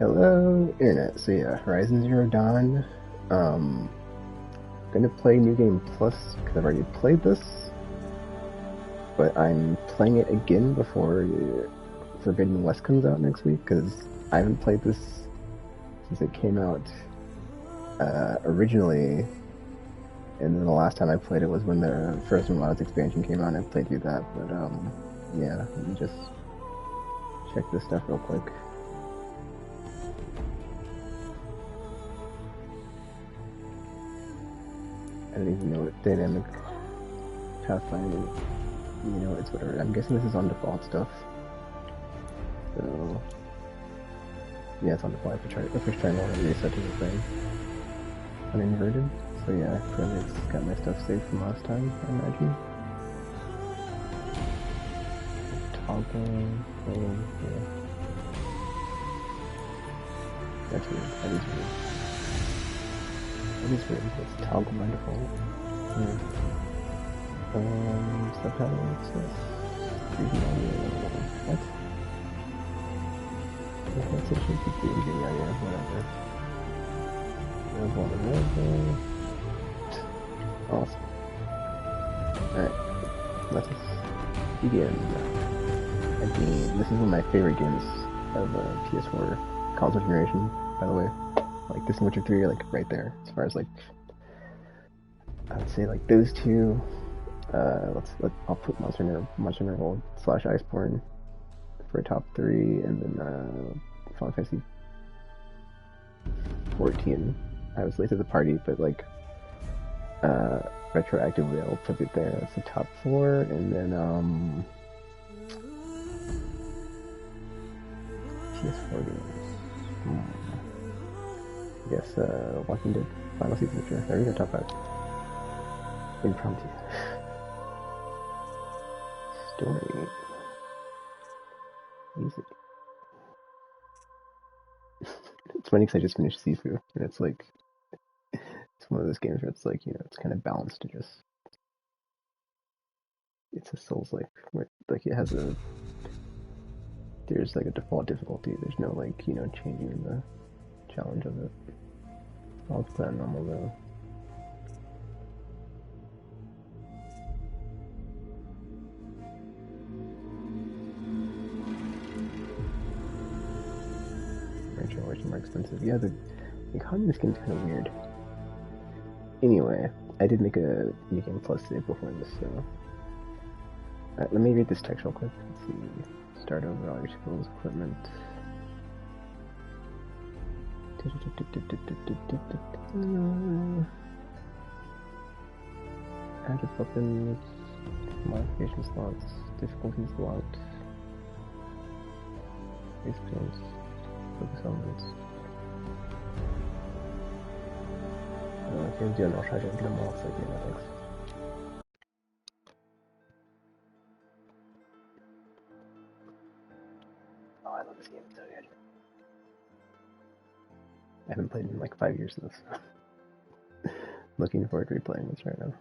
Hello, Internet. So yeah, Horizon Zero Dawn. Um, gonna play New Game Plus because I've already played this, but I'm playing it again before Forbidden West comes out next week because I haven't played this since it came out originally, and then the last time I played it was when the first Marauders expansion came out, and I played through that. But yeah, let me just check this stuff real quick. I don't even know what dynamic pathfinding, it's whatever. I'm guessing this is on default stuff. So, yeah, it's on default. If I try and reset to the thing. Uninverted. So yeah, probably it's got my stuff saved from last time, I imagine. Toggle, yeah. That's weird. That is weird. That is weird. It's toggle by default. Yeah. Subtitles. What? That's actually confusing. Yeah, whatever. Awesome. Alright. Let us begin. This is one of my favorite games of PS4 console generation, by the way. Like, this and Witcher 3 are, like, right there, as far as, like, I would say, like, those two. I'll put Monster Hunter World / Iceborne for a top 3, and then Final Fantasy 14. I was late to the party, but like retroactively, I'll put it there. That's the top 4, and then PS4 games. I guess Walking Dead, Final Season. Sure, there we go, top 5. Impromptu. Story. Easy. It's funny because I just finished Sifu, and it's like, it's one of those games where it's like, it's kind of balanced to just, it's a Souls-like, where like it has there's like a default difficulty, there's no like, changing the challenge of it. I'll play on normal though. More expensive. Yeah, the economy in this game is kind of weird. Anyway, I did make a New Game Plus save before this, so... let me read this text real quick. Let's see. Start over all your skills, equipment. Added weapons, modification slots, difficulties locked. Base skills. Focus elements.先电脑上线这个 mouse 给它 X。Oh, I love this game. It's so good. I haven't played in like 5 years of this. Looking forward to replaying this right now.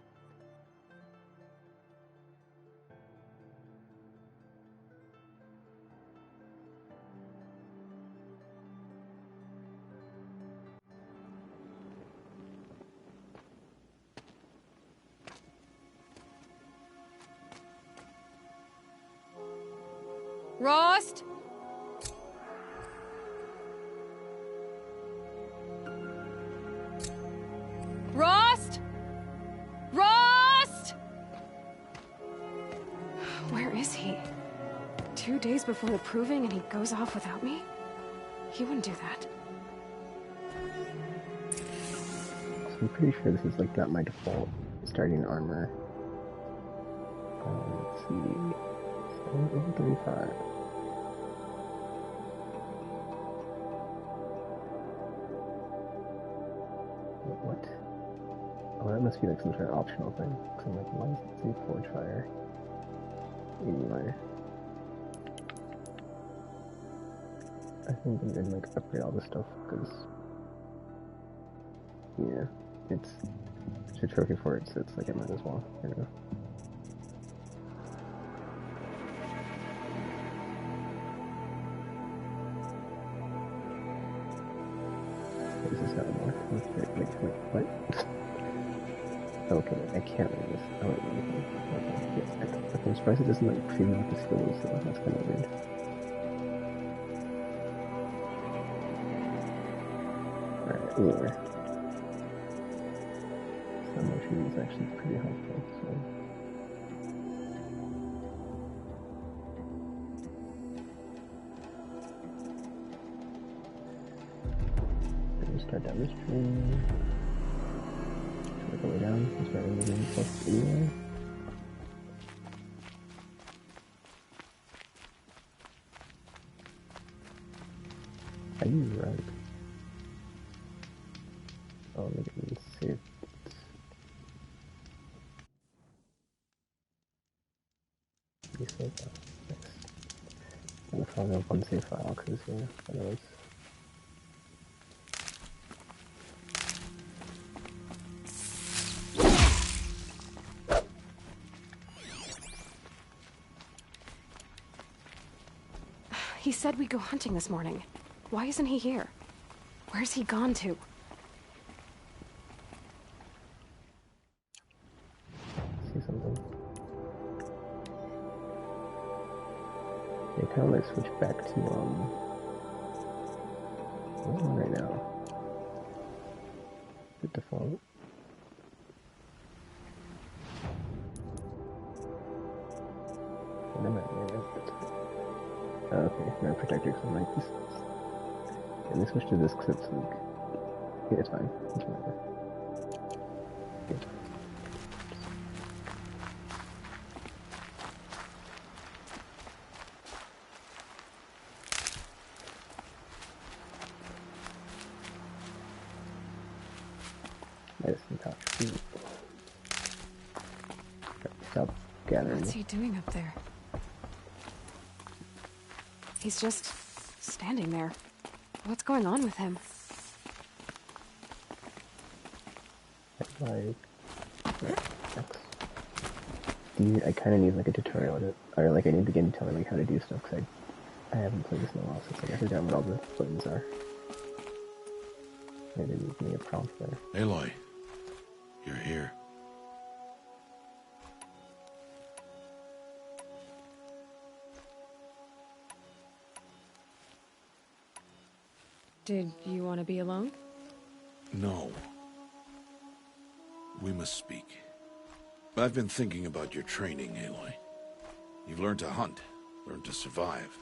Rost? Rost? Rost? Where is he? 2 days before the proving and he goes off without me? He wouldn't do that. I'm pretty sure this is like not my default starting armor. Let's see. 735. What? Oh, that must be like some sort of optional thing. Because I'm like, why does it say Forge Fire? Anyway. I think I'm gonna like upgrade all this stuff because, yeah, it's a trophy for it, so it's like I might as well. There we go. this is not more. Wait, what? Okay, I can't read this. Oh, wait, okay, yes, I'm surprised it doesn't like feel like the skills, so that's kind of weird. Alright, anyway. Some motion is actually pretty helpful, so. Start down this tree. Should I go way down? Start moving plus anyway. How do you run? Oh, look at me save. You save that. Nice. I'm gonna follow up on the save file because otherwise. He said we'd go hunting this morning. Why isn't he here? Where's he gone to? See something. They kind of like switch back to what am I right now? The default. What am I doing? Okay, now protector, so I'm like this. Let me switch to this because it's like. Yeah, it's fine. It's whatever. Okay. Medicine pouch. Stop gathering. What's he doing up there? He's just standing there. What's going on with him? Like, I kind of need like a tutorial to, or like I need the game to tell me like how to do stuff because I haven't played this in a while, so it's like I forgot what all the buttons are. Maybe give me a prompt there. Aloy, you're here. Did you want to be alone? No. We must speak. I've been thinking about your training, Aloy. You've learned to hunt, learned to survive.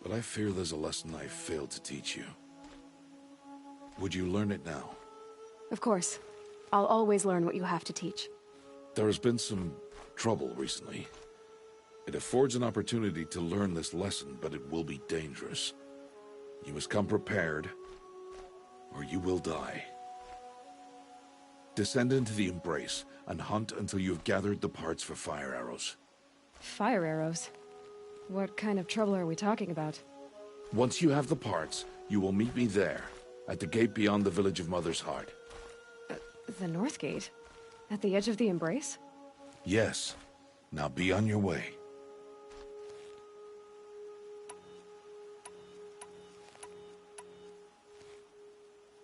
But I fear there's a lesson I failed to teach you. Would you learn it now? Of course. I'll always learn what you have to teach. There has been some trouble recently. It affords an opportunity to learn this lesson, but it will be dangerous. You must come prepared, or you will die. Descend into the Embrace, and hunt until you have gathered the parts for fire arrows. Fire arrows? What kind of trouble are we talking about? Once you have the parts, you will meet me there, at the gate beyond the village of Mother's Heart. The North Gate? At the edge of the Embrace? Yes. Now be on your way.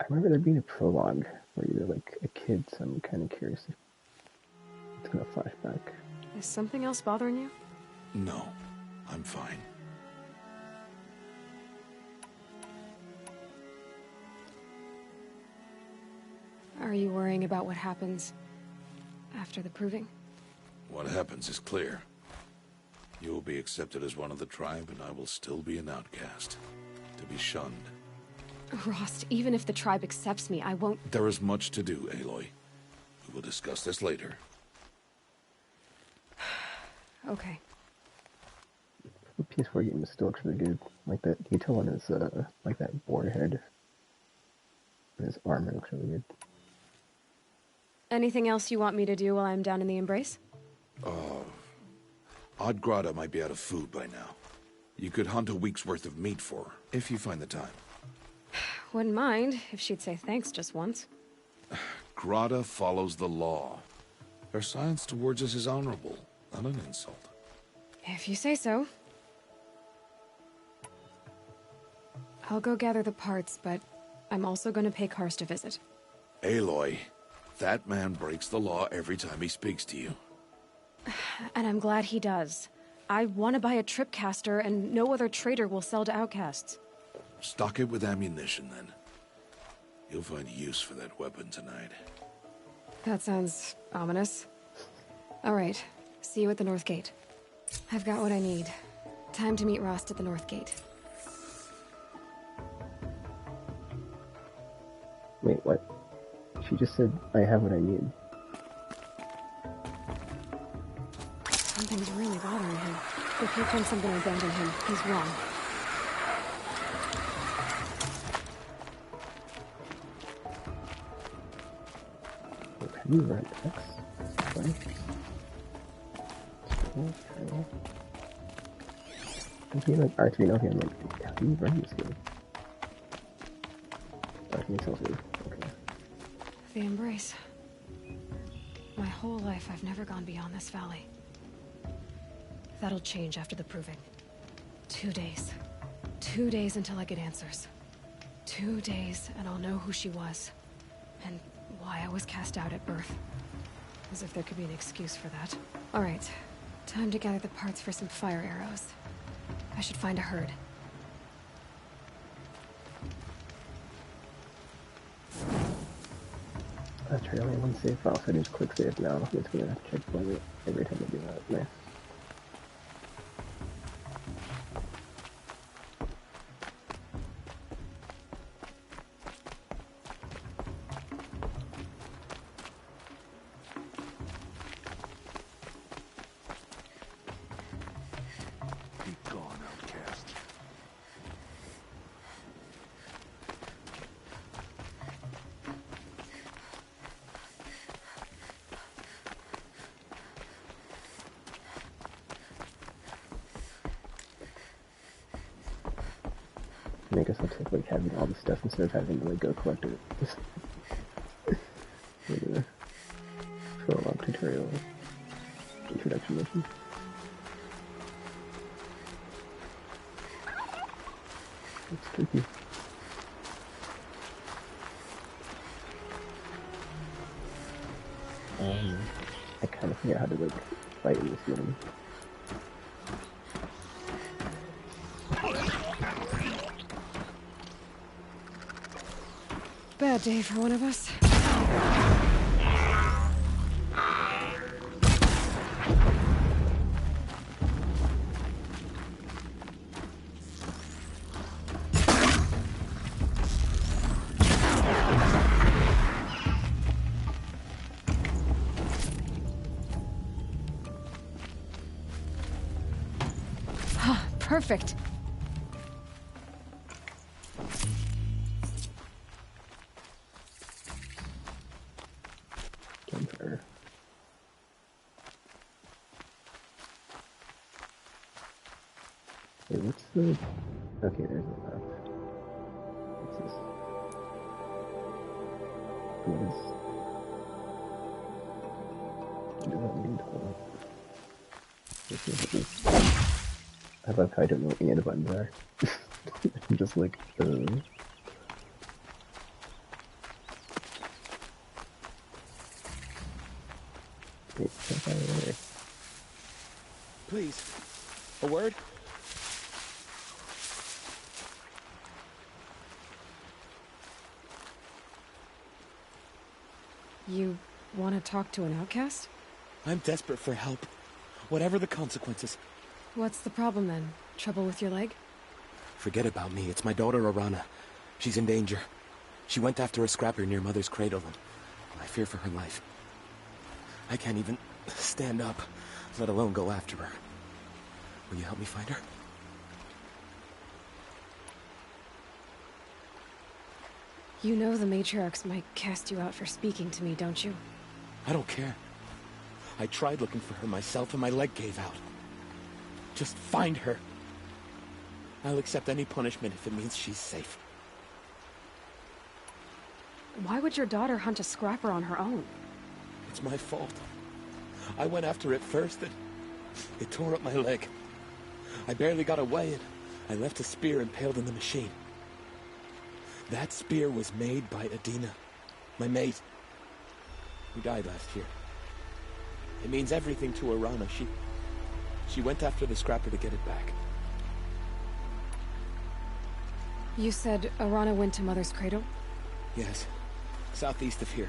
I remember there being a prologue where you're like a kid, so I'm kind of curious if it's gonna flash back. Is something else bothering you? No, I'm fine. Are you worrying about what happens after the proving? What happens is clear. You will be accepted as one of the tribe, and I will still be an outcast, to be shunned. Rost, even if the tribe accepts me, I won't... There is much to do, Aloy. We will discuss this later. Okay. The PS4 game is still actually good. Like that, you can tell on his, like that boar head. And his armor looks really good. Anything else you want me to do while I'm down in the Embrace? Odgrada might be out of food by now. You could hunt a week's worth of meat for her, if you find the time. Wouldn't mind if she'd say thanks just once. Grada follows the law. Her science towards us is honorable, not an insult. If you say so. I'll go gather the parts, but I'm also going to pay Karst a visit. Aloy, that man breaks the law every time he speaks to you. And I'm glad he does. I want to buy a tripcaster, and no other trader will sell to outcasts. Stock it with ammunition, then. You'll find use for that weapon tonight. That sounds ominous. All right, see you at the North Gate. I've got what I need. Time to meet Rost at the North Gate. Wait, what? She just said, I have what I need. Something's really bothering him. If he thinks I'm gonna abandon him, he's wrong. Wait, have you run X? Right? Okay. I'm being like R3 and okay, I'm like, how do you run this game? R3 Celsius, okay. The Embrace. My whole life, I've never gone beyond this valley. That'll change after the proving. 2 days. 2 days until I get answers. 2 days, and I'll know who she was. And why I was cast out at birth. As if there could be an excuse for that. Alright. Time to gather the parts for some fire arrows. I should find a herd. That's right, only one save file, so I just click save now. It's gonna checkpoint it every time I do that. Nice. Be gone, outcast. I guess I'll take like having all the stuff instead of having to like go collect it. Like a prologue tutorial introduction mission. It's tricky. I kind of forget how to like fight in this game. Bad day for one of us. Perfect. Campfire. Wait, what's the... Okay, there's the map. What's this? What does that mean? Hold on. This is- I love how I don't know what any of the buttons are. I'm just like, Wait, campfire. Please, a word? You want to talk to an outcast? I'm desperate for help, whatever the consequences. What's the problem then? Trouble with your leg? Forget about me, it's my daughter Arana. She's in danger. She went after a scrapper near Mother's cradle, and I fear for her life. I can't even stand up, let alone go after her. Will you help me find her? You know the matriarchs might cast you out for speaking to me, don't you? I don't care. I tried looking for her myself and my leg gave out. Just find her. I'll accept any punishment if it means she's safe. Why would your daughter hunt a scrapper on her own? It's my fault. I went after it first and it tore up my leg. I barely got away and I left a spear impaled in the machine. That spear was made by Adina, my mate, who died last year. It means everything to Arana. She went after the scrapper to get it back. You said Arana went to Mother's Cradle? Yes, southeast of here.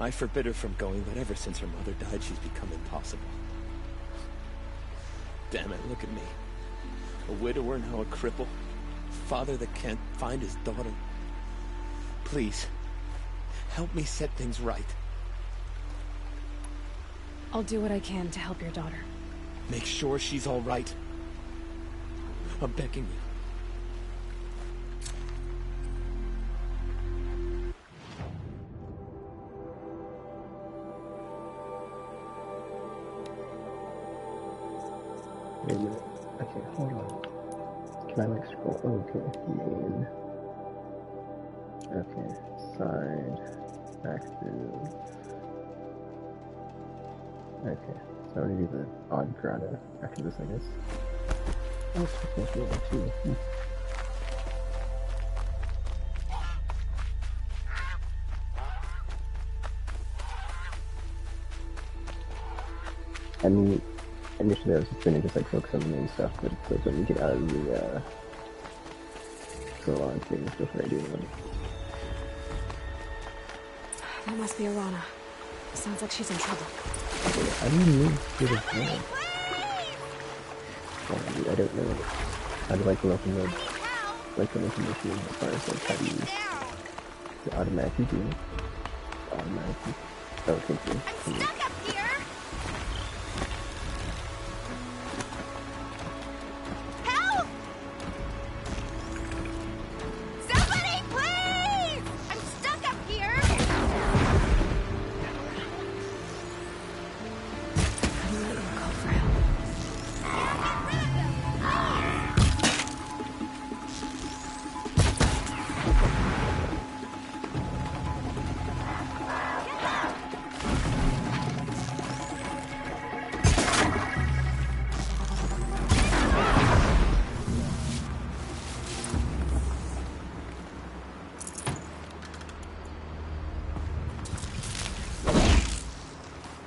I forbid her from going, but ever since her mother died, she's become impossible. Damn it, look at me. A widower, now a cripple. Father that can't find his daughter. Please, help me set things right. I'll do what I can to help your daughter. Make sure she's all right. I'm begging you. Wait a minute. Okay, hold on. Can I like scroll? Okay, main. Okay, side, active. Okay, so I'm gonna do the odd grotto after this, I guess. Oh, it's supposed to be level 2. I mean, initially I was just gonna just like focus on the main stuff, but it's like when you get out of the full-on things before I do them. That must be Arana. Sounds like she's in trouble. How do you move through the floor? Oh, dude, I don't know how to like look in the machine as far as like how to use the automatically do it. Automatically. Oh, thank you. I'm stuck up here! Help! Somebody, please! I'm stuck up here! I'm not gonna call for help.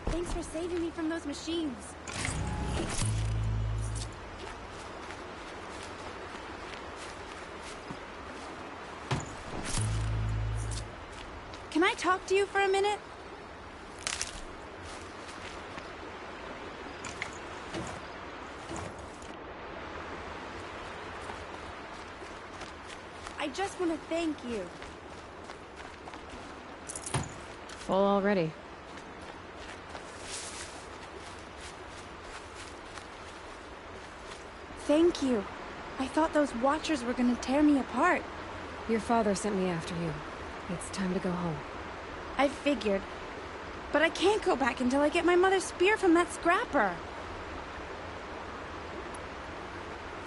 Thanks for saving me from those machines. Can I talk to you for a minute? I just want to thank you. Full already. Thank you. I thought those Watchers were gonna tear me apart. Your father sent me after you. It's time to go home. I figured. But I can't go back until I get my mother's spear from that scrapper.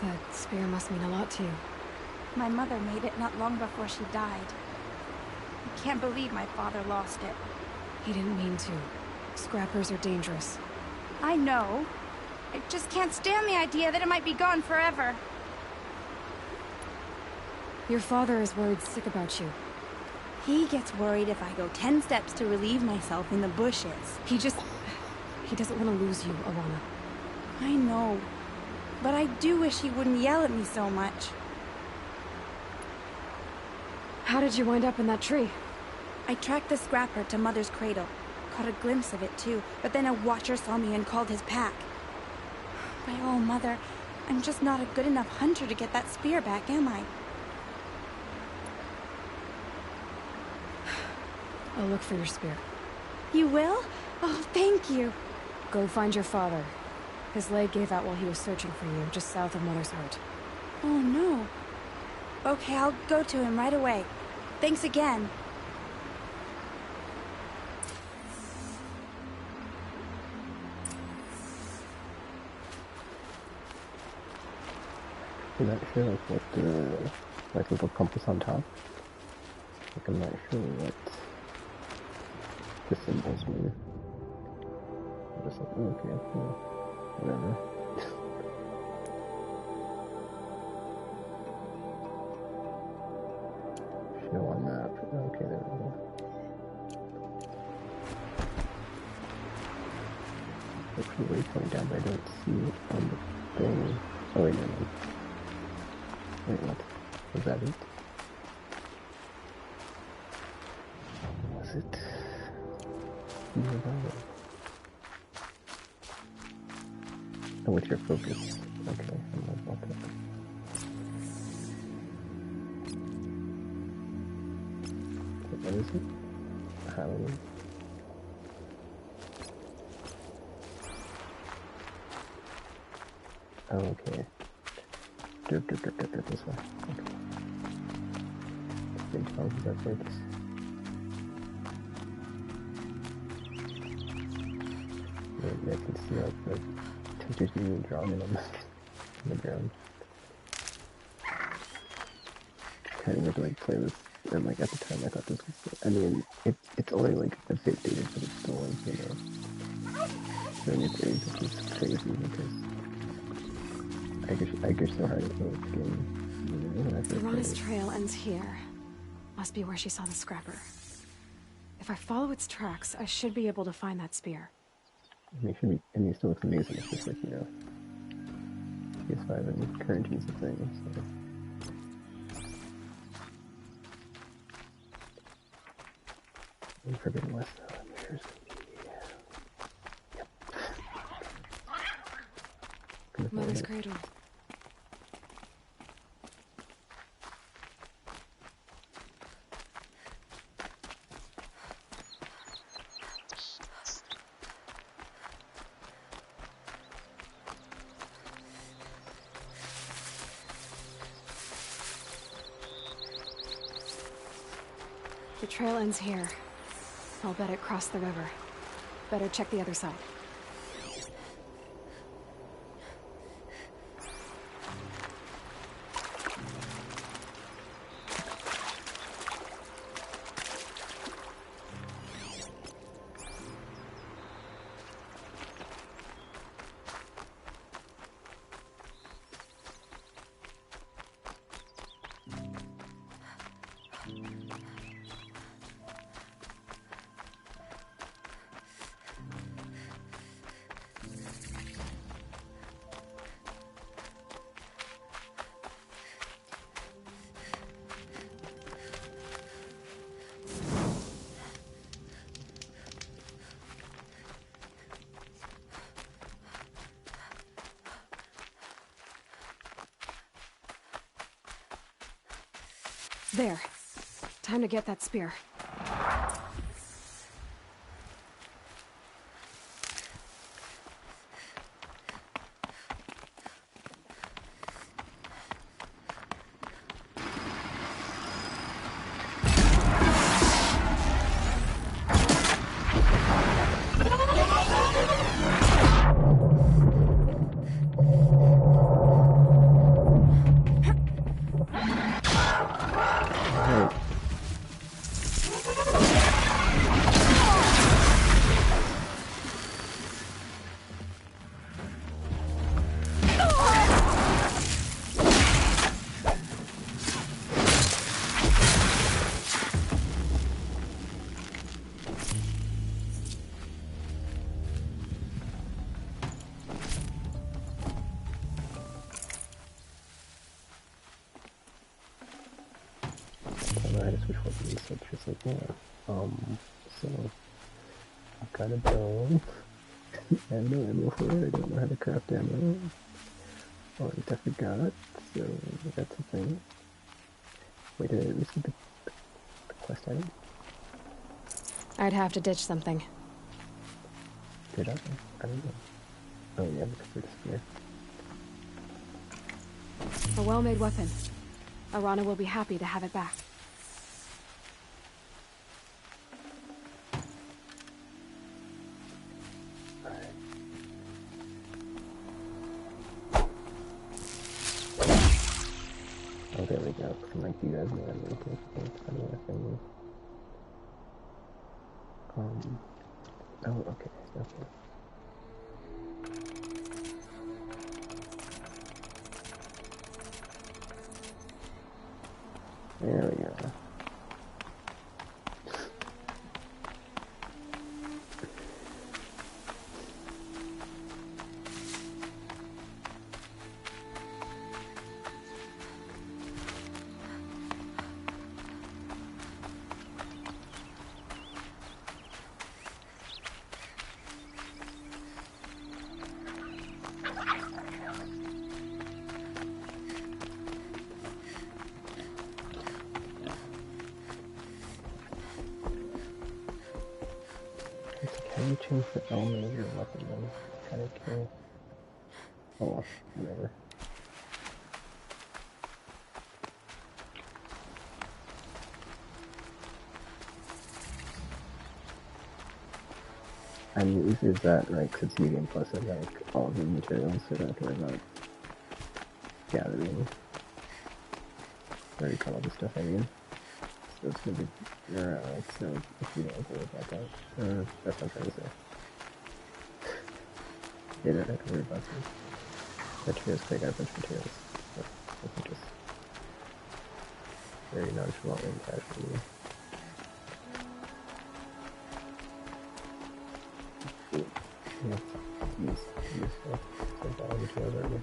That spear must mean a lot to you. My mother made it not long before she died. I can't believe my father lost it. He didn't mean to. Scrappers are dangerous. I know. I just can't stand the idea that it might be gone forever. Your father is worried sick about you. He gets worried if I go 10 steps to relieve myself in the bushes. He doesn't want to lose you, Arana. I know. But I do wish he wouldn't yell at me so much. How did you wind up in that tree? I tracked the scrapper to Mother's cradle. Caught a glimpse of it too, but then a Watcher saw me and called his pack. My oh, Mother, I'm just not a good enough hunter to get that spear back, am I? I'll look for your spear. You will? Oh, thank you. Go find your father. His leg gave out while he was searching for you, just south of Mother's Heart. Oh, no. Okay, I'll go to him right away. Thanks again. I'm not sure like what the like little compass on top. Like I'm not sure what the symbols mean. I'm just like, oh, okay, well, whatever. Okay, there we go. Looks for waypoint down, but I don't see it on the thing. Oh wait, no. Wait, what? Was that it? Was it? Oh, what's your focus? Okay, I'm not about that. What is it? Halloween. Oh, okay. This way. Okay. Big tells us that focus. Maybe I can see like the textures being drawn in on the ground. Kind of to like play this, and like at the time I thought this was. I mean, it's only like a bit dated, but it's still like showing its age, which is crazy because I guess so hard at this game. Arana's trail ends here. Must be where she saw the scrapper. If I follow its tracks, I should be able to find that spear. It still looks amazing. It's just like, PS5 and current gens of things. So. Forbidden West, here's Yep. Mother's cradle. The trail ends here. I'll bet it crossed the river. Better check the other side. There. Time to get that spear. So I've got a bow. I have no ammo for it. I don't know how to craft ammo. Oh, I forgot. So that's the thing. Wait, did I at least get the quest item? I'd have to ditch something. Did I? I don't know. Oh yeah, because we're just here. A well-made weapon. Arana will be happy to have it back. Oh, there we go. So, like, you guys know I'm going to take things out of my finger. Oh, okay. There we go. me change the element of your weapon then. Kind of kill. Oh, well, whatever. And easy as that, right? Because it's medium plus it like all of the materials, so you don't have to worry about gathering. Already cut all the stuff I need. So it's gonna be, so if you don't worry about that, that's what I'm trying to say. You don't have to worry about the materials, because I got a bunch of materials. So I can just very nonchalant and casually. Useful. So I got all the materials already.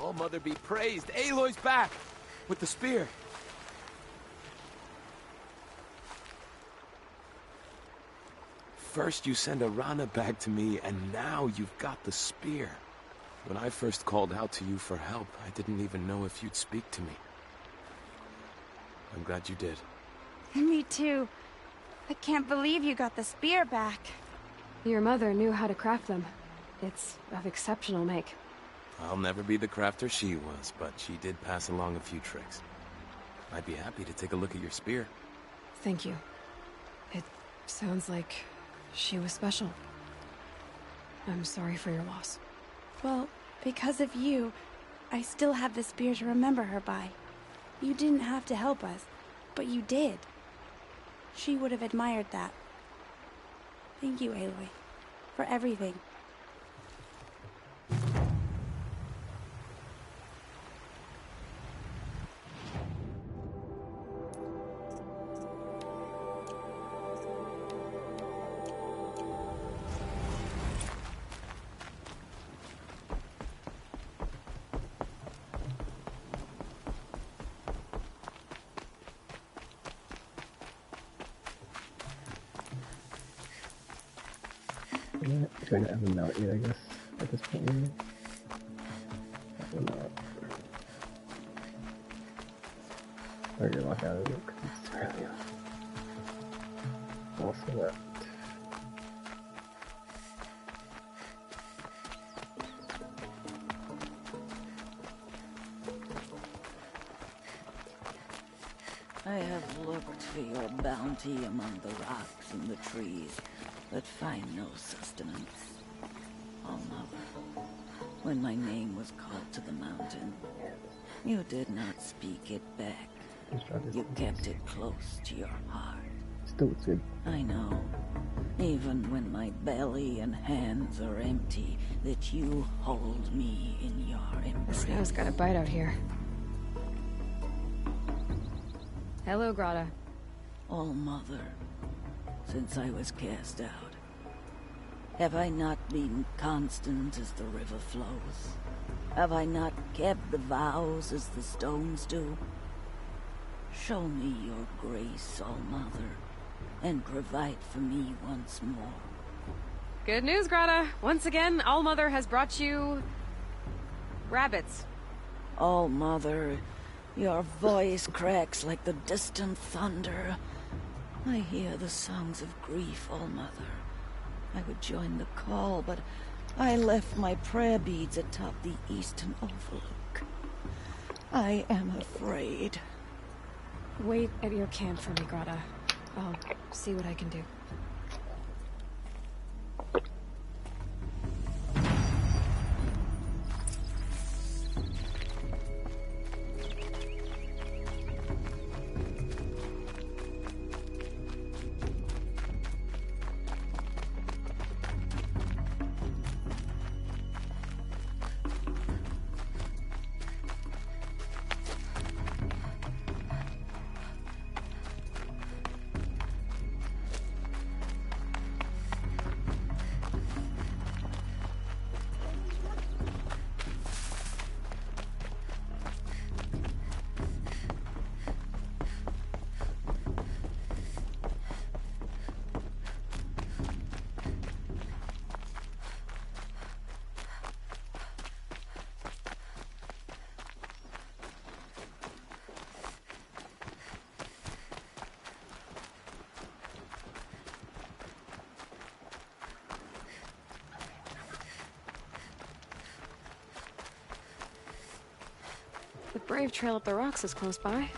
All-Mother be praised. Aloy's back! With the spear. First you send Arana back to me, and now you've got the spear. When I first called out to you for help, I didn't even know if you'd speak to me. I'm glad you did. Me too. I can't believe you got the spear back. Your mother knew how to craft them. It's of exceptional make. I'll never be the crafter she was, but she did pass along a few tricks. I'd be happy to take a look at your spear. Thank you. It sounds like she was special. I'm sorry for your loss. Well, because of you, I still have the spear to remember her by. You didn't have to help us, but you did. She would have admired that. Thank you, Aloy, for everything. So I don't have a mount yet, I guess, at this point, maybe. I don't know. Or you're locked out of it, because it's really also that. I have looked for your bounty among the rocks and the trees, but find no sustenance. Oh, Mother, when my name was called to the mountain, you did not speak it back. You kept it close to your heart. Still looks good. I know, even when my belly and hands are empty, that you hold me in your embrace. The snow's got a bite out here. Hello, Grata. Oh, Mother, since I was cast out, have I not been constant as the river flows? Have I not kept the vows as the stones do? Show me your grace, All Mother, and provide for me once more. Good news, Grata. Once again, All Mother has brought you... rabbits. All Mother, your voice cracks like the distant thunder. I hear the songs of grief, All Mother. I would join the call, but I left my prayer beads atop the eastern overlook. I am afraid. Wait at your camp for me, Grata. I'll see what I can do. Brave Trail up the rocks is close by.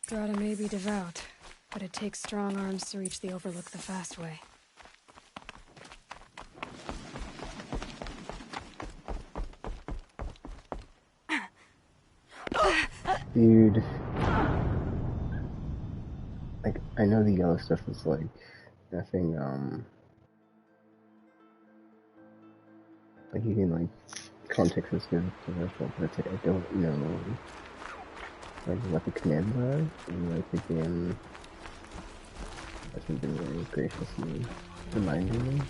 Grata may be devout, but it takes strong arms to reach the Overlook the fast way. Dude. Like, I know the yellow stuff is like nothing, like you can like, context is good for this one, but it's like, I don't know, like, what the commands are, and like, the game hasn't been very graciously reminding me.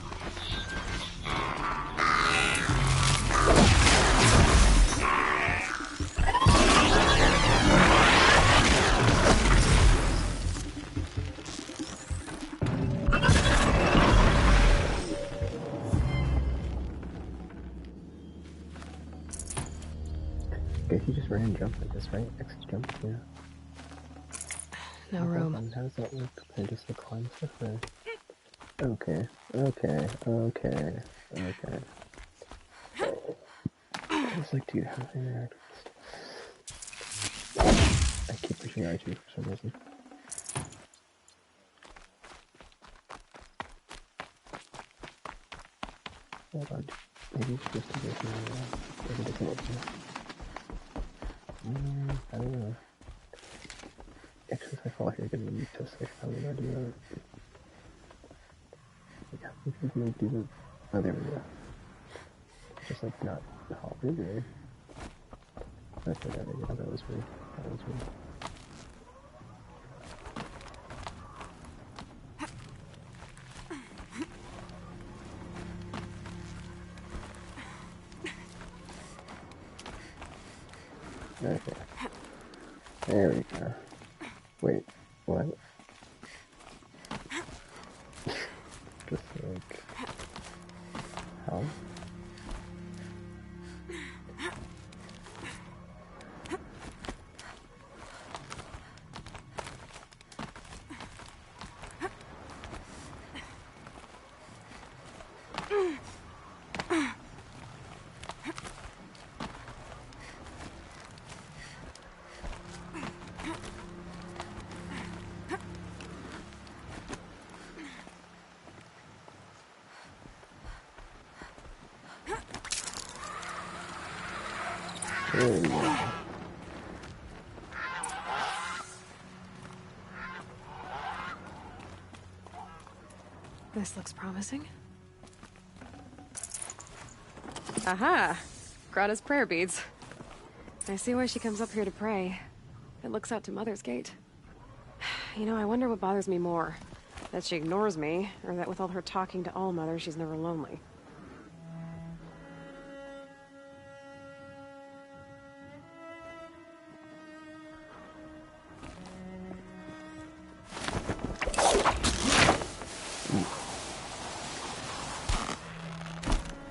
I guess you just ran and jumped like this, right? X jump, yeah. No room. How does that work? Can I just like climb stuff or... Okay, okay, okay, okay. I was like, dude, how do I interact with this? I keep pushing R2 for some reason. Hold on, maybe it's just a different option. I don't know. Actually, if I fall here, I'm gonna need to switch. Probably not do that. Yeah, we can do the. Oh, there we go. Just like not hop really. Okay, there we go. That was weird. That was weird. Okay. There we go. Wait, what? Just like... How? There we go. This looks promising. Aha! Grata's prayer beads. I see why she comes up here to pray. It looks out to Mother's Gate. You know, I wonder what bothers me more. That she ignores me, or that with all her talking to All-Mother, she's never lonely.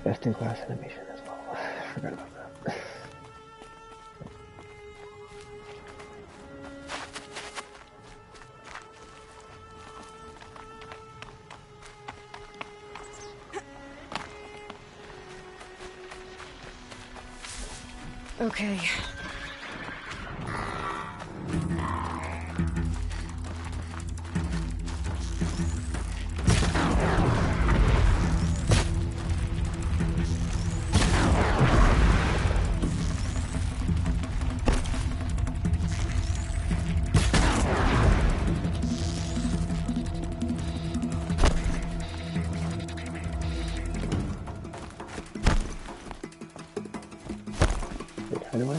Best in class animation as well. I forgot about that. Okay. Wait, how do I...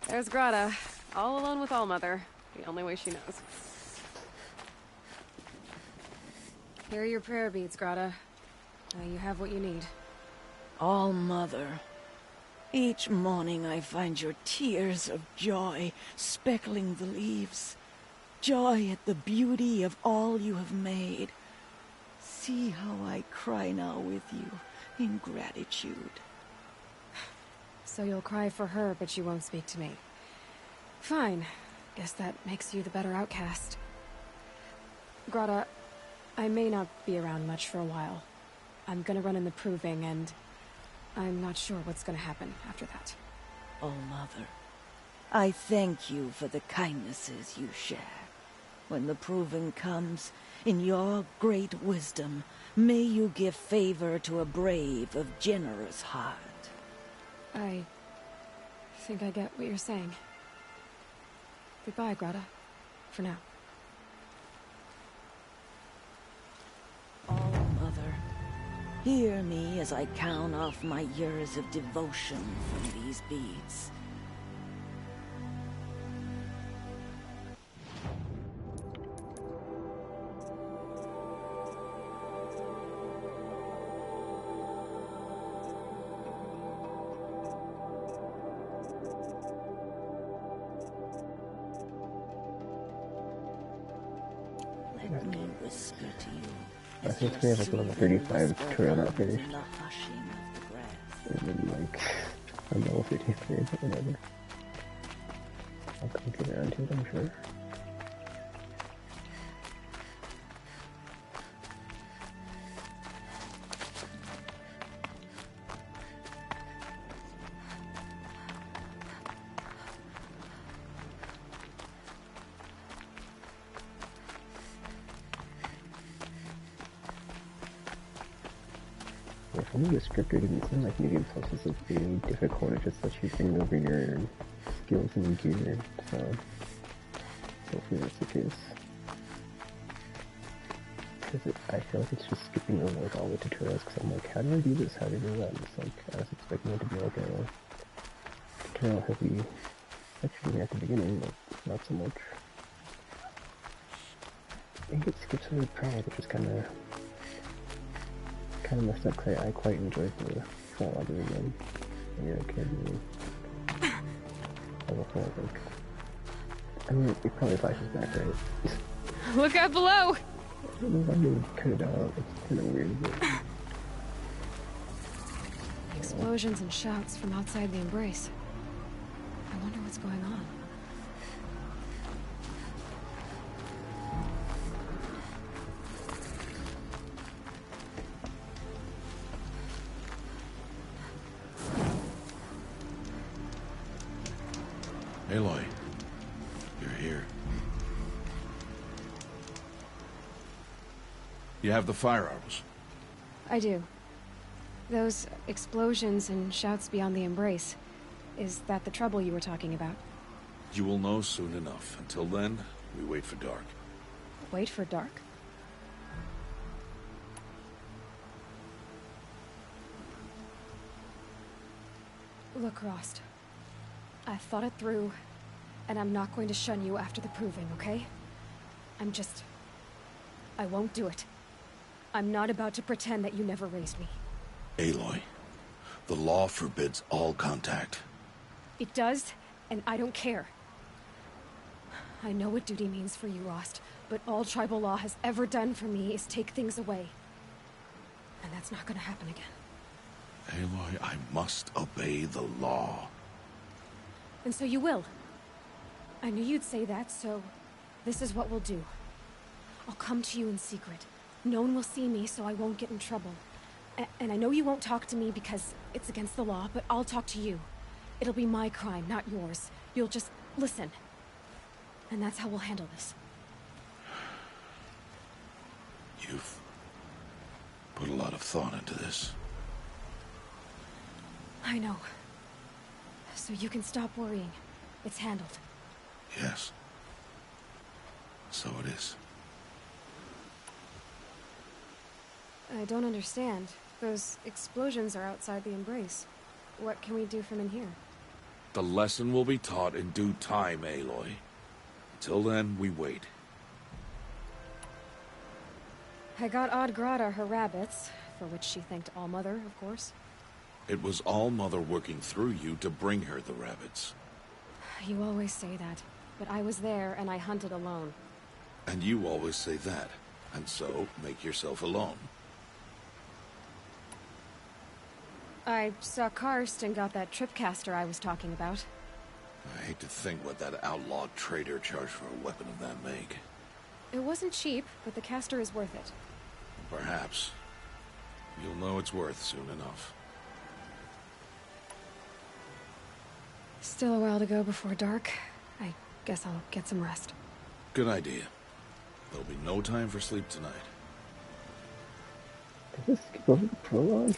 There's Grata, all alone with Allmother, the only way she knows. Here are your prayer beads, Grata. Now you have what you need. All-Mother, each morning I find your tears of joy speckling the leaves. Joy at the beauty of all you have made. See how I cry now with you in gratitude. So you'll cry for her, but you won't speak to me. Fine. Guess that makes you the better outcast. Grata, I may not be around much for a while. I'm gonna run in the proving, and I'm not sure what's gonna happen after that. All-Mother, I thank you for the kindnesses you share. When the proving comes, in your great wisdom, may you give favor to a brave of generous heart. I think I get what you're saying. Goodbye, Grata. For now. All-Mother, hear me as I count off my years of devotion from these beads. Let me whisper to you. I think we have like level 35 trail not finished. The hushing of the grass. And then like, I'm level 53, but whatever. I'll come get around to it, I'm sure. If only the scripter didn't seem like medium plus was like really difficult, it just lets you bring over your skills and gear, so hopefully that's the case. Because I feel like it's just skipping over like all the tutorials, because I'm like, how do I do this, how do I do that, and it's like, I was expecting it to be like a tutorial heavy section at the beginning, but not so much. I think it skips over the prologue, which is kind of messed up, because I quite enjoyed the prologue of the game. Yeah, okay, level 4, I think. I mean, it probably flashes back, right? Look out below! I don't know if I'm gonna cut it out, it's kind of weird, but... Explosions and shouts from outside the Embrace. I wonder what's going on. Aloy, you're here. You have the fire arrows. I do. Those explosions and shouts beyond the Embrace. Is that the trouble you were talking about? You will know soon enough. Until then, we wait for dark. Wait for dark? Look, Rost. I thought it through, and I'm not going to shun you after the proving, okay? I won't do it. I'm not about to pretend that you never raised me. Aloy, the law forbids all contact. It does, and I don't care. I know what duty means for you, Rost, but all tribal law has ever done for me is take things away. And that's not gonna happen again. Aloy, I must obey the law. And so you will. I knew you'd say that, so this is what we'll do. I'll come to you in secret. No one will see me, so I won't get in trouble. And I know you won't talk to me because it's against the law, but I'll talk to you. It'll be my crime, not yours. You'll just listen. And that's how we'll handle this. You've put a lot of thought into this. I know. So you can stop worrying. It's handled. Yes. So it is. I don't understand. Those explosions are outside the Embrace. What can we do from in here? The lesson will be taught in due time, Aloy. Until then, we wait. I got Odd Grata her rabbits, for which she thanked Allmother, of course. It was All-Mother working through you to bring her the rabbits. You always say that, but I was there and I hunted alone. And you always say that, and so make yourself alone. I saw Karst and got that tripcaster I was talking about. I hate to think what that outlawed trader charged for a weapon of that make. It wasn't cheap, but the caster is worth it. Perhaps. You'll know it's worth soon enough. Still a while to go before dark. I guess I'll get some rest. Good idea. There'll be no time for sleep tonight. Does this skip over the prologue?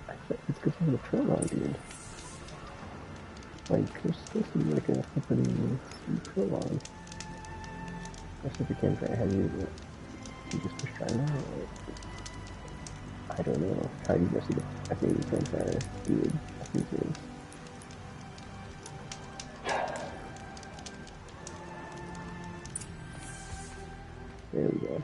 I thought this skips over the prologue, dude. Like, there's supposed to be like a opening prologue. Especially if it came very heavy, but you just push try now? I don't know how you guys see the FA's vampire dude. I think it is. There we go.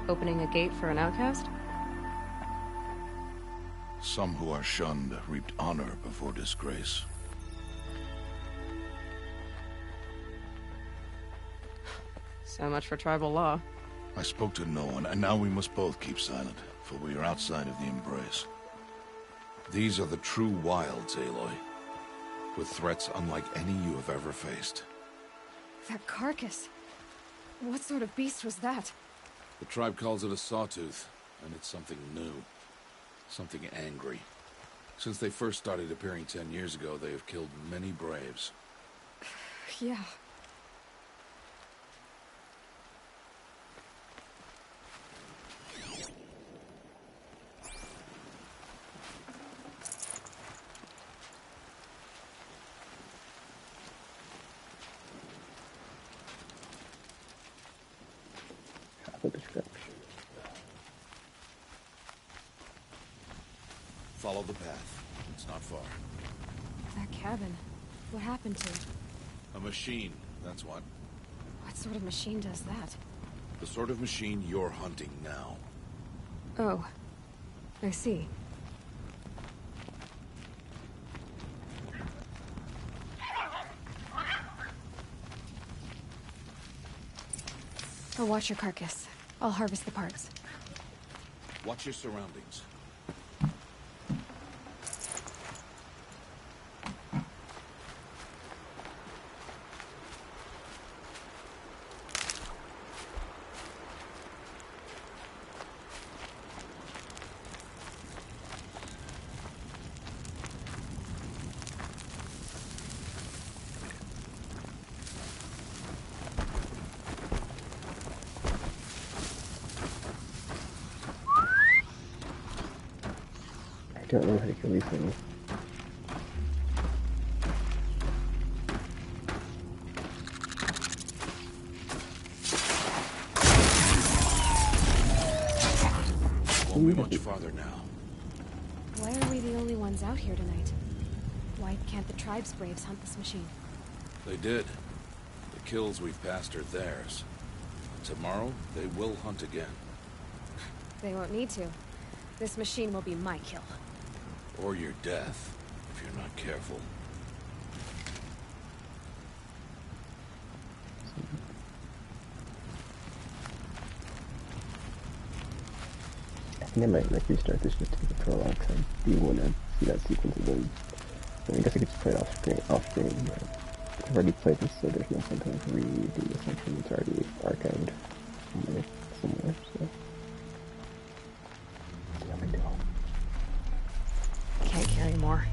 Opening a gate for an outcast? Some who are shunned reaped honor before disgrace. So much for tribal law. I spoke to no one, and now we must both keep silent, for we are outside of the Embrace. These are the true wilds, Aloy, with threats unlike any you have ever faced. That carcass. What sort of beast was that? The tribe calls it a sawtooth, and it's something new. Something angry. Since they first started appearing 10 years ago, they have killed many braves. Yeah. Follow the path. It's not far. That cabin. What happened to it? A machine, that's what. What sort of machine does that? The sort of machine you're hunting now. Oh. I see. I'll watch your carcass. I'll harvest the parts. Watch your surroundings. I don't know how to kill these things. Won't be much farther now. Why are we the only ones out here tonight? Why can't the tribe's braves hunt this machine? They did. The kills we've passed are theirs. Tomorrow, they will hunt again. They won't need to. This machine will be my kill. Or your death, if you're not careful. I think I might like restart this just to get the prologue because I do want to see that sequence again. I guess I could just play it off screen, but I've already played this, so there's no point to like redo this section. It's already archived somewhere, so. No big deal. Can't carry more.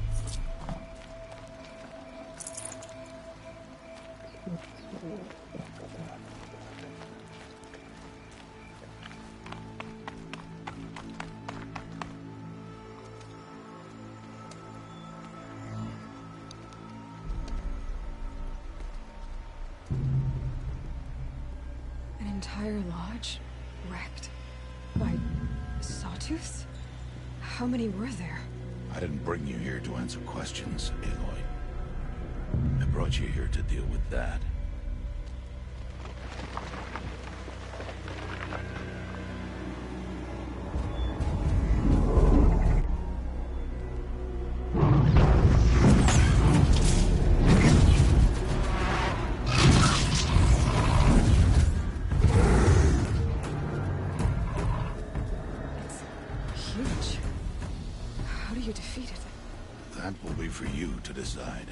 entire lodge wrecked by sawtooths? How many were there? I didn't bring you here to answer questions, Aloy. I brought you here to deal with that. Huge. How do you defeat it? That will be for you to decide.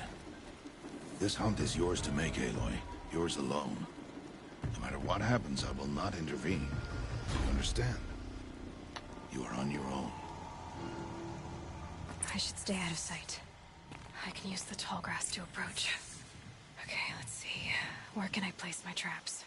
This hunt is yours to make, Aloy. Yours alone. No matter what happens, I will not intervene. You understand? You are on your own. I should stay out of sight. I can use the tall grass to approach. Okay, let's see. Where can I place my traps?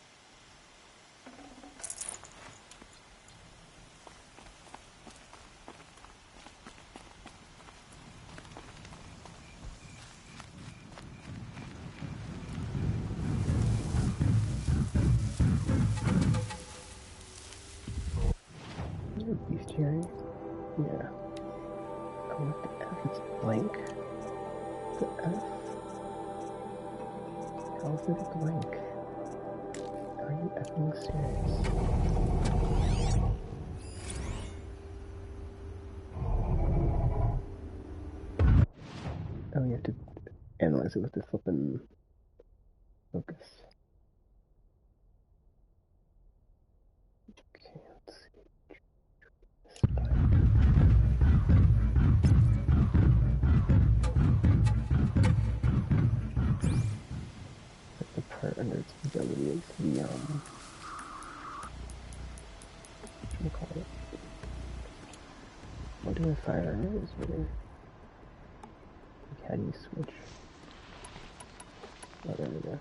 Bestiary? Yeah. Oh, what the F? It's blank. The F? How is it blank? Are you effing serious? Oh, you have to analyze it with the flippin' focus. Okay, let's see. The part under its ability is the, what do you call it? What do I fire arrows with? Like, how do you switch? Oh, there we go.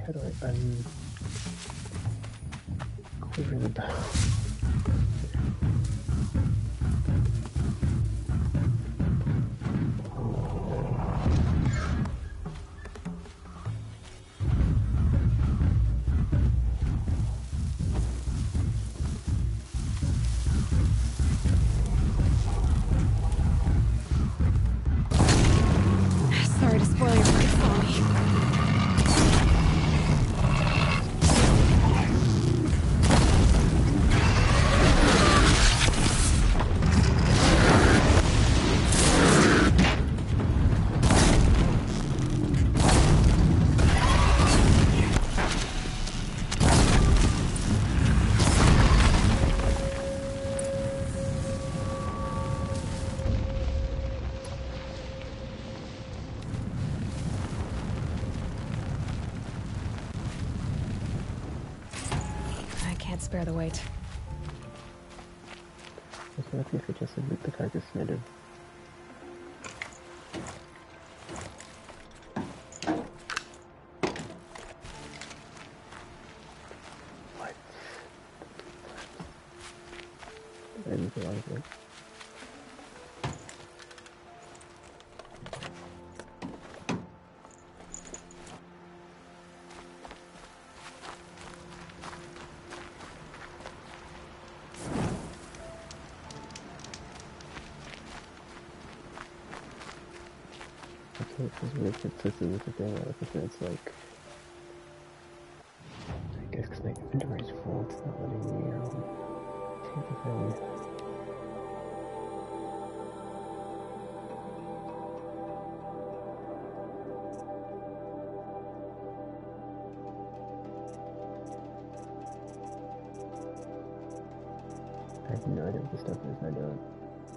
How do I unquiver the bow? Sorry to spoil your fun for me. Spare the weight. So let's see if we just loot the carcass native. What? I didn't realize it. This is really consistent with the thing. It's like, I guess because my inventory is full, it's not letting me take anything. I have no idea what this stuff is. I don't.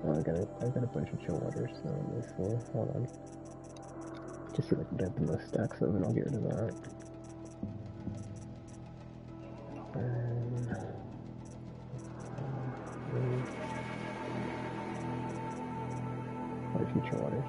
Oh, I got a bunch of chill waters on this floor. Hold on. Just see like what I have the most stacks of, and I'll get rid of that. Future waters.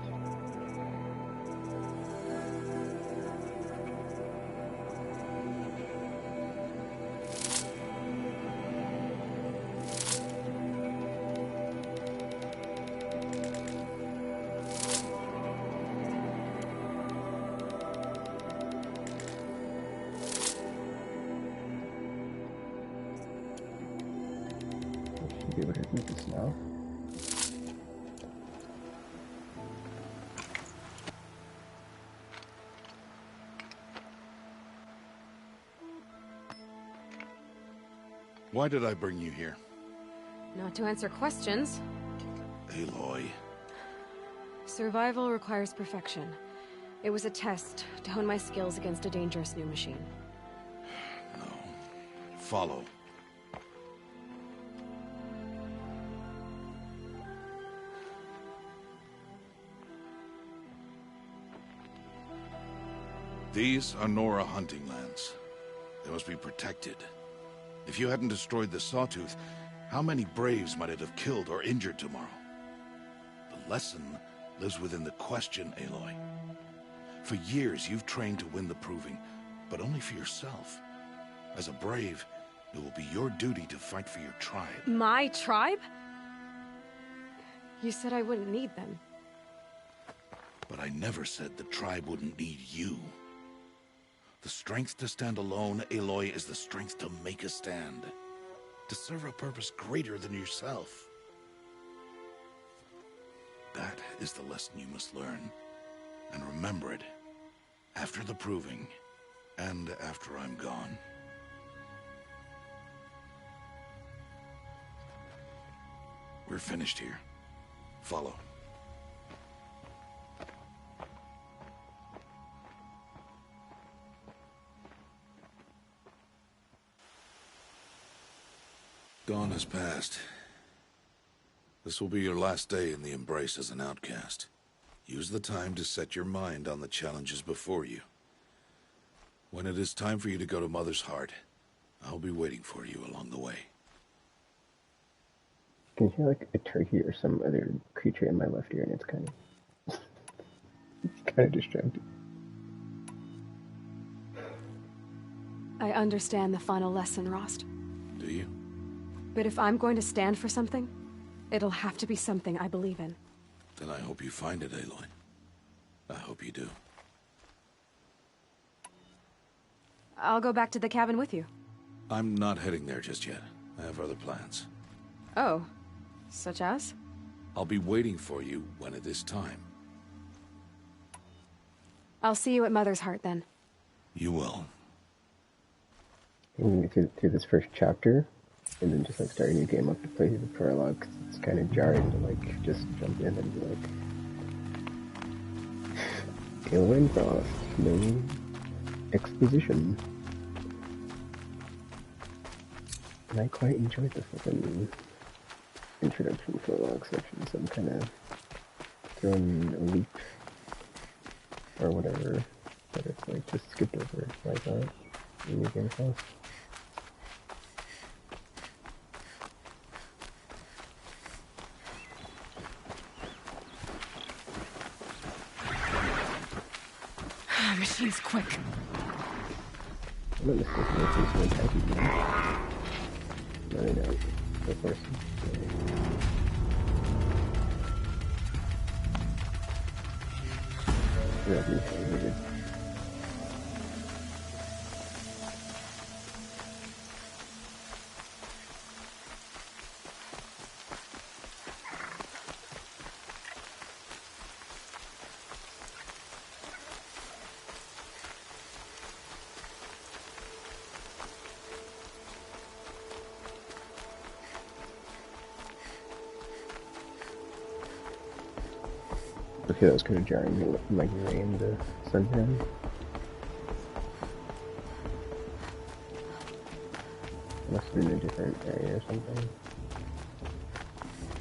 Should be able to do this now. Why did I bring you here? Not to answer questions. Aloy. Survival requires perfection. It was a test to hone my skills against a dangerous new machine. No. Follow. These are Nora hunting lands. They must be protected. If you hadn't destroyed the Sawtooth, how many Braves might it have killed or injured tomorrow? The lesson lives within the question, Aloy. For years, you've trained to win the Proving, but only for yourself. As a Brave, it will be your duty to fight for your tribe. My tribe? You said I wouldn't need them. But I never said the tribe wouldn't need you. The strength to stand alone, Aloy, is the strength to make a stand. To serve a purpose greater than yourself. That is the lesson you must learn. And remember it. After the Proving. And after I'm gone. We're finished here. Follow. Dawn has passed. This will be your last day in the Embrace as an outcast. Use the time to set your mind on the challenges before you. When it is time for you to go to Mother's Heart, I'll be waiting for you along the way. I can hear like a turkey or some other creature in my left ear, and it's kind of distracting. I understand the final lesson, Rost. Do you? But if I'm going to stand for something, it'll have to be something I believe in. Then I hope you find it, Aloy. I hope you do. I'll go back to the cabin with you. I'm not heading there just yet. I have other plans. Oh, such as? I'll be waiting for you when it is time. I'll see you at Mother's Heart then. You will. I'm going through this first chapter, and then just like start a new game up to play through the prologue. 'Cause it's kind of jarring to like just jump in and be like, Aloy Frost, no exposition. And I quite enjoyed the fucking introduction prologue section, so I'm kind of throwing a leap or whatever, but it's like just skipped over it like that in New Game Plus. Machine's quick. I'm not mistaken, it's just one type of game. No, they don't. Of course. Yeah, okay, that was kind of jarring, like rain to sundown. Must have been in a different area or something.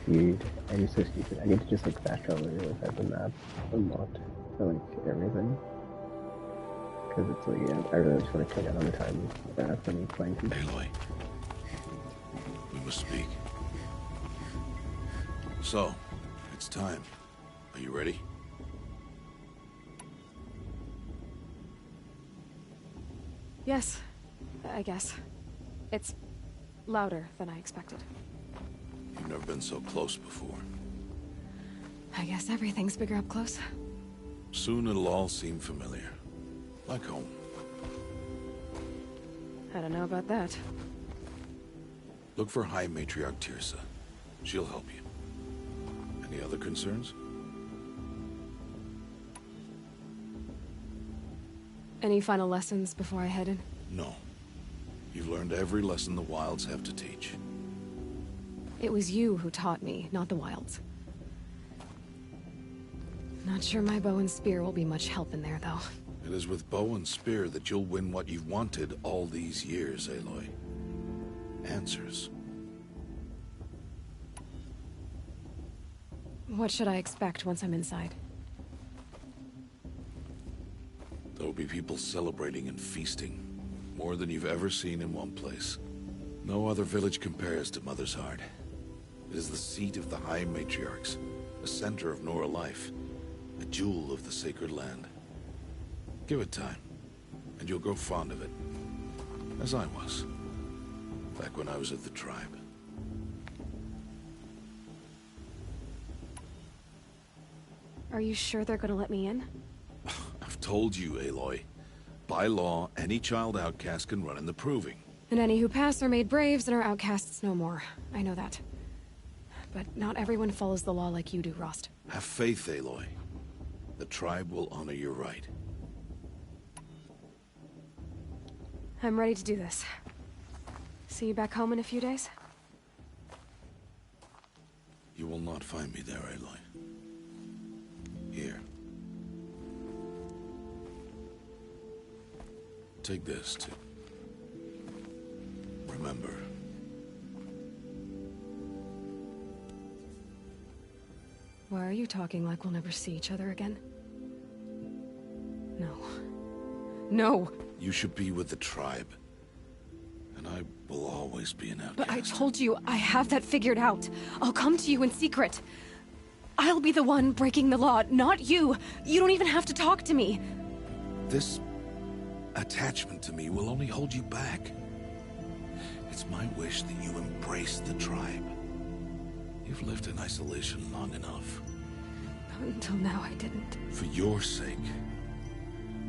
Dude, I'm so stupid. I need to just like fast travel and realize I have the map unlocked. for like everything. Because it's like, yeah, I really just want to cut out on the time from playing through. Aloy, we must speak. So, it's time. Are you ready? Yes, I guess. It's louder than I expected. You've never been so close before. I guess everything's bigger up close. Soon it'll all seem familiar. Like home. I don't know about that. Look for High Matriarch Teersa. She'll help you. Any other concerns? Any final lessons before I head in? No. You've learned every lesson the Wilds have to teach. It was you who taught me, not the Wilds. Not sure my bow and spear will be much help in there, though. It is with bow and spear that you'll win what you've wanted all these years, Aloy. Answers. What should I expect once I'm inside? There will be people celebrating and feasting. More than you've ever seen in one place. No other village compares to Mother's Heart. It is the seat of the High Matriarchs, the center of Nora life, a jewel of the sacred land. Give it time, and you'll grow fond of it. As I was, back when I was at the tribe. Are you sure they're gonna let me in? I've told you, Aloy. By law, any child outcast can run in the Proving. And any who pass are made braves and are outcasts no more. I know that. But not everyone follows the law like you do, Rost. Have faith, Aloy. The tribe will honor your right. I'm ready to do this. See you back home in a few days? You will not find me there, Aloy. Here. Take this, too. Remember. Why are you talking like we'll never see each other again? No. No! You should be with the tribe. And I will always be an outcast. But I told you, I have that figured out. I'll come to you in secret. I'll be the one breaking the law, not you. You don't even have to talk to me. This attachment to me will only hold you back. It's my wish that you embrace the tribe. You've lived in isolation long enough. Until now, I didn't. For your sake,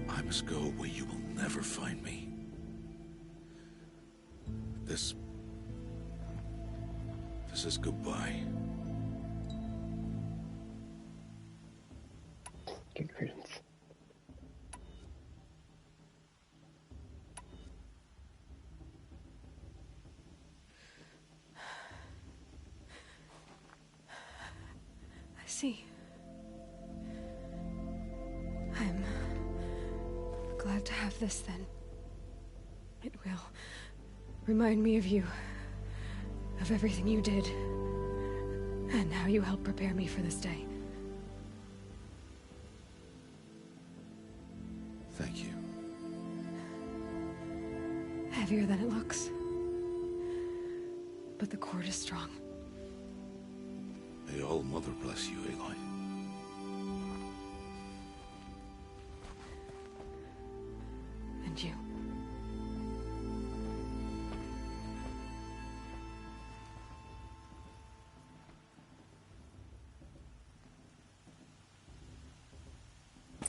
I must go where you will never find me. This is goodbye. Good riddance. I see. I'm glad to have this then. It will remind me of you, of everything you did, and how you helped prepare me for this day. Thank you. Heavier than it looks. But the cord is strong. May All Mother bless you, Aloy. And you.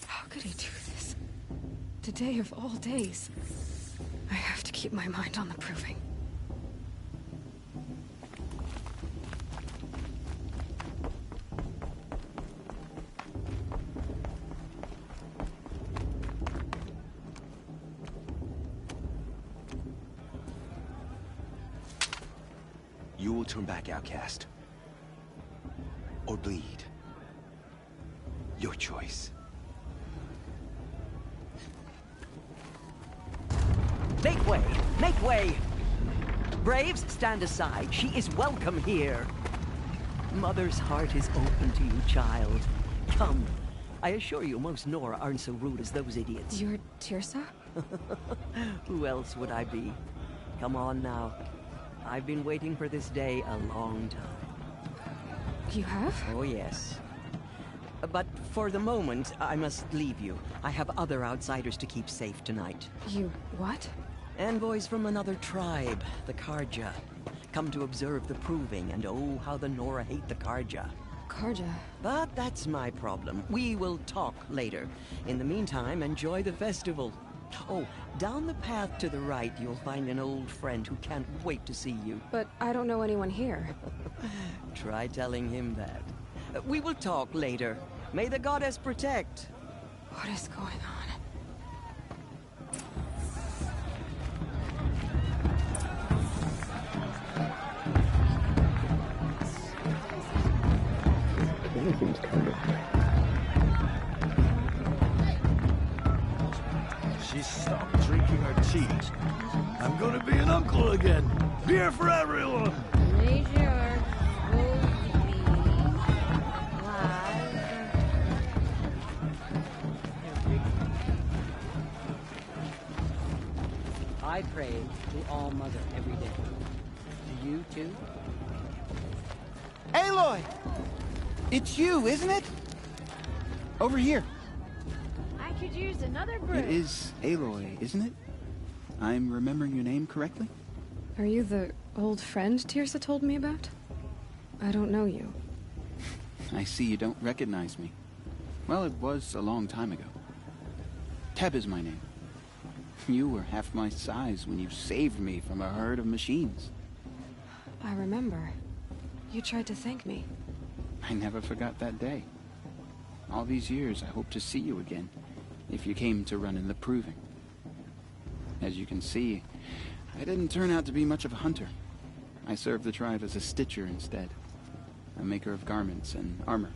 How could he do this? Today of all days. I have to keep my mind on the Proving. You will turn back, outcast. Or bleed. Your choice. Make way! Make way! Braves, stand aside. She is welcome here. Mother's heart is open to you, child. Come. I assure you, most Nora aren't so rude as those idiots. You're Teersa? Who else would I be? Come on now. I've been waiting for this day a long time. You have? Oh, yes. But for the moment, I must leave you. I have other outsiders to keep safe tonight. You what? Envoys from another tribe, the Carja. Come to observe the proving, and oh, how the Nora hate the Carja. Carja? But that's my problem. We will talk later. In the meantime, enjoy the festival. Oh, down the path to the right, you'll find an old friend who can't wait to see you. But I don't know anyone here. Try telling him that. We will talk later. May the goddess protect. What is going on? Everything's kind of... She stopped drinking her tea. I'm gonna be an uncle again. Beer for everyone. I pray to All Mother every day. Do you too? Aloy! It's you, isn't it? Over here. I could use another brew. It is Aloy, isn't it? I'm remembering your name correctly? Are you the old friend Teersa told me about? I don't know you. I see you don't recognize me. Well, it was a long time ago. Teb is my name. You were half my size when you saved me from a herd of machines. I remember. You tried to thank me. I never forgot that day. All these years, I hope to see you again, if you came to run in the proving. As you can see, I didn't turn out to be much of a hunter. I served the tribe as a stitcher instead, a maker of garments and armor.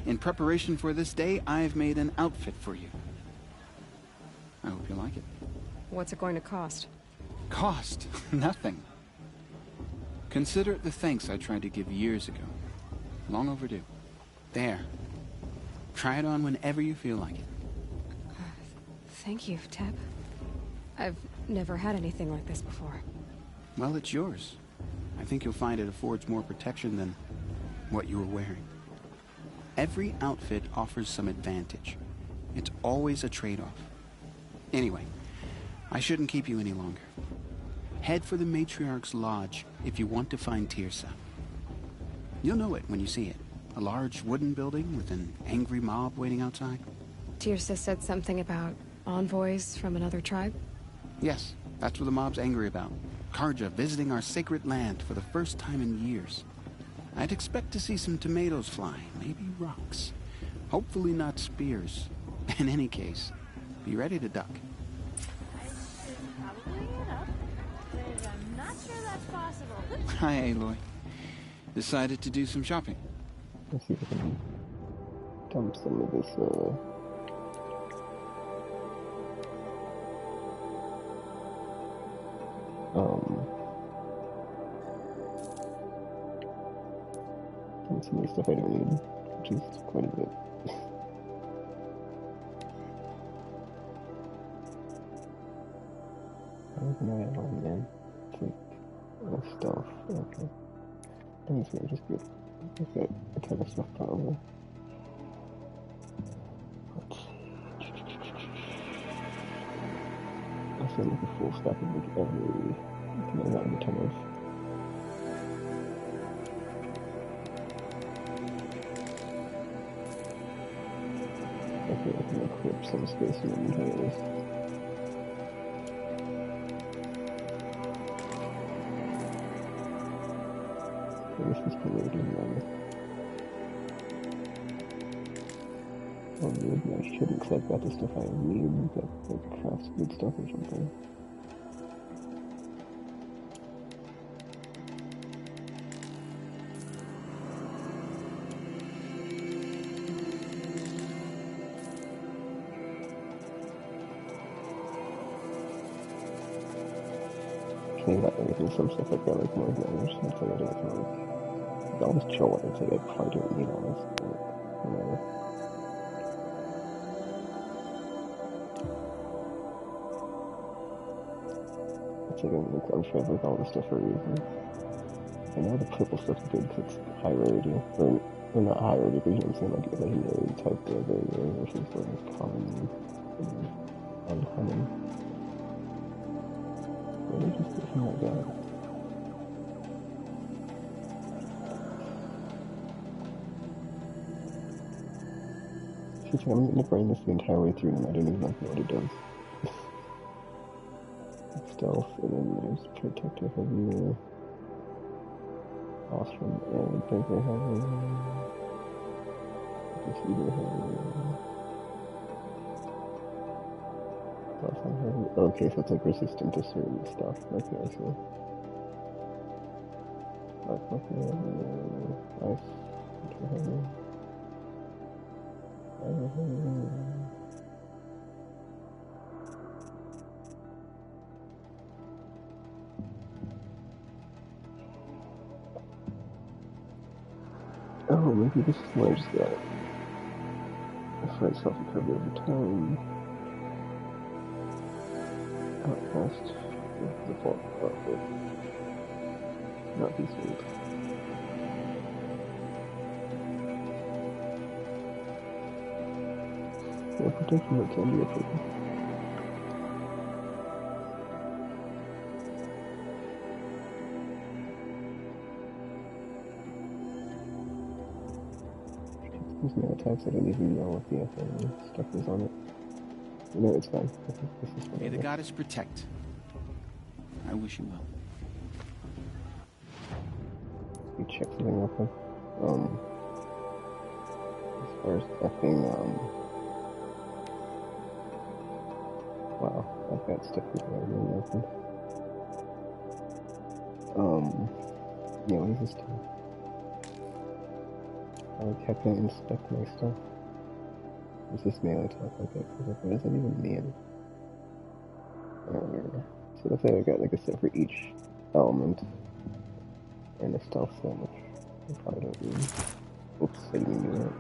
In preparation for this day, I've made an outfit for you. I hope you like it. What's it going to cost? Cost? Nothing. Consider it the thanks I tried to give years ago. Long overdue. There. Try it on whenever you feel like it. Thank you, Teb. I've never had anything like this before. Well, it's yours. I think you'll find it affords more protection than what you were wearing. Every outfit offers some advantage. It's always a trade-off. Anyway, I shouldn't keep you any longer. Head for the Matriarch's Lodge if you want to find Teersa. You'll know it when you see it. A large wooden building with an angry mob waiting outside. Teersa said something about envoys from another tribe? Yes, that's what the mob's angry about. Carja visiting our sacred land for the first time in years. I'd expect to see some tomatoes fly, maybe rocks. Hopefully not spears. In any case, be ready to duck. I should probably get up, but I'm not sure that's possible. Hi, Aloy. Decided to do some shopping. Let's see if I can dump some of this, some of the stuff I don't need, which is quite a bit. I don't know at all, man. It's like, stuff, okay. I think it's gonna just get, I've got a ton of stuff probably. I feel like a full stack of like every kind of random ton of. I feel like I'm gonna clip some space in the inventory at least. I guess this probably doesn't matter. Oh, maybe I shouldn't, because I've got the stuff I need, that like crafts good stuff or something. Maybe that everything, some stuff I've got like more damage, that's like I don't know. I'll just chill it, it's like I probably don't need all this. But... Whatever. It's like I'm sure with all this stuff for a reason. I know the purple stuff's good because it's high rarity, or not high rarity, but you know what I'm saying, like legendary type of rare versus like common and uncommon. Really just thinking like that. I'm gonna brain this the entire way through and I don't even know what it does. Stealth, and then there's Protector Heavy, Ostrom, and Breaker Heavy, Defeater Heavy, Blessing Heavy. Okay, so it's like resistant to certain stuff. Okay, I see. Ice Heavy, oh, maybe this is what I just got. Fight self-recovery over time. Outcast. Default outfit. Not be sold. Yeah, protection that can be a problem. There's no attacks, I don't even know what the stuff is on it. No, it's fine. This is May the goddess protect. I wish you well. Let me check something real quick. As far as effing, wow, I've got stuff here that I really opened. Yeah, what is this stuff? I kept to inspect my stuff. Is this melee attack? Okay, what does that even mean? So let's say I got like a set for each element and a stealth set, which I probably don't need. Oops, I didn't do that.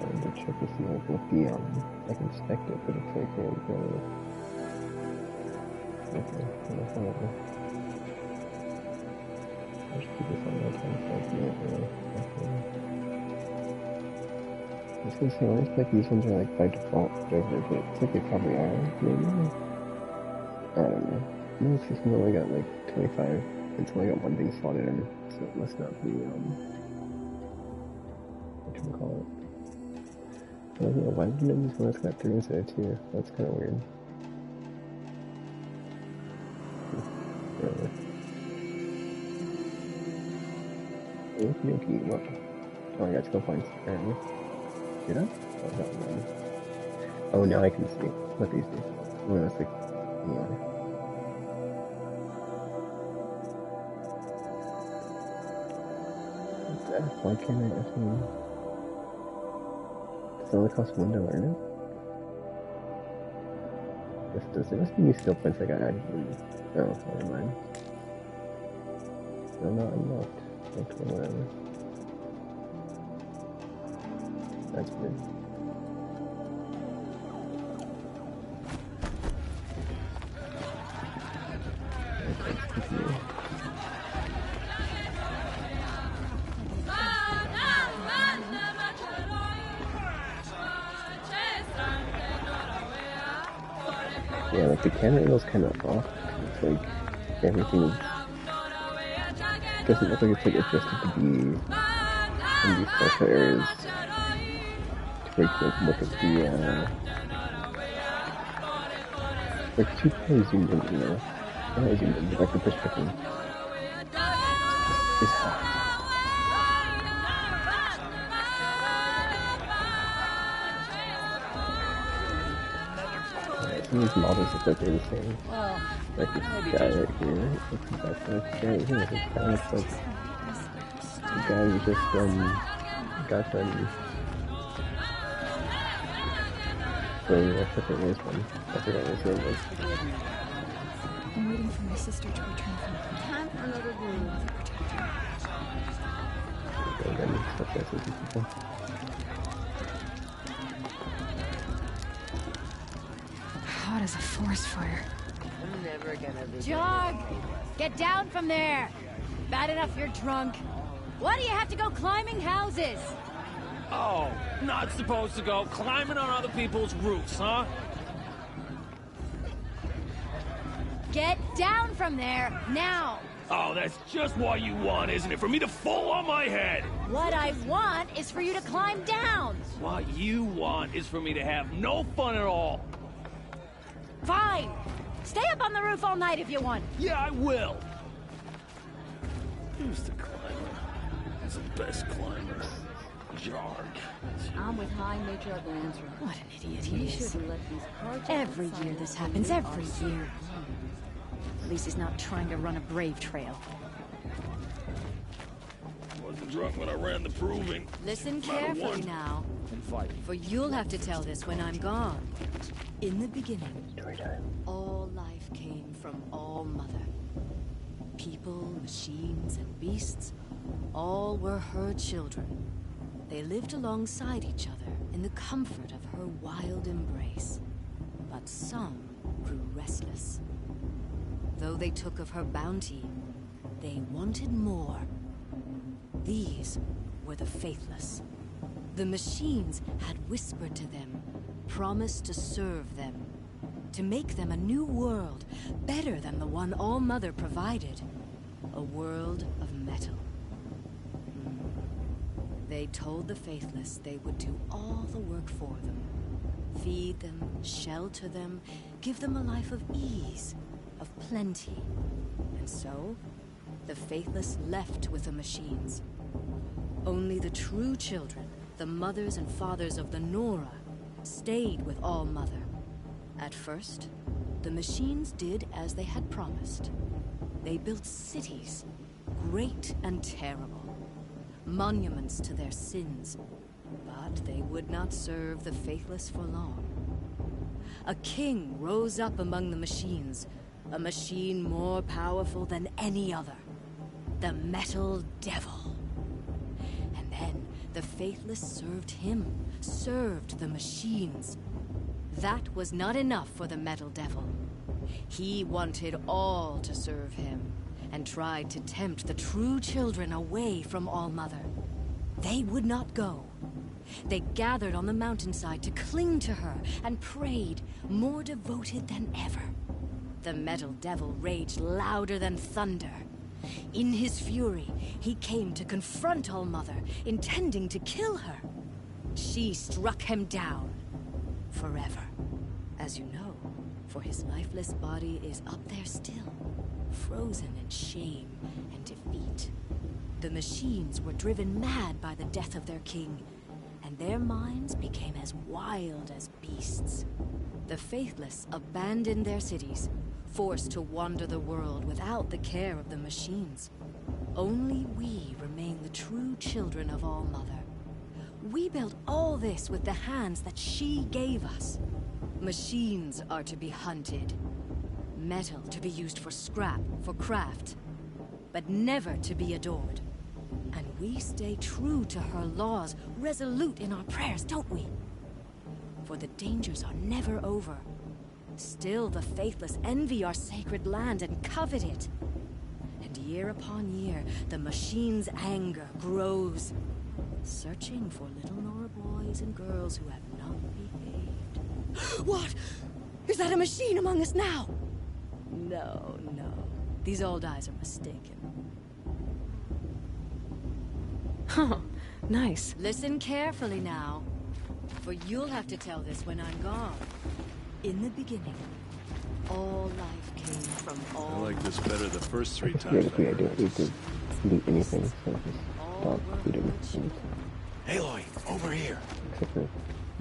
I need to check to see like what the I can inspect it, but it's like here we go. Okay, whatever. I'll just keep this on my time so I can get it. I was gonna say, I always feel like these ones are like by default, whatever, but it's like they probably are, maybe? I don't know. No, it's just only got like 25, it's only got one thing slotted in, so it must not be, whatchamacallit. I don't know, why did this one that's got 3 instead of 2? That's kinda weird. Whatever. Okay, what? Oh, I got skill points, apparently. Did I? Oh, that one. Oh, now I can see what these do. Well, it's like, yeah. What's that? Why can't I actually... Does it only cost 1 to learn it? Yes, does it? Must be new skill points I got added. Oh, never mind. No, not unlocked. Okay, whatever. That's weird. Yeah, like the camera angle's kind of off. It's like everything doesn't look like it's like adjusted to be in these special areas. To like look at the like too close zoomed in, you know. Not zoomed in, but like the perspective. It's hot. Some of these models look like they're the same. Like this guy right here. That's this guy right here. This guy looks like the guy who just got them. So what's the thing is one? I forgot what his name was. I'm waiting for my sister to return from the camp. Another room. Go ready, stuff like these people. Hot as a forest fire. I'm never gonna be. Jog! Get down from there! Bad enough you're drunk. Why do you have to go climbing houses? Oh, not supposed to go climbing on other people's roofs, huh? Get down from there, now! Oh, that's just what you want, isn't it? For me to fall on my head! What I want is for you to climb down! What you want is for me to have no fun at all. Fine! Stay up on the roof all night if you want. Yeah, I will. Who's the climber? He's the best climber. Jarg. I'm with High Major Lansra. What an idiot he is. Let these cards Every year this happens, every year. At least he's not trying to run a brave trail. Wasn't drunk when I ran the proving. Listen carefully now, for you'll have to tell this when I'm gone. In the beginning, all life came from All Mother. People, machines, and beasts, all were her children. They lived alongside each other in the comfort of her wild embrace. But some grew restless. Though they took of her bounty, they wanted more. These were the Faithless. The machines had whispered to them, promised to serve them, to make them a new world, better than the one All Mother provided. A world of metal. They told the Faithless they would do all the work for them. Feed them, shelter them, give them a life of ease, of plenty. And so, the Faithless left with the machines. Only the true children, the mothers and fathers of the Nora, stayed with All Mother. At first, the machines did as they had promised. They built cities, great and terrible. Monuments to their sins, but they would not serve the Faithless for long. A king rose up among the machines, a machine more powerful than any other, the Metal Devil. And then the Faithless served him, served the machines. That was not enough for the Metal Devil. He wanted all to serve him, and tried to tempt the true children away from All Mother. They would not go. They gathered on the mountainside to cling to her and prayed, more devoted than ever. The Metal Devil raged louder than thunder. In his fury, he came to confront All Mother, intending to kill her. She struck him down, forever. As you know, for his lifeless body is up there still, frozen in shame and defeat. The machines were driven mad by the death of their king, and their minds became as wild as beasts. The Faithless abandoned their cities, forced to wander the world without the care of the machines. Only we remain the true children of All Mother. We built all this with the hands that she gave us. Machines are to be hunted. Metal to be used for scrap, for craft. But never to be adored. And we stay true to her laws, resolute in our prayers, don't we? For the dangers are never over. Still the Faithless envy our sacred land and covet it. And year upon year, the machine's anger grows, searching for little Nora boys and girls who have not behaved. What? Is that a machine among us now? No, no. These old eyes are mistaken. Huh. Nice. Listen carefully now, for you'll have to tell this when I'm gone. In the beginning, all life came from all... I like this better the first 3 Yeah, times. I don't need to loot anything, so just stop looting anything. Aloy, over here. Except for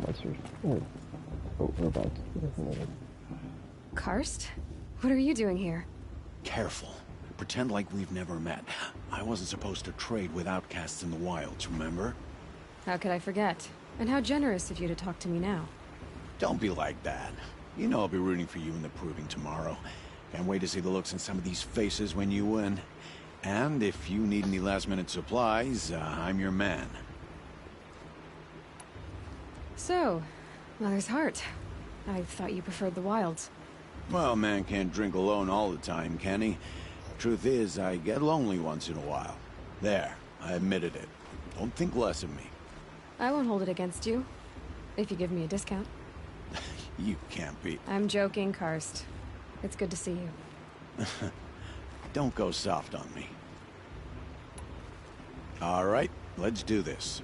monsters. Or robots. Karst? What are you doing here? Careful. Pretend like we've never met. I wasn't supposed to trade with outcasts in the wilds, remember? How could I forget? And how generous of you to talk to me now. Don't be like that. You know I'll be rooting for you in the proving tomorrow. Can't wait to see the looks on some of these faces when you win. And if you need any last-minute supplies, I'm your man. So, Mother's Heart. I thought you preferred the wilds. Well, man can't drink alone all the time, can he? Truth is, I get lonely once in a while. There, I admitted it. Don't think less of me. I won't hold it against you, if you give me a discount. You can't be... I'm joking, Karst. It's good to see you. Don't go soft on me. All right, let's do this.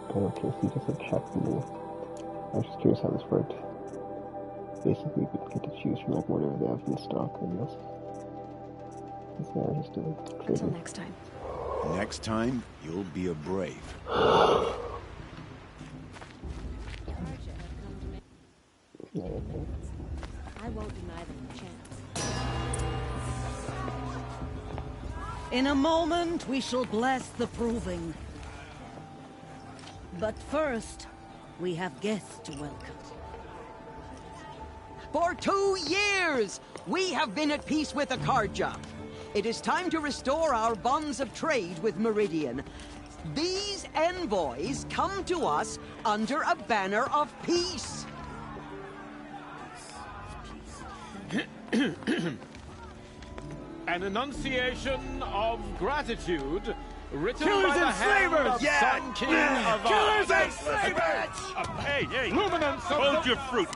Okay, so you just like check the move. I was just curious how this worked. Basically, you get to choose from like whatever they have in stock, I guess. Just Until next time. Next time, you'll be a brave. I won't deny them a chance. In a moment, we shall bless the proving. But first, we have guests to welcome. For 2 years, we have been at peace with the Carja. It is time to restore our bonds of trade with Meridian. These envoys come to us under a banner of peace. An enunciation of gratitude written Killers by the and hand slavers! of Yeah! Sun King of Killers Ard. and slavers! Hey, hey! Luminance of Hold the... your fruit,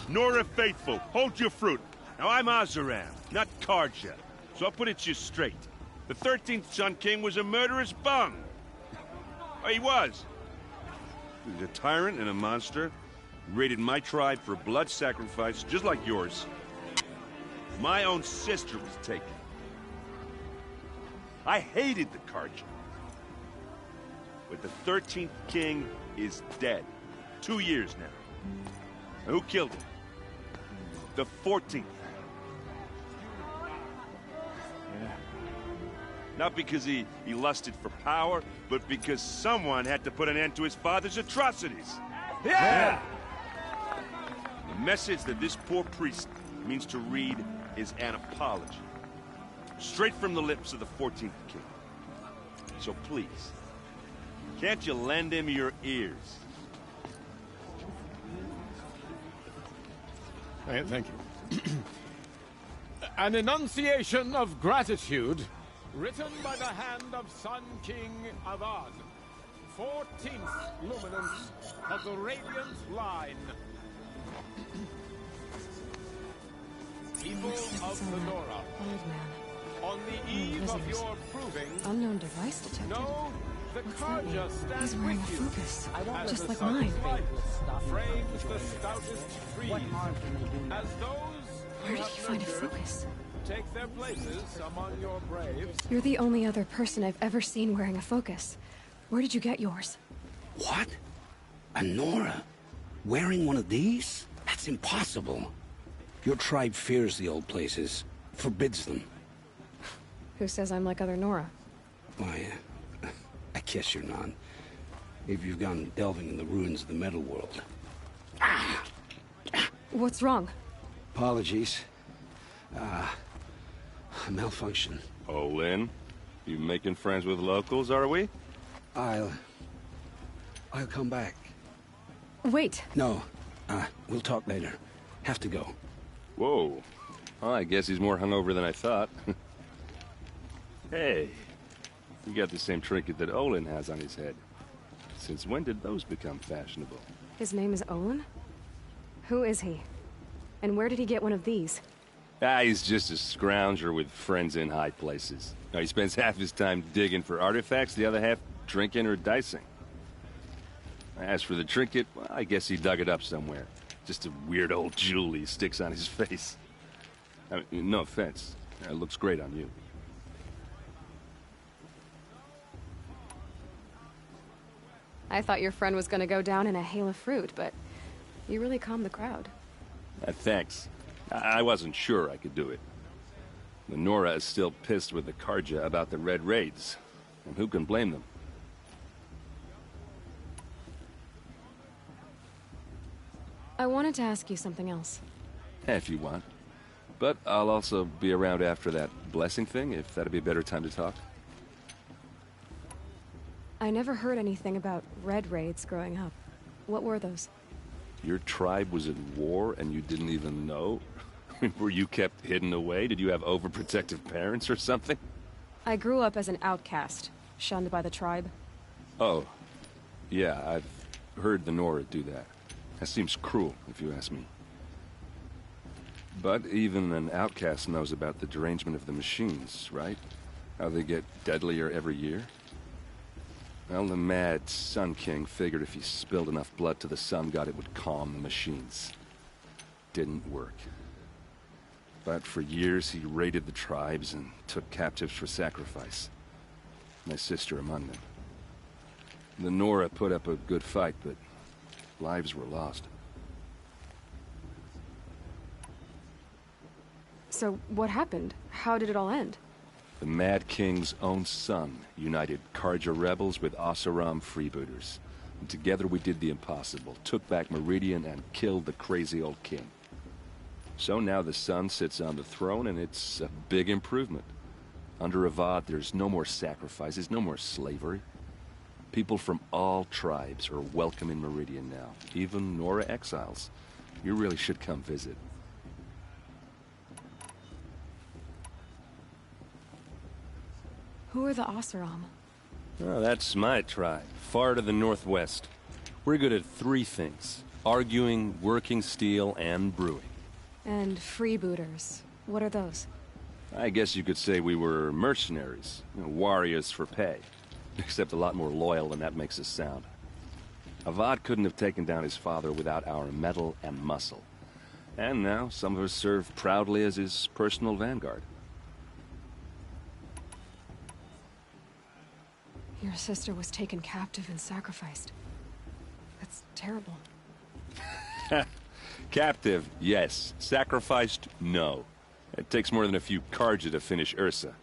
Nora Faithful. Hold your fruit. Now, I'm Azaram, not Carja, so I'll put it to you straight. The 13th Sun King was a murderous bum. Oh, he was. He was a tyrant and a monster. Raided my tribe for blood sacrifice, just like yours. My own sister was taken. I hated the Carja. But the 13th king is dead. 2 years now. And who killed him? The 14th. Yeah. Not because he lusted for power, but because someone had to put an end to his father's atrocities. Yeah! The message that this poor priest means to read is an apology. Straight from the lips of the 14th king. So please, can't you lend him your ears? Thank you. An enunciation of gratitude written by the hand of Sun King Avad, 14th luminance of the Radiant Line. People of Lenora, Old man. on the eve of your proving, Unknown device detected. know the What's that mean? Carja stands He's wearing a with you. focus, As just the like sun's mine. light frames the stoutest trees. What harm can they do now? As those Where did you find a nurtured focus? take their places among your braves. You're the only other person I've ever seen wearing a focus. Where did you get yours? What? A Nora? Wearing one of these? That's impossible. Your tribe fears the old places, forbids them. Who says I'm like other Nora? Why, I guess you're not. If you've gone delving in the ruins of the metal world. What's wrong? Apologies. A malfunction. Oh, Lynn, you making friends with locals, are we? I'll come back. Wait. No, we'll talk later. Have to go. Whoa. Well, I guess he's more hungover than I thought. Hey, you got the same trinket that Olin has on his head. Since when did those become fashionable? His name is Olin? Who is he? And where did he get one of these? He's just a scrounger with friends in high places. He spends half his time digging for artifacts, the other half drinking or dicing. As for the trinket, well, I guess he dug it up somewhere. Just a weird old jewel he sticks on his face. I mean, no offense. It looks great on you. I thought your friend was gonna go down in a hail of fruit, but you really calmed the crowd. Thanks. I wasn't sure I could do it. Lenora is still pissed with the Carja about the Red Raids, and who can blame them? I wanted to ask you something else. If you want. But I'll also be around after that blessing thing, if that'd be a better time to talk. I never heard anything about Red Raids growing up. What were those? Your tribe was at war and you didn't even know? Were you kept hidden away? Did you have overprotective parents or something? I grew up as an outcast, shunned by the tribe. Oh. Yeah, I've heard the Nora do that. That seems cruel, if you ask me. But even an outcast knows about the derangement of the machines, right? How they get deadlier every year? Well, the mad Sun King figured if he spilled enough blood to the Sun God, it would calm the machines. Didn't work. But for years, he raided the tribes and took captives for sacrifice. My sister among them. The Nora put up a good fight, but lives were lost. So, what happened? How did it all end? The Mad King's own son united Carja rebels with Oseram freebooters. And together we did the impossible, took back Meridian and killed the crazy old king. So now the son sits on the throne and it's a big improvement. Under Avad, there's no more sacrifices, no more slavery. People from all tribes are welcome in Meridian now, even Nora exiles. You really should come visit. Who are the Oseram? Oh, that's my tribe, far to the northwest. We're good at three things: arguing, working steel, and brewing. And freebooters. What are those? I guess you could say we were mercenaries, warriors for pay. Except a lot more loyal than that makes us sound. Avad couldn't have taken down his father without our metal and muscle. And now some of us serve proudly as his personal vanguard. Your sister was taken captive and sacrificed. That's terrible. Captive, yes. Sacrificed, no. It takes more than a few Carja to finish Ursa.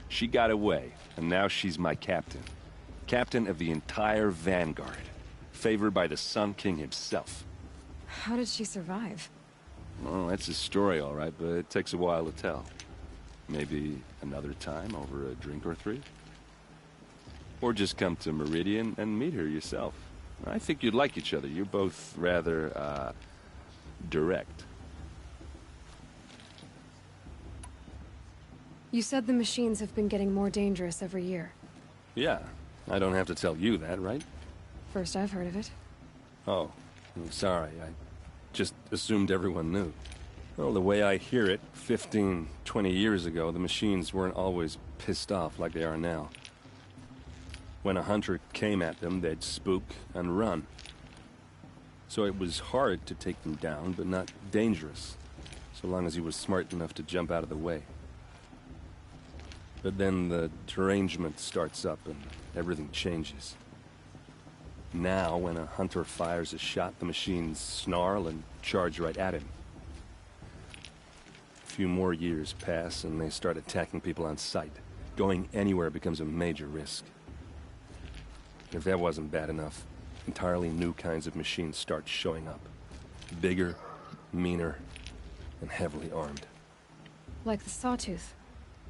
She got away, and now she's my captain. Captain of the entire Vanguard. Favored by the Sun King himself. How did she survive? Well, that's a story, all right, but it takes a while to tell. Maybe another time over a drink or three? Or just come to Meridian and meet her yourself. I think you'd like each other. You're both rather, direct. You said the machines have been getting more dangerous every year. Yeah, I don't have to tell you that, right? First I've heard of it. Oh, I'm sorry. I just assumed everyone knew. Well, the way I hear it, 15, 20 years ago, the machines weren't always pissed off like they are now. When a hunter came at them, they'd spook and run. So it was hard to take them down, but not dangerous, so long as he was smart enough to jump out of the way. But then the derangement starts up and everything changes. Now, when a hunter fires a shot, the machines snarl and charge right at him. A few more years pass and they start attacking people on sight. Going anywhere becomes a major risk. If that wasn't bad enough, entirely new kinds of machines start showing up. Bigger, meaner, and heavily armed. Like the Sawtooth.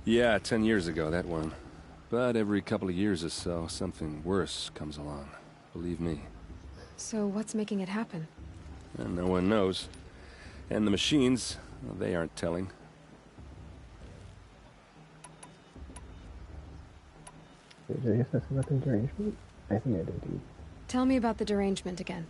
Yeah, 10 years ago, that one. But every couple of years or so, something worse comes along. Believe me. So what's making it happen? And no one knows. And the machines, well, they aren't telling. Did I say about the derangement? I think I did, dude. Tell me about the derangement again.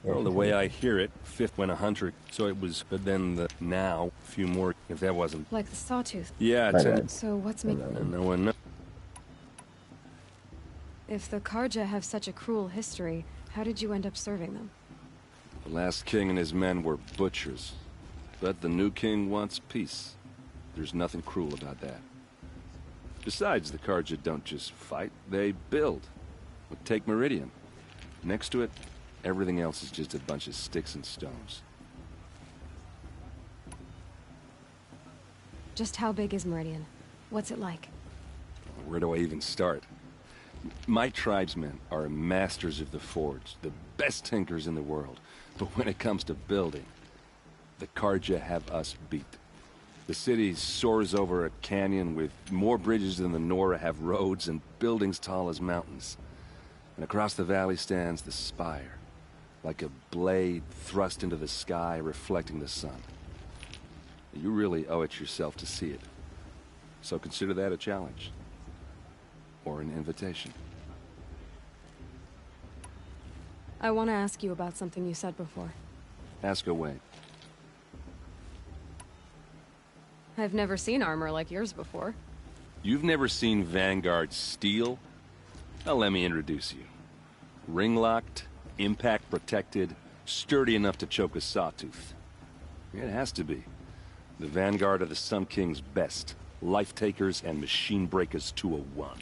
Well, the way I hear it, fifth when a hunter, so it was, but then now, a few more, if that wasn't. Like the Sawtooth? Yeah, So what's making... And no one knows. If the Carja have such a cruel history, how did you end up serving them? The last king and his men were butchers. But the new king wants peace. There's nothing cruel about that. Besides, the Carja don't just fight, they build. But take Meridian. Next to it, everything else is just a bunch of sticks and stones. Just how big is Meridian? What's it like? Where do I even start? My tribesmen are masters of the forge, the best tinkers in the world. But when it comes to building, the Carja have us beat. The city soars over a canyon with more bridges than the Nora have roads and buildings tall as mountains. And across the valley stands the spire, like a blade thrust into the sky reflecting the sun. You really owe it yourself to see it. So consider that a challenge. Or an invitation. I want to ask you about something you said before. Ask away. I've never seen armor like yours before. You've never seen Vanguard steel? Well, let me introduce you. Ring-locked, impact-protected, sturdy enough to choke a sawtooth. It has to be. The Vanguard are the Sun King's best. Life-takers and machine-breakers to a one.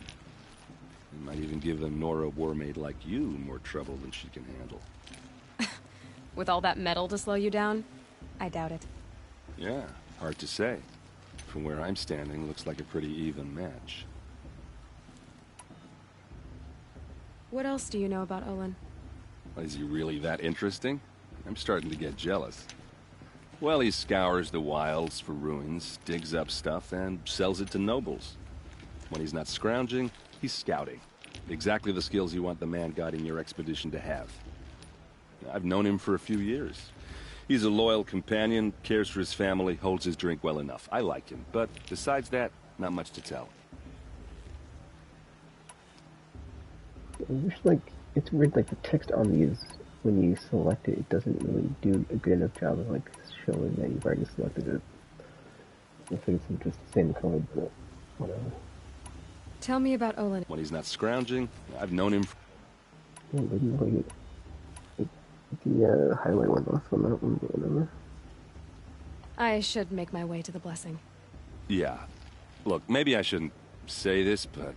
You might even give a Nora war-maid like you more trouble than she can handle. With all that metal to slow you down? I doubt it. Yeah, hard to say. From where I'm standing, looks like a pretty even match. What else do you know about Olin? Is he really that interesting? I'm starting to get jealous. Well, he scours the wilds for ruins, digs up stuff, and sells it to nobles. When he's not scrounging, he's scouting. Exactly the skills you want the man guiding your expedition to have. I've known him for a few years. He's a loyal companion, cares for his family, holds his drink well enough. I like him, but besides that, not much to tell. I wish, like, it's weird, like, the text on these, when you select it, it doesn't really do a good enough job of, like, showing that you've already selected it. I think it's just the same code, but whatever. Tell me about Olin. When he's not scrounging, I've known him the highway went off on that one, but whatever. I should make my way to the blessing. Yeah. Look, maybe I shouldn't say this, but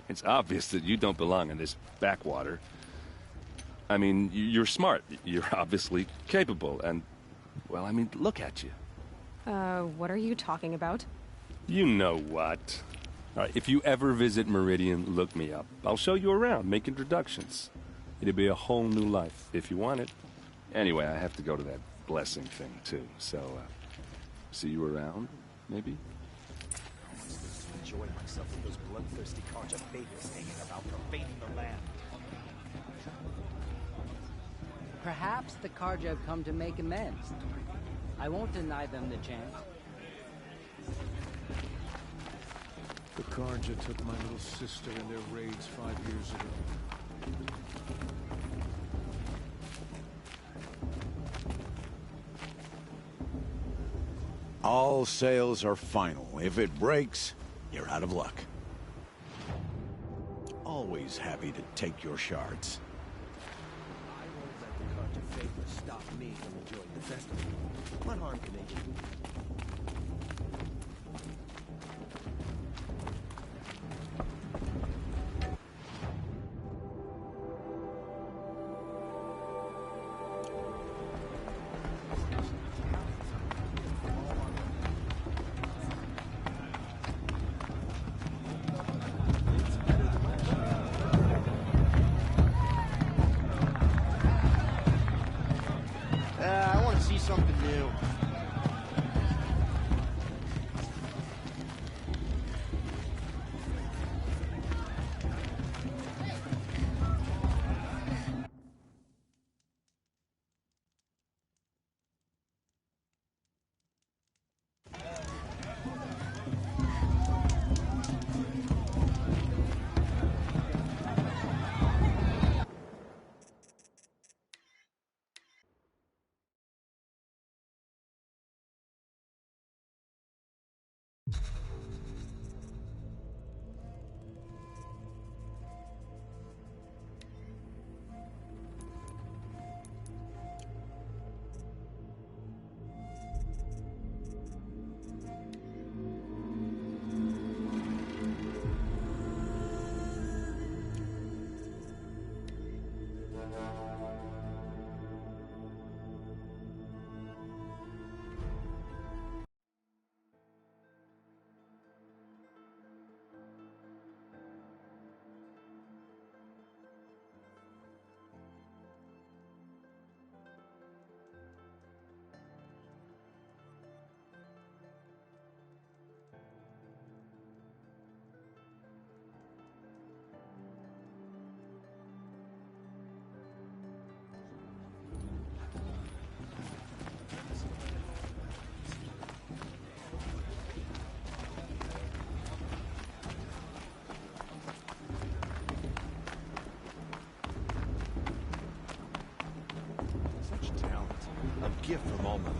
it's obvious that you don't belong in this backwater. I mean, you're smart. You're obviously capable, and, well, I mean, look at you. What are you talking about? You know what. All right, if you ever visit Meridian, look me up. I'll show you around, make introductions. It'll be a whole new life, if you want it. Anyway, I have to go to that blessing thing, too, so, see you around, maybe? Enjoying myself with those bloodthirsty Carja babies hanging about profaning the land. Perhaps the Carja have come to make amends. I won't deny them the chance. The Carja took my little sister in their raids 5 years ago. All sales are final. If it breaks, you're out of luck. Always happy to take your shards. I won't let the Carja faithless stop me from enjoying the festival. What harm can they do? I want to see something new. gift from All-Mother.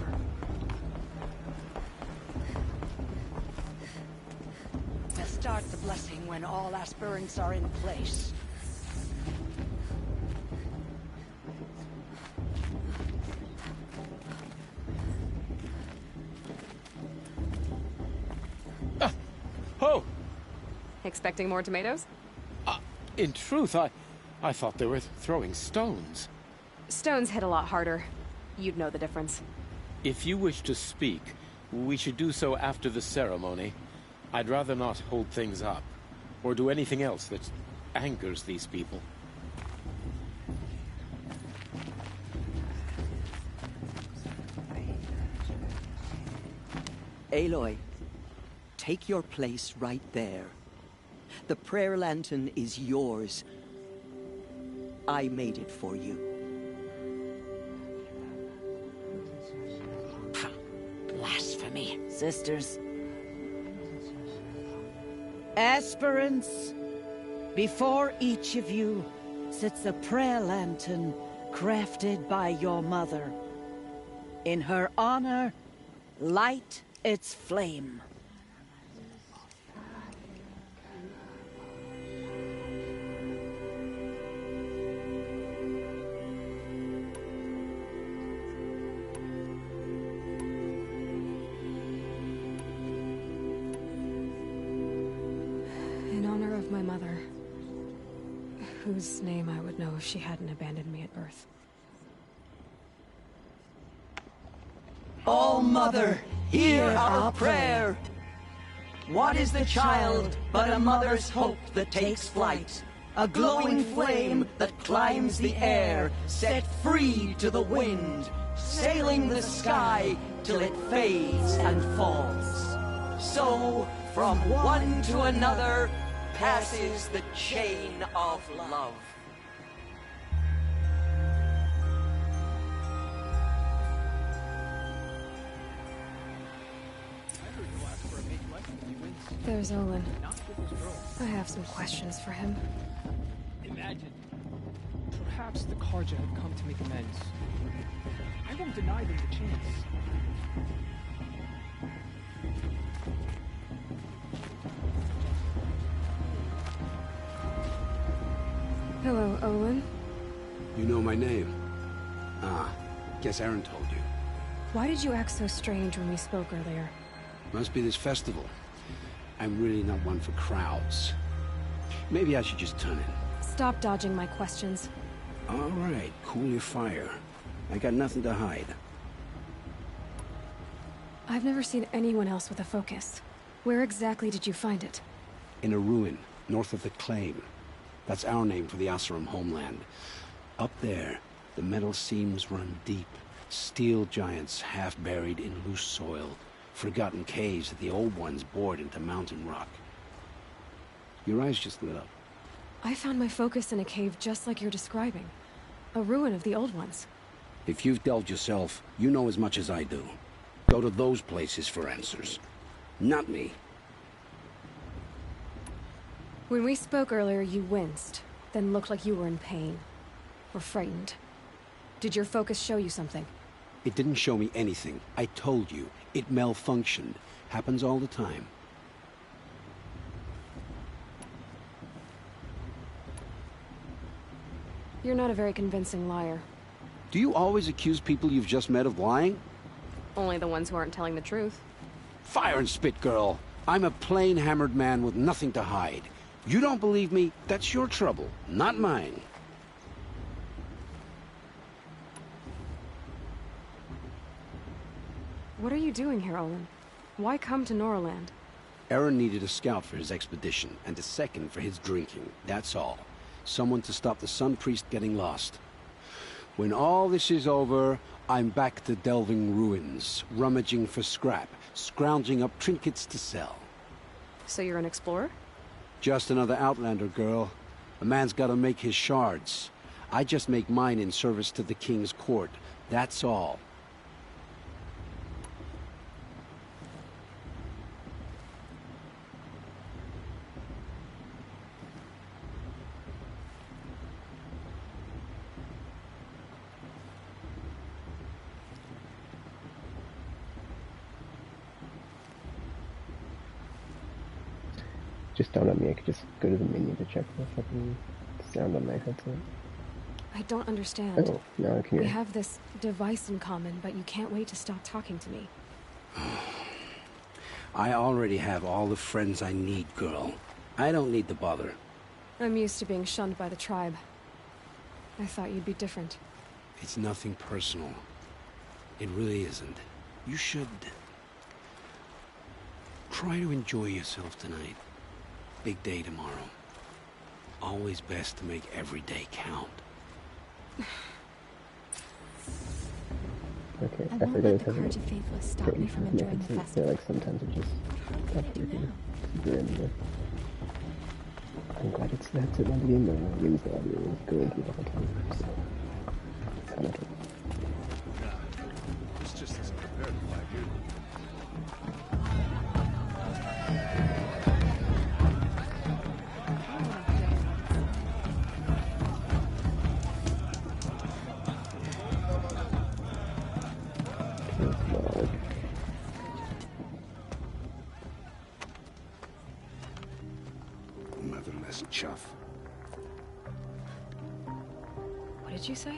We'll start the blessing when all aspirants are in place. Oh! Expecting more tomatoes? In truth, I thought they were throwing stones. Stones hit a lot harder. You'd know the difference. If you wish to speak, we should do so after the ceremony. I'd rather not hold things up, or do anything else that angers these people. Aloy, take your place right there. The prayer lantern is yours. I made it for you. Blasphemy. Sisters. Aspirants, before each of you sits a prayer lantern crafted by your mother. In her honor, light its flame. In honor of my mother, whose name I would know if she hadn't abandoned me at birth. All-Mother, hear our prayer. What is the child but a mother's hope that takes flight? A glowing flame that climbs the air, set free to the wind, sailing the sky till it fades and falls. So, from one to another, passes the chain of love. There's Olin. I have some questions for him. Imagine. Perhaps the Carja have come to make amends. I won't deny them the chance. Hello, Olin. You know my name? Ah, guess Aaron told you. Why did you act so strange when we spoke earlier? Must be this festival. I'm really not one for crowds. Maybe I should just turn in. Stop dodging my questions. All right, cool your fire. I got nothing to hide. I've never seen anyone else with a focus. Where exactly did you find it? In a ruin, north of the Claim. That's our name for the Oseram homeland. Up there, the metal seams run deep. Steel giants half buried in loose soil. Forgotten caves that the old ones bored into mountain rock. Your eyes just lit up. I found my focus in a cave just like you're describing. A ruin of the old ones. If you've delved yourself, you know as much as I do. Go to those places for answers. Not me. When we spoke earlier, you winced, then looked like you were in pain. Or frightened. Did your focus show you something? It didn't show me anything. I told you. It malfunctioned. Happens all the time. You're not a very convincing liar. Do you always accuse people you've just met of lying? Only the ones who aren't telling the truth. Fire and spit, girl. I'm a plain hammered man with nothing to hide. You don't believe me? That's your trouble, not mine. What are you doing here, Olin? Why come to Noraland? Aaron needed a scout for his expedition, and a second for his drinking, that's all. Someone to stop the Sun Priest getting lost. When all this is over, I'm back to delving ruins, rummaging for scrap, scrounging up trinkets to sell. So you're an explorer? Just another Outlander, girl. A man's gotta make his shards. I just make mine in service to the King's court, that's all. just dawned on me I could just go to the menu to check the fucking sound on my headset. I don't understand. Oh, now I can hear. We have this device in common, but you can't wait to stop talking to me. I already have all the friends I need, girl. I don't need the bother. I'm used to being shunned by the tribe. I thought you'd be different. It's nothing personal. It really isn't. You should try to enjoy yourself tonight. Big day tomorrow. Always best to make every day count. Okay, I I won't forgot let it the has Courage of Faithless stop me from enjoying the festival. like sometimes it just stops working. Super random. I'm glad it's that's it on the game though. It means the audio is going through the whole time. So it's kind of cool. It's just as prepared to fight you. Motherless chuff. What did you say?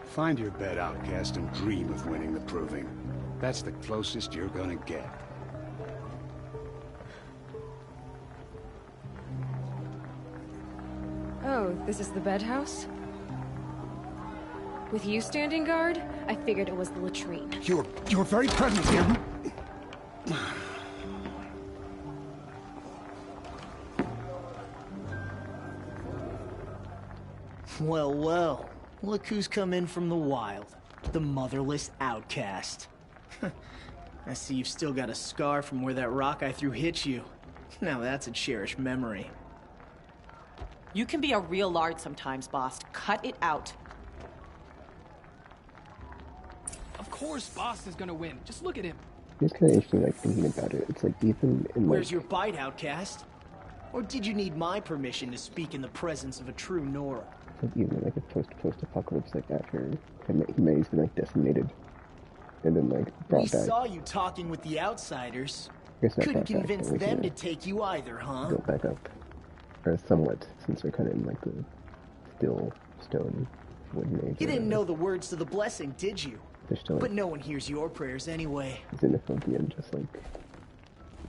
Find your bed, outcast, and dream of winning the proving. That's the closest you're gonna get. Oh, this is the bedhouse? With you standing guard, I figured it was the latrine. Your very presence here. Well, well. Look who's come in from the wild. The motherless outcast. I see you've still got a scar from where that rock I threw hit you. Now that's a cherished memory. You can be a real lard sometimes, boss. Cut it out. Of course Boss is gonna win. Just look at him. It's kind of interesting, like, thinking about it. It's like, even in, like... Where's your bite, outcast? Or did you need my permission to speak in the presence of a true Nora? It's like, even like a post-apocalypse, like, after humanity's been, like, decimated. And then, like, brought We back. saw you talking with the outsiders. I guess not Couldn't brought back, convince but, like, them to yeah, take you either, huh? built back up. Or somewhat, since we're kind of in, like, the still stone wooden age. You didn't know the words to the blessing, did you? There's still, But like, no one hears your prayers anyway. xenophobia and just, like,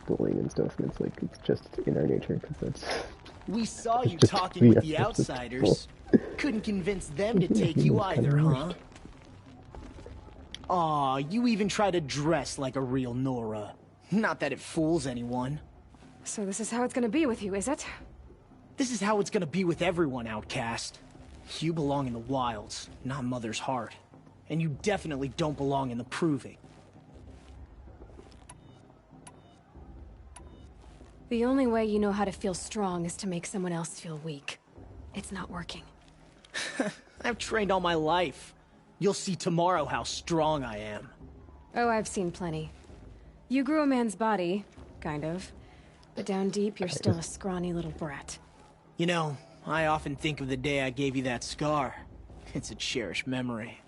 bullying and stuff, and it's like, it's just in our nature, because that's... We saw you just talking we with are the just people. outsiders. Couldn't convince them to take you either, huh? Aw, you even try to dress like a real Nora. Not that it fools anyone. So this is how it's gonna be with you, is it? This is how it's gonna be with everyone, outcast. You belong in the wilds, not Mother's heart. And you definitely don't belong in the proving. The only way you know how to feel strong is to make someone else feel weak. It's not working. I've trained all my life. You'll see tomorrow how strong I am. Oh, I've seen plenty. You grew a man's body, kind of. But down deep, you're still a scrawny little brat. You know, I often think of the day I gave you that scar. It's a cherished memory.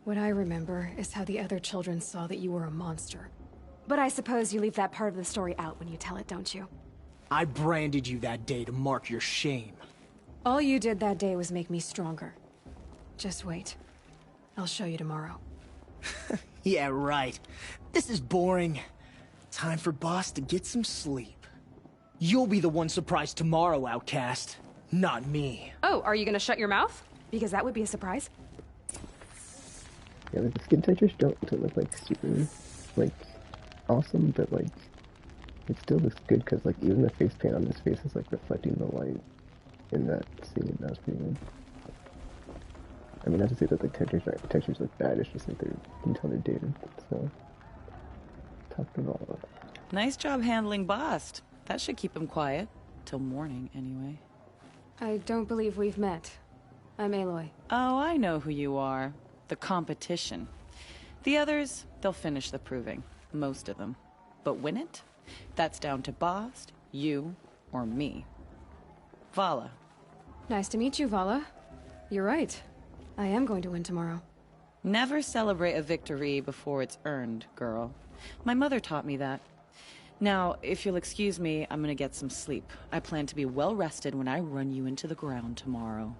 What I remember is how the other children saw that you were a monster. But I suppose you leave that part of the story out when you tell it, don't you? I branded you that day to mark your shame. All you did that day was make me stronger. Just wait. I'll show you tomorrow. Yeah, right. This is boring. Time for Boss to get some sleep. You'll be the one surprised tomorrow, outcast. Not me. Oh, are you gonna shut your mouth? Because that would be a surprise. Yeah, like, the skin textures don't look, like, super, like, awesome, but, like, it still looks good, because, like, even the face paint on his face is, like, reflecting the light in that scene. That was pretty good. I mean, not to say that the textures look bad, it's just, like, you can tell they're dated, so... Top of all. Nice job handling Bast. That should keep him quiet. Till morning, anyway. I don't believe we've met. I'm Aloy. Oh, I know who you are. The competition. The others, they'll finish the proving. Most of them. But win it? That's down to Bast, you, or me. Vala. Nice to meet you, Vala. You're right. I am going to win tomorrow. Never celebrate a victory before it's earned, girl. My mother taught me that. Now, if you'll excuse me, I'm gonna get some sleep. I plan to be well rested when I run you into the ground tomorrow.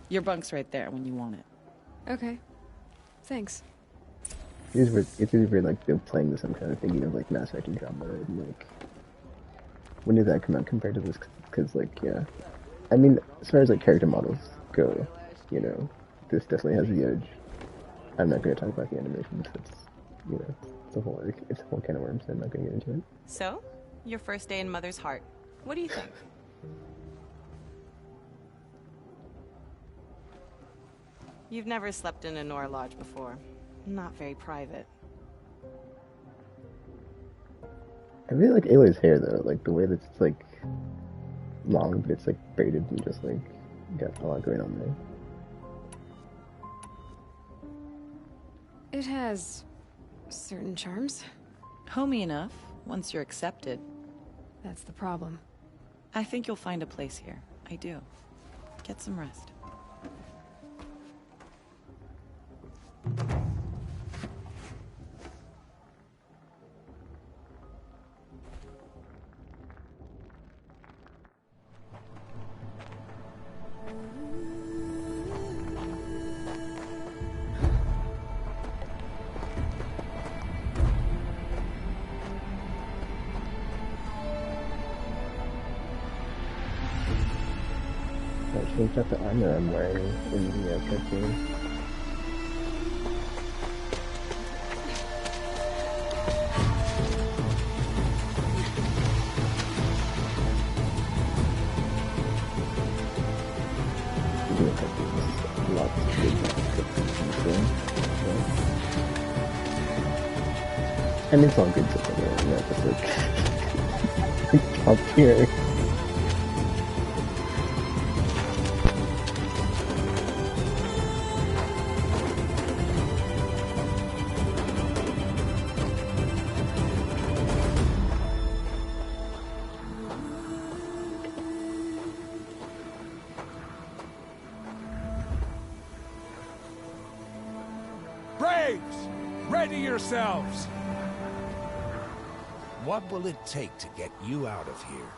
Your bunk's right there when you want it. Okay. Thanks. It's really weird, like, they're playing this, I'm kind of thinking of, like, Mass Effect Andromeda, and, like, when did that come out compared to this? Because, like, yeah. I mean, as far as, like, character models go, you know, this definitely has the edge. I'm not going to talk about the animations, it's, you know, it's a whole can of worms, so I'm not going to get into it. So, your first day in Mother's Heart. What do you think? You've never slept in a Nora Lodge before. Not very private. I really like Aloy's hair, though, like, the way that it's, like, long, but it's, like, braided and just, like, got a lot going on there. It has certain charms. Homey enough, once you're accepted. That's the problem. I think you'll find a place here. I do. Get some rest. I changed up the armor I'm wearing in the cartoon. And it's all good stuff anyway, yeah, just like top tier. Braves! Ready yourselves! What will it take to get you out of here?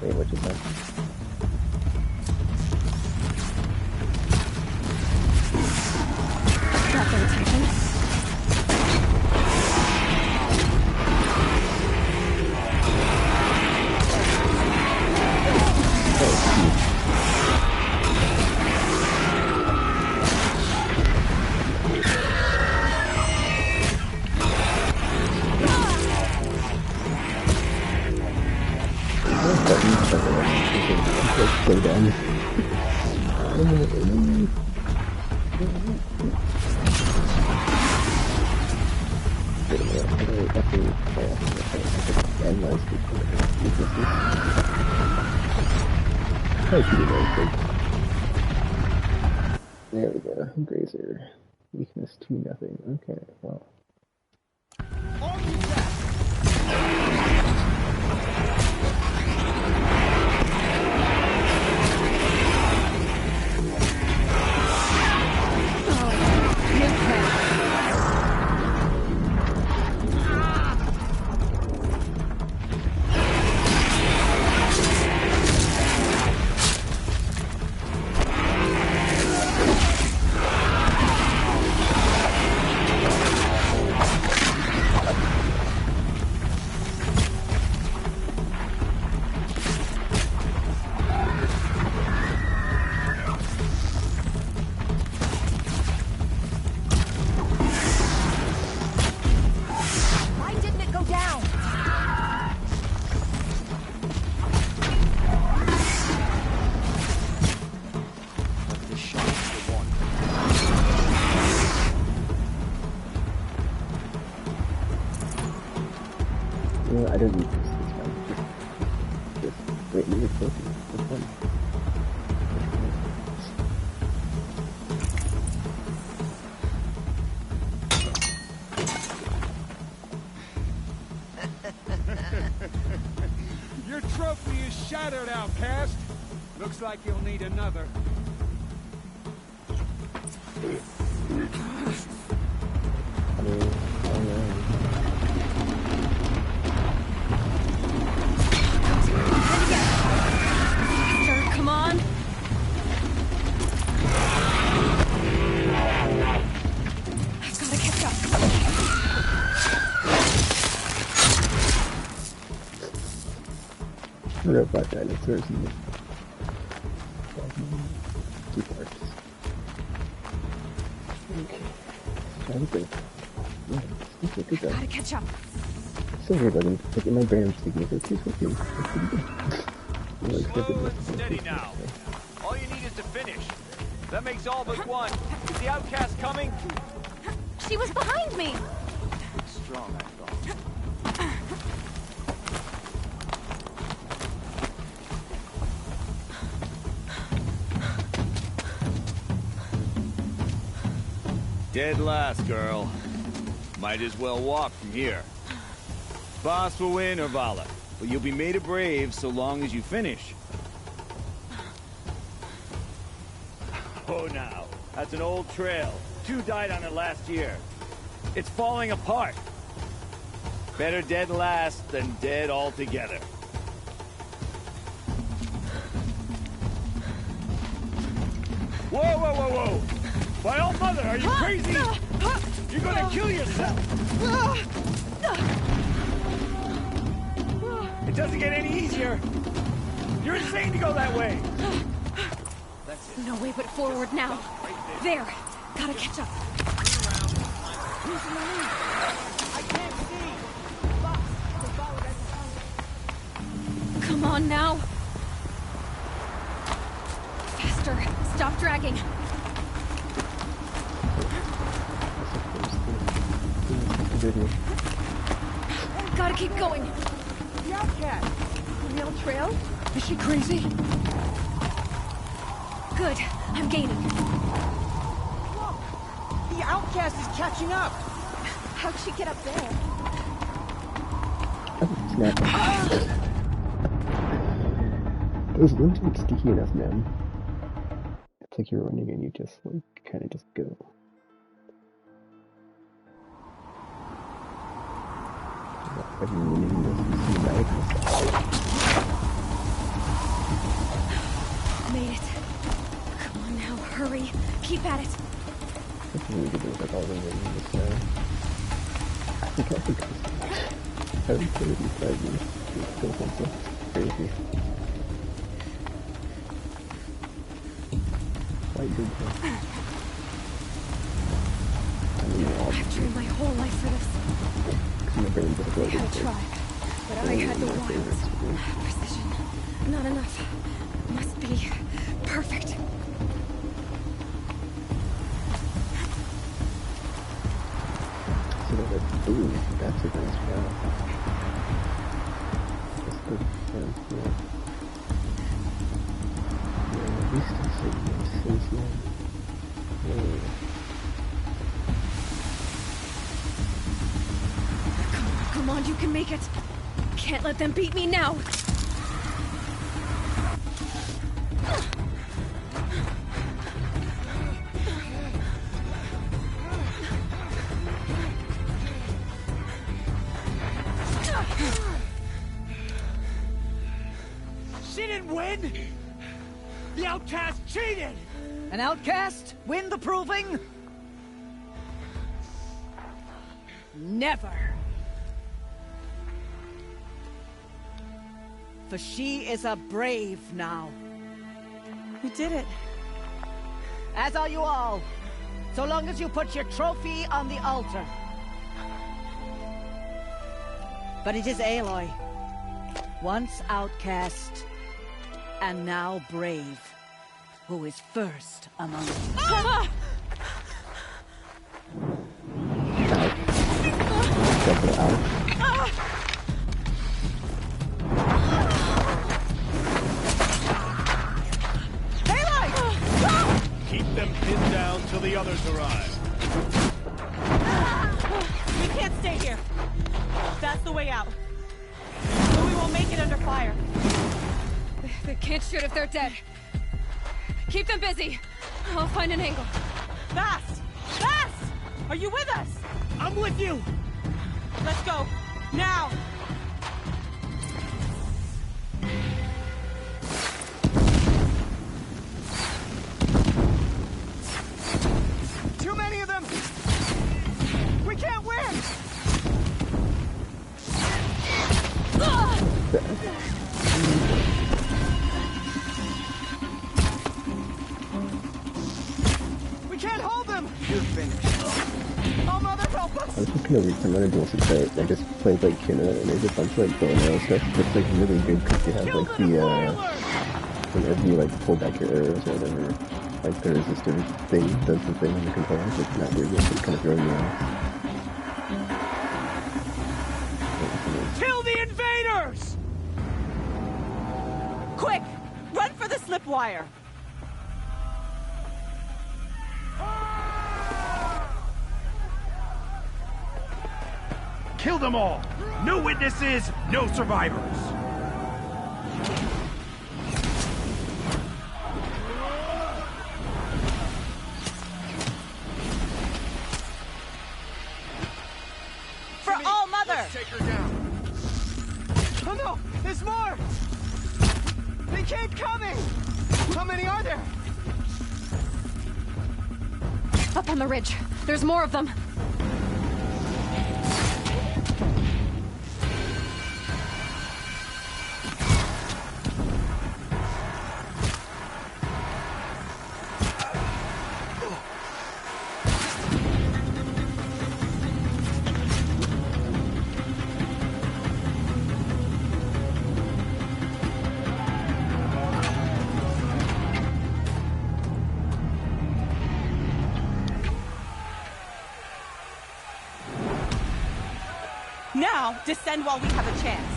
Wait, what you say? Got their attention. Slow down. There we go. Grazer. Weakness 2-0. Okay, well. I don't need this. It's fine. Just wait, leave it closer. It's fun. Your trophy is shattered, outcast. Looks like you'll need another. Come on. I've got to catch up. What about dinosaurs in this? Two parts. Okay. That was great. Yeah, it's good though. Gotta catch up. So weird, like in my brain I'm thinking it's too quickly. It's pretty good. Really expected this. Steady now. All you need is to finish. That makes all but one. Is the outcast coming? She was behind me. Strong, I thought. Dead last, girl. Might as well walk from here. Boss will win, or Vala, but you'll be made a brave so long as you finish. Oh, now. That's an old trail. 2 died on it last year. It's falling apart. Better dead last than dead altogether. Whoa, whoa, whoa, whoa! My old mother, are you crazy? You're gonna kill yourself! It doesn't get any easier! You're insane to go that way! No way but forward now. There. Gotta catch up. Come on now. Faster. Stop dragging. Gotta keep going. The outcast. On the old trail? Is she crazy? Good. I'm gaining. Look! The outcast is catching up! How'd she get up there? Those limbs aren't sticky enough, man. It's like you're running and you just, like, kind of just go. Made it. Come on now, hurry. Keep at it. That's really good news, like all the way in this now. I think I was going to be frightening. It's still something crazy. Quite good though. I've trained my whole life for this. I had to try, but I had the wilds. Precision. Not enough. Must be perfect. So that, ooh, that's a nice shot. That's good. Yeah. Yeah, at least it's a nice one. Yeah. Come on, you can make it. Can't let them beat me now. She didn't win! The outcast cheated! An outcast win the proving? Never. For she is a brave now. You did it. As are you all. So long as you put your trophy on the altar. But it is Aloy. Once outcast, and now brave, who is first among you. Ah! Keep them pinned down till the others arrive. We can't stay here. That's the way out. Or we won't make it under fire. They can't shoot if they're dead. Keep them busy. I'll find an angle. Fast! Fast! Are you with us? I'm with you! Let's go. Now! Too many of them! We can't win! We can't hold them! You're finished. Oh, Mother, help us! I was just gonna read some other duels today. I just played like Kina, and there's a bunch of like bow and arrow stuff. It's like really good because you have like the whenever you like pull back your arrows or whatever, like the resistor thing does the thing on the controller. It's like not weird, it's just kind of throwing you off. Kill the invaders! Quick! Run for the slip wire! Kill them all! No witnesses, no survivors! For All Mother! Take her down. Oh no! There's more! They keep coming! How many are there? Up on the ridge. There's more of them. Now, descend while we have a chance.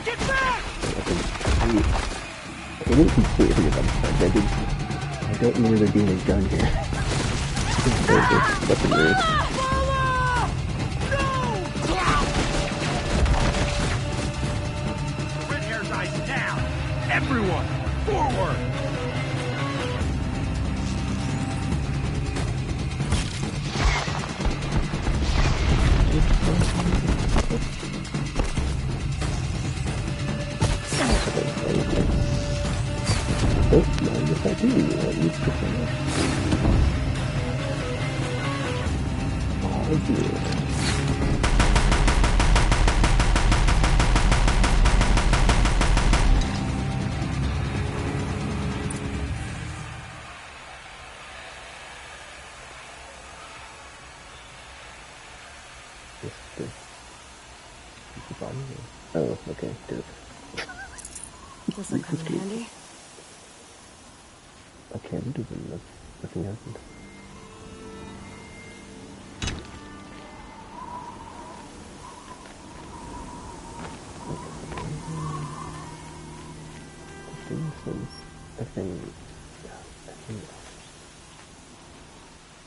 Get back! I didn't completely about the I don't remember there being a gun here. That's weird. Red hair guys down! Everyone, forward! Oh, no, yes I do. I need to get oh, dear. Oh, okay, dirt. This'll come in handy. Okay, I'm doing this. Nothing happened. I think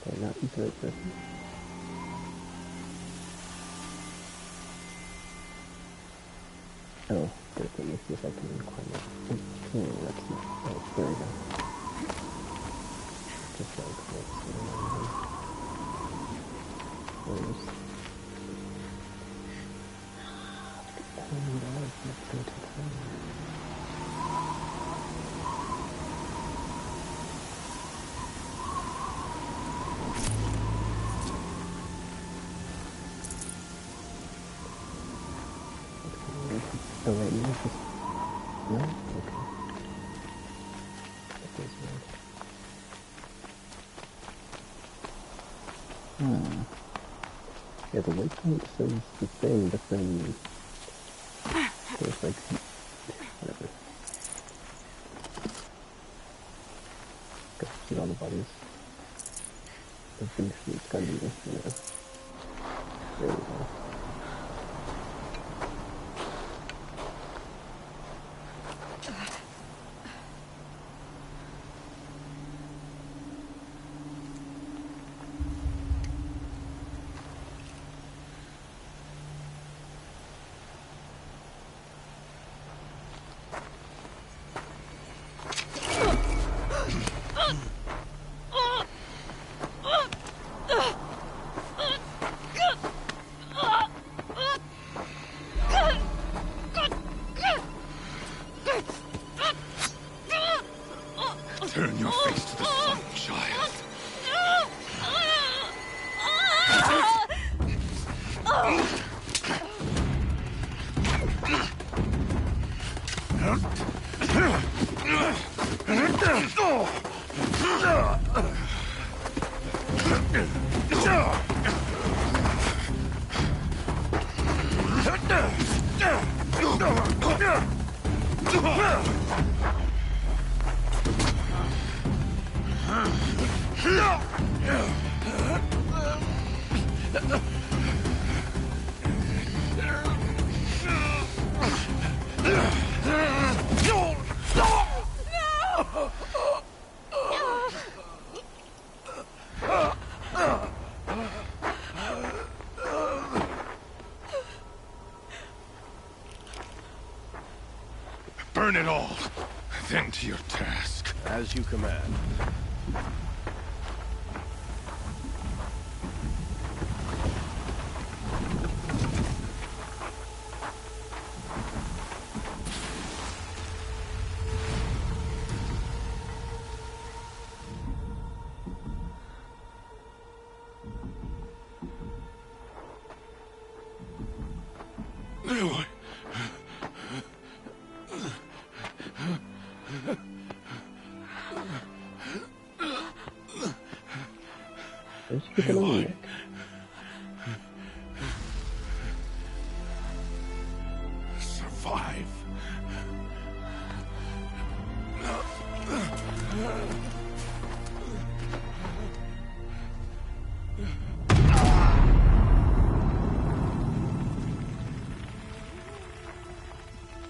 did I not use the right person? Oh, good. Let me see if I can climb it. Okay, that's not. Oh, there we go. Just like this. Where's... Let's go to oh wait, no, it's just... No? Okay. That goes weird. Yeah, the waypoint says the thing, but then... There's like... Whatever. Got to see all the bodies. Eventually it's gotta be, you know... There we go. Turn your face to the sun, child. Burn it all, then to your task. As you command. Aloy. Survive.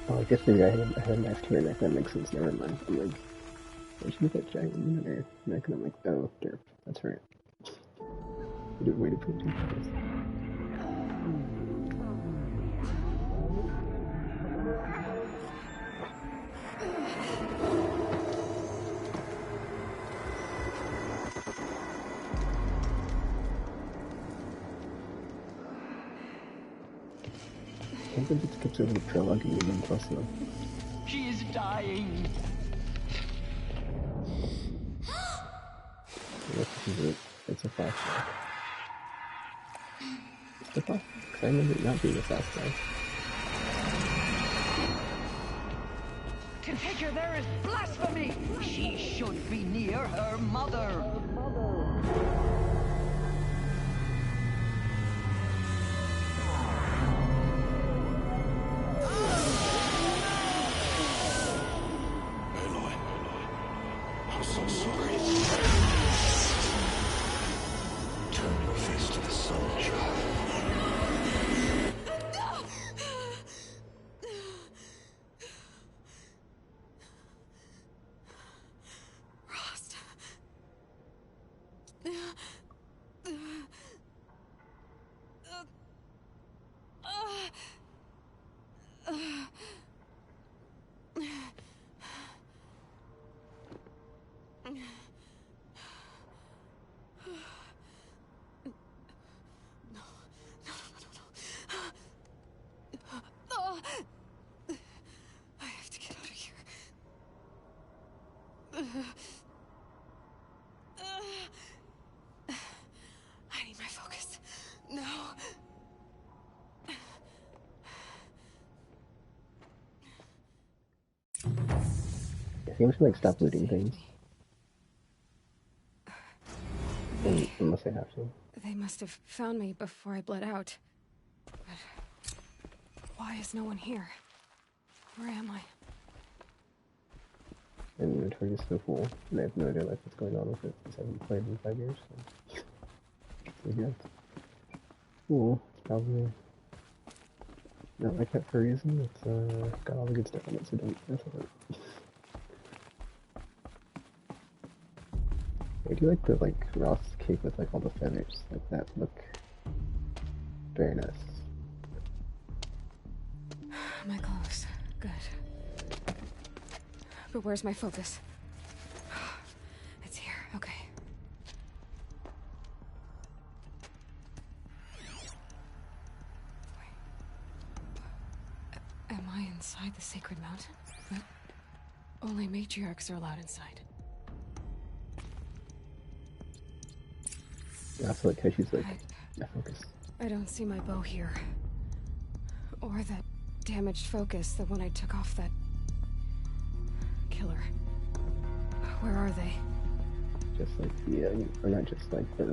Oh, I guess maybe I had a knife to her neck. That makes sense. Never mind. I'm like, where'd you get that giant wound in her neck? And I'm like, oh, derp. That's right. You did way to put it this. Sometimes it skips over the prologue and even plus though. She is dying. Yes, this is it. It's a flashback. It's a flashback, because I remember it not being a flashback. To take her there is blasphemy! She should be near her mother. I'm so sorry. Turn your face to the sun, child. Rost. I have to get out of here. I need my focus. No. I think I should like stop looting things. Unless I have to. They must have found me before I bled out. But why is no one here? Where am I? And the inventory is so full, and I have no idea like what's going on with it since I haven't played in 5 years. So yeah, cool. It's probably not like that for a reason. It's got all the good stuff on it, so don't mess with it. I do like the Ross cape with like all the feathers, like that look very nice. My clothes. Good. But where's my focus? It's here. Okay. Wait. Am I inside the sacred mountain? But only matriarchs are allowed inside. I also like how she's like, I focus. I don't see my bow here. Or that damaged focus, the one I took off that killer. Where are they? Just like or not just like, but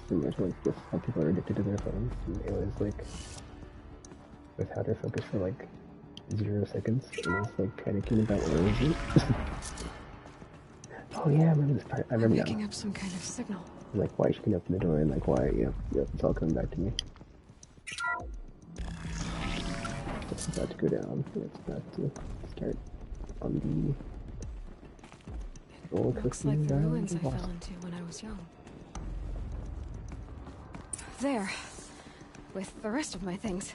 similar to like this, how people are addicted to their phones. And Aloy's like, without her focus for like 0 seconds, and it's like panicking about where is it? Oh yeah, I remember this part. I remember now. Picking up some kind of signal. Like why she can open the door and like why, yep, it's all coming back to me. It's about to go down. It's about to start on the roller coaster. Looks like the ruins I fell into when I was young. There, with the rest of my things.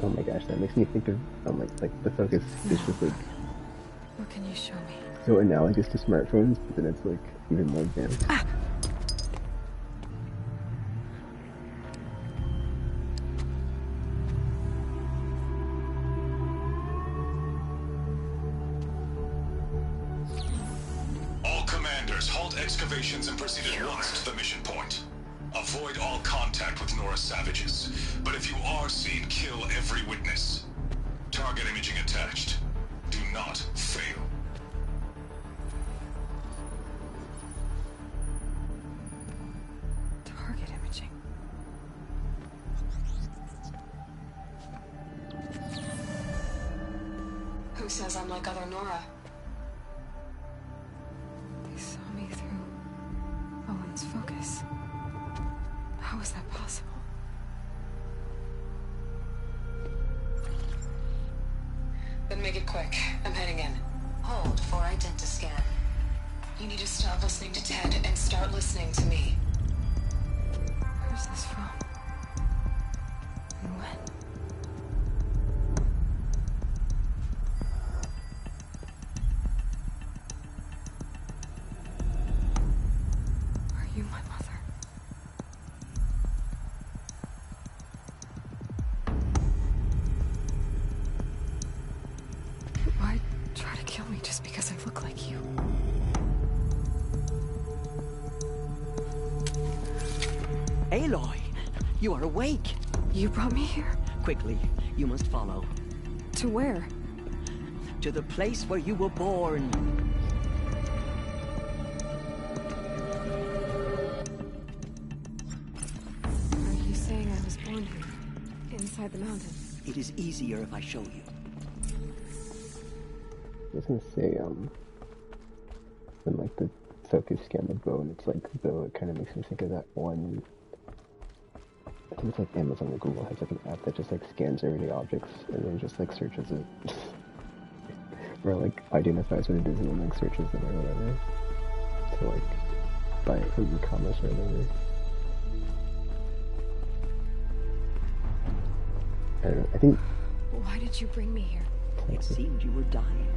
Oh my gosh, that makes me think of like the focus is just like What can you show me? so analogous to smartphones, but then it's like even more advanced. All commanders, halt excavations and proceed at once to the mission point. Avoid all contact with Nora savages, but if you are seen, kill every witness. Target imaging attached. Do not fail. Target imaging. Who says I'm like other Nora? They saw me through Owen's focus. How is that possible? Then make it quick. I'm heading in. Hold for identiscan. You need to stop listening to Ted and start listening to me. Where's this from? And when? Are you my mother? Why try to kill me just because I look like you? Aloy, you are awake. You brought me here? Quickly, you must follow. To where? To the place where you were born. Are you saying I was born here? Inside the mountain? It is easier if I show you. I was gonna say, when like the focus scan the bow and it's like the bow, it kind of makes me think of that one. I think it's like Amazon or Google has like an app that just like scans everyday objects and then just like searches it. Or like identifies what it is and then like searches it or whatever. To like buy it from e-commerce or whatever. I don't know, I think... Why did you bring me here? It seemed you were dying,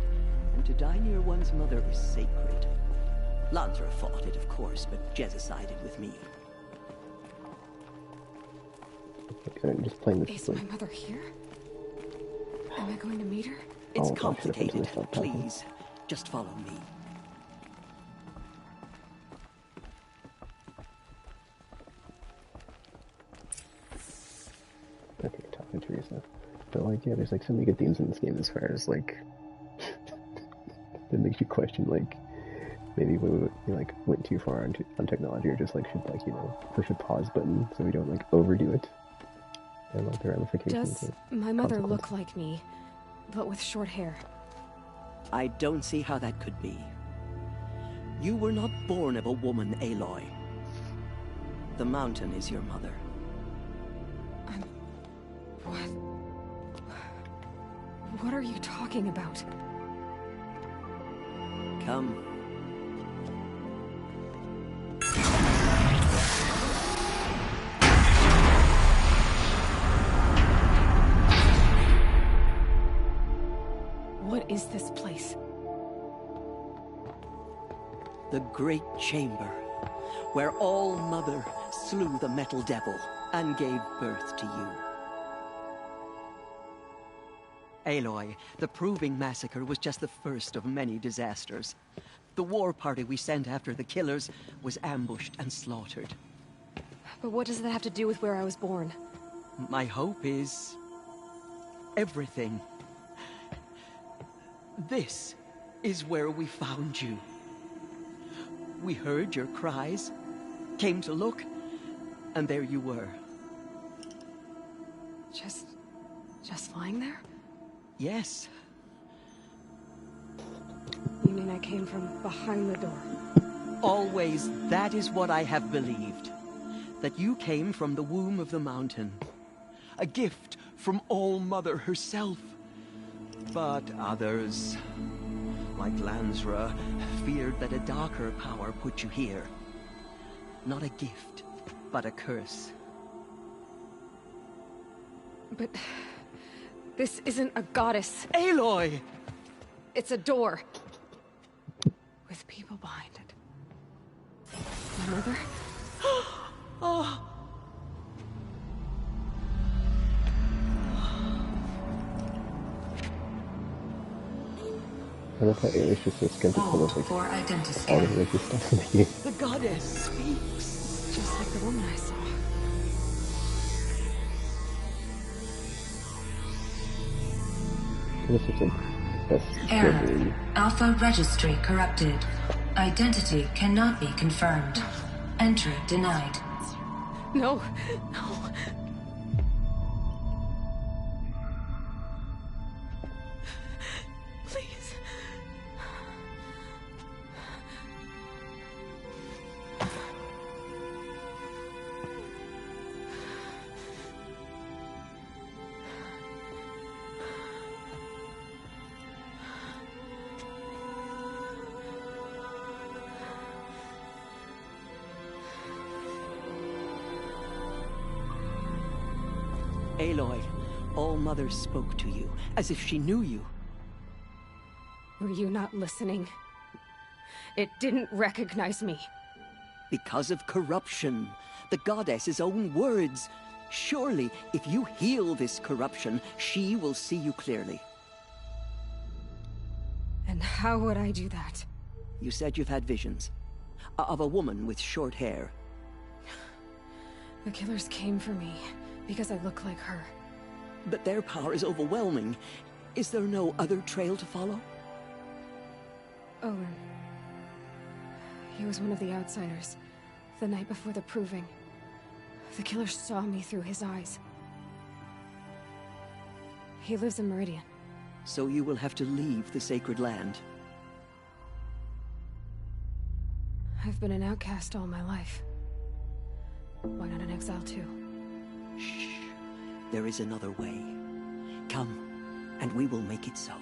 and to die near one's mother is sacred. Lansra fought it, of course, but Jezza sided with me. I'm just playing this. Is my mother here? Am I going to meet her? It's complicated. Please, just follow me. Okay, talking to yourself. But like, yeah, there's like so many good themes in this game as far as like that makes you question like maybe we like went too far on technology, or just like should like push a pause button so we don't like overdo it. And like the ramifications. Does my mother look like me, but with short hair? I don't see how that could be. You were not born of a woman, Aloy. The mountain is your mother. What are you talking about? Come. What is this place? The Great Chamber, where All Mother slew the Metal Devil and gave birth to you. Aloy, the Proving Massacre was just the first of many disasters. The war party we sent after the killers was ambushed and slaughtered. But what does that have to do with where I was born? My hope is... everything. This is where we found you. We heard your cries, came to look, and there you were. Just lying there? Yes. You mean I came from behind the door? Always, that is what I have believed. That you came from the womb of the mountain. A gift from All Mother herself. But others, like Lansra, feared that a darker power put you here. Not a gift, but a curse. But... this isn't a goddess. Aloy! It's a door. With people behind it. My mother? Oh. I love how Aloy's just so skeptical of like all the religious stuff in the game. The goddess speaks. Just like the woman I saw. This is like best Error. delivery. Alpha registry corrupted. Identity cannot be confirmed. Entry denied. No, no. Please. Aloy, All Mother spoke to you, as if she knew you. Were you not listening? It didn't recognize me. Because of corruption. The goddess's own words. Surely, if you heal this corruption, she will see you clearly. And how would I do that? You said you've had visions. Of a woman with short hair. The killers came for me, because I look like her. But their power is overwhelming. Is there no other trail to follow? Owen. He was one of the outsiders. The night before the Proving. The killers saw me through his eyes. He lives in Meridian. So you will have to leave the sacred land. I've been an outcast all my life. Why not an exile too? Shh. There is another way. Come, and we will make it so.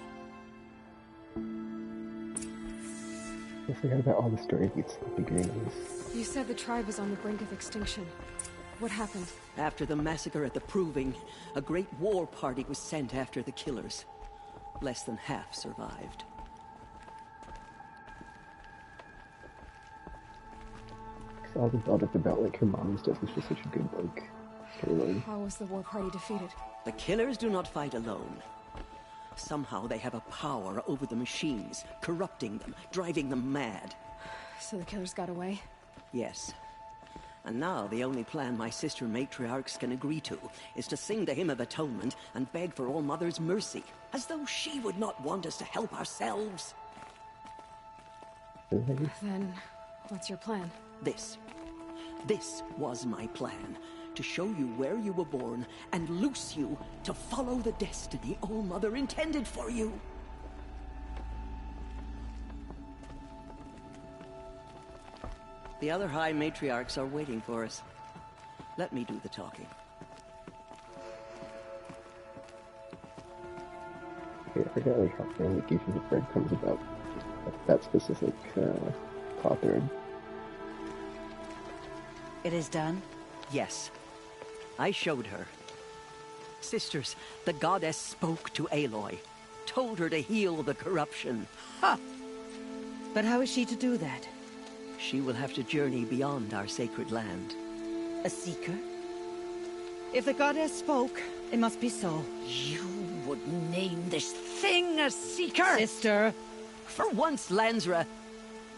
I forgot about all the story beats at the beginning. You said the tribe was on the brink of extinction. What happened? After the massacre at the Proving, a great war party was sent after the killers. Less than half survived. All the build-up about like her mom's death was just such a good like storyline. How was the war party defeated? The killers do not fight alone. Somehow they have a power over the machines, corrupting them, driving them mad. So the killers got away? Yes. And now the only plan my sister matriarchs can agree to is to sing the Hymn of Atonement and beg for All Mother's mercy, as though she would not want us to help ourselves. Then, what's your plan? This was my plan. To show you where you were born and loose you to follow the destiny All Mother intended for you. The other High Matriarchs are waiting for us. Let me do the talking. Yeah, I forgot like how friendly gave you the breadcrumbs about that specific plot thread. It is done? Yes. I showed her. Sisters, the goddess spoke to Aloy. told her to heal the corruption. Ha! But how is she to do that? She will have to journey beyond our sacred land. A seeker? If the goddess spoke, it must be so. You would name this thing a seeker? Sister! For once, Lansra,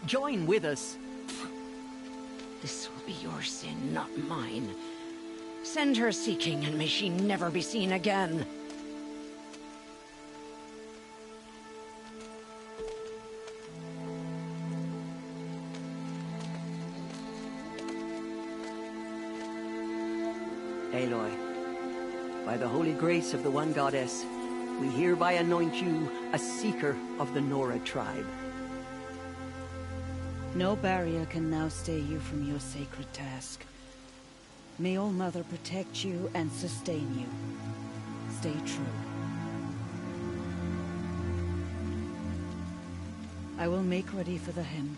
join with us. This will be your sin, not mine. Send her seeking, and may she never be seen again. Aloy, by the holy grace of the One Goddess, we hereby anoint you a seeker of the Nora tribe. No barrier can now stay you from your sacred task. May All Mother protect you and sustain you. Stay true. I will make ready for the hymn.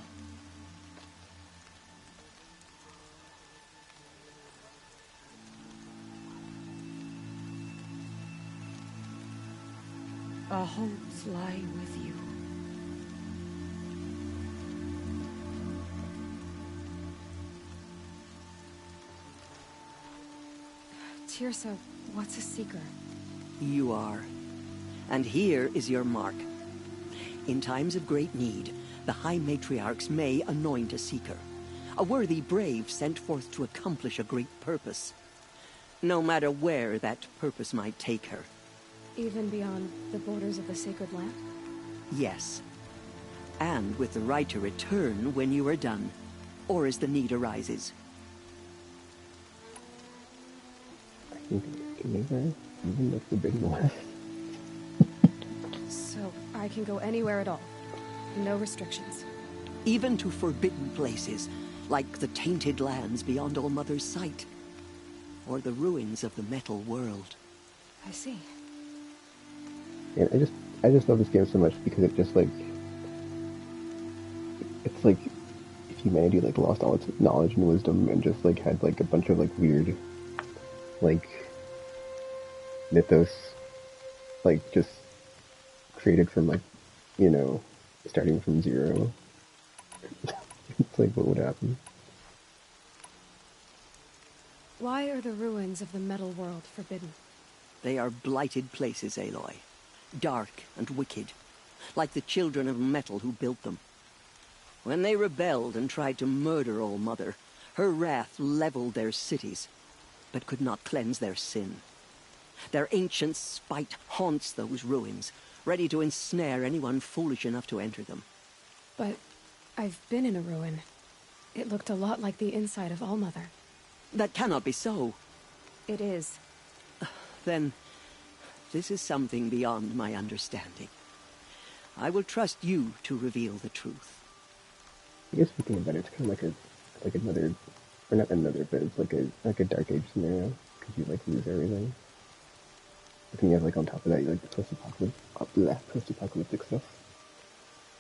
Our hopes lie with you. Teersa, what's a seeker? You are. And here is your mark. In times of great need, the High Matriarchs may anoint a seeker. A worthy brave sent forth to accomplish a great purpose. No matter where that purpose might take her. Even beyond the borders of the sacred land? Yes. And with the right to return when you are done, or as the need arises. I think anywhere, even the Forbidden West. So, I can go anywhere at all. No restrictions. Even to forbidden places, like the tainted lands beyond All Mother's sight. Or the ruins of the metal world. I see. And I just love this game so much because it just like, it's like if humanity like lost all its knowledge and wisdom and just like had like a bunch of like weird like mythos like just created from like, you know, starting from zero. It's like what would happen? Why are the ruins of the metal world forbidden? They are blighted places, Aloy. Dark and wicked, like the children of metal who built them. When they rebelled and tried to murder All Mother, her wrath leveled their cities, but could not cleanse their sin. Their ancient spite haunts those ruins, ready to ensnare anyone foolish enough to enter them. But I've been in a ruin. It looked a lot like the inside of All Mother. That cannot be so. It is. Then, this is something beyond my understanding. I will trust you to reveal the truth. I guess thinking about it, it's kind of like another, or not another, but it's like a Dark Age scenario because you like lose everything. But then you have like on top of that, you like the post-apocalyptic stuff.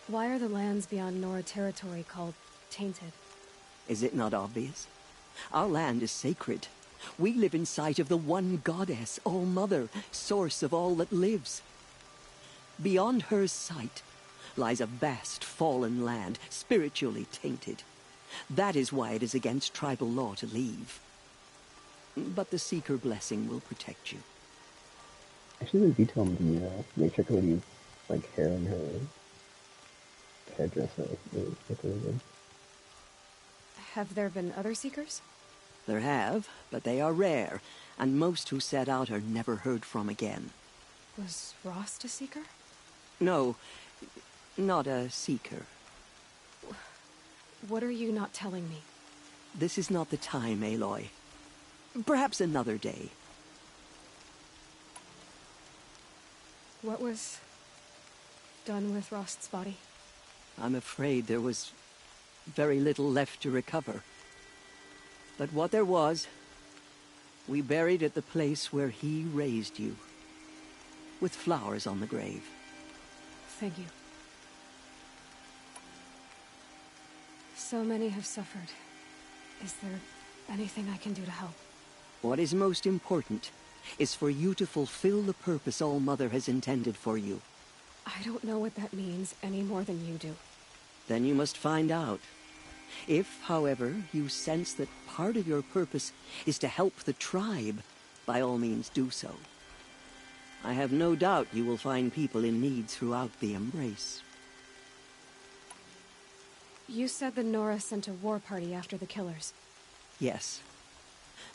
Why are the lands beyond Nora territory called tainted? Is it not obvious? Our land is sacred. We live in sight of the One Goddess, All Mother, source of all that lives. Beyond her sight lies a vast fallen land, spiritually tainted. That is why it is against tribal law to leave. But the Seeker blessing will protect you. Actually, the detail on the matrix lady's like hair and her hairdress look really good. Have there been other Seekers? There have, but they are rare, and most who set out are never heard from again. Was Rost a Seeker? No, not a Seeker. What are you not telling me? This is not the time, Aloy. Perhaps another day. What was done with Rost's body? I'm afraid there was very little left to recover. But what there was, we buried at the place where he raised you, with flowers on the grave. Thank you. So many have suffered. Is there anything I can do to help? What is most important is for you to fulfill the purpose All Mother has intended for you. I don't know what that means any more than you do. Then you must find out. If, however, you sense that part of your purpose is to help the tribe, by all means do so. I have no doubt you will find people in need throughout the Embrace. You said the Nora sent a war party after the killers. Yes.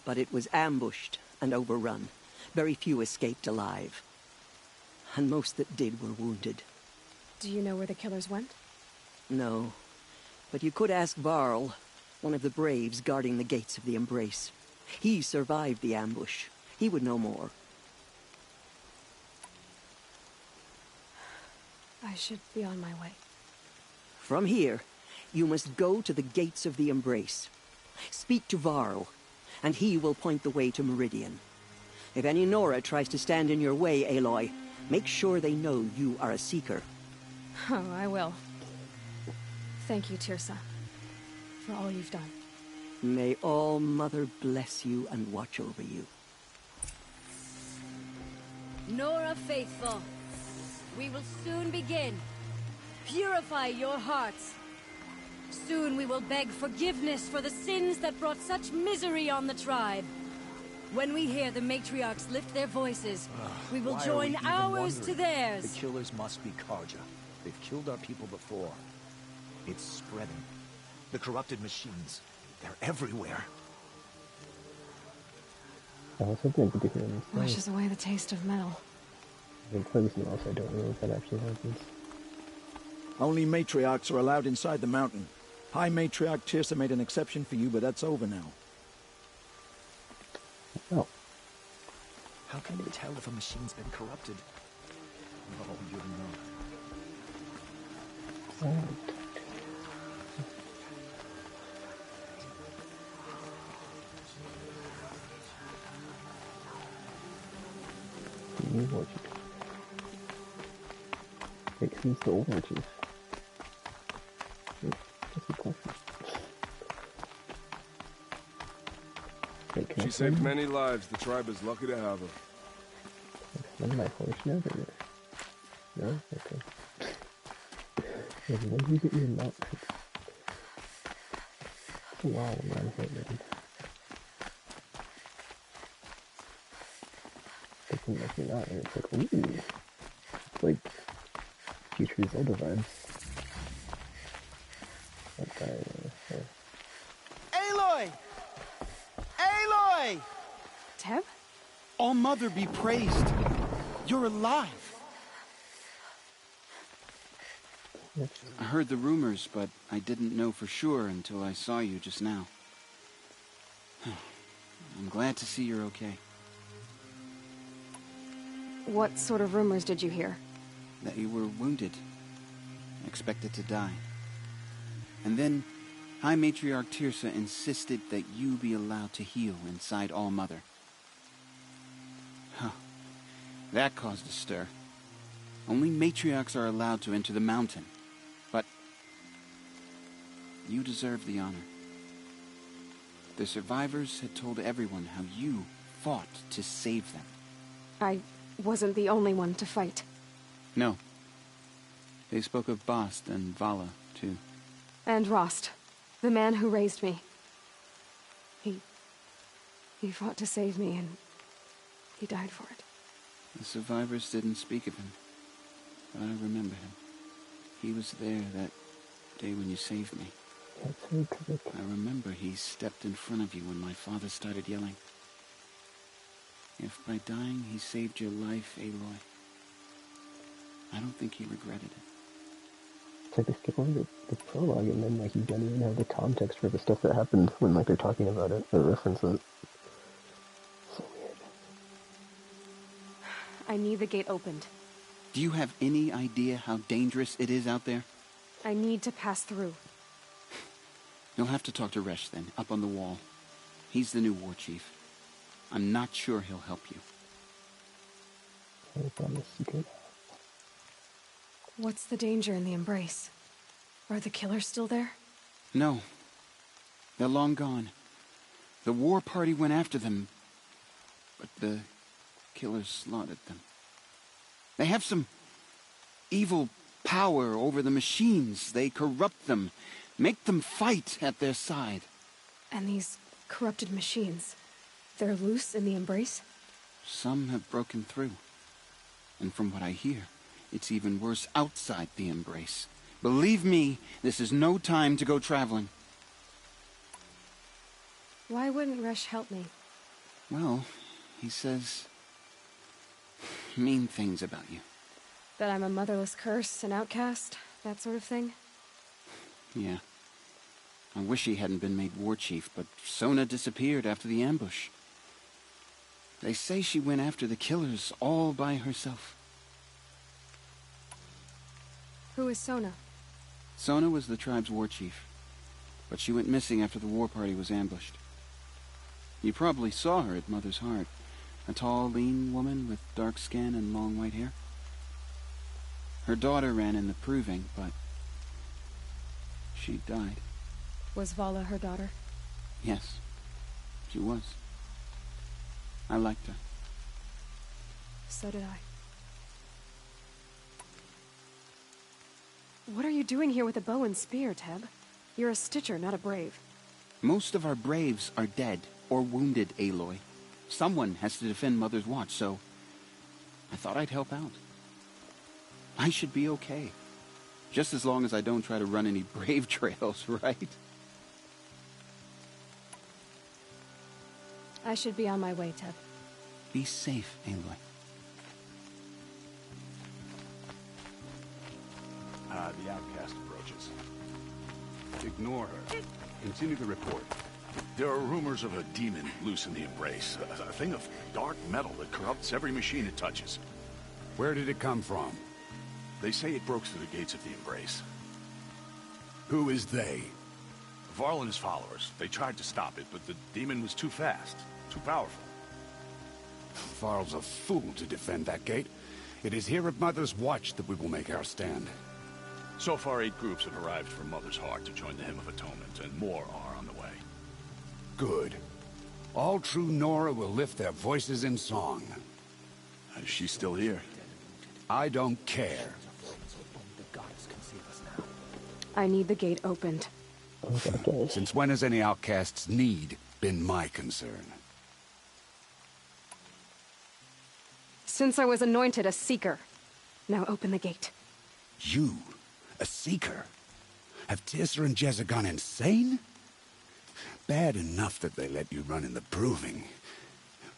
But it was ambushed and overrun. Very few escaped alive. And most that did were wounded. Do you know where the killers went? No. But you could ask Varl, one of the Braves guarding the gates of the Embrace. He survived the ambush. He would know more. I should be on my way. From here, you must go to the gates of the Embrace. Speak to Varl, and he will point the way to Meridian. If any Nora tries to stand in your way, Aloy, make sure they know you are a Seeker. Oh, I will. Thank you, Teersa, for all you've done. May All Mother bless you and watch over you. Nora faithful, we will soon begin. Purify your hearts. Soon we will beg forgiveness for the sins that brought such misery on the tribe. When we hear the matriarchs lift their voices, we will join ours to theirs. The killers must be Karja. They've killed our people before. It's spreading. The corrupted machines, they're everywhere. I was hoping to hear this. Washes away the taste of metal. In person also, I don't know if that actually happens. Only matriarchs are allowed inside the mountain. High Matriarch Teersa made an exception for you, but that's over now. Oh. How can they tell if a machine's been corrupted? Oh, you know. Right. The new war chief. Wait, who's the old war chief? Wait, that's a question. Wait, can She I saved find- many lives. The tribe is lucky to have her. None of my horse now, or no? Okay. Yeah, when you get your mount, it's a while around here, man. It's like you're not, and it's like, ooh. It's like future Zelda vibes. That guy, Aloy! Aloy! Teb? All Mother be praised. You're alive. I heard the rumors, but I didn't know for sure until I saw you just now. I'm glad to see you're okay. What sort of rumors did you hear? That you were wounded. Expected to die. And then, High Matriarch Teersa insisted that you be allowed to heal inside All Mother. Huh. That caused a stir. Only matriarchs are allowed to enter the mountain. But you deserve the honor. The survivors had told everyone how you fought to save them. I wasn't the only one to fight. No. They spoke of Bast and Vala, too. And Rost, the man who raised me. He fought to save me, and he died for it. The survivors didn't speak of him, but I remember him. He was there that day when you saved me. I remember he stepped in front of you when my father started yelling. If by dying he saved your life, Aloy, I don't think he regretted it. It's like they skip over the prologue, and then like you don't even have the context for the stuff that happened when like they're talking about it or reference it. So weird. I need the gate opened. Do you have any idea how dangerous it is out there? I need to pass through. You'll have to talk to Resh then, up on the wall. He's the new war chief. I'm not sure he'll help you. What's the danger in the Embrace? Are the killers still there? No. They're long gone. The war party went after them, but the killers slaughtered them. They have some evil power over the machines. They corrupt them, make them fight at their side. And these corrupted machines, they're loose in the Embrace? Some have broken through. And from what I hear, it's even worse outside the Embrace. Believe me, this is no time to go traveling. Why wouldn't Resh help me? Well, he says mean things about you. That I'm a motherless curse, an outcast, that sort of thing? Yeah. I wish he hadn't been made war chief, but Sona disappeared after the ambush. They say she went after the killers all by herself. Who is Sona? Sona was the tribe's war chief, but she went missing after the war party was ambushed. You probably saw her at Mother's Heart. A tall, lean woman with dark skin and long white hair. Her daughter ran in the proving, but she died. Was Vala her daughter? Yes, she was. I liked her. So did I. What are you doing here with a bow and spear, Teb? You're a Stitcher, not a Brave. Most of our Braves are dead or wounded, Aloy. Someone has to defend Mother's Watch, so I thought I'd help out. I should be okay. Just as long as I don't try to run any Brave trails, right? I should be on my way, Teb. Be safe, Aloy. The outcast approaches. Ignore her. Continue the report. There are rumors of a demon loose in the Embrace. A thing of dark metal that corrupts every machine it touches. Where did it come from? They say it broke through the gates of the Embrace. Who is they? Varl and his followers. They tried to stop it, but the demon was too fast, too powerful. Varl's a fool to defend that gate. It is here at Mother's Watch that we will make our stand. So far, 8 groups have arrived from Mother's Heart to join the Hymn of Atonement, and more are on the way. Good. All true Nora will lift their voices in song. Is she still here? I don't care. I need the gate opened. Since when has any outcast's need been my concern? Since I was anointed a Seeker. Now open the gate. You? A Seeker? Have Teersa and Jezza gone insane? Bad enough that they let you run in the Proving.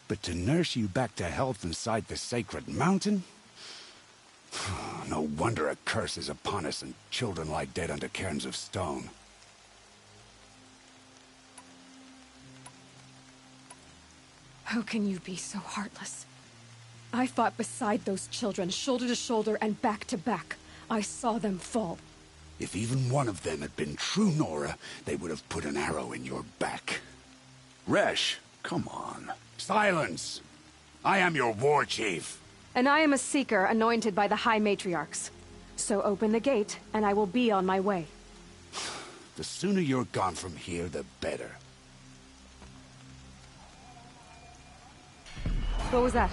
But to nurse you back to health inside the Sacred Mountain? No wonder a curse is upon us and children lie dead under cairns of stone. How can you be so heartless? I fought beside those children, shoulder to shoulder and back to back. I saw them fall. If even one of them had been true Nora, they would have put an arrow in your back. Resh, come on. Silence! I am your war chief. And I am a Seeker anointed by the High Matriarchs. So open the gate, and I will be on my way. The sooner you're gone from here, the better. What was that?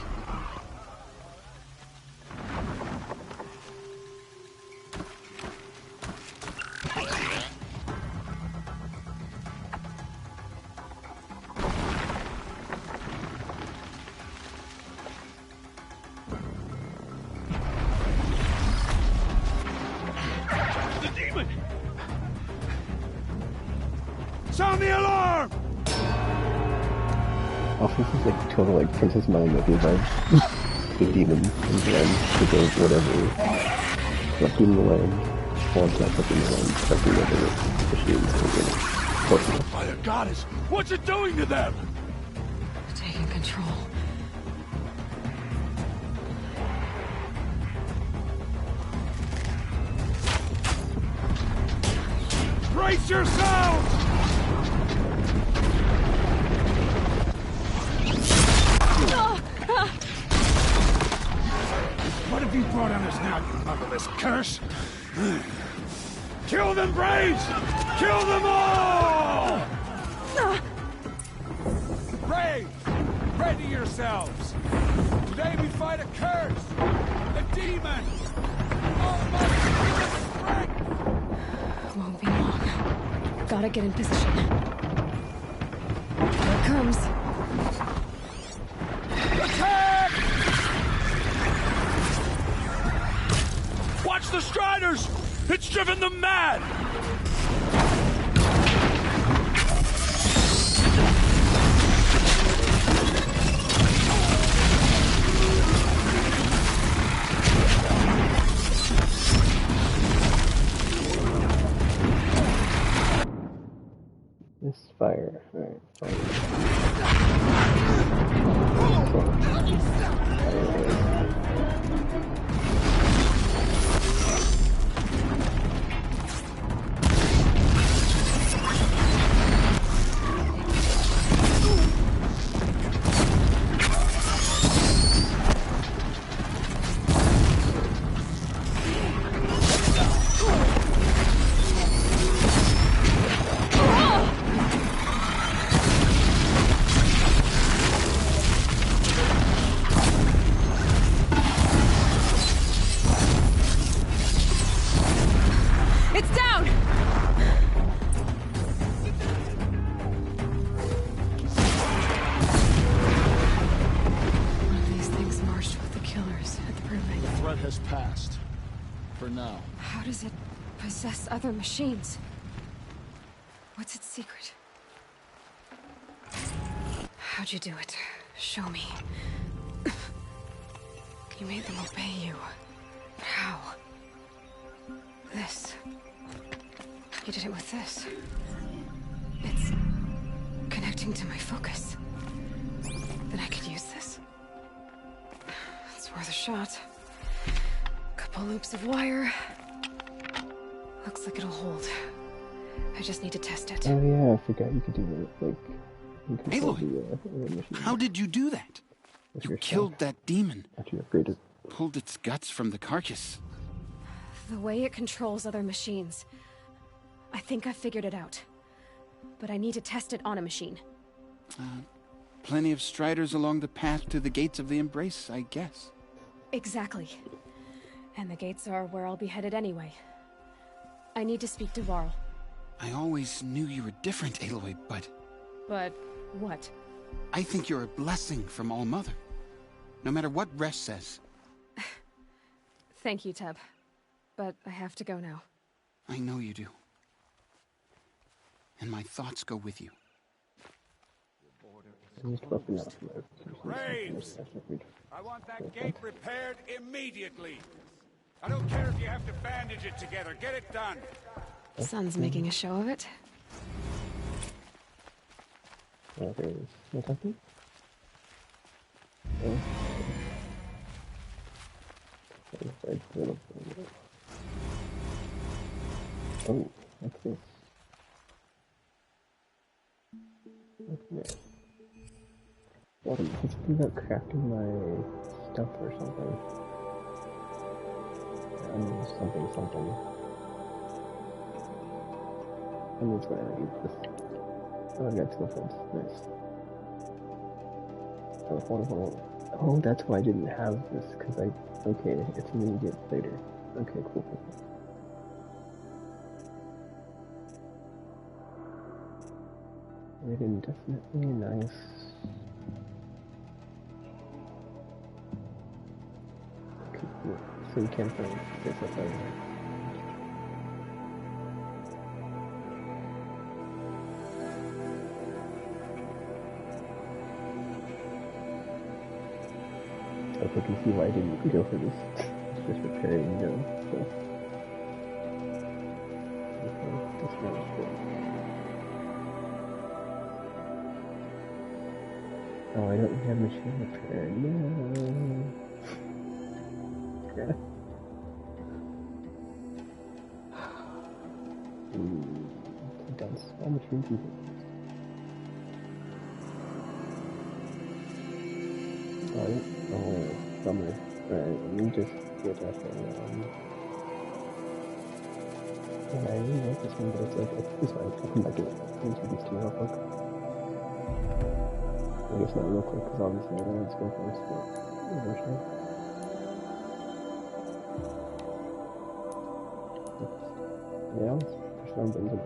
Sound the alarm! Also, this is like total like Princess Mononoke vibes. The demon and then the goat, whatever. Collecting the land. Well, it's not collecting the land, collecting the machines. By the goddess, what's it doing to them? Taking control. Brace yourselves! What have you brought on us now, you motherless curse? Kill them, Braves! Kill them all! Braves, ready yourselves! Today we fight a curse! A demon! All Gotta get in position. Here it comes. Attack! Watch the Striders! It's driven them mad! This fire. Alright, fire. It's down! One of these things marched with the killers at the proving. The threat has passed. For now. How does it possess other machines? What's its secret? How'd you do it? Show me. You made them obey you. But how? This. You did it with this. It's connecting to my focus. Then I could use this. It's worth a shot. Couple loops of wire. Looks like it'll hold. I just need to test it. Oh yeah, I forgot you could do that. Like, you can Aloy, how did you do that? You killed that demon. After you upgraded. Pulled its guts from the carcass. The way it controls other machines. I think I figured it out. But I need to test it on a machine. Plenty of Striders along the path to the gates of the Embrace, I guess. Exactly. And the gates are where I'll be headed anyway. I need to speak to Varl. I always knew you were different, Aloy, but... But what? I think you're a blessing from All-Mother. No matter what Resh says. Thank you, Teb. But I have to go now. I know you do. And my thoughts go with you. Graves! I want that gate repaired immediately. I don't care if you have to bandage it together. Get it done. Sun's making a show of it. Okay, what's happening? Oh. Oh, what's this? Okay. What am I thinking about crafting my stuff or something? I need something. I need to read this. Oh, I got skill points. Nice. Oh, hold on. Oh, that's why I didn't have this, because okay, it's immediate later. Okay, cool. Rated indefinitely, nice. Okay, cool. So you can't find this up there. I can see why I didn't go for this. It's just repairing, so. Okay, this one's good. Oh, I don't have machine repair. No. Yeah. Done so much people. Oh, bummer. Alright, let me just get that thing. Yeah, I really like this one, but it's like, it's fine. I'll come back to it. Let me do these two real quick. I guess not real quick, because obviously I don't need to go for this, but eventually. Yeah, for some reason.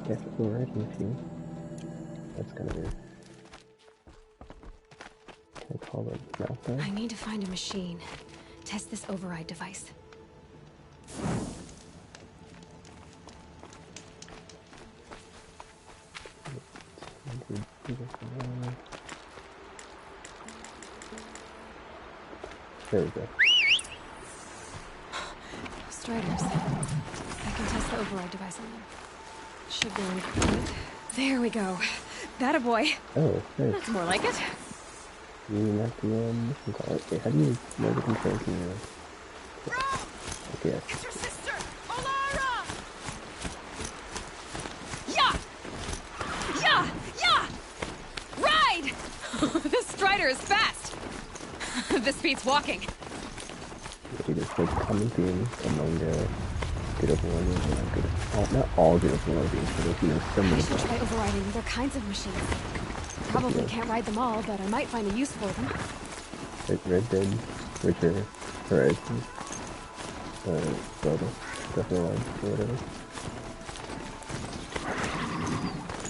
Yes, overriding machine. That's kind of weird. Can I call it Malphite? I need to find a machine. Test this override device. There we go. Striders. I can test the override device on them. Should go in good. There we go. That a boy. Oh, nice. That's more like it. You not the mission call. Okay, how do you know the controls in there? Okay. It's your sister, Olara! Yeah! Yeah! Yeah! Ride! This Strider is fast. This beats walking. Okay, there's like common theme among the good overloading and not good. Not all good overloading, but there's, you know, some I of should them. try overriding other kinds of machines. Probably can't ride them all, but I might find a use for them. Like Red Dead, Witcher, Horizon, Zelda, definitely or whatever.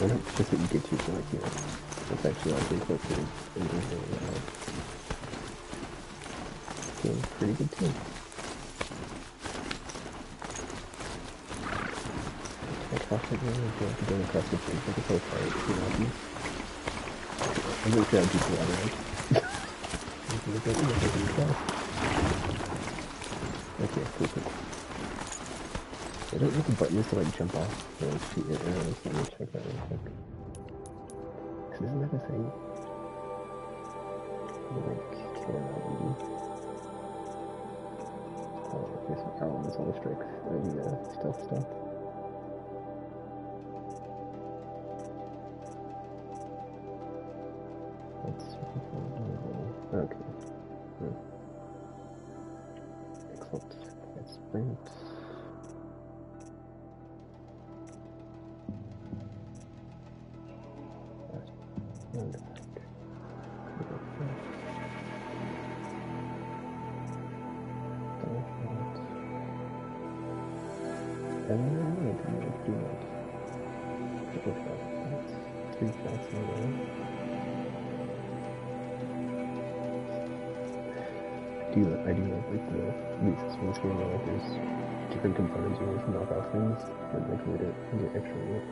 And it's just that you get to, like, you know, it's actually like incorporated into the game. Pretty good too. I crossed it really good to go across the bridge like a postcard, you know. I'm really sure I'd do the other way. Okay, cool. I don't know if the button is to like jump off or shoot your arrows. Let me check that real quick. Cause isn't that a thing? Like, oh, okay, so Carl is all the strikes and stealth stuff. Okay. Excellent. Let's bring it. I do like the uses from this game where like there's different components where you can knock off things and like made it extra weird.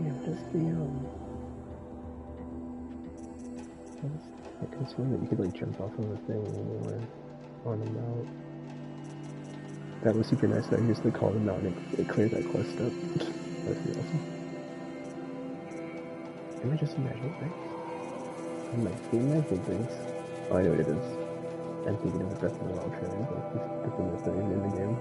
Yeah, just the I could swear that you could like jump off of a thing when you were on a mount. That was super nice that I just like called a mount and it cleared that quest up. That's pretty awesome. Am I just imagining things? I'm like, imagining things. Oh, I know what it is. I'm thinking of the Breath of the Wild trailer, like the thing that's in the game.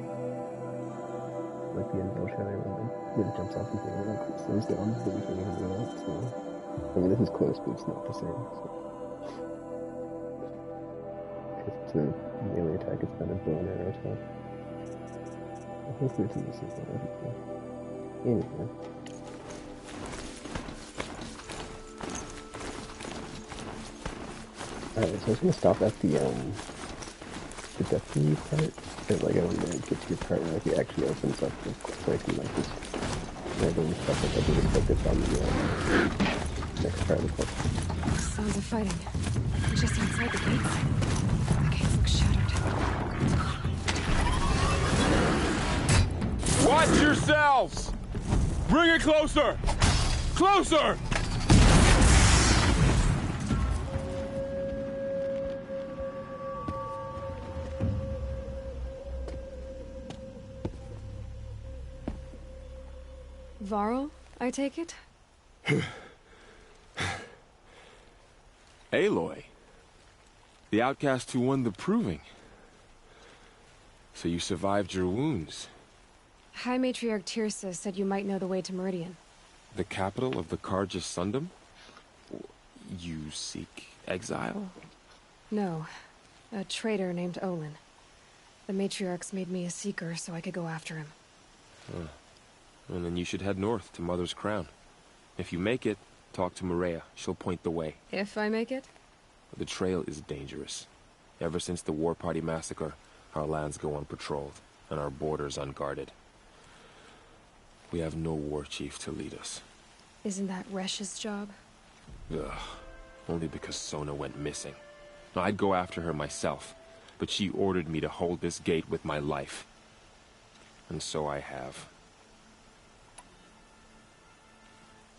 Like the end of the trailer when it jumps off the thing and like slows down the thing and do that, so. I mean, this is close, but it's not the same, so. It's a melee attack, it's not a bow and arrow attack. Hopefully it's in the sequel, that'd be cool. Anyway. Alright, so I was gonna stop at the Destiny part, but like I don't really get to the part where like it actually opens up the so I can like just random stuff like I didn't focus on the next part of the quest. Sounds of fighting. Just outside the gates. The gates look shattered. Watch yourselves! Bring it closer! Closer! Varl, I take it? Aloy. The outcast who won the proving. So you survived your wounds. High Matriarch Teersa said you might know the way to Meridian. The capital of the Carja Sundom? You seek exile? No. A traitor named Olin. The Matriarchs made me a seeker so I could go after him. And then you should head north to Mother's Crown. If you make it, talk to Maria. She'll point the way. If I make it? The trail is dangerous. Ever since the War Party massacre, our lands go unpatrolled, and our borders unguarded. We have no war chief to lead us. Isn't that Resh's job? Ugh. Only because Sona went missing. Now, I'd go after her myself, but she ordered me to hold this gate with my life. And so I have.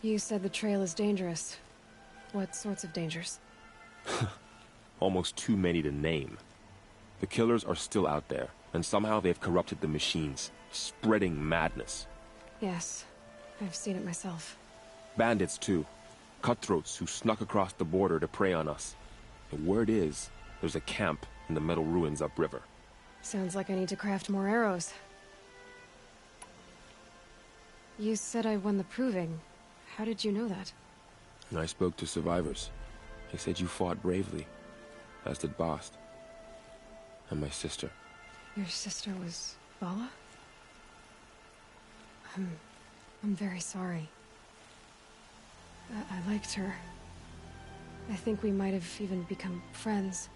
You said the trail is dangerous. What sorts of dangers? Almost too many to name. The killers are still out there, and somehow they've corrupted the machines, spreading madness. Yes, I've seen it myself. Bandits, too. Cutthroats who snuck across the border to prey on us. The word is, there's a camp in the metal ruins upriver. Sounds like I need to craft more arrows. You said I won the proving. How did you know that? I spoke to survivors. They said you fought bravely, as did Bast. And my sister. Your sister was Vala? I'm very sorry. I liked her. I think we might have even become friends.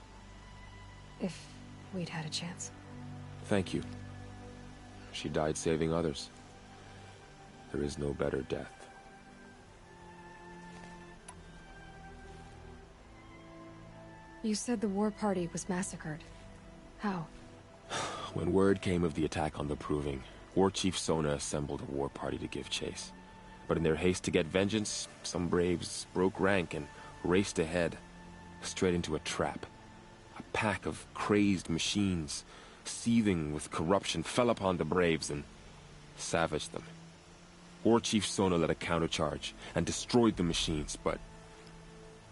If we'd had a chance. Thank you. She died saving others. There is no better death. You said the war party was massacred. How? When word came of the attack on the Proving, War Chief Sona assembled a war party to give chase. But in their haste to get vengeance, some braves broke rank and raced ahead, straight into a trap. A pack of crazed machines, seething with corruption, fell upon the braves and savaged them. War Chief Sona led a countercharge and destroyed the machines, but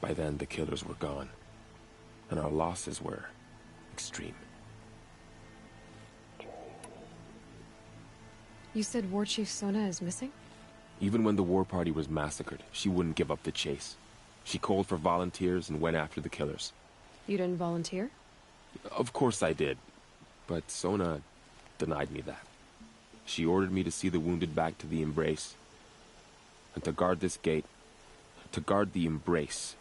by then the killers were gone, and our losses were extreme. You said War Chief Sona is missing? Even when the war party was massacred, she wouldn't give up the chase. She called for volunteers and went after the killers. You didn't volunteer? Of course I did, but Sona denied me that. She ordered me to see the wounded back to the Embrace, and to guard this gate, to guard the Embrace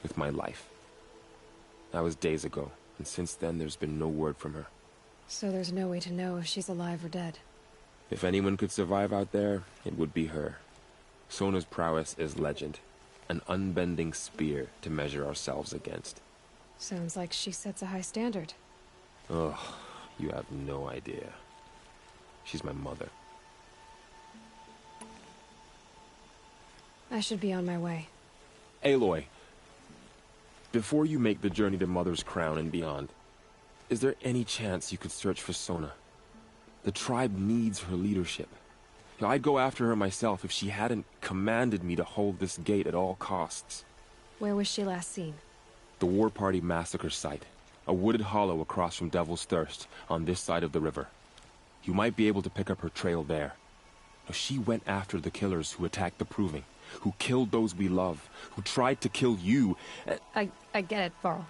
with my life. That was days ago, and since then there's been no word from her. So there's no way to know if she's alive or dead. If anyone could survive out there, it would be her. Sona's prowess is legend, an unbending spear to measure ourselves against. Sounds like she sets a high standard. Ugh, you have no idea. She's my mother. I should be on my way. Aloy, before you make the journey to Mother's Crown and beyond, is there any chance you could search for Sona? The tribe needs her leadership. I'd go after her myself if she hadn't commanded me to hold this gate at all costs. Where was she last seen? The War Party massacre site. A wooded hollow across from Devil's Thirst, on this side of the river. You might be able to pick up her trail there. She went after the killers who attacked the Proving, who killed those we love, who tried to kill you. I get it, Varl.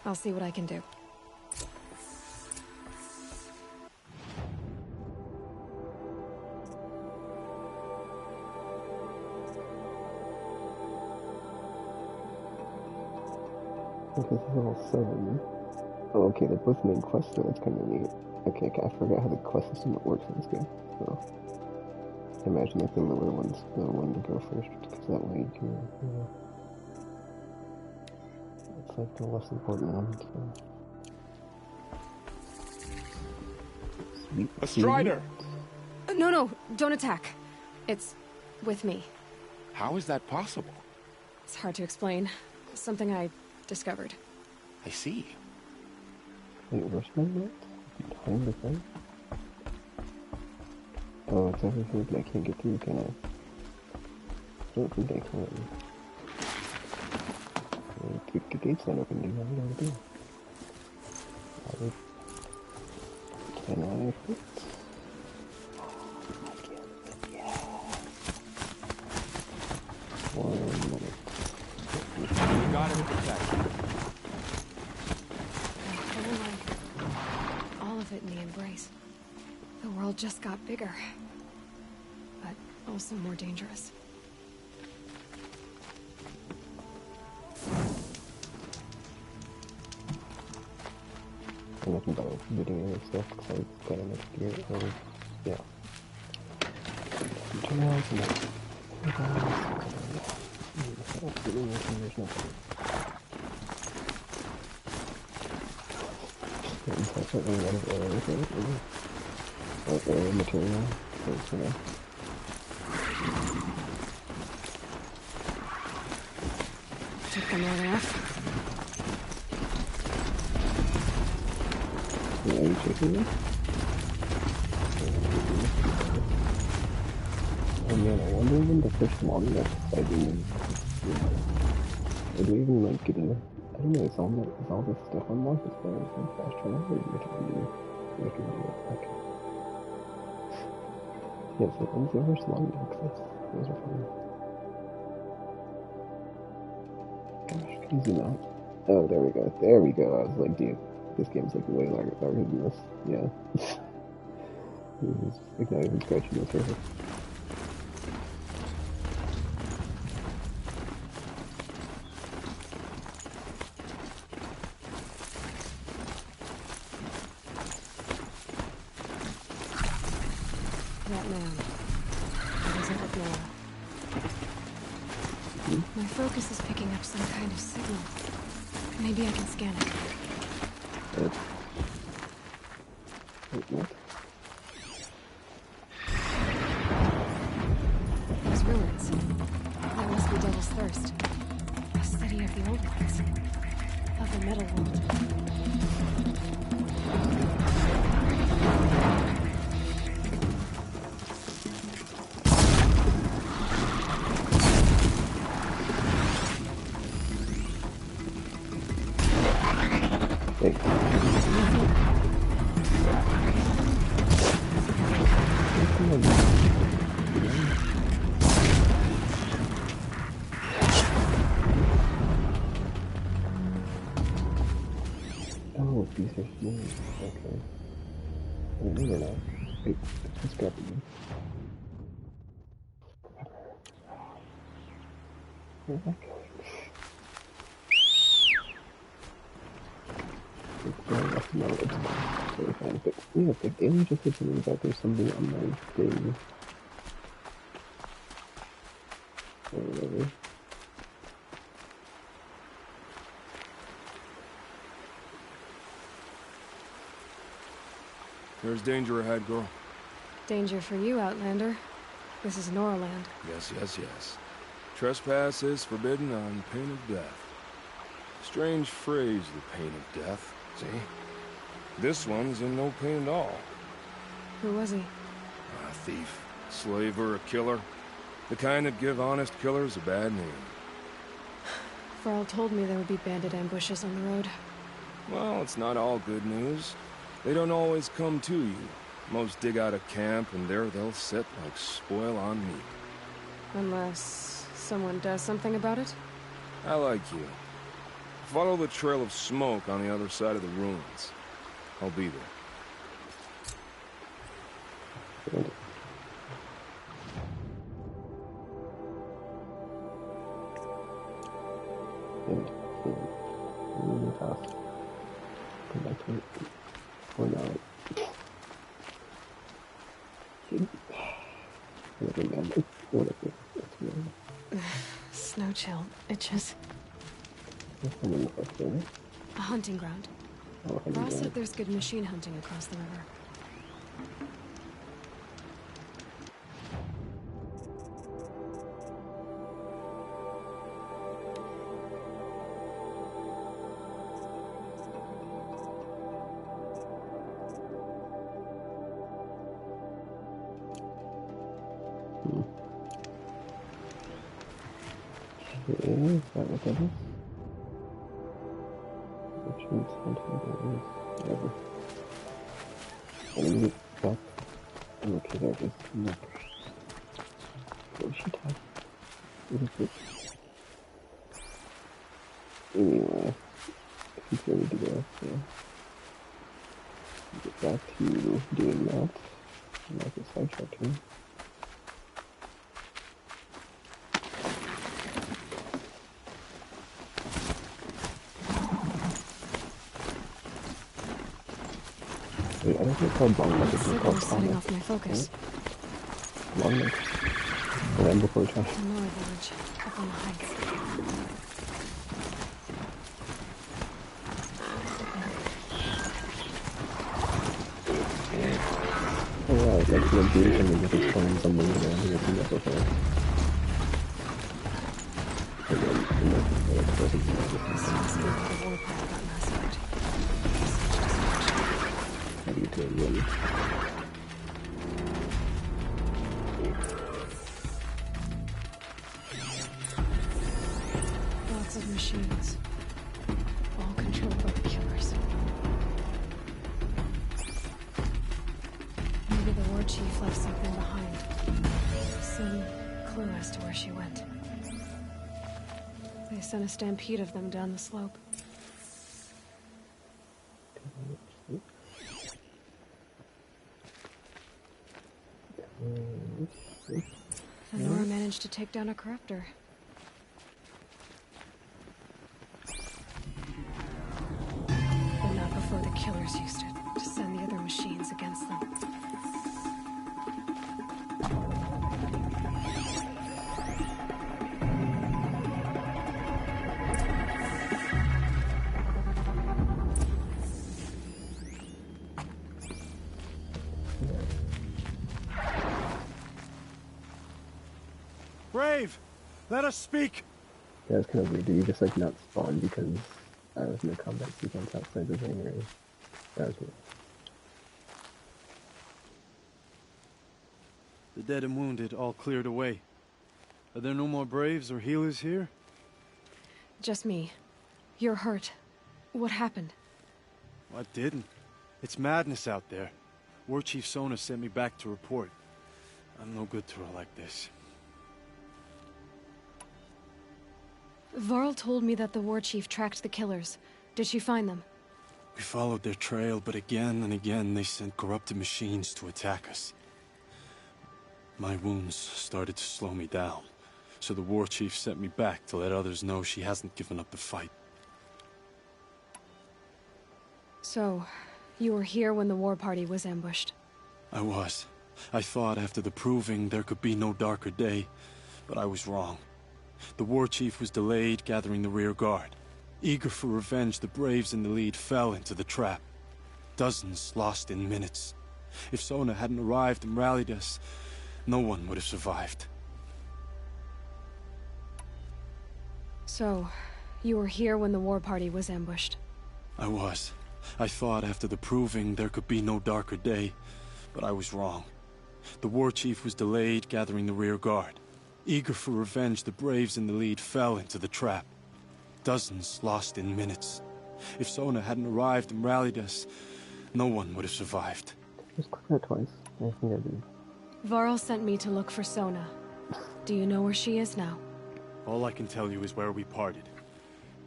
I'll see what I can do. Okay, this is level 7. Oh, okay, they're both main quests, so that's kind of neat. Okay, I forgot how the quest system works in this game. So, I imagine like the lower one's the one to go first, because that way you can, it's like the less important one, so. Sweet. A Strider! No, don't attack. It's with me. How is that possible? It's hard to explain. Something I discovered. I see. Wait, where's my note? Behind the thing? Oh, it's over here, but I can't get through, can I? I don't think I can. The gate's not open, dude. What am I gonna do? Can I fit? Yeah. 1 minute. You got it, protect. All of it in the Embrace. The world just got bigger. But also more dangerous. I'm looking about video and stuff because I got a next gear. Yeah. Turn around and there's no point. That's what we out of everything. Like air material. So, you know. Took them long enough. Yeah, are you chasing me? Oh man, I wonder when the fish long enough I do. I do even like get a. I don't know, is all this stuff unlocked as far as like fast travel, or you have to do it? Okay. Yeah, so when's the first long enough? Those are fun. Gosh, can you zoom out? Oh, there we go. There we go. I was like, dude, this game's like way larger than this. Yeah. It's like not even scratching the surface. That man. It isn't with Nora. My focus is picking up some kind of signal. Maybe I can scan it. Those ruins. That must be Devil's Thirst. A study of the old ones. Of the metal world. Oh, these are smooth. Okay. I didn't know that. Wait, let's grab them. Where's that going? No, it's totally fine. But yeah, if the game just said something about there's something on my thing. Or whatever. There's danger ahead, girl. Danger for you, Outlander. This is Noraland. Yes. Trespass is forbidden on pain of death. Strange phrase, the pain of death. See? This one's in no pain at all. Who was he? A thief, slaver, a killer. The kind that give honest killers a bad name. Varl told me there would be bandit ambushes on the road. Well, it's not all good news. They don't always come to you. Most dig out a camp, and there they'll sit like spoil on meat. Unless someone does something about it? I like you. Follow the trail of smoke on the other side of the ruins. I'll be there. Snow chill. Itches. A hunting ground. Ross said there's good machine hunting across the river. Is that what that is? Which one's hunting ground? Whatever. Let me get back. Okay, there it is. Look. What was she talking? What is this? Anyway, if he's ready to go, yeah. Get back to doing that. Like a sideshow too. Wait, I don't think it's called long neck, it's called setting off my focus. Long neck. The land before the trash. The Nora village, up on the heights. Oh wow, it's like the beauty thing with its coins on the ground here, I think that's okay. How do you do it really? Lots of machines, all controlled by the killers. Maybe the war chief left something behind. Some clue as to where she went. They sent a stampede of them down the slope. And Nora managed to take down a corruptor. But not before the killers used it to send the other machines against them. Brave! Let us speak! Yeah, it's kind of weird. Did you just like not spawn because I was in a combat sequence outside the ring area? That was weird. The dead and wounded all cleared away. Are there no more braves or healers here? Just me. You're hurt. What happened? I didn't. It's madness out there. War Chief Sona sent me back to report. I'm no good to her like this. Varl told me that the war chief tracked the killers. Did she find them? We followed their trail, but again and again they sent corrupted machines to attack us. My wounds started to slow me down, so the war chief sent me back to let others know she hasn't given up the fight. So, you were here when the war party was ambushed? I was. I thought after the proving there could be no darker day, but I was wrong. The war chief was delayed gathering the rear guard. Eager for revenge, the braves in the lead fell into the trap. Dozens lost in minutes. If Sona hadn't arrived and rallied us, no one would have survived. So, you were here when the war party was ambushed? I was. I thought after the proving there could be no darker day, but I was wrong. The war chief was delayed gathering the rear guard. Eager for revenge, the braves in the lead fell into the trap. Dozens lost in minutes. If Sona hadn't arrived and rallied us, no one would have survived. Just click that twice. I think I did. Varl sent me to look for Sona. Do you know where she is now? All I can tell you is where we parted.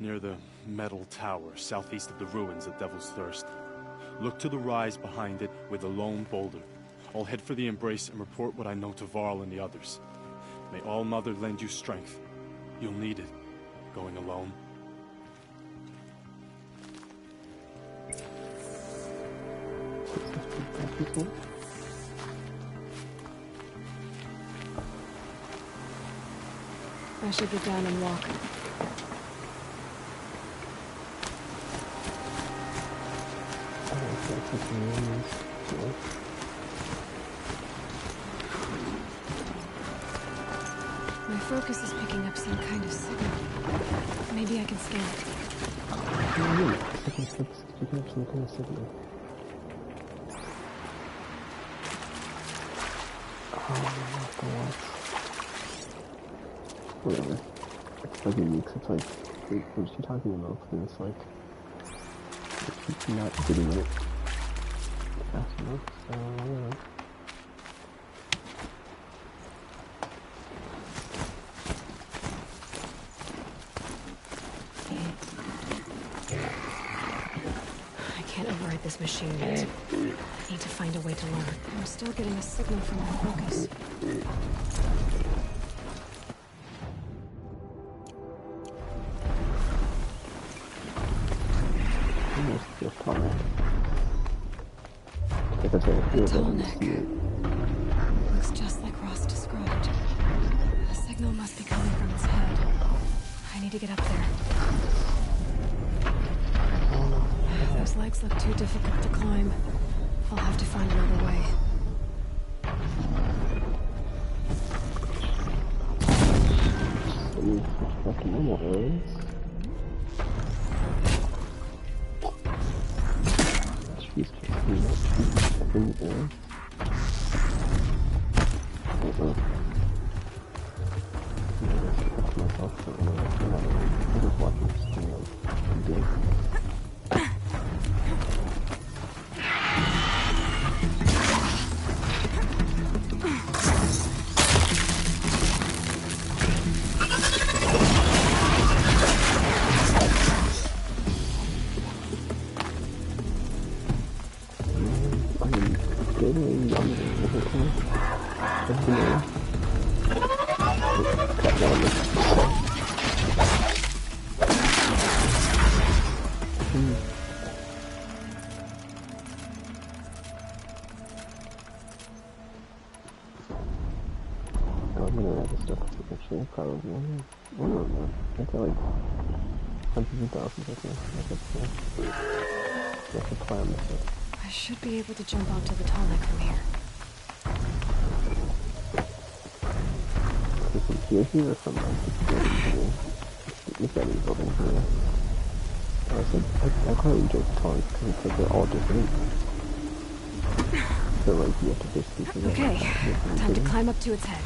Near the metal tower, southeast of the ruins at Devil's Thirst. Look to the rise behind it with a lone boulder. I'll head for the Embrace and report what I know to Varl and the others. May All Mother lend you strength. You'll need it, going alone. I should get down and walk. My focus is picking up some kind of signal. Maybe I can scan it. Picking up some kind of signal. Whatever. It's like unique, so it's like, wait, what is she talking about? And it's like, it's not getting it fast enough, so I don't know. I can't override destroyed this machine yet. I need to find a way to learn. I'm still getting a signal from my focus. Tallneck. Looks just like Ross described. The signal must be coming from his head. I need to get up there. Those legs look too difficult to climb. I'll have to find another way. I should be able to jump onto the Tallneck from here. Here or from like the building here. I quite enjoy the Tallneck because it's like they're all different. So like you have to basically figure out. Okay, time to climb up to its head.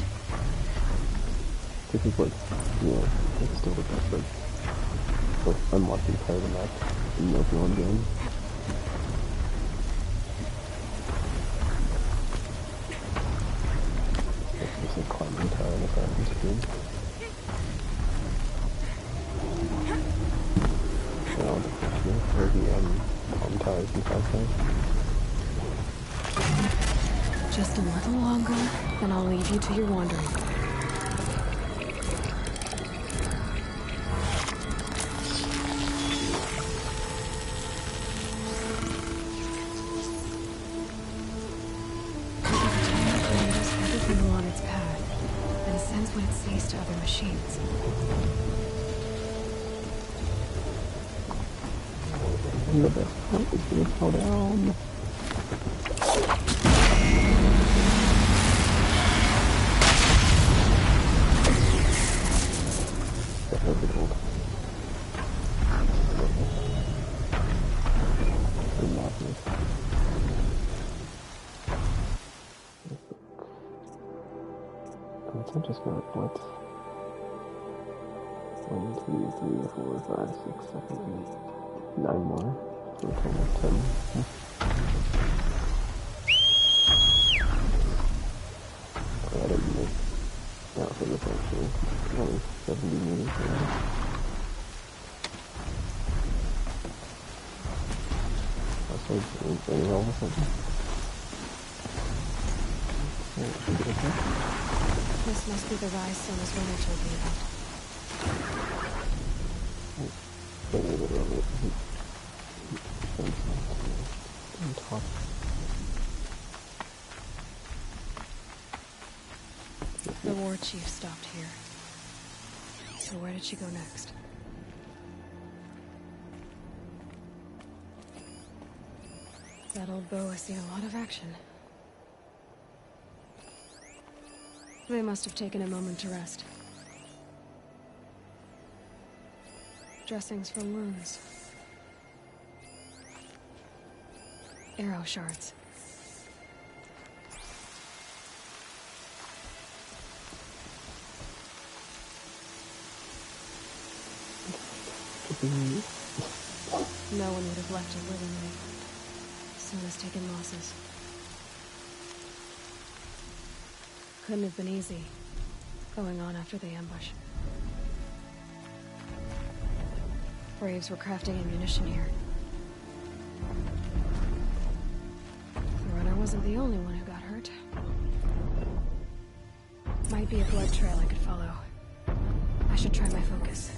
This is like, it's still the best like unlocking part of the map in the open game. It's like climbing tower in the Assassin's Creed. Or the palm towers and stuff. Just a little longer, then I'll leave you to your wandering. Everything along its path, and sends what it sees to other machines. And the best part is being held down. I'm just gonna put 1, 2, 3, 4, 5, 6, 7, 8, 9 more. So a total of 10. I don't make that for this actually. Only 70 meters away. I'll start doing all of a sudden. This must be the rise Sona's runner told me about. The war chief stopped here. So where did she go next? That old bow has seen a lot of action. They must have taken a moment to rest. Dressings for wounds. Arrow shards. No one would have left it willingly. Sona's taken losses. Couldn't have been easy, going on after the ambush. Braves were crafting ammunition here. wasn't the only one who got hurt. Might be a blood trail I could follow. I should try my focus.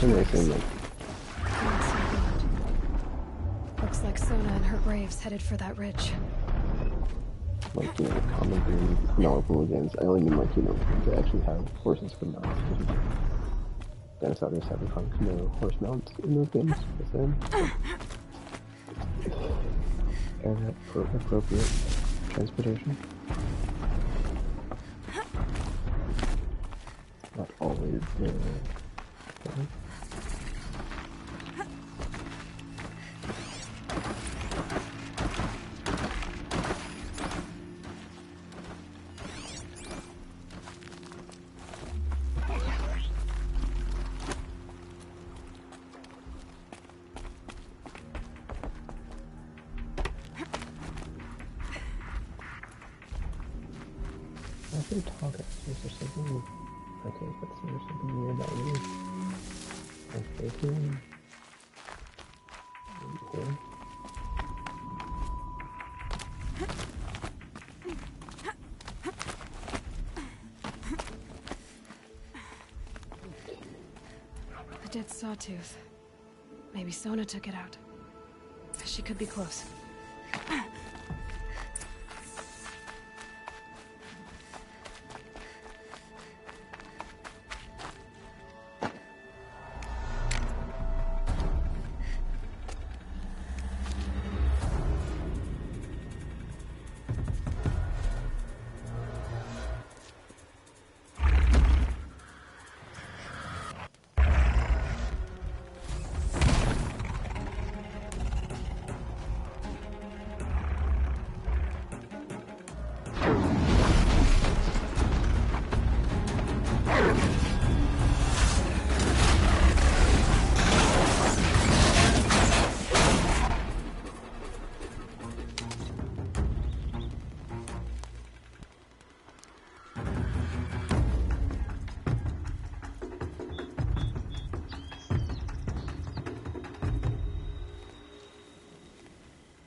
Anything like looks like Sona and her braves headed for that ridge. like common breed, no hooligans. I only mean like they actually have horses for mounts. Dinosaurs have horse mounts in those games. And appropriate transportation. Not always. Is there something? Okay, but there's something weird about me. Okay, here. Here. A dead sawtooth. Maybe Sona took it out. She could be close.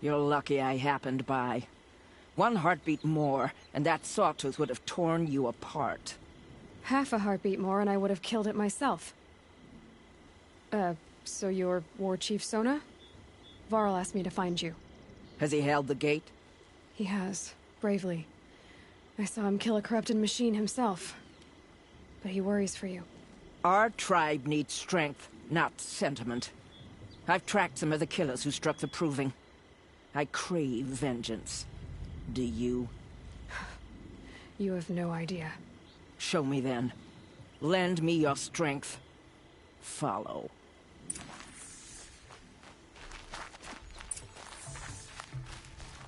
You're lucky I happened by. One heartbeat more, and that sawtooth would have torn you apart. Half a heartbeat more and I would have killed it myself. So you're War Chief Sona? Varl asked me to find you. Has he held the gate? He has, bravely. I saw him kill a corrupted machine himself. But he worries for you. Our tribe needs strength, not sentiment. I've tracked some of the killers who struck the Proving. I crave vengeance. Do you? You have no idea. Show me then. Lend me your strength. Follow.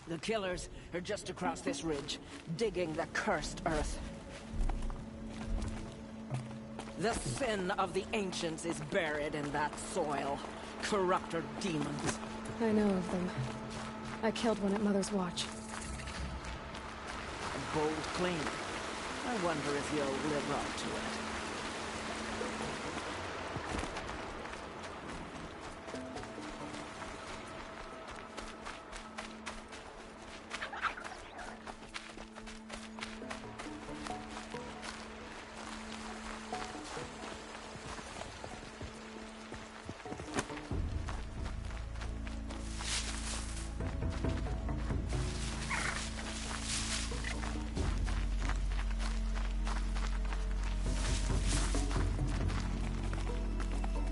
The killers are just across this ridge, digging the cursed earth. The sin of the ancients is buried in that soil. Corrupter demons. I know of them. I killed one at Mother's Watch. A bold claim. I wonder if you'll live up to it.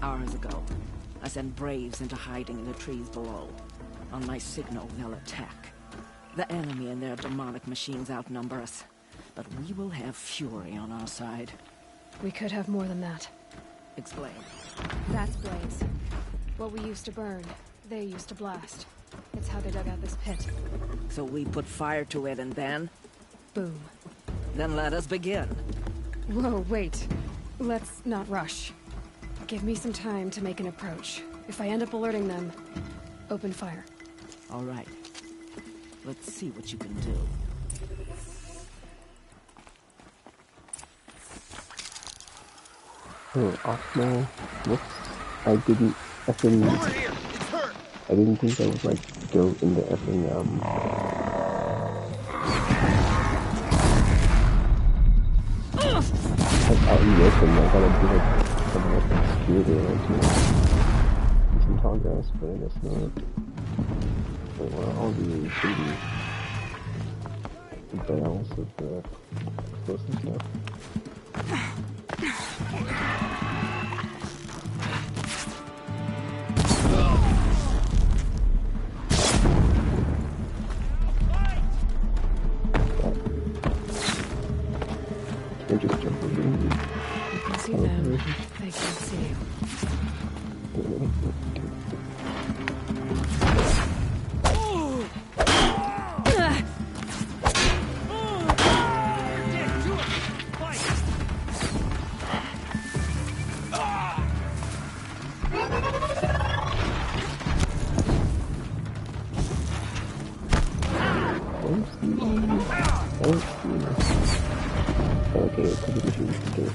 Hours ago, I sent Braves into hiding in the trees below. On my signal, they'll attack. The enemy and their demonic machines outnumber us, but we will have fury on our side. We could have more than that. Explain. That's Blaze. What we used to burn, they used to blast. It's how they dug out this pit. So we put fire to it and then? Boom. Then let us begin. Whoa, wait. Let's not rush. Give me some time to make an approach. If I end up alerting them, open fire. All right. Let's see what you can do. Oh, Osmo. Whoops. I didn't think I would like go into effing like out in the open. I thought I'd be like something like security or some tall grass, but I guess not. But well, all the shady bales of the explosive stuff. They just jump over you. You can see them. They can't see you. Okay, it's a machine to do.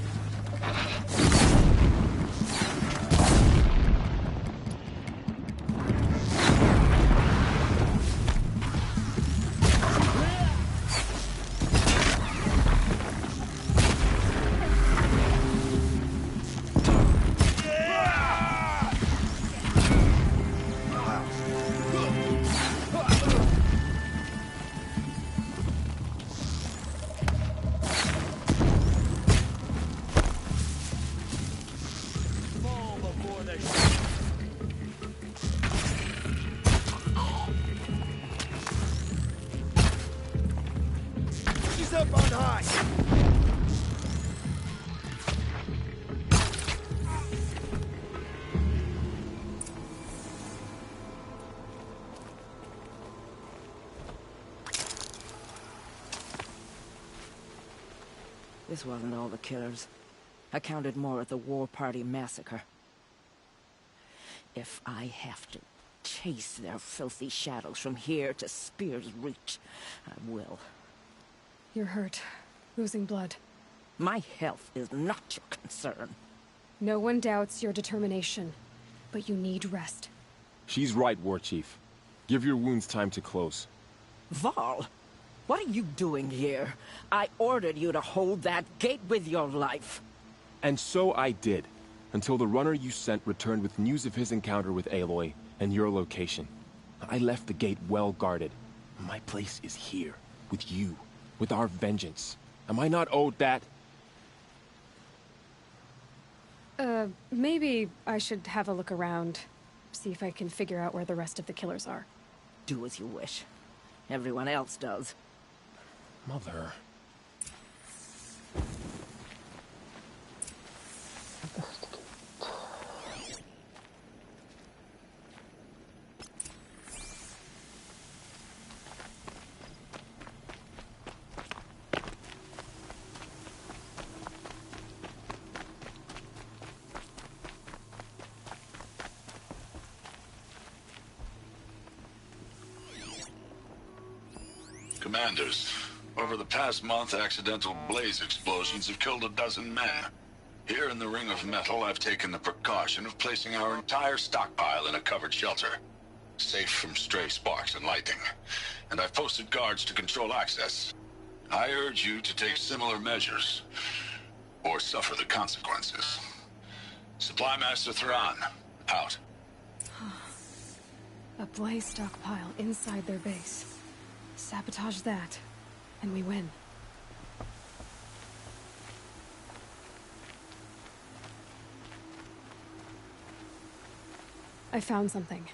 Up on high! This wasn't all the killers. I counted more at the War Party massacre. If I have to chase their filthy shadows from here to Spear's Reach, I will. You're hurt. Losing blood. My health is not your concern. No one doubts your determination, but you need rest. She's right, War Chief. Give your wounds time to close. Varl, what are you doing here? I ordered you to hold that gate with your life. And so I did, until the runner you sent returned with news of his encounter with Aloy and your location. I left the gate well guarded. My place is here, with you. With our vengeance. Am I not owed that? Maybe I should have a look around. See if I can figure out where the rest of the killers are. Do as you wish. Everyone else does. Mother... Commanders, over the past month, accidental blaze explosions have killed 12 men. Here in the Ring of Metal, I've taken the precaution of placing our entire stockpile in a covered shelter, safe from stray sparks and lightning, and I've posted guards to control access. I urge you to take similar measures, or suffer the consequences. Supply Master Thrawn, out. A blaze stockpile inside their base. Sabotage that, and we win. I found something.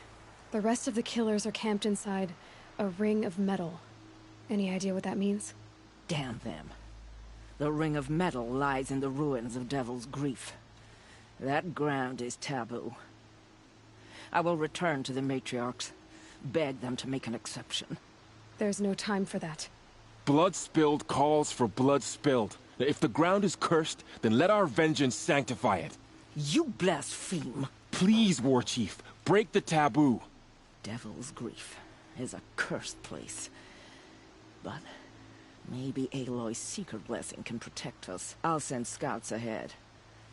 The rest of the killers are camped inside a ring of metal. Any idea what that means? Damn them. The Ring of Metal lies in the ruins of Devil's Grief. That ground is taboo. I will return to the Matriarchs, beg them to make an exception. There's no time for that. Blood spilled calls for blood spilled. If the ground is cursed, then let our vengeance sanctify it. You blaspheme. Please, War Chief, break the taboo. Devil's Grief. is a cursed place. But maybe Aloy's secret blessing can protect us. I'll send scouts ahead.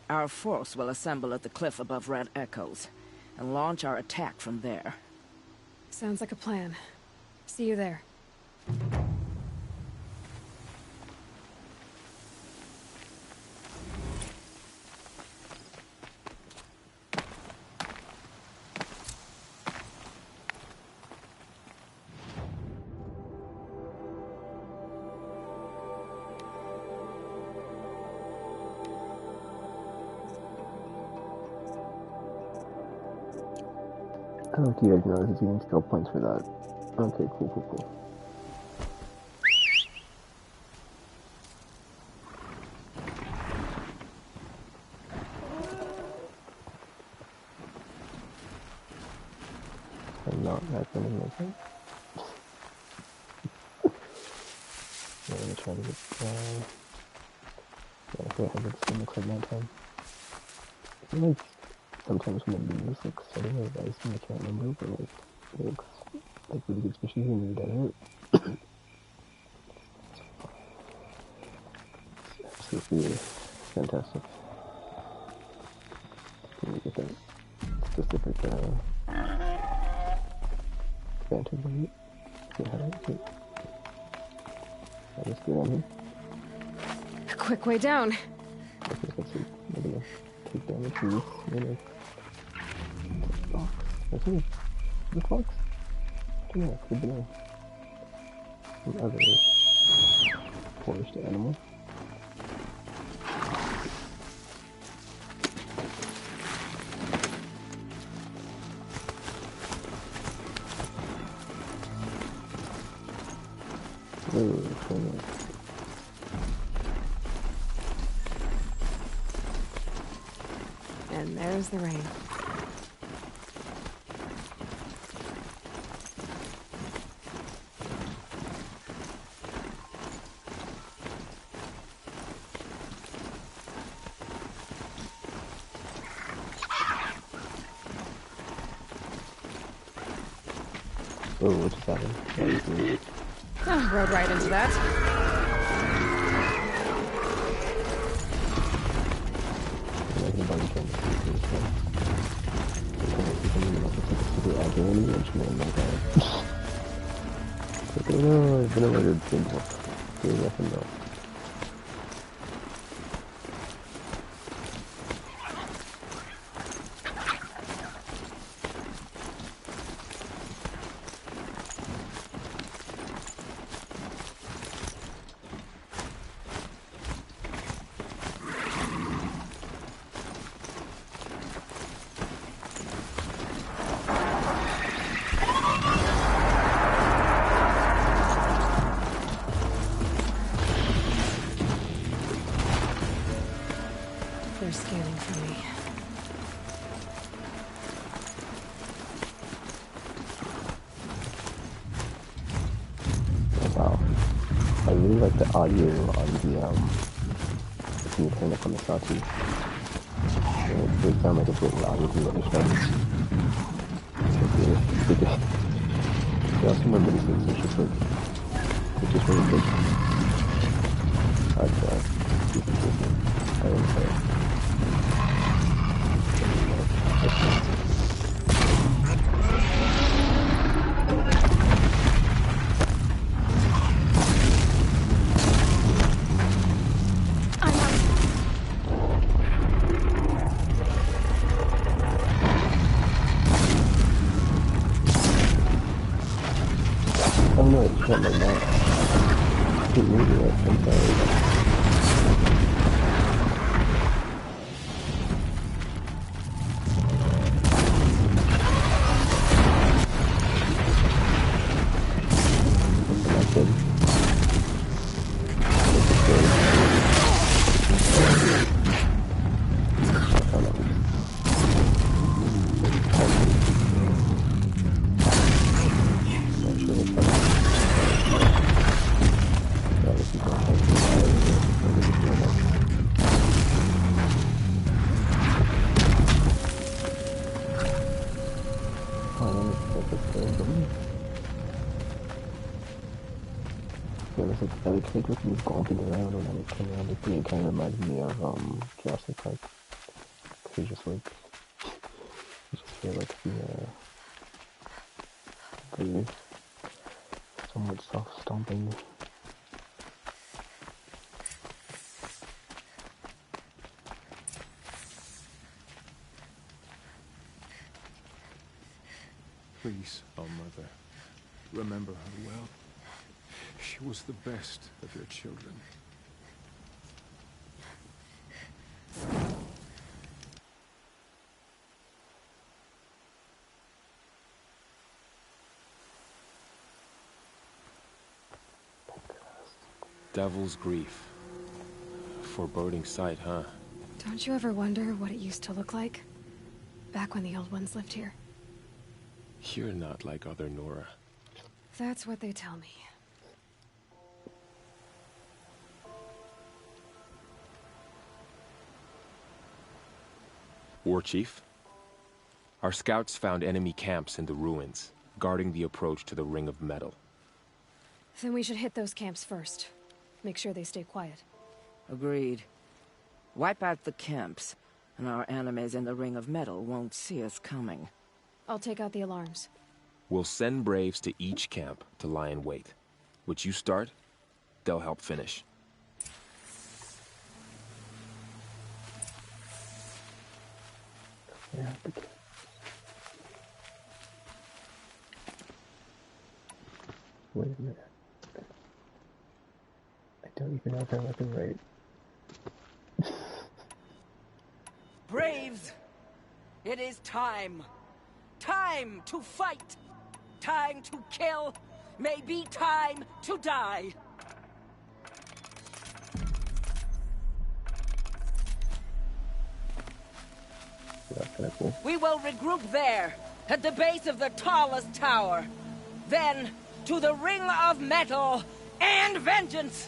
Our force will assemble at the cliff above Red Echoes, and launch our attack from there. Sounds like a plan. See you there. I don't know if you guys know, he's using skill points for that. Okay, cool. I'm not happening like that. Yeah, let me try to get, yeah, I forgot how this game looks like my time. I feel like sometimes when the music looks setting or rising, I can't remember, but like, it looks like really good, especially when you're desert. It's absolutely fantastic. Can we get that specific, advantage of it? Yeah, how do I get? I just get on here. A quick way down. Okay, let's see. I'm gonna take damage from this. Minute. Fox. That's me. The fox? I don't know. Could be some other forest animal. And there's the rain. Oh, what just happened? Oh, rode right into that. No, I've been alerted to him. Doing nothing though. They're scanning for me. Wow. I really like the audio on the when you turn up on the Sati. It does sound like it's a bit louder than the other stuff. There are some more mini things which is like, which is really good. I don't know. Oh no, it's not like that. Keep moving it, I'm sorry. I like with me stomping around when I came around the thing, it kind of reminded me of Jurassic Park. Cause you just feel like the somewhat soft stomping. Please, oh Mother, remember her well. She was the best of your children. Devil's Grief. Foreboding sight, huh? Don't you ever wonder what it used to look like? Back when the old ones lived here. You're not like other Nora. That's what they tell me. War Chief? Our scouts found enemy camps in the ruins, guarding the approach to the Ring of Metal. Then we should hit those camps first. Make sure they stay quiet. Agreed. Wipe out the camps, and our enemies in the Ring of Metal won't see us coming. I'll take out the alarms. We'll send Braves to each camp to lie in wait. Which you start, they'll help finish. Yeah, wait a minute. I don't even know if I left it right. Braves! It is time. Time to fight. Time to kill. Maybe time to die. That's kind of cool. We will regroup there, at the base of the tallest tower. Then, to the Ring of Metal and vengeance.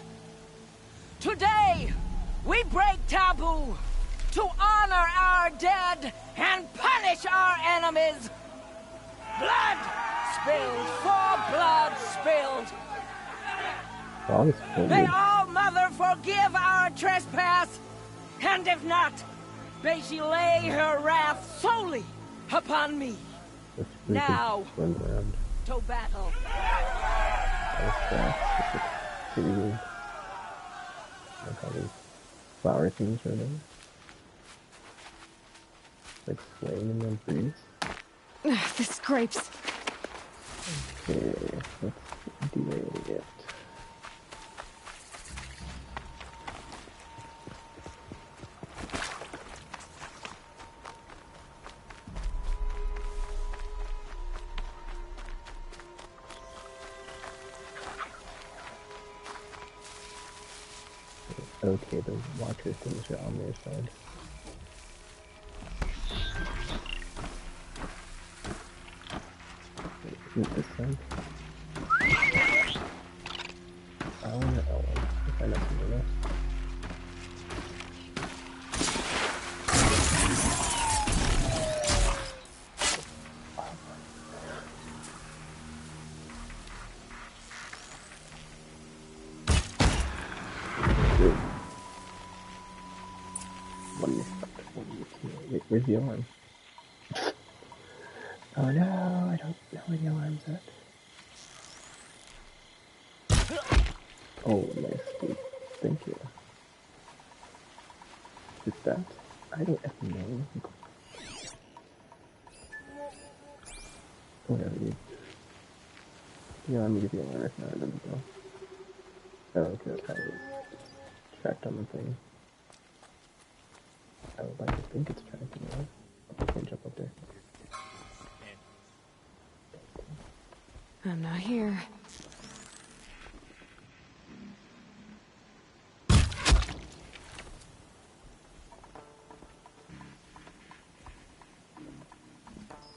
Today, we break taboo to honor our dead and punish our enemies. Blood spilled for blood spilled. May All-Mother forgive our trespass, and if not, may she lay her wrath solely upon me. Now, to battle. Pretty weird. Like all these flower things right there. Like swaying in the breeze. This grapes. Okay, let's derail it. Okay, the watcher things are on their side. Wait, this side? Oh no, if I know something else. Where's the alarm? Oh no, I don't know where the alarm's at. Oh, nice, dude. Thank you. Is that? I don't effing know. Whatever, dude. Yeah, let me give you an alarm if not, it doesn't go. Oh, okay, that's probably tracked on the thing. I would like to think it's trying to get out. I can't jump up there. I'm not here.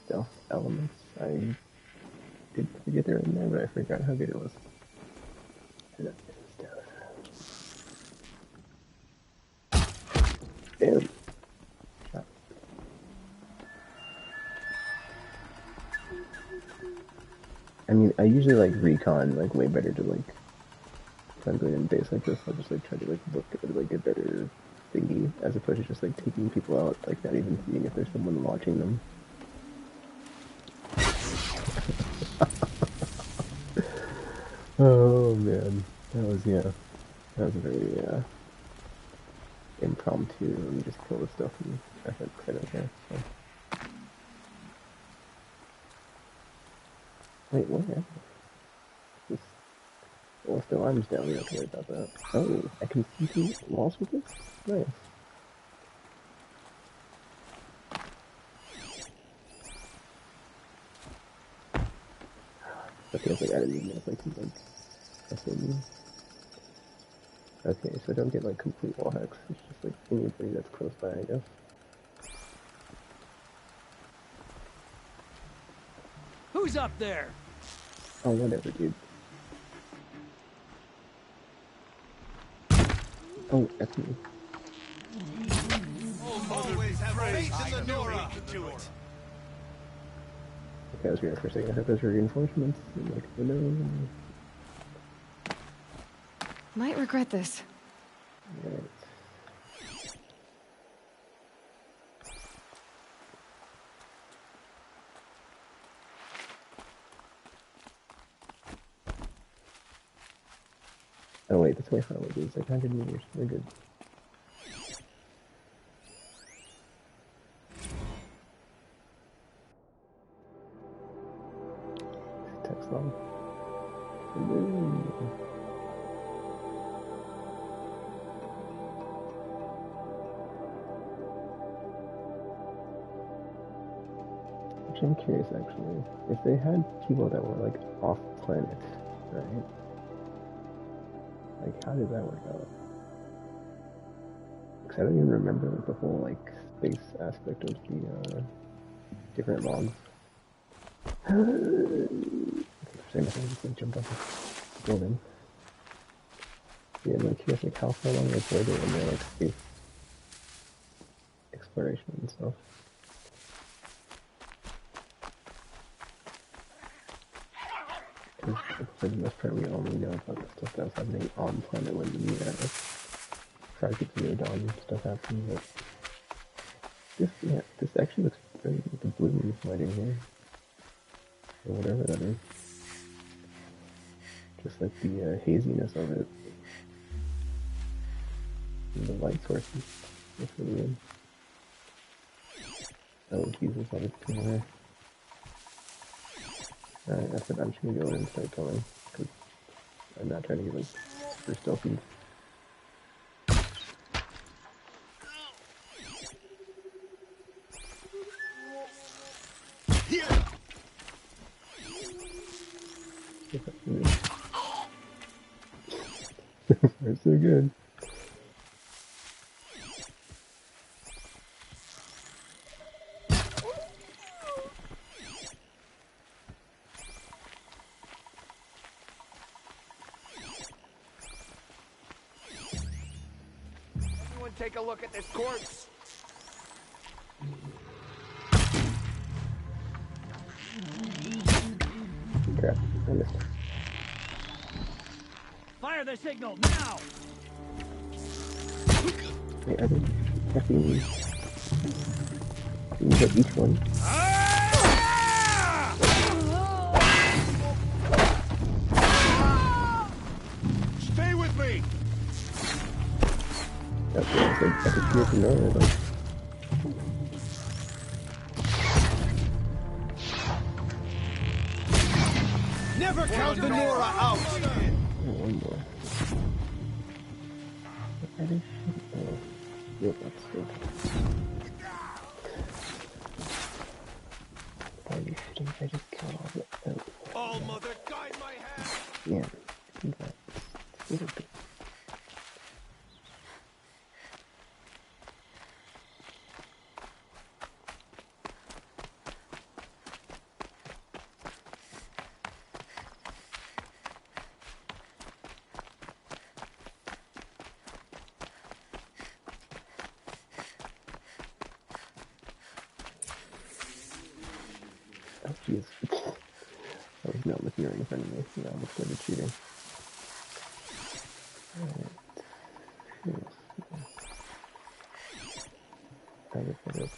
Stealth elements. I did forget they're in there, but I forgot how good it was. Damn. I mean, I usually like recon like way better to like I'm going in days like this, I'll just like try to like look at like a better thingy as opposed to just like taking people out, like not even seeing if there's someone watching them. Oh man, that was that was a very impromptu. Let me just kill this stuff and I don't care. So. Wait, what happened? Well, still, I'm just down. We don't have to worry about that. Oh, I can see through walls with this? Nice. Okay, it's like I didn't even know if I could like something. Okay, so I don't get like complete wall hacks. It's just like anybody that's close by, I guess. Who's up there? Oh, whatever, dude. Oh, that's me. Always have faith in the Nora. Okay, I was reading for a second. I thought those were reinforcements. I'm like, oh no. Might regret this. Right. Oh wait, that's way far away, dude. It's like 100 meters. We're good. Text log. Which I'm curious, actually. If they had people that were, like, off-planet, right? Like, how did that work out? Because I don't even remember like, the whole, like, space aspect of the, different logs. Okay, for a second, I think I just, like, jumped off the building. Yeah, I'm curious, like, how far along like, were they in their, like, space exploration and stuff. Because for the most part, we only know about the stuff that was happening on planet when the Project Zero Dawn stuff happened. But this actually looks very good. The blue lighting here, or whatever that is. Just like the haziness of it, and the light sources. That's really good. Oh Jesus, I was too high. Alright, I said I'm just gonna go in and start going, because I'm not trying to get like super stealthy. We're so good. Take a look at this corpse. Crap, I missed. Fire the signal now! Wait, are they effing you hit each one? Stay with me! That's what I said. I could hear from nowhere though. Never count the Nora out! One more. What are they shooting? Oh, yep, that's good. Why are you shooting if I just kill all of it? Oh, All mother, guide my hand! yeah, I think that's still good. Oh jeez. I was not looking right in front of me. Yeah, I almost started shooting.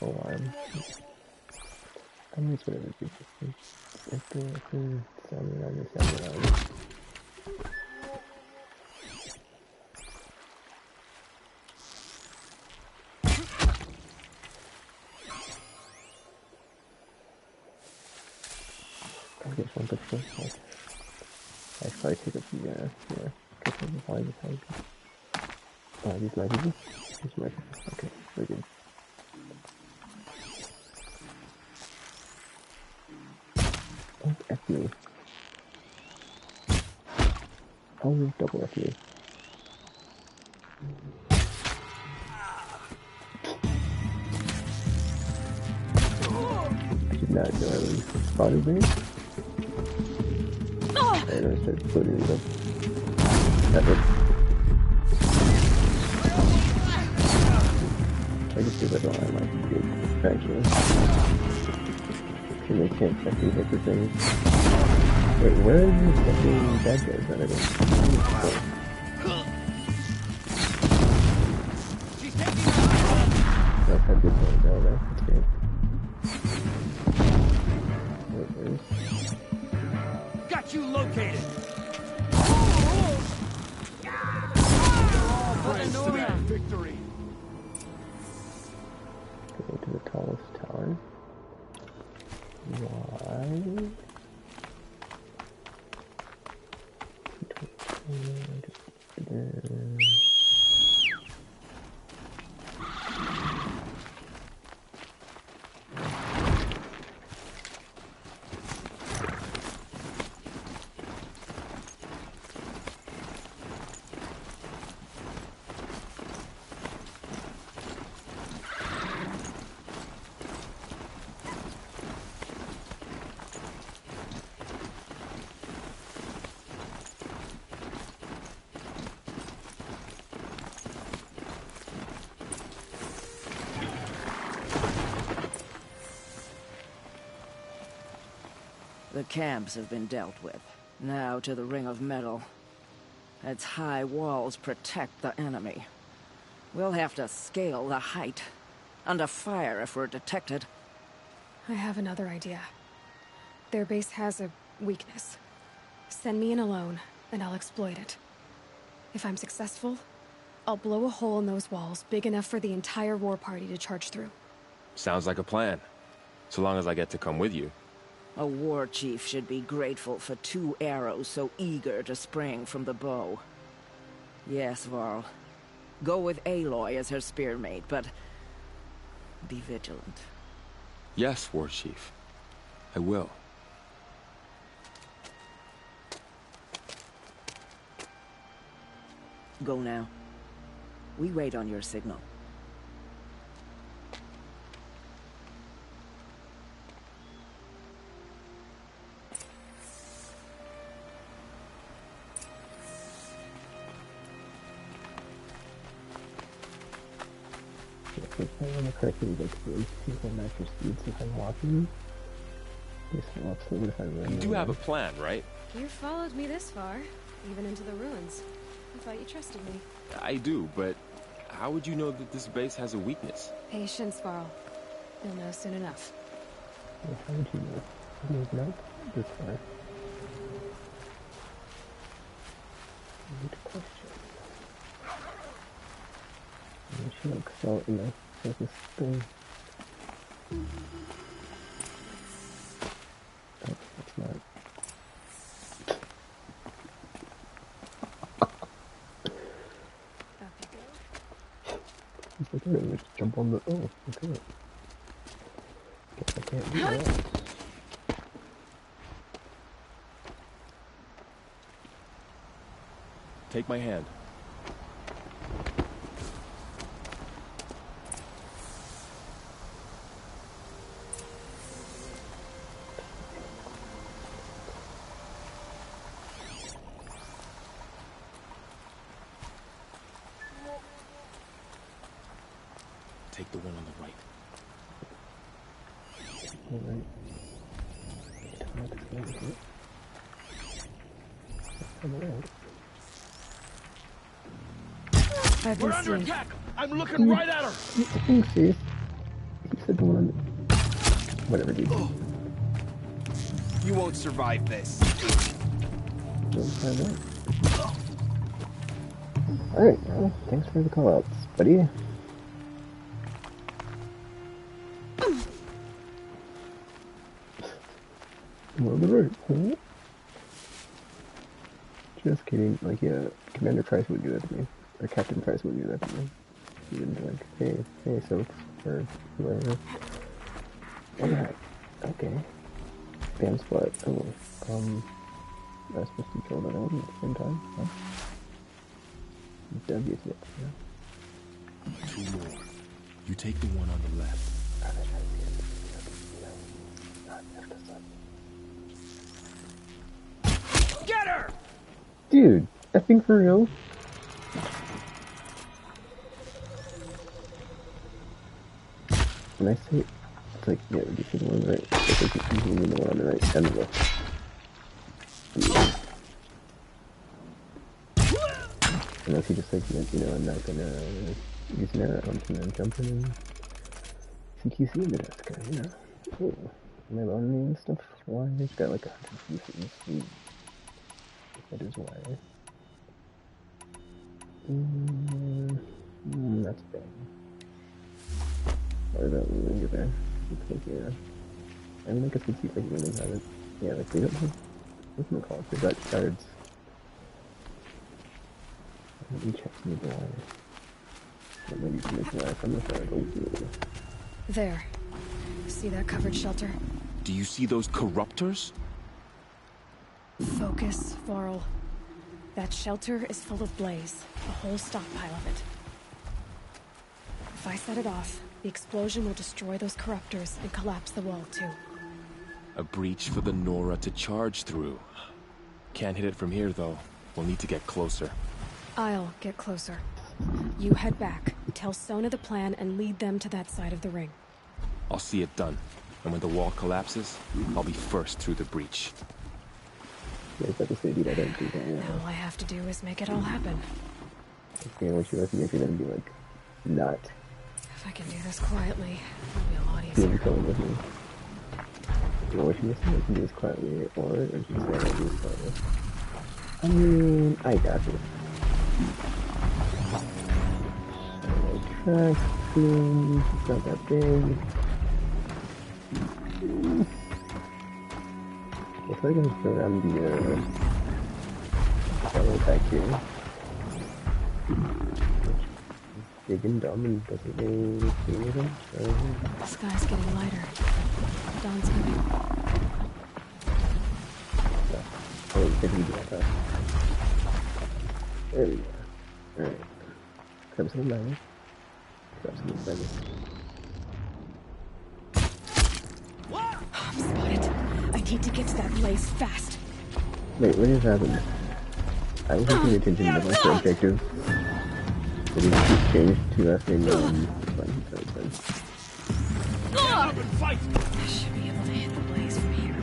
Alarm. I'm just gonna repeat this. I guess one picture. I probably take a few, yeah. Why these my people? These my people. Okay, very good. Oh, F me. Oh, double F me. I did not know I was spotted me. And I started floating it up. That's it. I just did that on my good, actually. And they can't actually hit the things. Wait, where are these fucking bad guys that I don't That's how good they go, though. That's great. Got you located! Victory! Go to the tallest tower. Why? The camps have been dealt with. Now to the Ring of Metal. Its high walls protect the enemy. We'll have to scale the height. Under fire if we're detected. I have another idea. Their base has a weakness. Send me in alone, and I'll exploit it. If I'm successful, I'll blow a hole in those walls big enough for the entire war party to charge through. Sounds like a plan. So long as I get to come with you. A war chief should be grateful for 2 arrows so eager to spring from the bow. Yes, Varl. Go with Aloy as her spearmate, but be vigilant. Yes, War Chief. I will. Go now. We wait on your signal. If I want to correctly like race people match your speed if I'm walking. This will absolutely if I run. You do have a plan, right? You followed me this far, even into the ruins. I thought you trusted me. I do, but how would you know that this base has a weakness? Patience, Varl. You'll know soon enough. Yeah, how would you know? I mean, not this far. Good question. She looks so, you know, there's this thing. Oh, that's not. It's like, let's jump on the. Oh, okay. Guess I can't do that. Take my hand. Take the one on the right. Alright. Come around. I've been We're under seeing. attack! I'm looking right at her! Thanks, Steve. He said the one on the... Whatever, dude. You won't survive this. Alright, well, thanks for the call-outs, buddy. I'm on the right, huh? Just kidding, like, yeah, Commander Price would do that to me. Or Captain Price would do that to me. He would be like, hey, Soaks, or whoever. Alright, okay. Bam spot. Oh, I was supposed to kill that one at the same time, huh? W, yeah. 2 more. You take the one on the left. Get her! Dude, that thing for real? When I say it's like, yeah, you see the one on the right. It's like you mean the one on the right and the left. Unless he just like, you know, I'm not gonna use an arrow and then jump in and CQC into this guy, you know. Ooh, am I lonely and stuff? Why? He's got like 100 pieces. That is why. That's bad. What about Linger there? Looks like, yeah. I mean, I guess we see like when they have it. Yeah, like they don't have. What's gonna call it? They've got shards. Let me check some of the wire. Maybe you can make wire from the shard. Oh, yeah. There. See that covered shelter? Do you see those corruptors? Focus, Varl. That shelter is full of blaze. A whole stockpile of it. If I set it off, the explosion will destroy those corruptors and collapse the wall, too. A breach for the Nora to charge through. Can't hit it from here, though. We'll need to get closer. I'll get closer. You head back, tell Sona the plan, and lead them to that side of the ring. I'll see it done. And when the wall collapses, I'll be first through the breach. Yeah, it's like I said, dude, I don't do that. Yeah. All I have to do is make it all happen. Okay, what you reckon if you're gonna be like, not. If I can do this quietly, it'll be a lot You'll easier. be coming with me. You know what you listen? You can do this quietly, or you can say I do this quietly. I mean, I got this. Track, boom, it's not that big. Looks like I can go around the fellow back here. Big and dumb and doesn't really see anything. The sky's getting lighter. Dawn's coming. Oh, you said we do that fast. There we go. Alright. Grab some money. Grab some money. I'm spotted. I need to get to that blaze fast. Wait, what just happened? I wasn't paying attention to my first objective. Did he change to last name? Fine. I should be able to hit the blaze from here.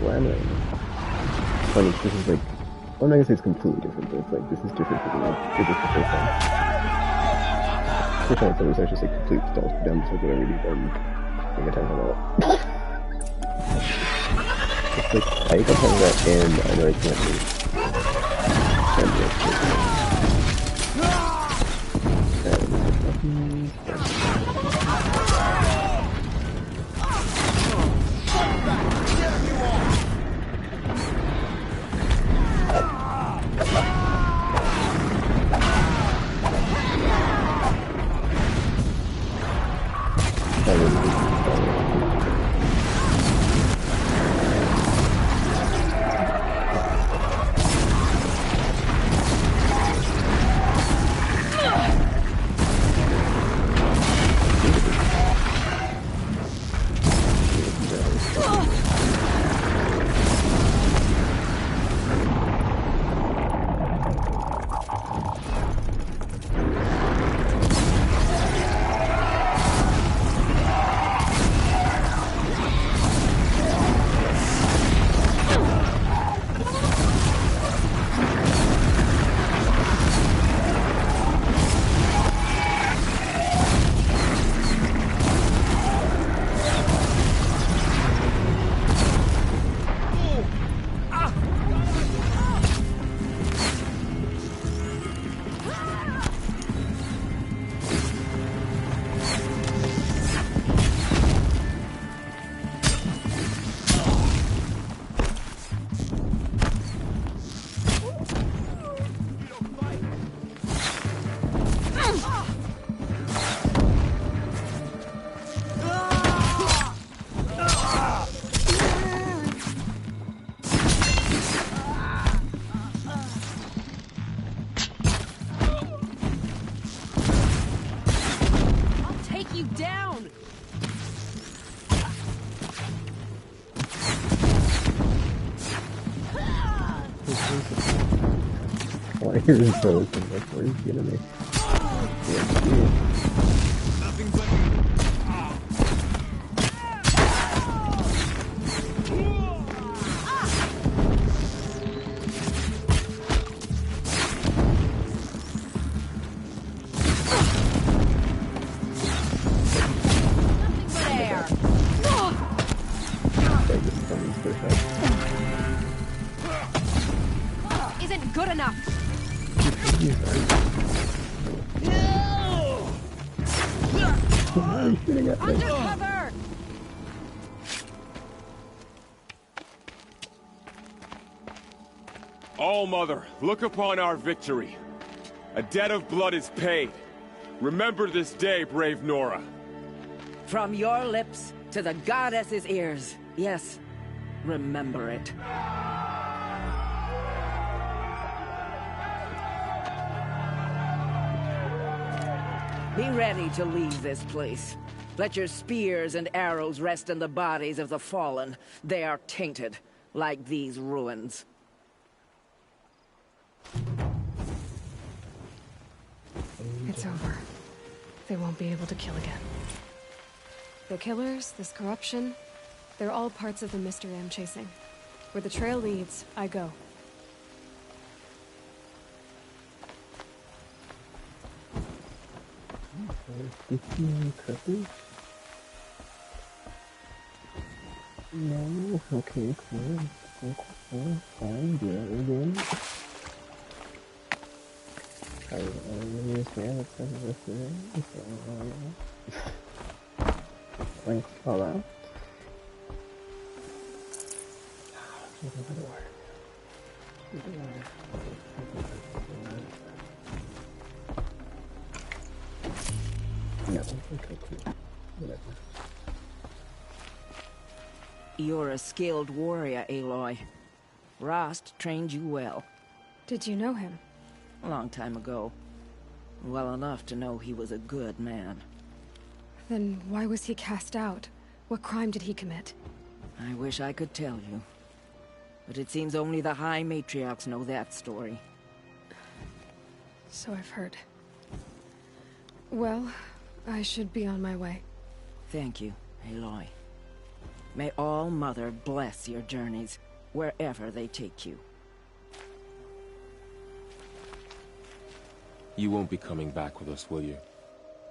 Why am I? Funny, this is like. I'm not gonna say it's completely different, but it's like this is different from like it was the first time. First time it was actually just like complete stealth for them, so whatever you do, I think I talking about. It's like I can talk about and I know I can't move. you down! Why are you so where are you getting me? Nothing but... Isn't good enough. Undercover! All-Mother, look upon our victory. A debt of blood is paid. Remember this day, brave Nora. From your lips to the goddess's ears. Yes, remember it. Be ready to leave this place. Let your spears and arrows rest in the bodies of the fallen. They are tainted, like these ruins. It's over. They won't be able to kill again. The killers, this corruption, they're all parts of the mystery I'm chasing. Where the trail leads, I go. No, okay, cool. Fine, do that again. I understand what's Thanks, hello. No, okay, cool. Whatever. You're a skilled warrior, Aloy. Rost trained you well. Did you know him? A long time ago. Well enough to know he was a good man. Then why was he cast out? What crime did he commit? I wish I could tell you. But it seems only the High Matriarchs know that story. So I've heard. Well, I should be on my way. Thank you, Aloy. May All-Mother bless your journeys, wherever they take you. You won't be coming back with us, will you?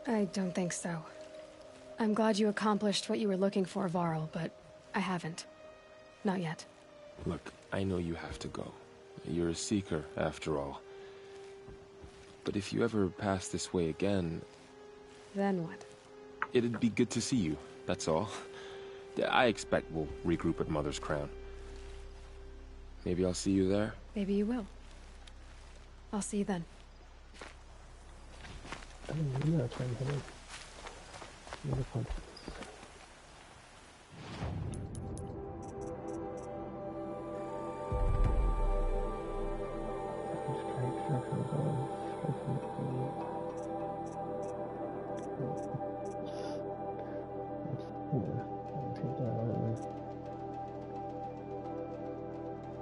I don't think so. I'm glad you accomplished what you were looking for, Varl, but I haven't. Not yet. Look, I know you have to go. You're a Seeker, after all. But if you ever pass this way again... Then what? It'd be good to see you, that's all. I expect we'll regroup at Mother's Crown. Maybe I'll see you there? Maybe you will. I'll see you then.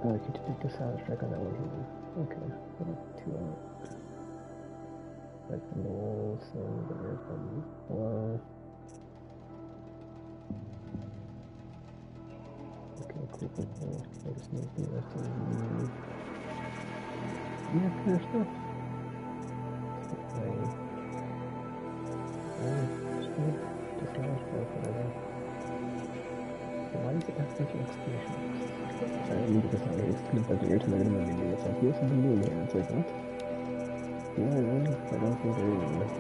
Oh, I could take a sound strike on that one here. Okay, 2 out. Like from the walls, and there from below. Okay, cool. I just need the rest of the... Yeah, clear stuff. Why is it have such an explanation? Sorry, I mean, because I it's kind of like irritating to me. It's like, here's something new here. It's like, what? Yeah, I don't think there is.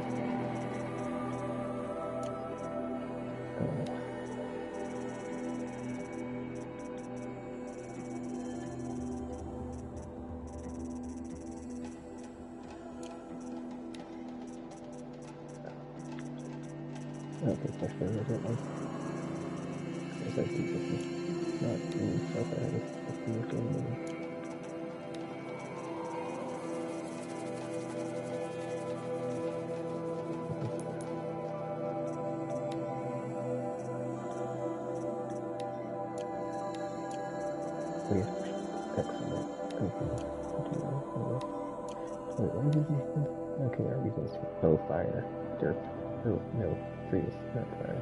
Okay, especially with it, like, as I keep this, not doing stuff I have to do with it. Wait, what did you say? Okay, our weakness. Oh, fire. Dirt. Oh, no. Freeze. Not fire.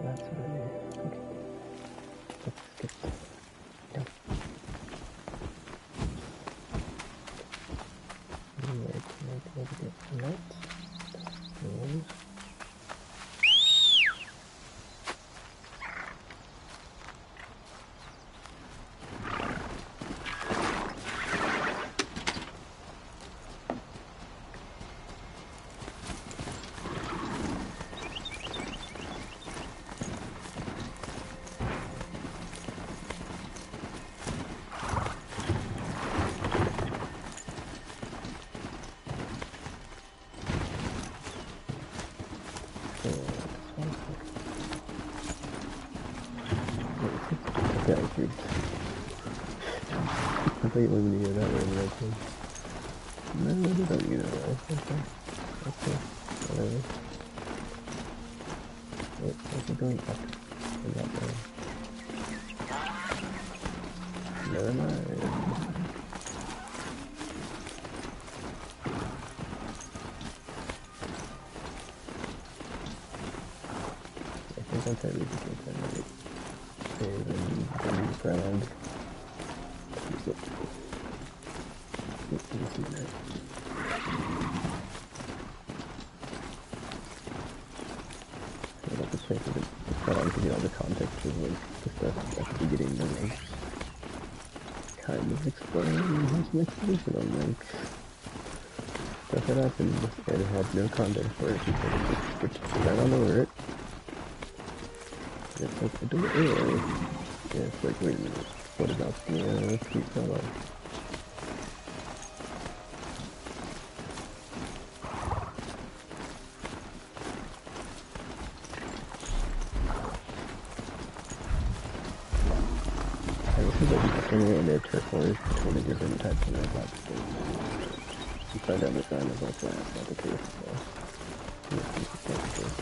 That's what it is. Okay. Let's skip. No. Alright, let's get light. And... I thought you wanted me to go that way, but I think... No, I don't go that way. Okay. Whatever. Wait, where's it going up? And that way. Never mind. I think I'll try to do this one. Save and then ground. I'd have to check if it's cut on to get all the context of like the stuff at the beginning and like kind of explain his explanation on like stuff that happened and had no context for it because it just switched right on over it. It's like I don't know. Yeah, it's like wait a minute. What about the sweet fellow? And their turquoise between the different types of robots. You find out the sign of like that's not the case, so yeah, it's not the case.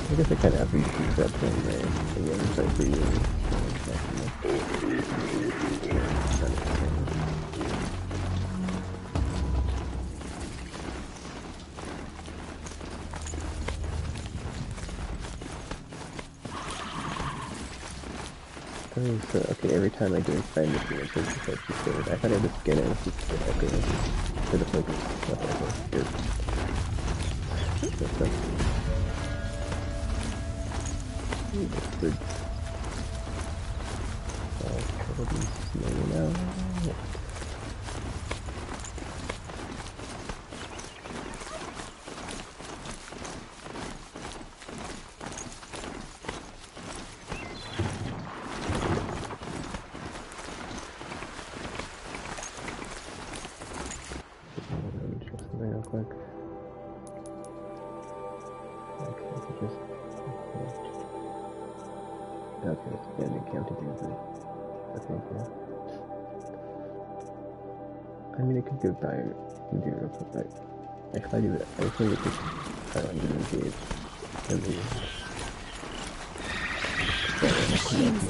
I guess I kind of have to use that thing there. Again, it's like really so, okay, every time I do find this thing, it's just like I thought I just scan it and just get okay. For the focus. Okay, good. That's good. Probably smell now. Goodbye, and do real quick. Like, if I do that, I think it just try on getting engaged and the machines.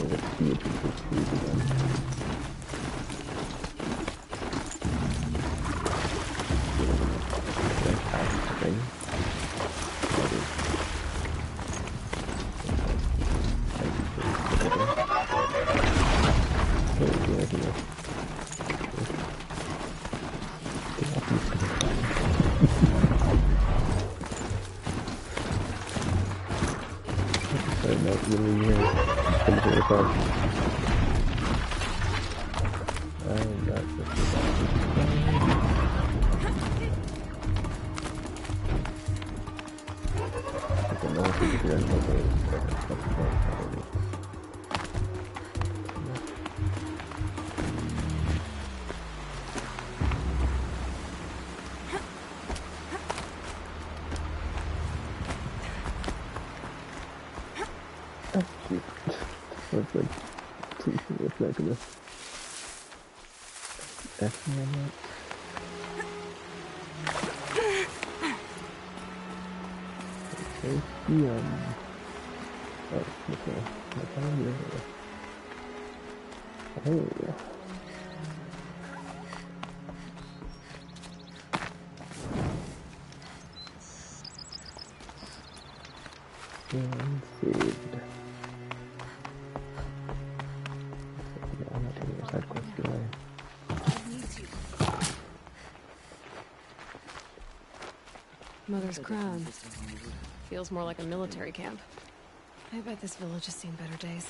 Mother's Crown. Feels more like a military camp. I bet this village has seen better days.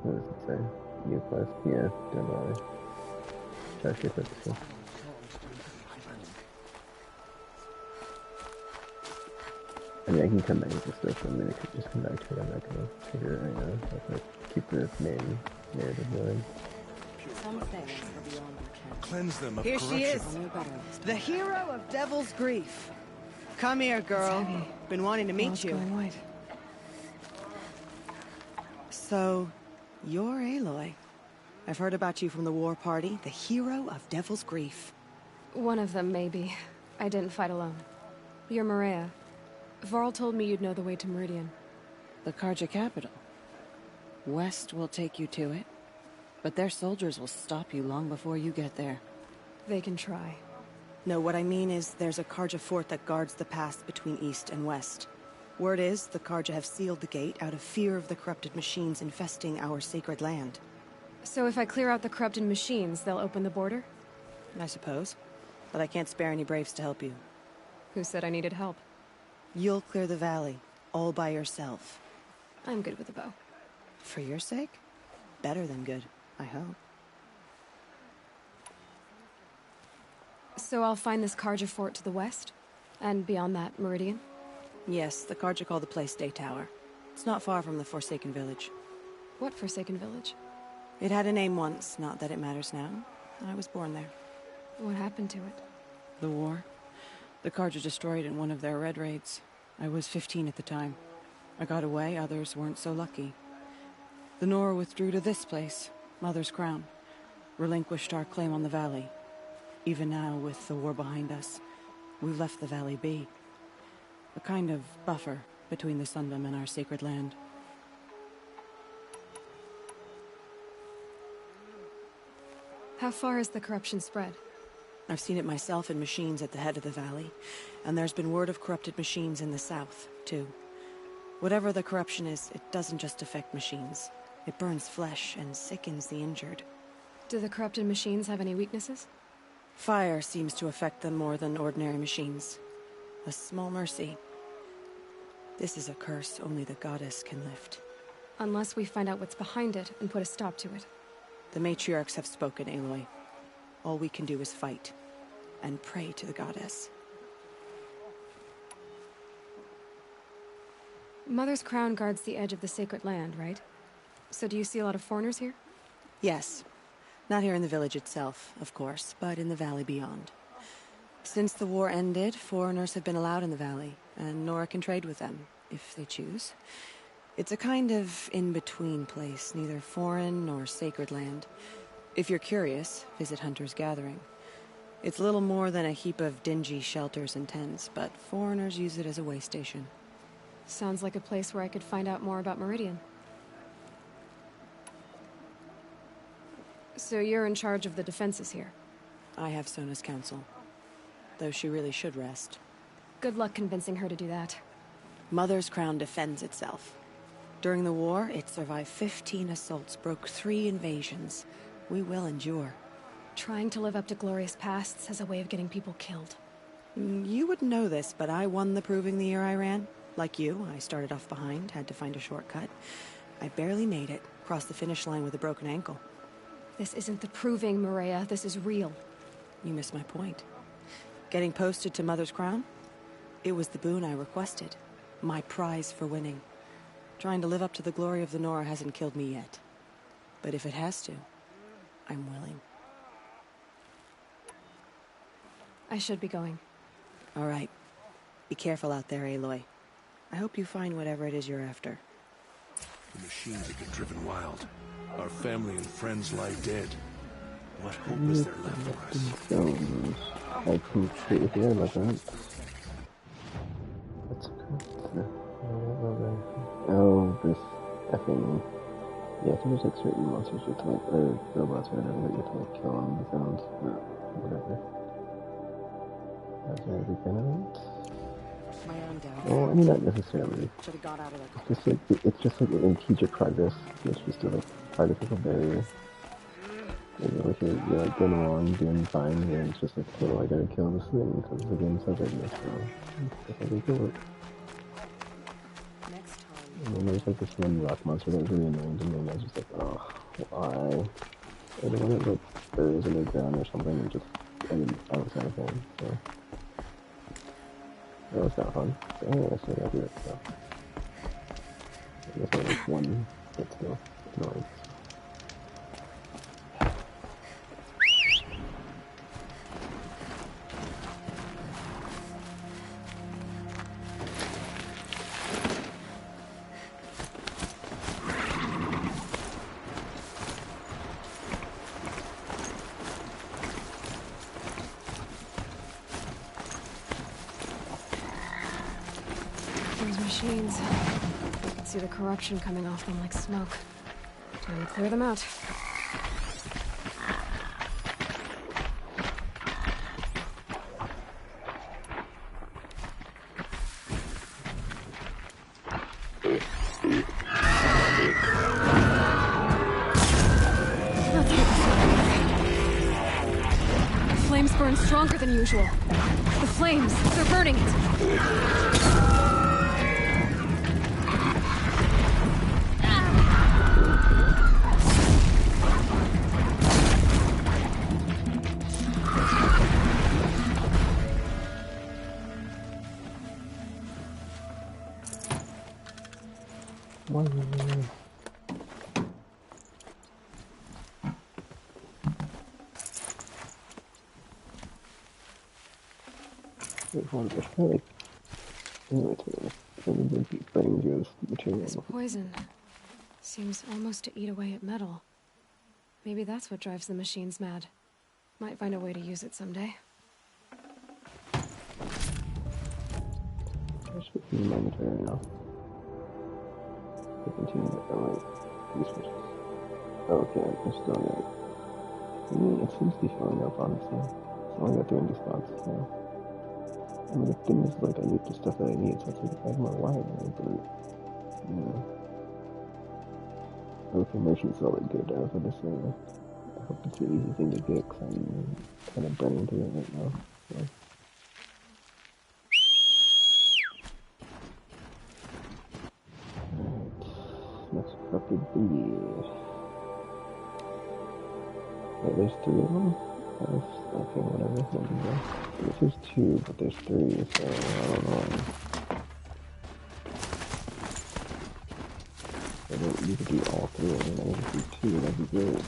What does it say? U+, yeah, definitely. Try to see if it's cool. I mean, I can come back to this stuff for a minute, just come back to it. I'm not gonna figure it right now. I'll keep the main narrative going. Some things are beyond our ken. Cleanse them of Here corruption. she is, the hero of Devil's Grief. Come here, girl. Been wanting to meet you. Going white. So, you're Aloy. I've heard about you from the war party, the hero of Devil's Grief. One of them, maybe. I didn't fight alone. You're Maria. Varl told me you'd know the way to Meridian. The Carja capital. West will take you to it, but their soldiers will stop you long before you get there. They can try. No, what I mean is there's a Carja fort that guards the pass between east and west. Word is the Carja have sealed the gate out of fear of the corrupted machines infesting our sacred land. So if I clear out the corrupted machines, they'll open the border? I suppose. But I can't spare any braves to help you. Who said I needed help? You'll clear the valley, all by yourself. I'm good with a bow. For your sake? Better than good, I hope. So I'll find this Carja fort to the west? And beyond that, Meridian? Yes, the Carja call the place Day Tower. It's not far from the Forsaken Village. What Forsaken Village? It had a name once, not that it matters now. I was born there. What happened to it? The war. The Carja destroyed in one of their red raids. I was 15 at the time. I got away, others weren't so lucky. The Nora withdrew to this place, Mother's Crown. Relinquished our claim on the valley. Even now, with the war behind us, we've left the valley be. A kind of buffer between the Sundom and our sacred land. How far has the corruption spread? I've seen it myself in machines at the head of the valley, and there's been word of corrupted machines in the south, too. Whatever the corruption is, it doesn't just affect machines. It burns flesh and sickens the injured. Do the corrupted machines have any weaknesses? Fire seems to affect them more than ordinary machines. A small mercy. This is a curse only the goddess can lift. Unless we find out what's behind it and put a stop to it. The matriarchs have spoken, Aloy. All we can do is fight, and pray to the goddess. Mother's Crown guards the edge of the sacred land, right? So do you see a lot of foreigners here? Yes. Not here in the village itself, of course, but in the valley beyond. Since the war ended, foreigners have been allowed in the valley, and Nora can trade with them, if they choose. It's a kind of in-between place, neither foreign nor sacred land. If you're curious, visit Hunter's Gathering. It's little more than a heap of dingy shelters and tents, but foreigners use it as a way station. Sounds like a place where I could find out more about Meridian. So you're in charge of the defenses here? I have Sona's counsel. Though she really should rest. Good luck convincing her to do that. Mother's Crown defends itself. During the war, it survived 15 assaults, broke 3 invasions. We will endure. Trying to live up to glorious pasts has a way of getting people killed. You wouldn't know this, but I won the Proving the year I ran. Like you, I started off behind, had to find a shortcut. I barely made it, crossed the finish line with a broken ankle. This isn't the Proving, Maria. This is real. You missed my point. Getting posted to Mother's Crown? It was the boon I requested. My prize for winning. Trying to live up to the glory of the Nora hasn't killed me yet. But if it has to, I'm willing. I should be going. All right. Be careful out there, Aloy. I hope you find whatever it is you're after. The machines have been driven wild. Our family and friends lie dead. What hope is there left for us? I can straight with you about that. That's okay. this effing... Yeah, so there's like certain monsters you have to like, or robots or whatever, that you have to like kill on the ground, or whatever. That's a big fan of it. My own doubt. Well, I mean, not necessarily. Should have got out of there. It's just like an strategic progress. It's just a like artificial barrier. Like you're like going along, doing fine, and it's just like, oh, I gotta kill this thing because the game's so big. So if I can kill it. Next time. And then there's like this one rock monster that was really annoying to me, and I was just like, oh, why? I don't want it like buries in the ground or something, and just I was kind of fun. So. That was not fun. So anyway, so I do it, so. I guess I like one, but still, it's annoying. Machines. I can see the corruption coming off them like smoke. Time to clear them out. The flames burn stronger than usual. The flames, they're burning it. This poison seems almost to eat away at metal. Maybe that's what drives the machines mad. Might find a way to use it someday. Just in my inventory now. Okay, I'm still there. I mean, it seems to be filling up, honestly. It's only got 3 empty spots, so... I mean, the thing is, like, I need the stuff that I need, so it's like, if I have more wire, but... Yeah. I hope the merchant's all that good. I hope it's an easy thing to get, because I'm kind of burning to it right now, so... Next corrupted bee. Wait, there's 3 of them? Okay, whatever. This is 2, but there's 3, so I don't know. I don't need to do all 3 of them. I need to do 2, that'd be great.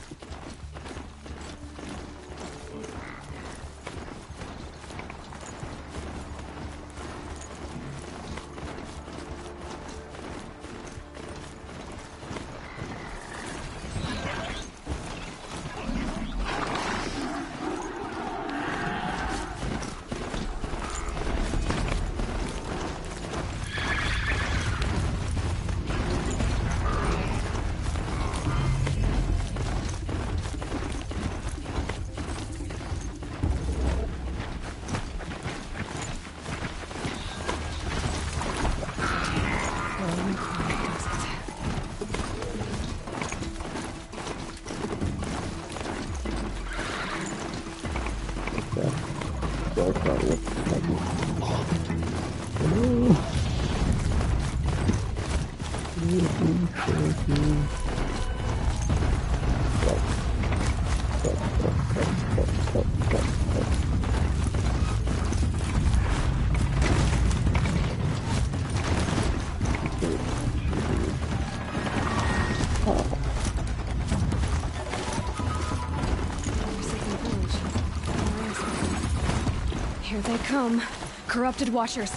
Here they come. Corrupted Watchers.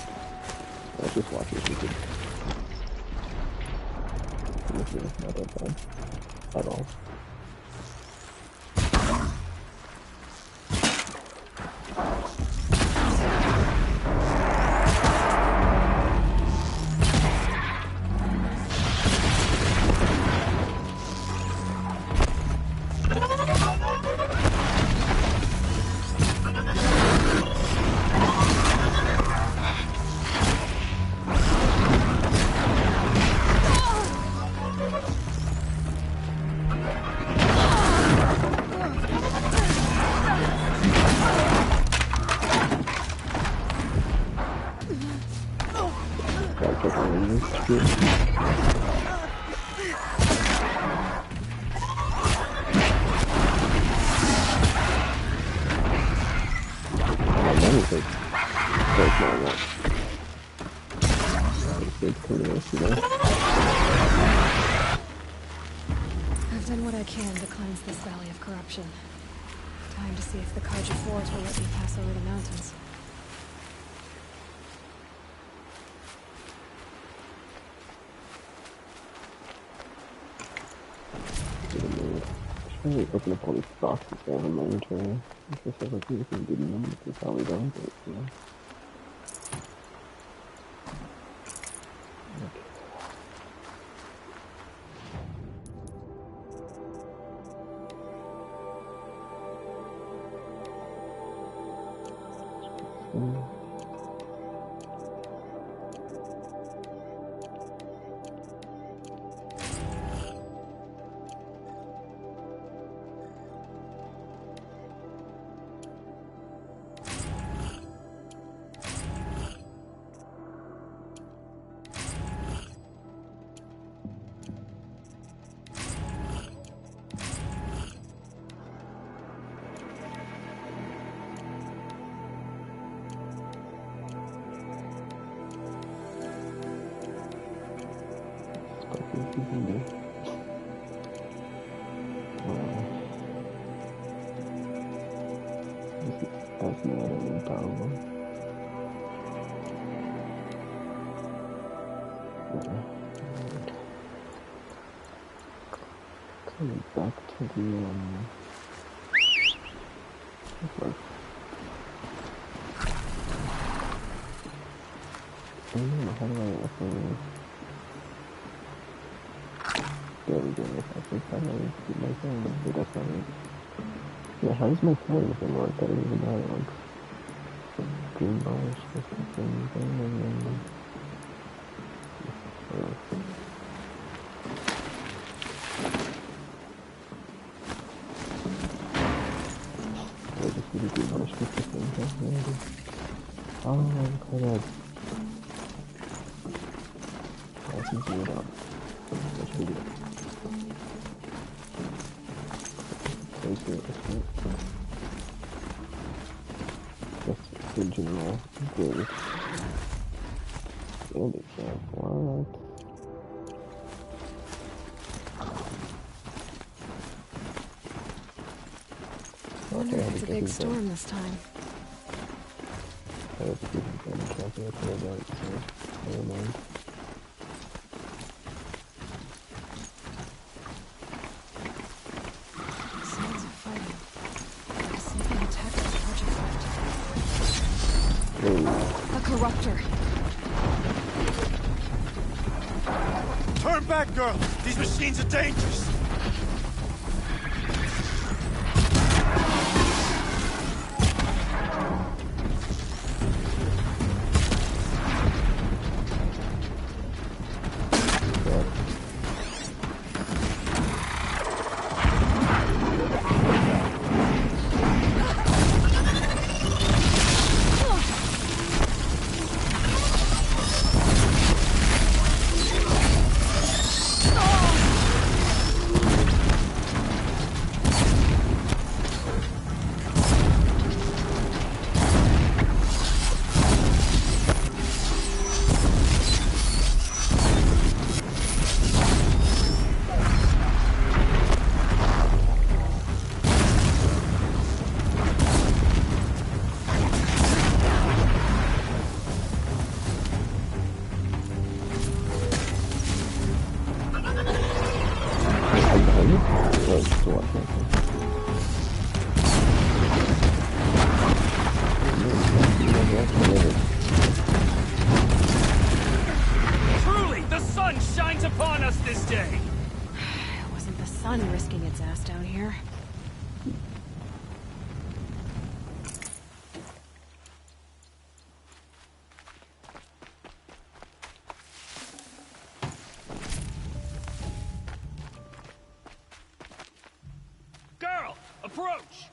That's just Watchers, you could... Not that bad. At all. good. That was like very small one. I've done what I can to cleanse this valley of corruption. Time to see if the Carja Forge will let me pass over the mountains. I should really open up all these boxes I have in my inventory. I guess I was looking for good numbers, they probably don't, but you know. That's not an problem. Coming back to the okay. I don't know, how do I open there we go, I think how do I keep my phone? But that's not it. Yeah, how does my phone thing work? I don't even know how it works. Green bars, this thing, and then I just need to do more stupid things. Oh, look at that. I can do it up. Let's do it. Place it, just in general, good. And it's what? I wonder if it's a big storm this time. I have to keep it in the about, so never mind. Sounds of fighting. Like something attacked the project. A corruptor. Turn back, girl! These machines are dangerous! Truly, the sun shines upon us this day! It wasn't the sun risking its ass down here. Girl, approach!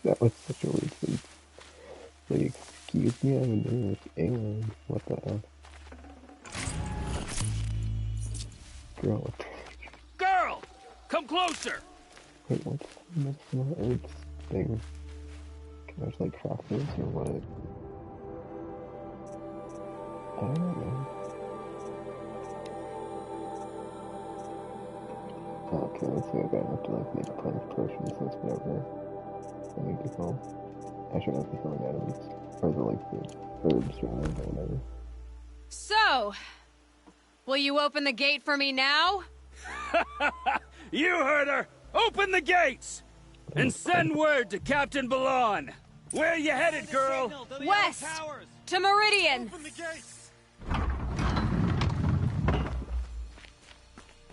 That was such a weird thing. Like, Excuse me, I'm doing with England. What the hell? Girl, what the... Girl! Come closer! Wait, what's the medicinal herbs thing? Can I just like craft this or what? I don't know. Okay, let's see, I got enough to like make a plenty of potions, so it's whatever I need to fill. I should not be filling items. Or the like the herbs or whatever. So, will you open the gate for me now? You heard her! Open the gates! And send word to Captain Balon! Where are you headed, girl? West! To Meridian! Open the gates!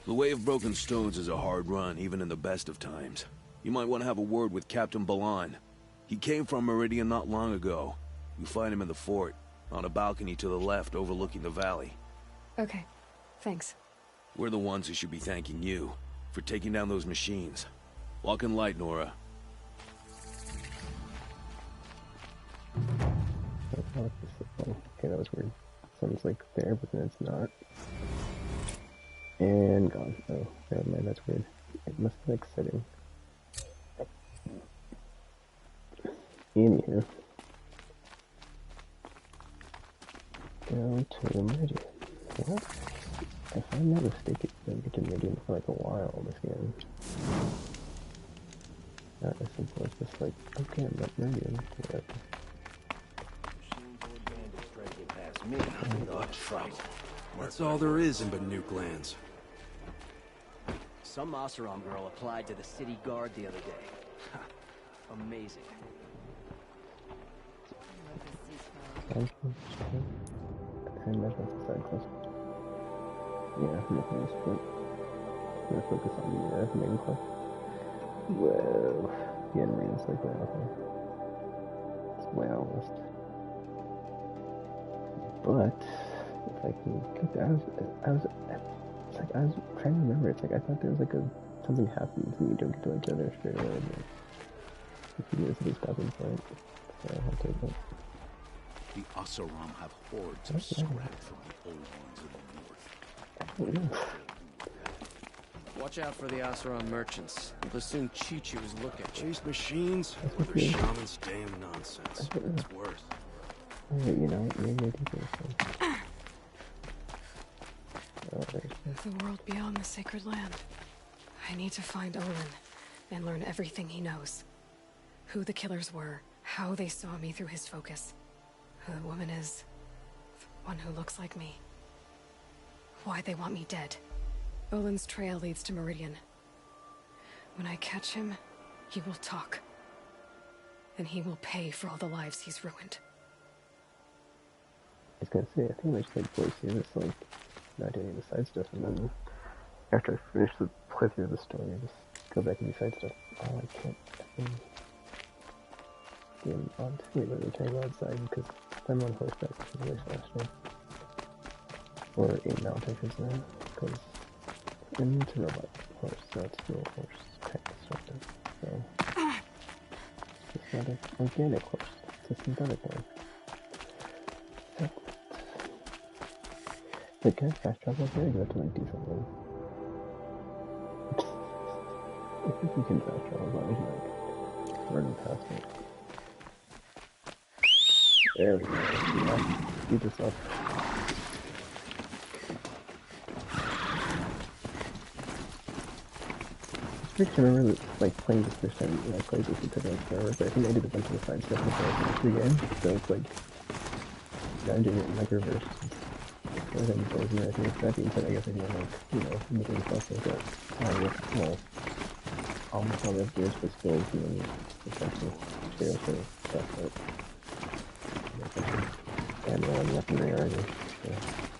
The Way of Broken Stones is a hard run, even in the best of times. You might want to have a word with Captain Balon. He came from Meridian not long ago. You find him in the fort, on a balcony to the left overlooking the valley. Okay, thanks. We're the ones who should be thanking you for taking down those machines. Walk in light, Nora. Okay, that was weird. Sounds like there, but then it's not. And gone. Oh, never mind, that's weird. It must be like setting. Anywho. Down to Meridian. What? If I'm not mistaken, it's been to Meridian for like a while this game. Not as simple as just like, okay, I'm at Meridian. Whatever. That's all there is in Banuk lands. Some Oseram girl applied to the city guard the other day. Amazing. I imagine that's a side quest. Yeah, I'm making this point. I'm gonna focus on the main quest. Whoa. The enemy is like way out there. It's way out west. But if I can get there, it's like I was trying to remember. It's like I thought there was like something happens and you don't get to like go there straight away. If you do this stopping point, so I'll take that. The Oseram have hordes of scrap from the old ones in the north. Watch out for the Oseram merchants. They'll soon cheat you as look at you. Chase machines, or their shamans' damn nonsense. It's worse. Alright, you know, maybe I do this one. The world beyond the sacred land. I need to find Olin and learn everything he knows. Who the killers were, how they saw me through his focus. Who the woman is. One who looks like me. Why they want me dead. Olin's trail leads to Meridian. When I catch him, he will talk. And he will pay for all the lives he's ruined. I was gonna say, I think I just like voice here, it's like not doing the side stuff, and then after I finish the playthrough of the story, I just go back and do side stuff. Oh, I can't get on to me, but they turn outside because I'm on horseback, which is really faster. Or a mount, I should say, because it's a robot horse, so it's still a horse type of structure. So it's not an organic horse, it's a synthetic one. Wait, can I fast travel here? Or do I have to like do something? I think you can fast travel, but we can like run past it. There we go. Yeah, speed this up. I think I remember that, like playing this first time when I played this, it took like forever, but I think I did a bunch of the side stuff before I finished the game, so it's like, now I'm doing it in like reverse. I think that being said, I guess I do like, you know, moving stuff like that. Well, almost all that gears for skills and then essentially materials for stuff that and weaponry already. So,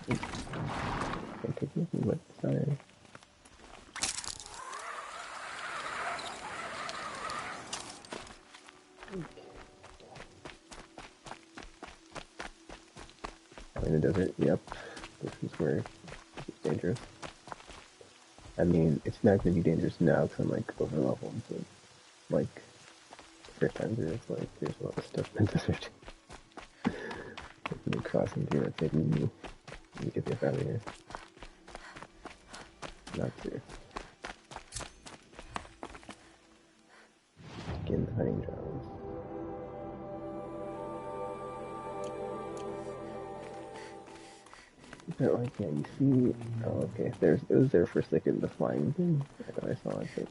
can't take anything but sorry. In the desert, yep. This is where it's dangerous. I mean, it's not going to be dangerous now because I'm like over leveled, but like first time through, it's like there's a lot of stuff in the desert. There's a big crossing here that's like, you get this out of here. Not here. Again, the hunting grounds. But like, yeah, you see, oh, okay, it was there for a second, the flying thing. I thought I saw it, but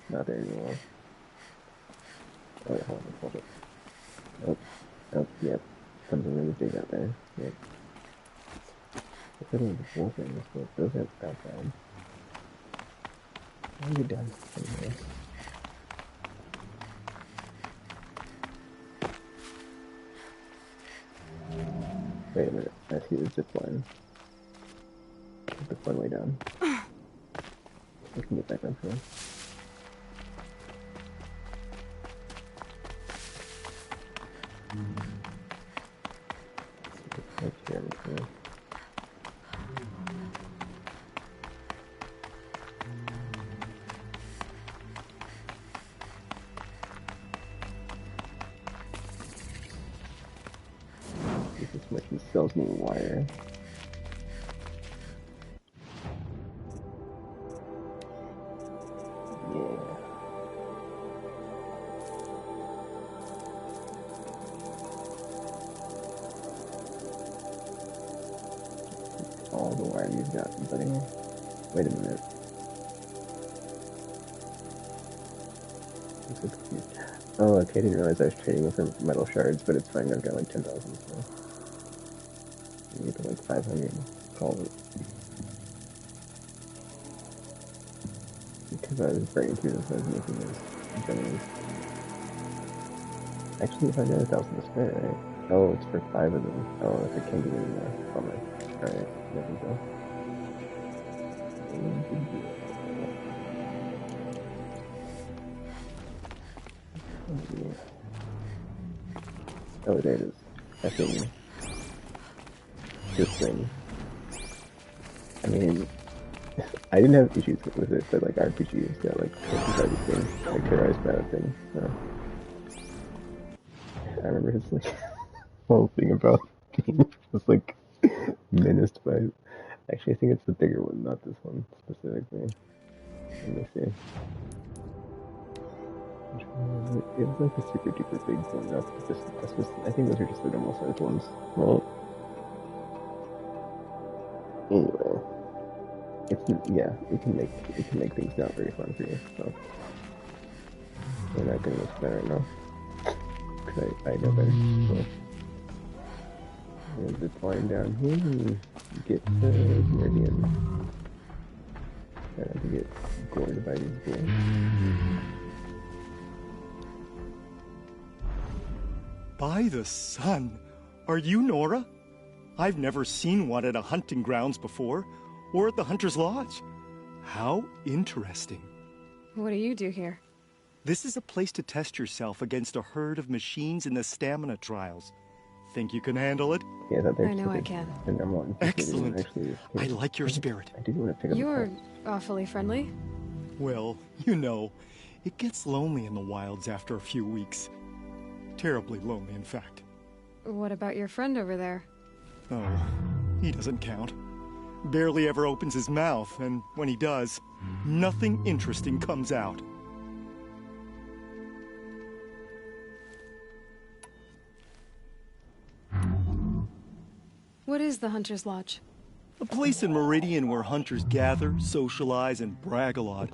not there anymore. Oh, wait, hold it. Oh, yep. Something really big out there. Yep. Look at the whole thing, those aren't that bad. How are you done? Anyway. Wait a minute, I see the zip line. The fun way down. We can get back up here. This is what he sells me wire. All the wire you've got, buddy. Wait a minute. Oh, okay, I didn't realize I was trading with her metal shards, but it's fine, I've got like 10,000, so... I need to like 500, call it. Because I was burning through this, I was making this generally. Actually, if I got 1,000 to spare, right? Oh, it's for 5 of them. Oh, if it can be in there, bummer. Alright, there we go. Oh, there it is. That thing. This thing. I mean, I didn't have issues with it, but like RPG's got like things, like Terrorize Bad thing, so. I remember his like whole thing about being just like menaced by. Actually, I think it's the bigger one, not this one specifically. Let me see. Which one was it? It was like a super duper big one. That's just, I think those are just the normal size ones. Well, anyway, it can make things not very fun for you. So we're not gonna look at that right now. Cause I know better. So. And zip line down here and get to Meridian. Try not to get gored by these boys. By the sun! Are you Nora? I've never seen one at a hunting grounds before, or at the Hunter's Lodge. How interesting. What do you do here? This is a place to test yourself against a herd of machines in the stamina trials. Think you can handle it? Yeah, I know I can. Excellent. I like your spirit. I do want to pick up. You're awfully friendly. Well, you know, it gets lonely in the wilds after a few weeks. Terribly lonely, in fact. What about your friend over there? Oh, he doesn't count. Barely ever opens his mouth, and when he does, nothing interesting comes out. What is the Hunter's Lodge? A place in Meridian where hunters gather, socialize, and brag a lot.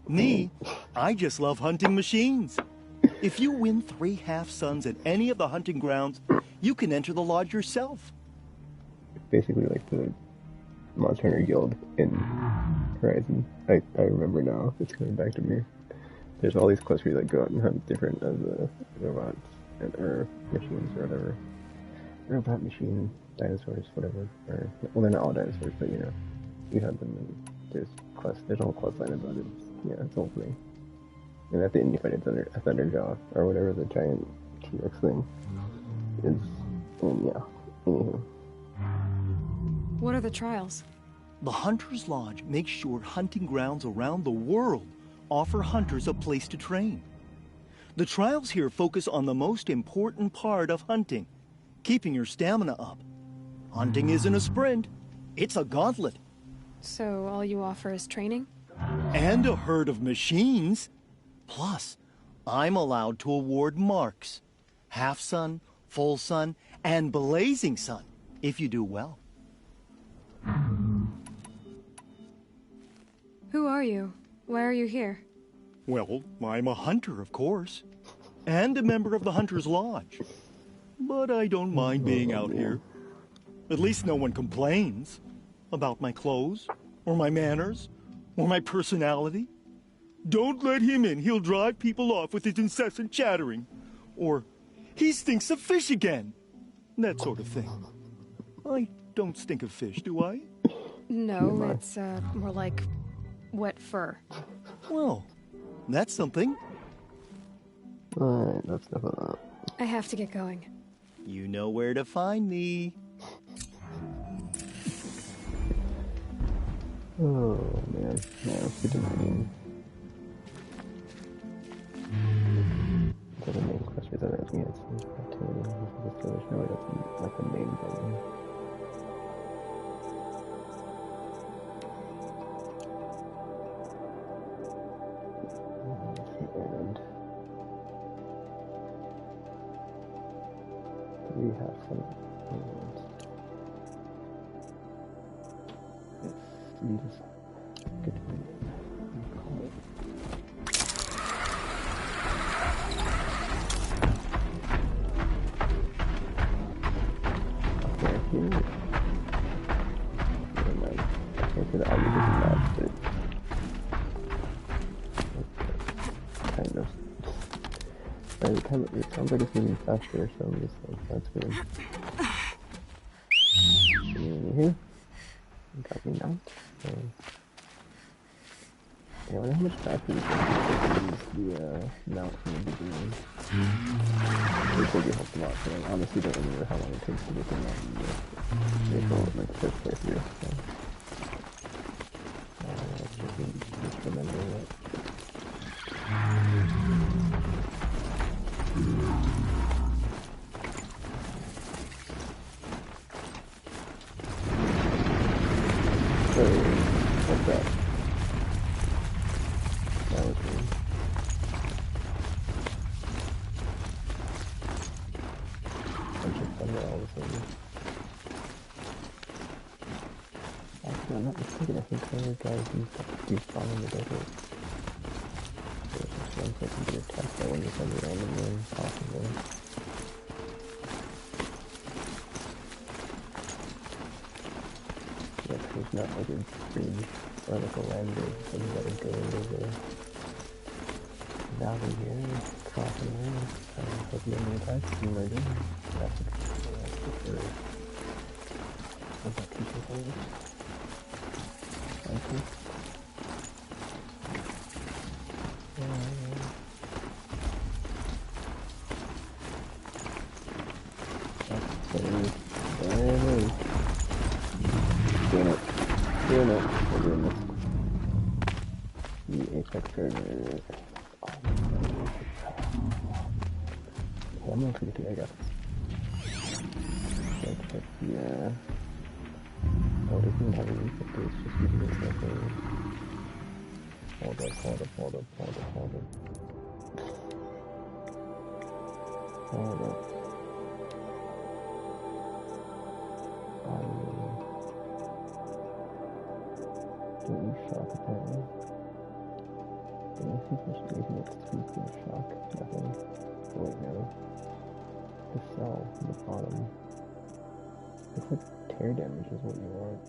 Me, I just love hunting machines. If you win 3 half-suns at any of the hunting grounds, you can enter the lodge yourself. Basically like the Monster Hunter Guild in Horizon. I remember now. It's coming back to me. There's all these quests where you like go out and hunt different robots or machines or whatever. Robot machine, dinosaurs, whatever. Or, well, they're not all dinosaurs, but you know, you hunt them and there's a whole quest line about it. Yeah, it's a whole thing. And at the end you find a Thunderjaw or whatever the giant T-Rex thing is. And yeah, anywho. What are the trials? The Hunter's Lodge makes sure hunting grounds around the world offer hunters a place to train. The trials here focus on the most important part of hunting, keeping your stamina up. Hunting isn't a sprint, it's a gauntlet. So all you offer is training? And a herd of machines. Plus, I'm allowed to award marks. Half sun, full sun, and blazing sun, if you do well. Who are you? Why are you here? Well, I'm a hunter, of course. And a member of the Hunter's Lodge. But I don't mind being out here. At least no one complains about my clothes, or my manners, or my personality. Don't let him in, he'll drive people off with his incessant chattering. Or, he stinks of fish again. That sort of thing. I don't stink of fish, do I? No, it's more like wet fur. Well, that's something. Alright, that's enough of that. I have to get going. You know where to find me. Oh man, yeah, let's get to the main. The main quest is that it's activity. There's no way that's like the main thing. And we have some. We just get to call it. Okay, here. Never mind. I can't say that I'll use this map, but kind of. By the time it sounds like it's moving faster, so I'm just like, that's weird. Here. Got me now. Yeah, I wonder how much faster we can use the mount from the beginning. Which will be helpful a lot, but I honestly don't remember how long it takes to get the mount in the vehicle in like the first playthrough. So. Just remember that. So, what's that? That was weird. Bunch of thunder all of a sudden. Actually, I'm not mistaken, I think some of the guys despawn in the desert. There's just one person to get attacked by one of the randomly, possibly. There's not like a green vertical land bridge, so you gotta go into the valley here, crossing there, hope you don't attack, and murder. That's the first. What's that teacher for you? Thank you. Doing it. We're doing this. The Apex Predator. Oh, I'm gonna forget I got this. Yeah. Oh, it doesn't have a reset, it's just using it like a... Hold up. Shock apparently. Anything for straight next to shock? Nothing. Oh wait, no. The cell in the bottom. Looks like tear damage is what you want.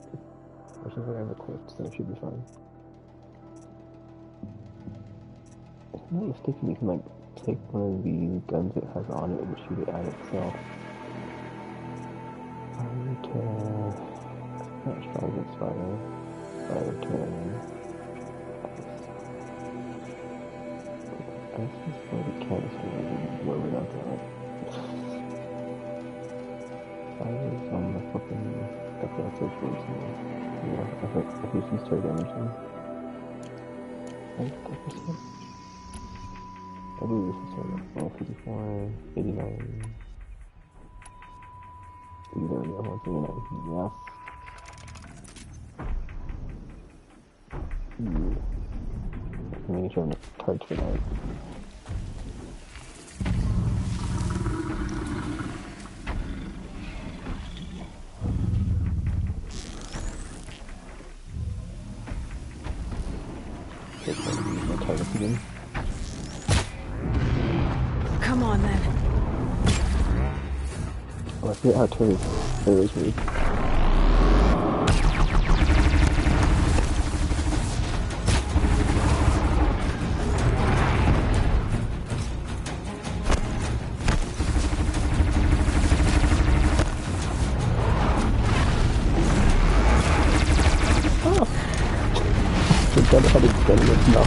Which is what I have equipped, so it should be fine. If I'm not mistaken, you can like take one of the guns it has on it and shoot it at itself. Not strong against fire. Fire turn. This is for the canister where we're not that. Fire is on the fucking stuff that's so short. Yeah, I think she's tear damage then. I believe this is tear damage. 54, 89. there we go. Once again, yes. Making sure I'm cards for that. Come on then. Oh, I forget how turrets always read. How to get it now.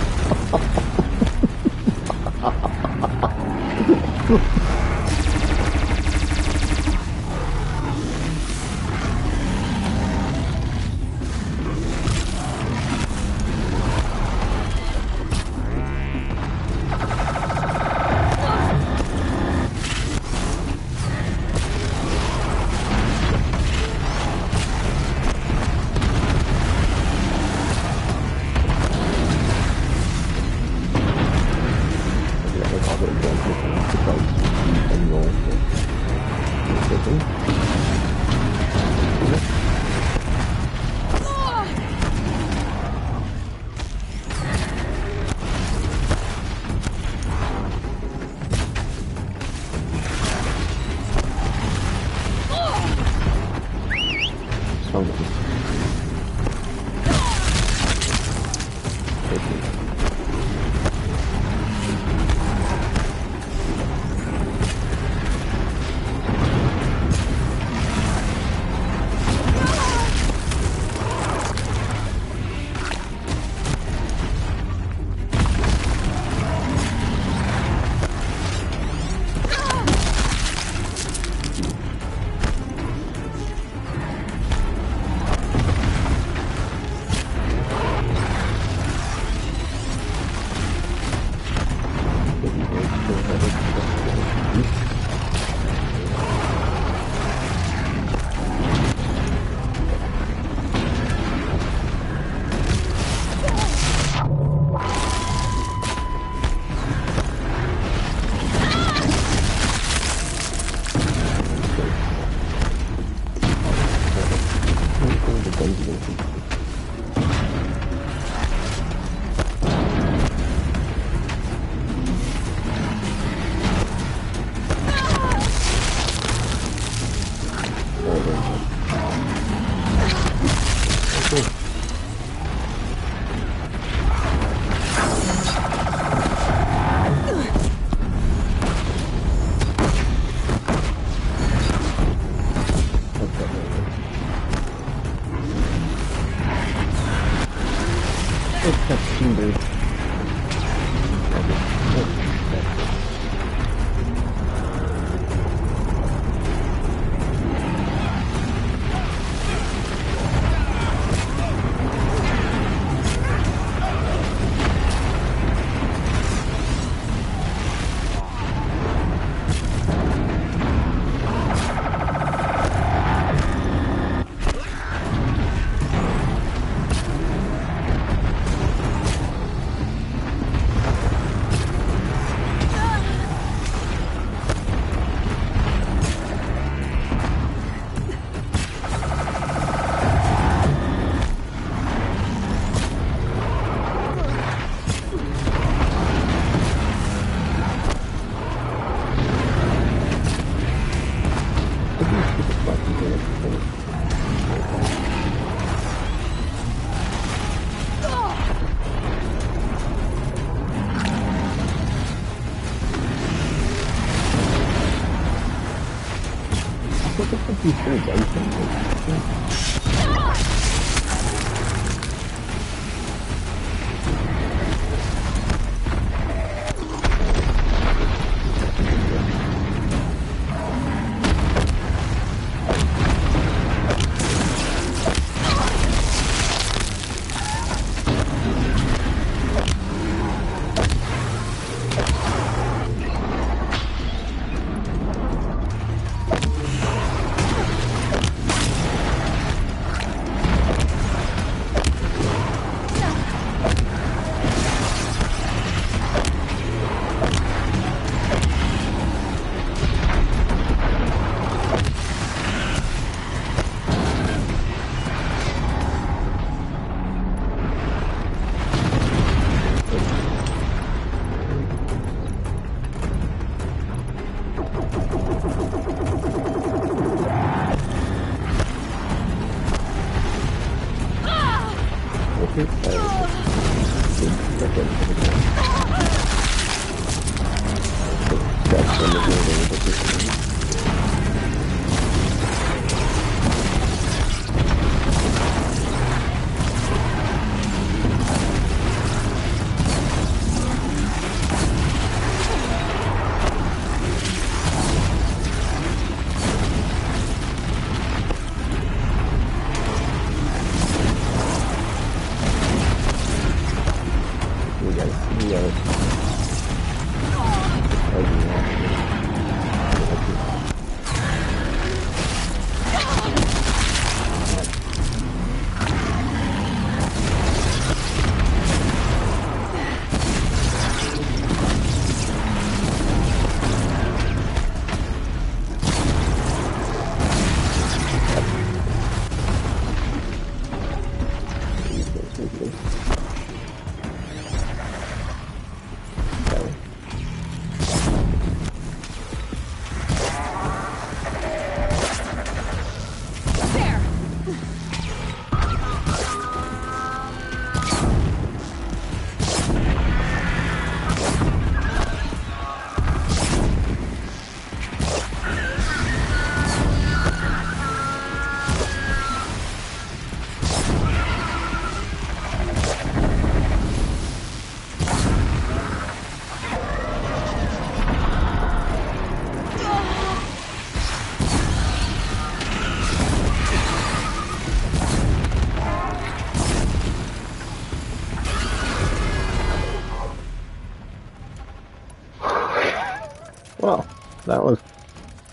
Well, that was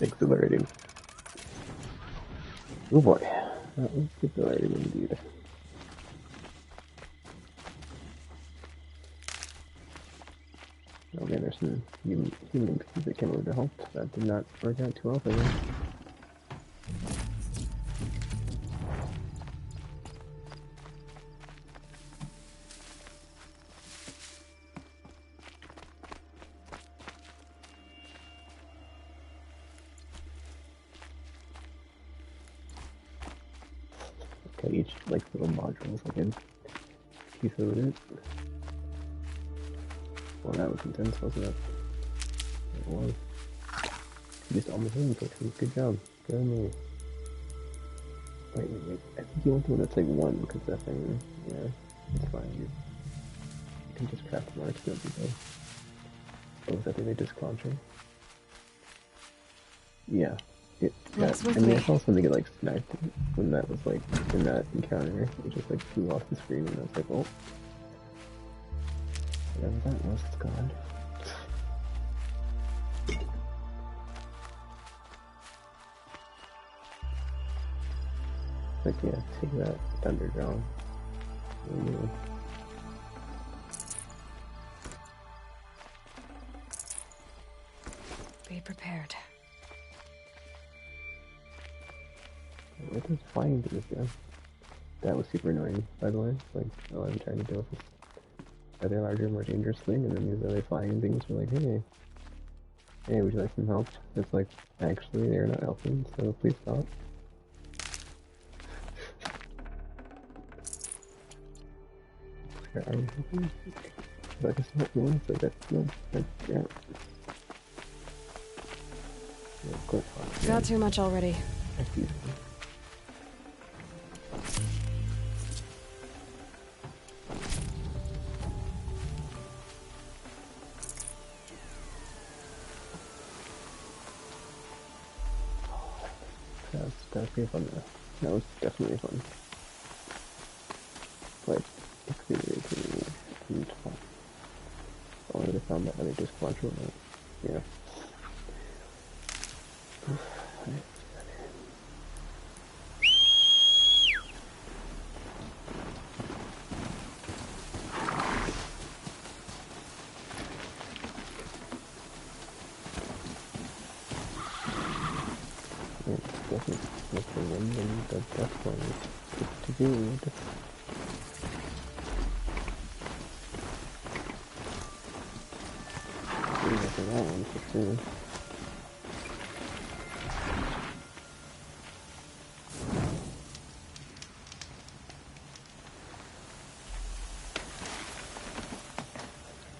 exhilarating. Oh boy, that was exhilarating indeed. Oh man, there's some human pieces that came over to help. That did not work out too well for them. Okay, each like little module is like a piece of it. Well, that was intense, wasn't it? It was. You just almost in pictures. Good job. Good move. Wait. I think you want the one that's like one, because that thing, yeah, it's fine. You can just craft more explosive people. Oh, was that thing they just launching? Yeah. I saw something get like sniped when that was like in that encounter. It just like flew off the screen and I was like, oh. Whatever that was, it's gone. Like, yeah, take that Thunderjaw. Be prepared. What is flying to this guy? That was super annoying, by the way. Like, oh, I'm trying to deal with this other larger, more dangerous thing, and then these other flying things were like, hey, would you like some help? It's like, actually, they're not helping, so please stop. Are you helping? If I just help you, so that's no, yeah. Got too much already. That was pretty fun though. That was definitely fun. Like, exhilarating and fun. I would have found that when I just watched it. Yeah.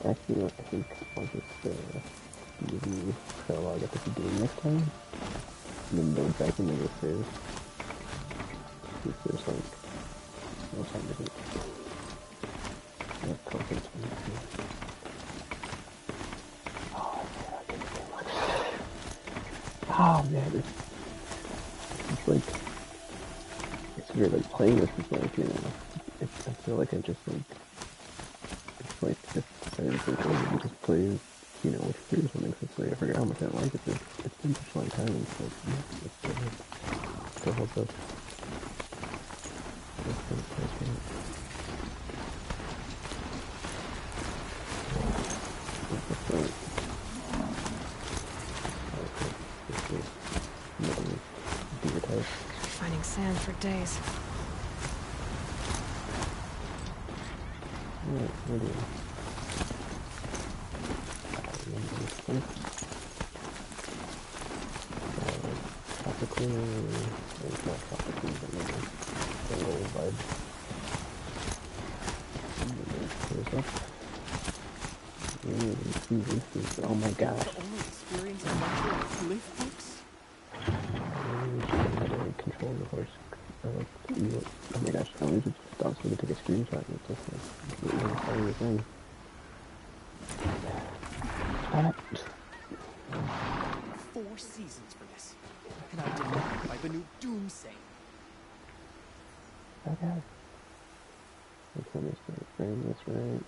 Actually, I think I'll just do the prologue at the beginning next time, and then go back into the save. See if there's like no time to do it. Yeah, conference. Oh man, it's like, it's weird, like playing this is like, you know, I feel like I just like, it's like, just, I just play, you know, with free or something, so it's like, I forgot how much I like it, it's been such a long time, and it's like, it's still holds up. Finding sand for days. Oh my gosh. Control the horse. Oh my gosh, I wanted to stop so we could take a screenshot and it's just like completely part of the thing. Stop it. 4 seasons for this, and I'm denied by the new Doomsday. Okay. Let's let me start frame this right.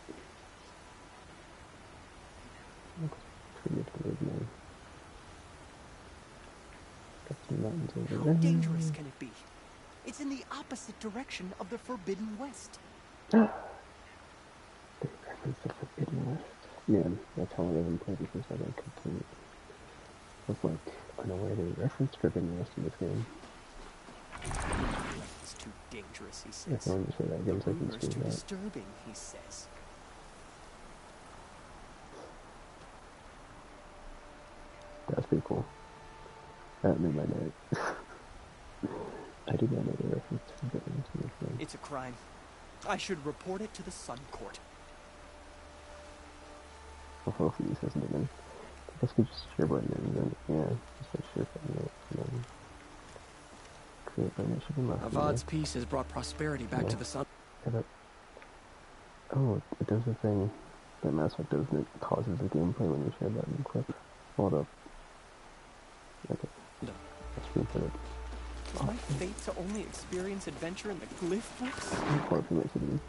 Looks pretty good, man. Got some mountains over there. How dangerous can it be? It's in the opposite direction of the Forbidden West. The reference to Forbidden West. Man, that's how long I've been playing since I got complete. It's like, I know why they referenced Forbidden West in this game. It's too dangerous, he says. If I want to say that again, so I can Rumors screen too that. disturbing, he says. That's pretty cool. That made my night. I did not know the reference to Forbidden West in this game. It's a crime. I should report it to the Sun Court. Well, hopefully he says it again. I guess we just share button and then, yeah, just like share button it, and then create button, it should be left. Avad's peace has brought prosperity back to the sun. Yeah, oh, it does the thing that Mass Effect does, and it pauses the gameplay when you share button clip. Hold up. Okay. Let's screenshot it. Was my fate to only experience adventure in the Glyph books? Of course it makes it easy.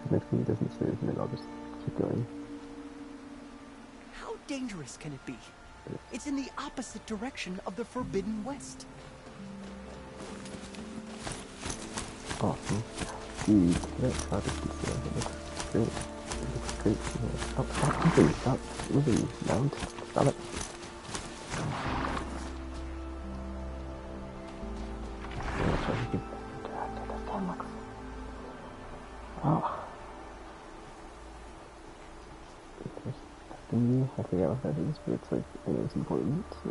The next thing it doesn't save, and then I'll just keep going. How dangerous can it be? It's in the opposite direction of the Forbidden West. Awesome. Dude, that project is it looks great. It looks great. Stop moving, stop moving, mount. Stop it. Yeah, so we could... That fan looks... Oh. There's that thingy. I forgot what that is, but it's like, I know it's important, so...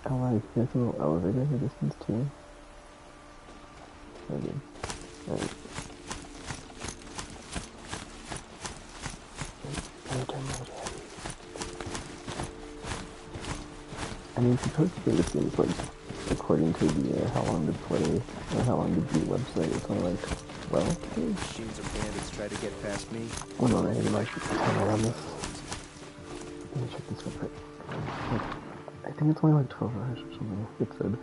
Oh, right, there's a little elevator in the distance, too. Okay. Alright. I mean, supposedly this seems like, according to the how long to play, or how long to beat website, it's only like 12 days? Machines or bandits try to get past me. Hold on, I need to like time around this. Let me check this real quick. I think it's only like 12 hours or something, it said.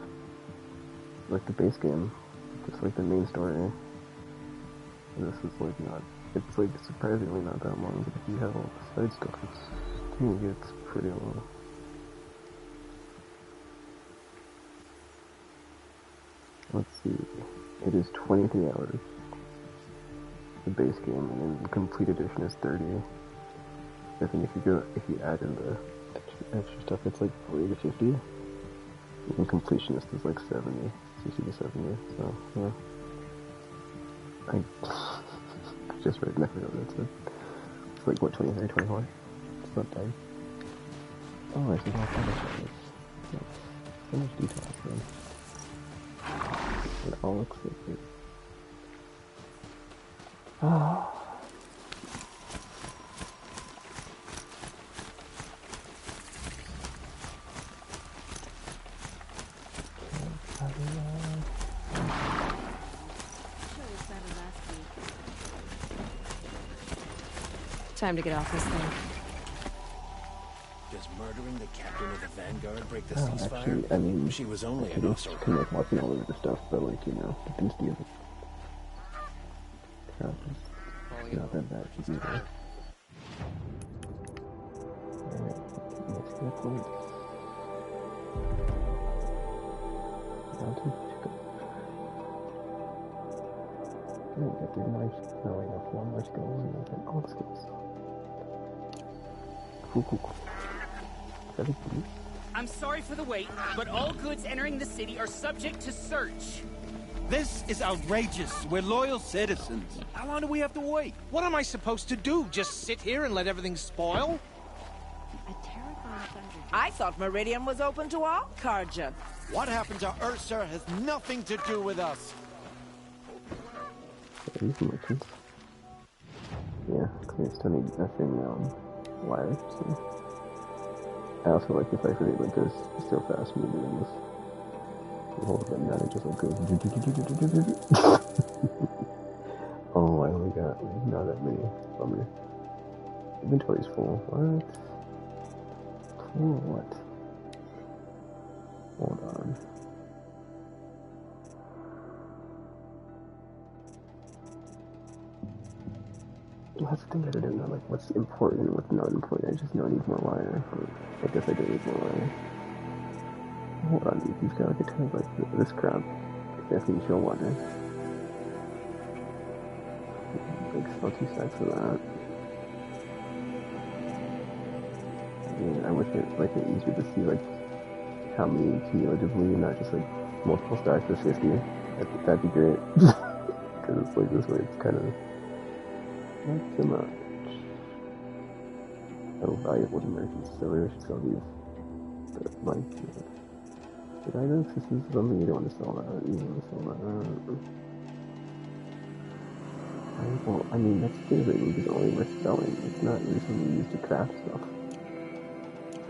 Like the base game. Just like the main story. And this is like not, it's like surprisingly not that long, but if you have all the side stuff, it's, to me, it's pretty long. Let's see, it is 23 hours, the base game, and then the complete edition is 30. I think if you add in the extra stuff, it's like 40 to 50. And completionist is like 70. 60 to 70, so, yeah. I just read, I forgot what it said. It's like, what, 23, 24? It's not done. Oh, I see how far this is. So much detail, man. It all looks like it. Ah. Time to get off this thing. Does murdering the captain of the Vanguard break the Oh, ceasefire? actually, I mean, She was only I an just officer. kind of like watching all of the stuff, but like, you know, the things together. Crap, it's not that bad to do that. Alright, let's get point. Oh, we got 3 march. No, we got 4 march goals and we got all skills. Cool, cool, cool. I'm sorry for the wait, but all goods entering the city are subject to search. This is outrageous. We're loyal citizens. How long do we have to wait? What am I supposed to do? Just sit here and let everything spoil? I thought Meridian was open to all Carja. What happened to Ursa has nothing to do with us. These merchants. Yeah, clear still need nothing, wire, so. I also like the fact that it like goes so fast when you're doing this. You hold the button down, it just like goes. Oh, I only got like, not that many. Bummer. Inventory's full. What? Full what? Hold on. Well, that's the thing I don't know, like, what's important and what's not important. I just know I need more wire. I guess I do need more wire. Hold on, dude. He's got like a ton of, like, this crap. Definitely chill water. Like, sell 2 stacks of that. Yeah, I wish it was, like, easier to see, like, how many cumulatively, not just, like, multiple stacks of 50. That'd be great. Because it's, like, this way, it's kind of... not so much. Oh, valuable to merchants, so we should sell these. But, like, did I know if this is something you don't want to sell that? You don't want to sell that? Well, I mean, that's things that is only worth selling. It's not usually used to craft stuff.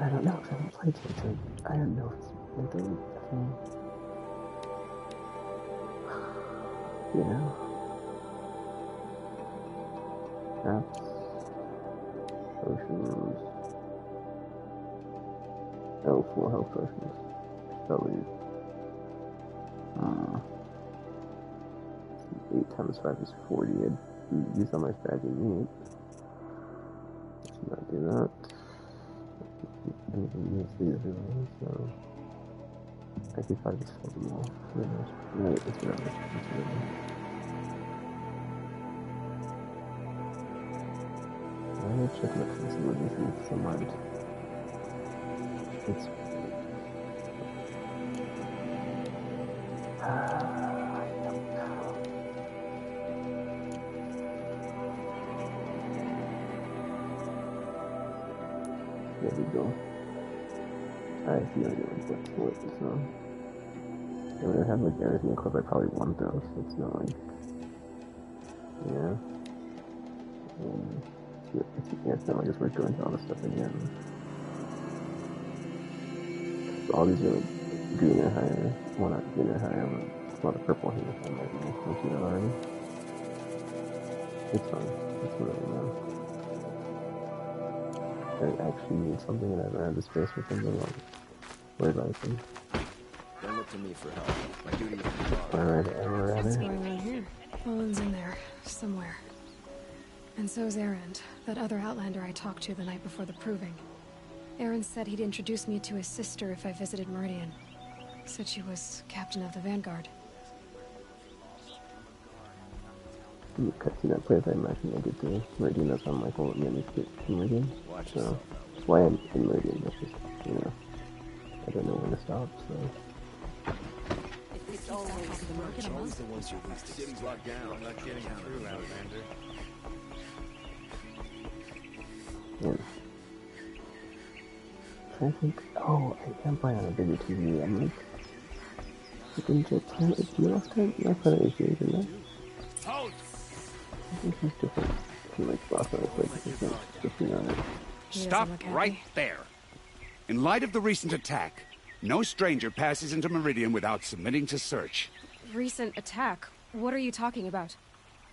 I don't know, because I haven't played, so it's like, I don't know if it's like the thing. Yeah. Apps, potions. Oh, 4 health potions. Spellies. 8 times 5 is 40. I'd use all my bag of meat. Let's not do that. I need to use these really, so. Actually, 5 is 40 more. No, it's whatever. It's whatever. I'm gonna check my sensibilities and some mind. It's... I don't know. There we go. I see what so... I would have like everything equipped, I probably want those, so it's not like... Yeah. Yeah, it's not like it's worth going through all this stuff again. So all these are like green or higher. Well, not green or higher, but it's a lot of purple here. I might be looking at already. It's fine. It's whatever now. I actually need something and I don't have the space for something. I'll worry about it then. Don't look to me for help. My duty is to Alright, we're at What's it. going on here? Owen's in there, somewhere. And so's Erend, that other Outlander I talked to the night before the proving. Erend said he'd introduce me to his sister if I visited Meridian. Said she was captain of the Vanguard. Cutscene that plays, I imagine I get to Meridian. That's why I'm like, well, let me get to Meridian. So, that's why I'm in Meridian. That's just, you know, I don't know when to stop, so. It's always the ones you're least. The city's locked down. I'm not getting through, Outlander. Yeah. trying to think. Oh, I am playing on a bigger TV. I'm like, looking to play it last time. I played it HD, didn't I? I think he's different. He like last time I played it, he's not different on it. Stop right there. In light of the recent attack, no stranger passes into Meridian without submitting to search. Recent attack? What are you talking about?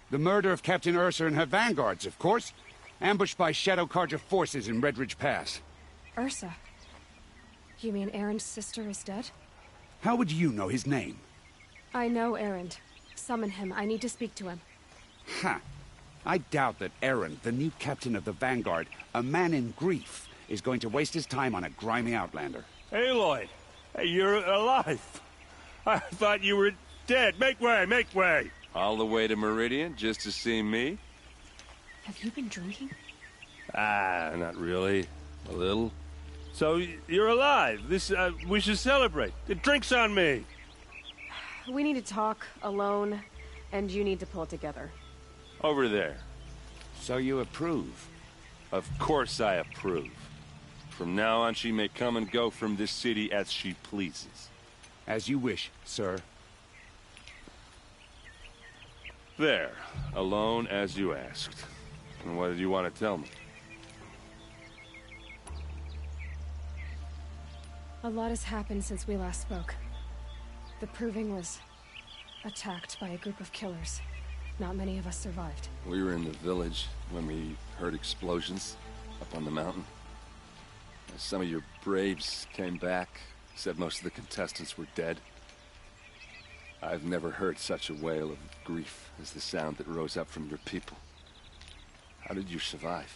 The murder of Captain Ursa and her vanguards, of course. Ambushed by Shadow Carja forces in Redridge Pass. Ursa? You mean Erend's sister is dead? How would you know his name? I know Erend. Summon him. I need to speak to him. Ha! I doubt that Erend, the new captain of the Vanguard, a man in grief, is going to waste his time on a grimy outlander. Aloy! Hey, you're alive! I thought you were dead. Make way, make way! All the way to Meridian just to see me? Have you been drinking? Ah, not really. A little. So, you're alive. We should celebrate. The drink's on me. We need to talk, alone, and you need to pull it together. Over there. So you approve? Of course I approve. From now on, she may come and go from this city as she pleases. As you wish, sir. There. Alone as you asked. And what did you want to tell me? A lot has happened since we last spoke. The Proving was attacked by a group of killers. Not many of us survived. We were in the village when we heard explosions up on the mountain. Some of your braves came back, said most of the contestants were dead. I've never heard such a wail of grief as the sound that rose up from your people. How did you survive?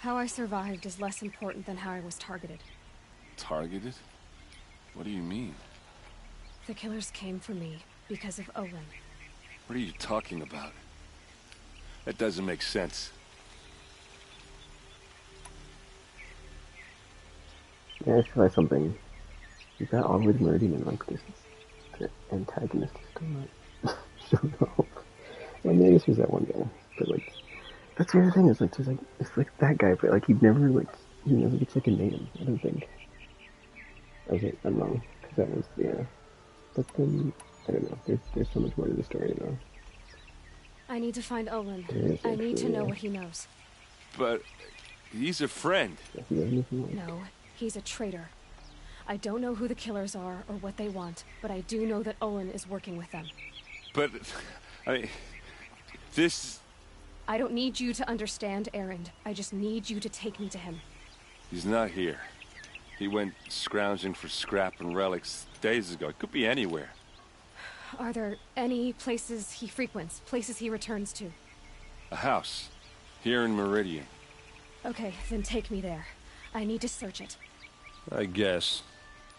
How I survived is less important than how I was targeted. Targeted? What do you mean? The killers came for me because of Olin. What are you talking about? That doesn't make sense. Yeah, I realized something. You got all the way to Meridian and like this, the antagonist is still not showing up. I mean, I guess there's that one guy, but like, that's the other thing is like, there's like, it's like that guy, but like he never gets like a name. I don't think. I'm wrong, because that was but then I don't know. There's so much more to the story now. I need to find Olin. I need to know what he knows. But he's a friend. No, he's a traitor. I don't know who the killers are or what they want, but I do know that Olin is working with them. But, I mean, this... I don't need you to understand, Erend. I just need you to take me to him. He's not here. He went scrounging for scrap and relics days ago. It could be anywhere. Are there any places he frequents, places he returns to? A house. Here in Meridian. Okay, then take me there. I need to search it. I guess.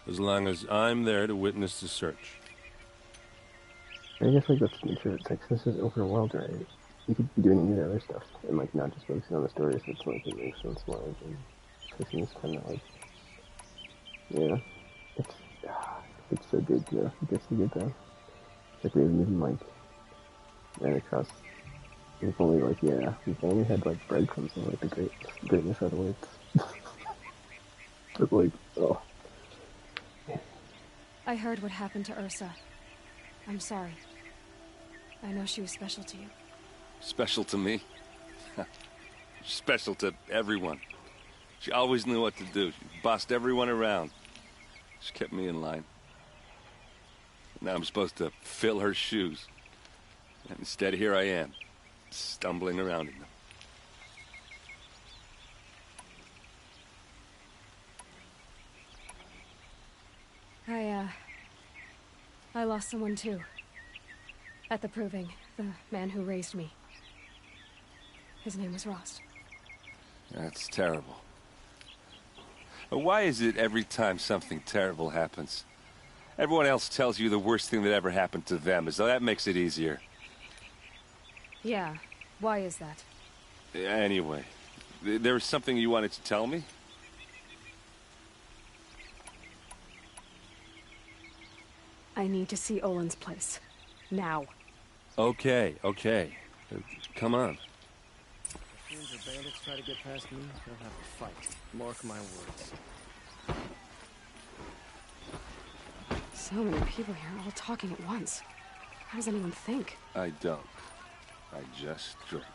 As long as I'm there to witness the search. I guess like that's the nature. It's like this is open world, right? You could be doing any of the other stuff and like not just focusing on the story. So it's like it makes sense more. And this is kind of like, yeah, it's so good though. It's so good though. It's like we haven't even like ran across. We've only like we've only had like breadcrumbs of like the greatness of the weights. But like, oh. I heard what happened to Ursa. I'm sorry. I know she was special to you. Special to me? Special to everyone. She always knew what to do. She bossed everyone around. She kept me in line. Now I'm supposed to fill her shoes. And instead, here I am, stumbling around in them. I lost someone too. At the Proving, the man who raised me. His name was Rost. That's terrible. But why is it every time something terrible happens, everyone else tells you the worst thing that ever happened to them, as though that makes it easier? Yeah, why is that? Anyway, there was something you wanted to tell me? I need to see Olin's place. Now. Okay. Come on. If bandits try to get past me, they'll have a fight. Mark my words. So many people here, all talking at once. How does anyone think? I don't. I just drink.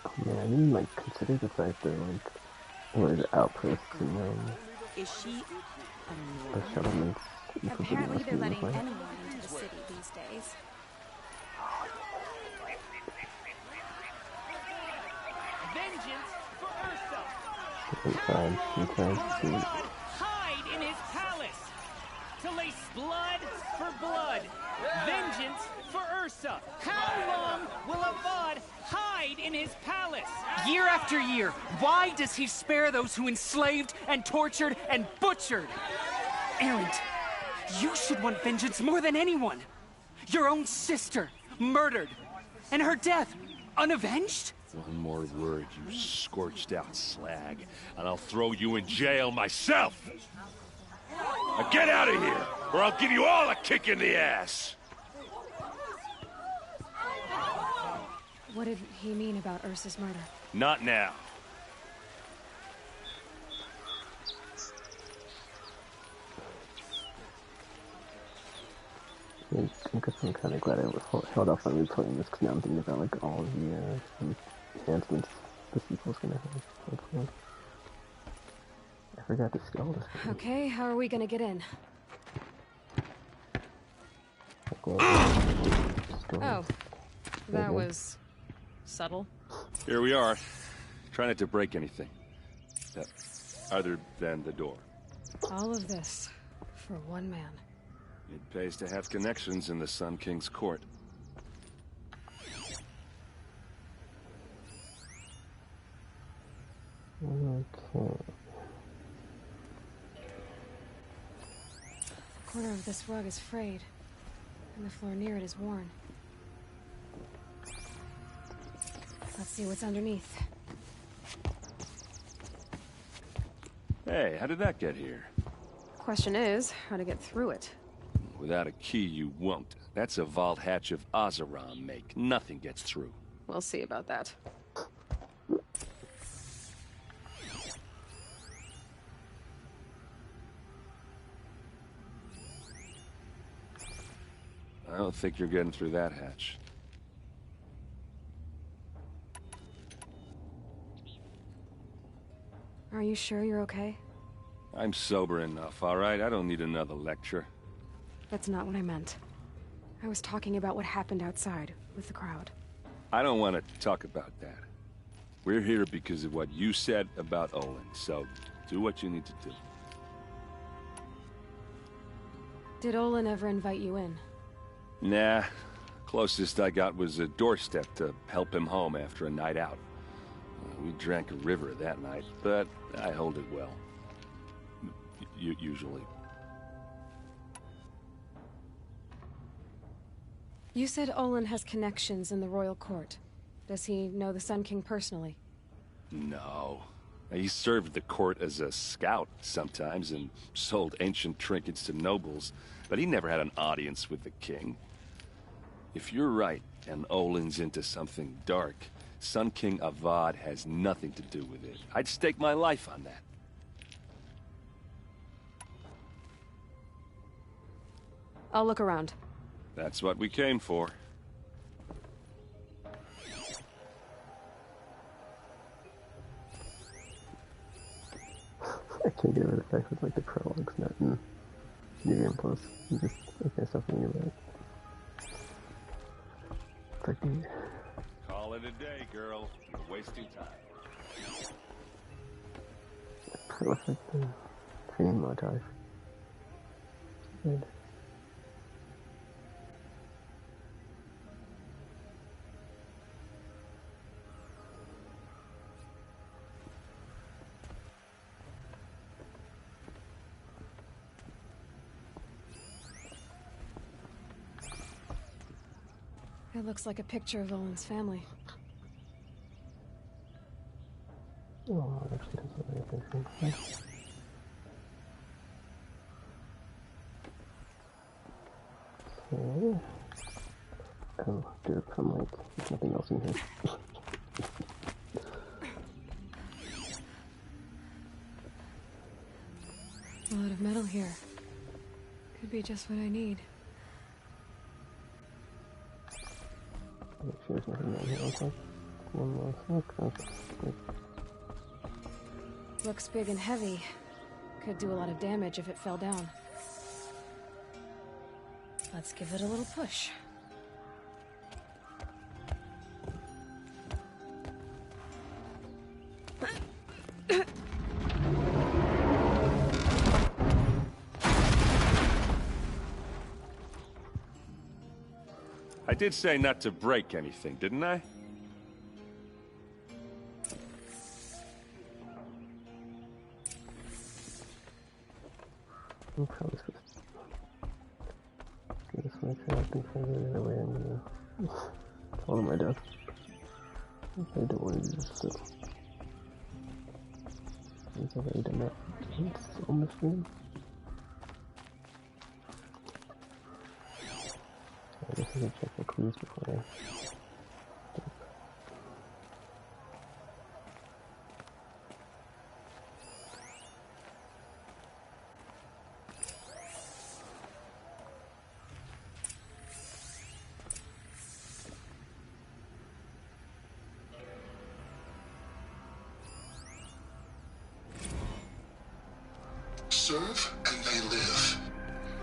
Oh, man, I didn't like consider the fact that like what is it, outposts and Is she? the settlements. Apparently they're letting anyone into the city these days. Vengeance for Ursa! Inside. Hide in his palace! To lace blood for blood! Vengeance for Ursa! How long will Avad hide in his palace? Year after year, why does he spare those who enslaved and tortured and butchered? Erend, you should want vengeance more than anyone. Your own sister, murdered, and her death, unavenged? One more word, you scorched out slag, and I'll throw you in jail myself! Now get out of here, or I'll give you all a kick in the ass! What did he mean about Ursa's murder? Not now. I guess I'm kind of glad I held off on replaying this because now I'm thinking about like all of the enhancements the sequel's gonna have. Like, I forgot to scale this. Okay, how are we gonna get in? Oh, that was subtle. Here we are. Try not to break anything. Other than the door. All of this for one man. It pays to have connections in the Sun King's court. Okay. A corner of this rug is frayed, and the floor near it is worn. Let's see what's underneath. Hey, how did that get here? Question is, how to get through it. Without a key, you won't. That's a vault hatch of Oseram make. Nothing gets through. We'll see about that. I don't think you're getting through that hatch. Are you sure you're okay? I'm sober enough, all right? I don't need another lecture. That's not what I meant. I was talking about what happened outside, with the crowd. I don't want to talk about that. We're here because of what you said about Olin, so do what you need to do. Did Olin ever invite you in? Nah. Closest I got was a doorstep to help him home after a night out. We drank a river that night, but I hold it well. Usually. You said Olin has connections in the royal court. Does he know the Sun King personally? No. He served the court as a scout sometimes and sold ancient trinkets to nobles, but he never had an audience with the king. If you're right, and Olin's into something dark, Sun King Avad has nothing to do with it. I'd stake my life on that. I'll look around. That's what we came for. I can't get rid of the fact that like the prologue's not in New Game Plus. You just okay, stuff in your bag. It's like the Call it a day, girl. You're wasting time. perfect training montage. Good. It looks like a picture of Olin's family. Oh, it actually doesn't really think so. Okay. Oh, derp, I'm like, there's nothing else in here. A lot of metal here. Could be just what I need. Make sure there's nothing down here. Okay. One more sec. Okay. Good. Looks big and heavy. Could do a lot of damage if it fell down. Let's give it a little push. I did say not to break anything, didn't I? I'm probably supposed to get this one. I think I'm going the other way. I'm gonna fall to my death. I don't want to do this stuff. I've already done that once on this game. I guess I can check the clues before I... Serve and they live.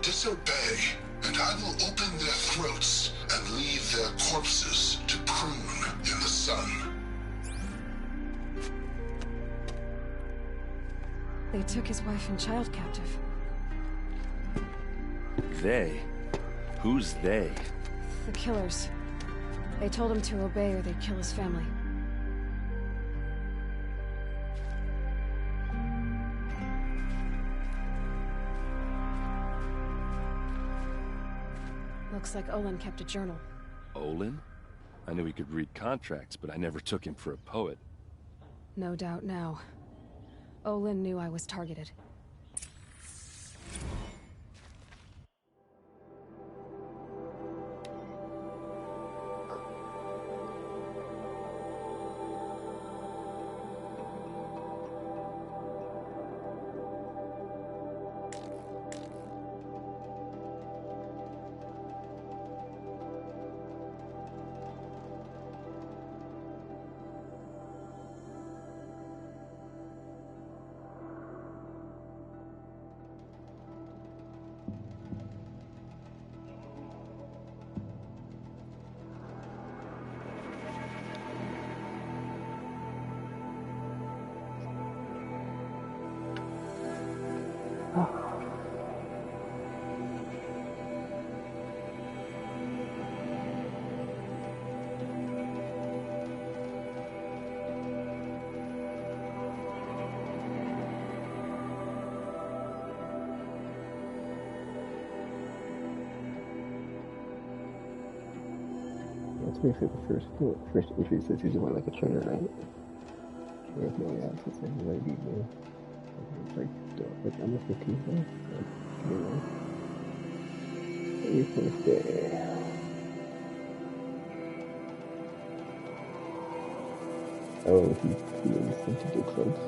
Disobey, and I will open their throats and leave their corpses to prune in the sun. They took his wife and child captive. They? Who's they? The killers. They told him to obey or they'd kill his family. Looks like Olin kept a journal. Olin? I knew he could read contracts, but I never took him for a poet. No doubt now. Olin knew I was targeted. That's basically the first entry says he's doing like a trainer, right? There's no way out, so it's like really deep there. It's like I'm the 15th there. Your first day. Oh, he was sent to do close.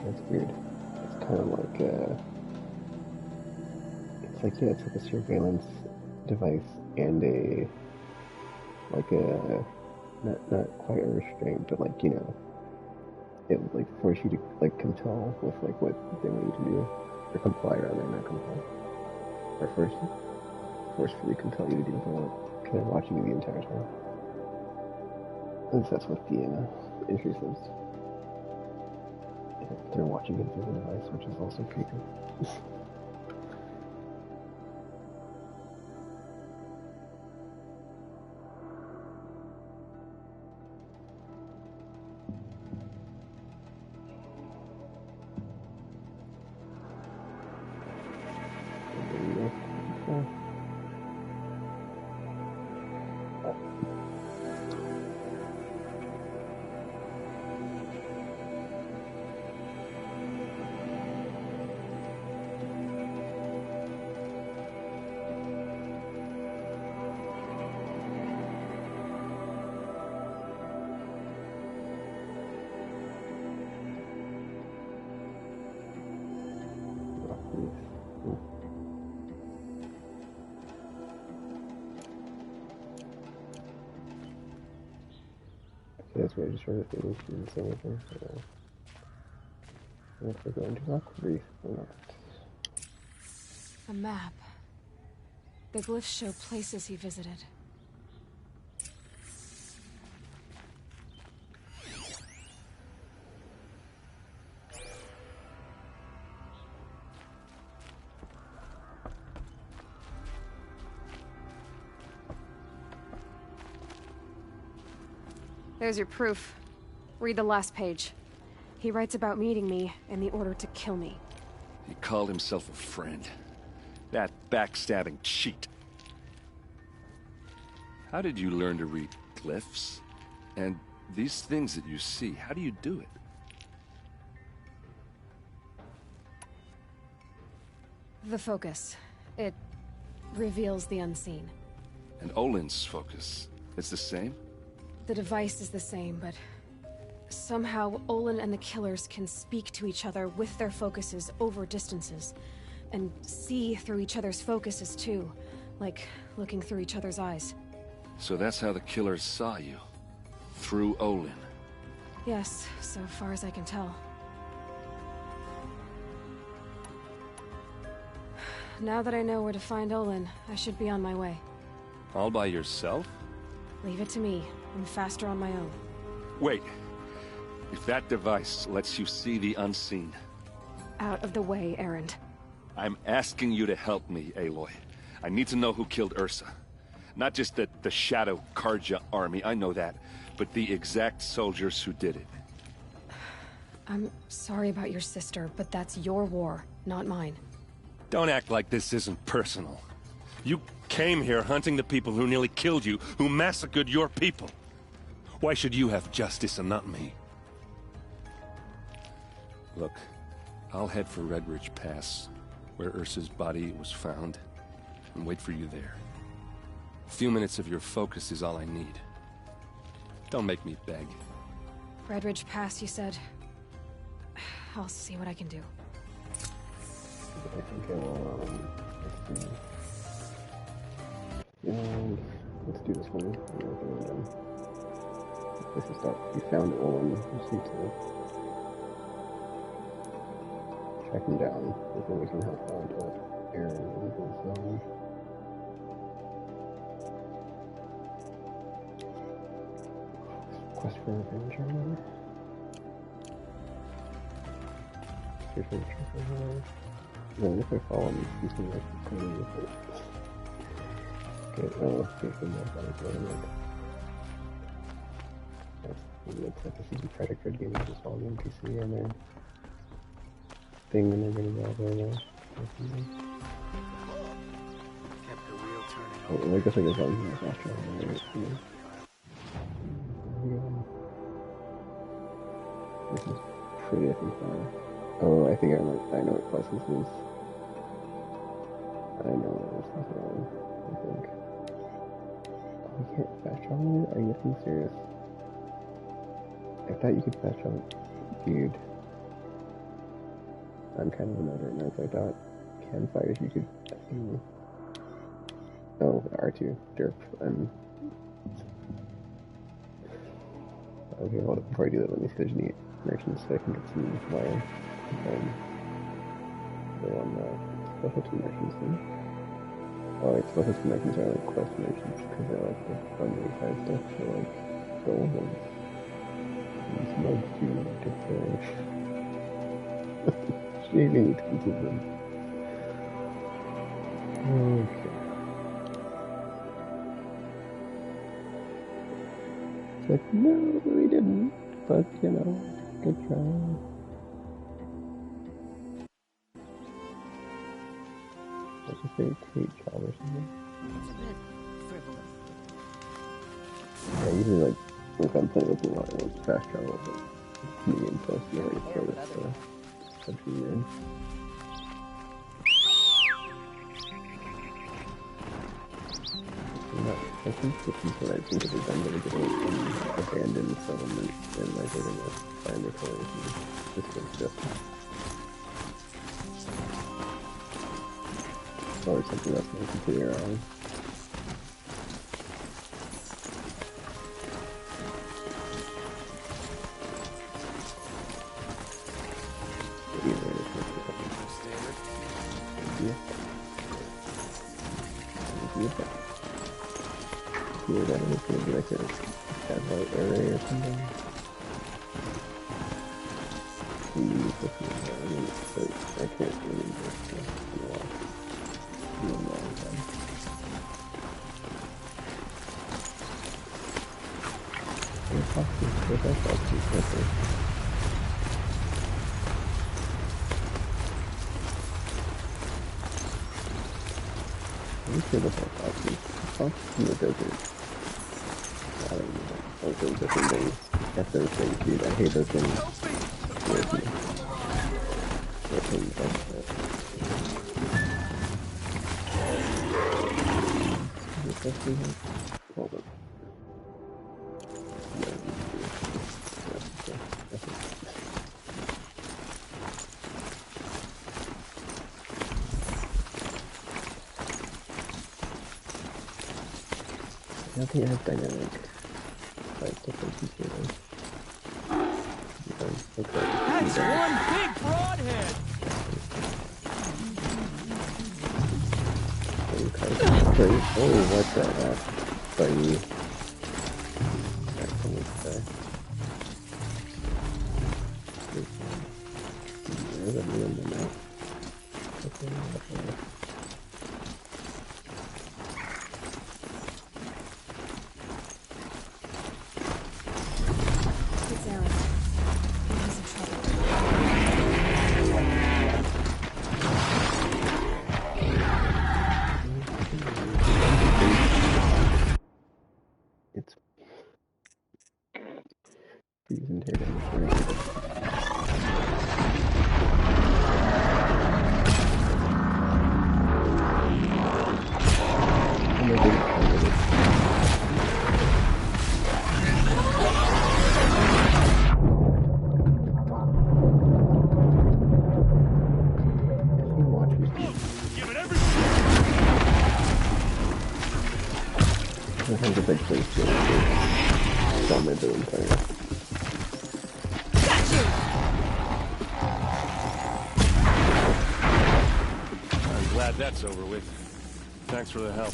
That's weird. It's kind of like it's like a surveillance device and a not quite a restraint, but like, you know, it would like force you to like compel with like what they want you to do, or comply rather, not compel, or forcefully compel you to do what they want, kind of watching you the entire time. At least that's what the entry says. They're watching it through the device, which is also creepy. best way to destroy the thing is to say anything. If we're going to Lockbury or not. A map. The glyphs show places he visited. There's your proof. Read the last page. He writes about meeting me in the order to kill me. He called himself a friend. That backstabbing cheat. How did you learn to read glyphs? And these things that you see, how do you do it? The focus. It reveals the unseen. And Olin's focus, it's the same? The device is the same, but somehow Olin and the killers can speak to each other with their focuses over distances, and see through each other's focuses too, like looking through each other's eyes. So that's how the killers saw you? Through Olin? Yes, so far as I can tell. Now that I know where to find Olin, I should be on my way. All by yourself? Leave it to me. I'm faster on my own. Wait. If that device lets you see the unseen... Out of the way, Erend. I'm asking you to help me, Aloy. I need to know who killed Ursa. Not just the Shadow Carja army, I know that, but the exact soldiers who did it. I'm sorry about your sister, but that's your war, not mine. Don't act like this isn't personal. You came here hunting the people who nearly killed you, who massacred your people. Why should you have justice and not me? Look, I'll head for Redridge Pass, where Ursa's body was found, and wait for you there. A few minutes of your focus is all I need. Don't make me beg. Redridge Pass, you said? I'll see what I can do. I think I will, let's see. And let's do this one. This is start. We found Olin. Just need to track him down. Before we can help out Aaron and his quest for revenge or whatever. Then if I follow him, he's gonna like come in with it. Okay, oh, here's the map on his way. It looks like this is a credit card game, just all the NPC on their thing, and they're gonna go over there. Kept the wheel turning. Oh, well, I guess I guess I'm here after all. This is pretty, I think, oh, I think I know what quest this is. I know this is wrong, I think. Oh, we can't fast travel it? Are you being serious? I thought you could fast travel. Dude. I'm kind of another nerd. I thought campfires you could. Oh, R2. Derp. Okay, well, before I do that, let me see if there's any merchants so I can get some wire. They're on specialty merchants then. Oh, like specialty merchants are like quest merchants because they're like the bundle type stuff. So like gold ones. These mugs do get the shaving expensive ones. Okay. It's like, no, we didn't. But, you know, good try. Let's just say Kate job or something. It's a bit frivolous. Yeah, usually, like, if I'm playing open water, I want fast travel, but medium plus, you already killed it, so it's actually weird. I think this is what I think of as I'm gonna get an abandoned settlement and like we're gonna find their colors and just get justice. Or something else that's completely wrong. Yeah, that was gonna be like a satellite array or something. I can't really just I'm sure that's not Foxy. Foxy in the desert. I don't know. Those different things. That's those things, dude. I hate those things. Hold up. I think I have dynamic, like, different people. That's one big broadhead! Oh, what the heck? Funny. That's almost there. There's a new one now. It's Aaron. He's in trouble. It's presentation. I think the big place to summon the entire. Got you! I'm glad that's over with. Thanks for the help.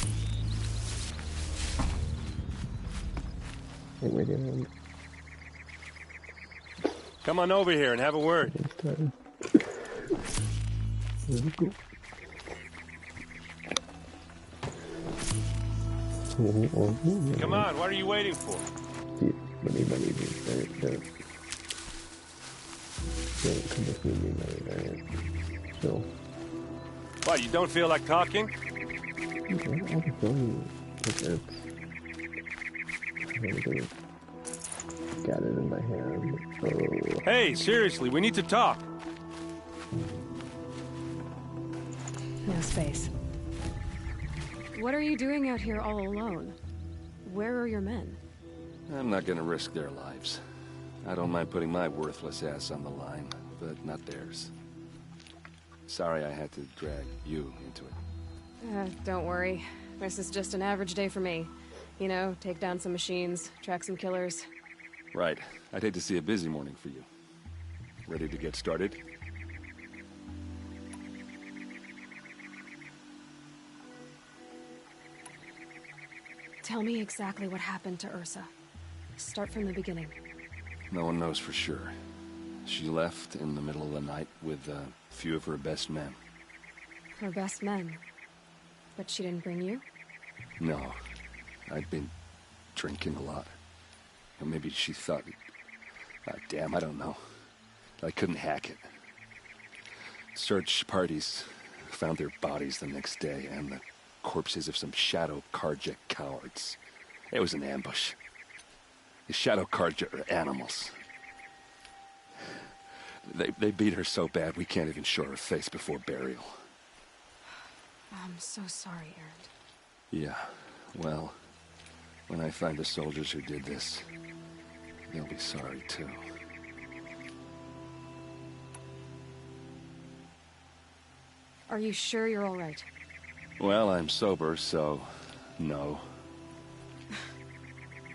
Come on over here and have a word. Come on, what are you waiting for? Money, dude. Come with me, money. Chill. What, you don't feel like talking? I can feel you. Got it in my hand. Oh. Hey, seriously, we need to talk. No space. What are you doing out here all alone? Where are your men? I'm not gonna risk their lives. I don't mind putting my worthless ass on the line, but not theirs. Sorry I had to drag you into it. Don't worry. This is just an average day for me. You know, take down some machines, track some killers. Right. I'd hate to see a busy morning for you. Ready to get started? Tell me exactly what happened to Ursa. Start from the beginning. No one knows for sure. She left in the middle of the night with a few of her best men. Her best men? But she didn't bring you? No. I'd been drinking a lot. Or maybe she thought... damn, I don't know. I couldn't hack it. Search parties found their bodies the next day, and the corpses of some Shadow Carja cowards. It was an ambush. The Shadow Carja are animals. They beat her so bad we can't even show her face before burial. I'm so sorry, Erend. Yeah, well, when I find the soldiers who did this, they'll be sorry too. Are you sure you're all right? Well, I'm sober, so no.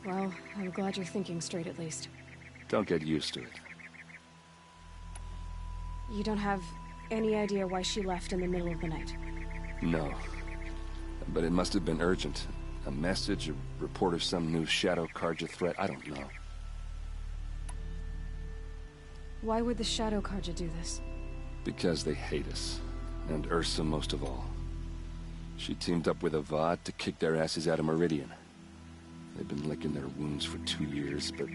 Well, I'm glad you're thinking straight at least. Don't get used to it. You don't have any idea why she left in the middle of the night? No. But it must have been urgent. A message, a report of some new Shadow Carja threat, I don't know. Why would the Shadow Carja do this? Because they hate us. And Ursa most of all. She teamed up with Avad to kick their asses out of Meridian. They've been licking their wounds for 2 years, but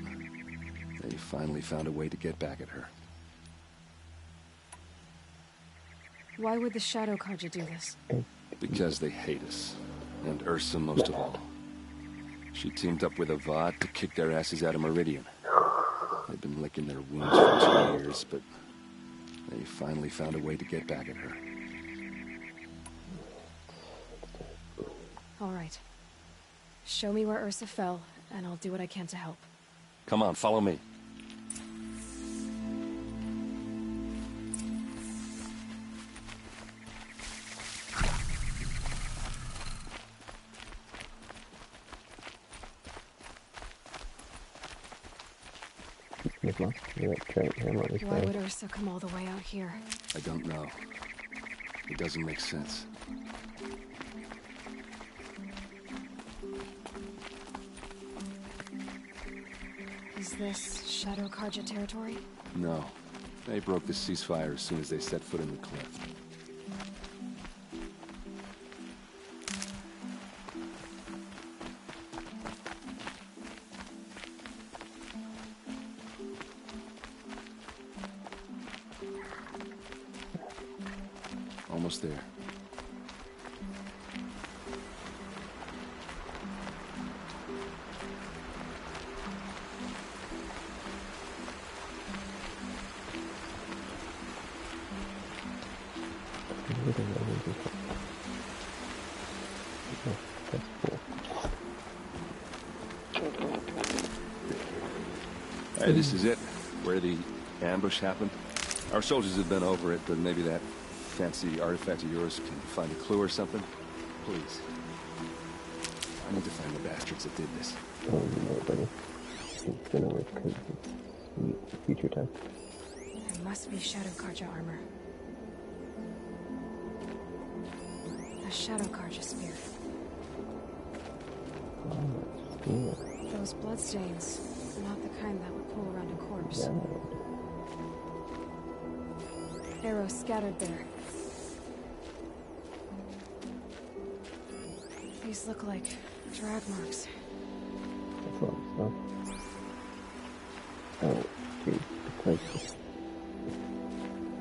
they finally found a way to get back at her. Why would the Shadow Carja do this? Because they hate us. And Ursa most of all. She teamed up with Avad to kick their asses out of Meridian. They've been licking their wounds for 2 years, but they finally found a way to get back at her. All right. Show me where Ursa fell, and I'll do what I can to help. Come on, follow me. Why would Ursa come all the way out here? I don't know. It doesn't make sense. Is this Shadow Carja territory? No. They broke the ceasefire as soon as they set foot in the cliff. Almost there. Hey, this is it, where the ambush happened. Our soldiers have been over it, but maybe that fancy artifact of yours can find a clue or something? Please. I need to find the bastards that did this. Oh no, buddy. It's gonna work because it's future time. There must be Shadow Carja armor. A Shadow Carja spear. Yeah. Those bloodstains, not the kind that would pull around a corpse. Yeah. Arrows scattered there. These look like drag marks. That's a lot of stuff. Oh, geez. It's like...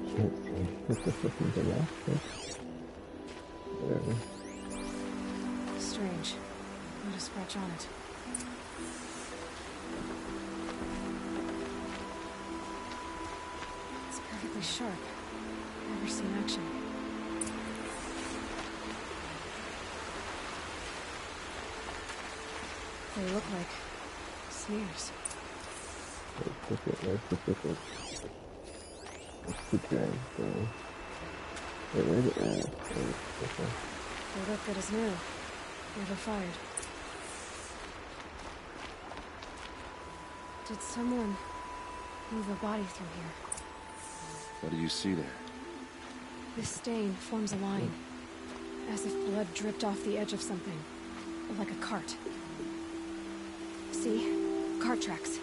I can't see. It's just looking to the left. Whatever. Strange. Not a scratch on it. It's perfectly sharp. Never seen action. They look like smears. Let's keep going. Where is it at? They look good as new. Never fired. Did someone move a body through here? What do you see there? This stain forms a line, as if blood dripped off the edge of something, like a cart. See? Cart tracks.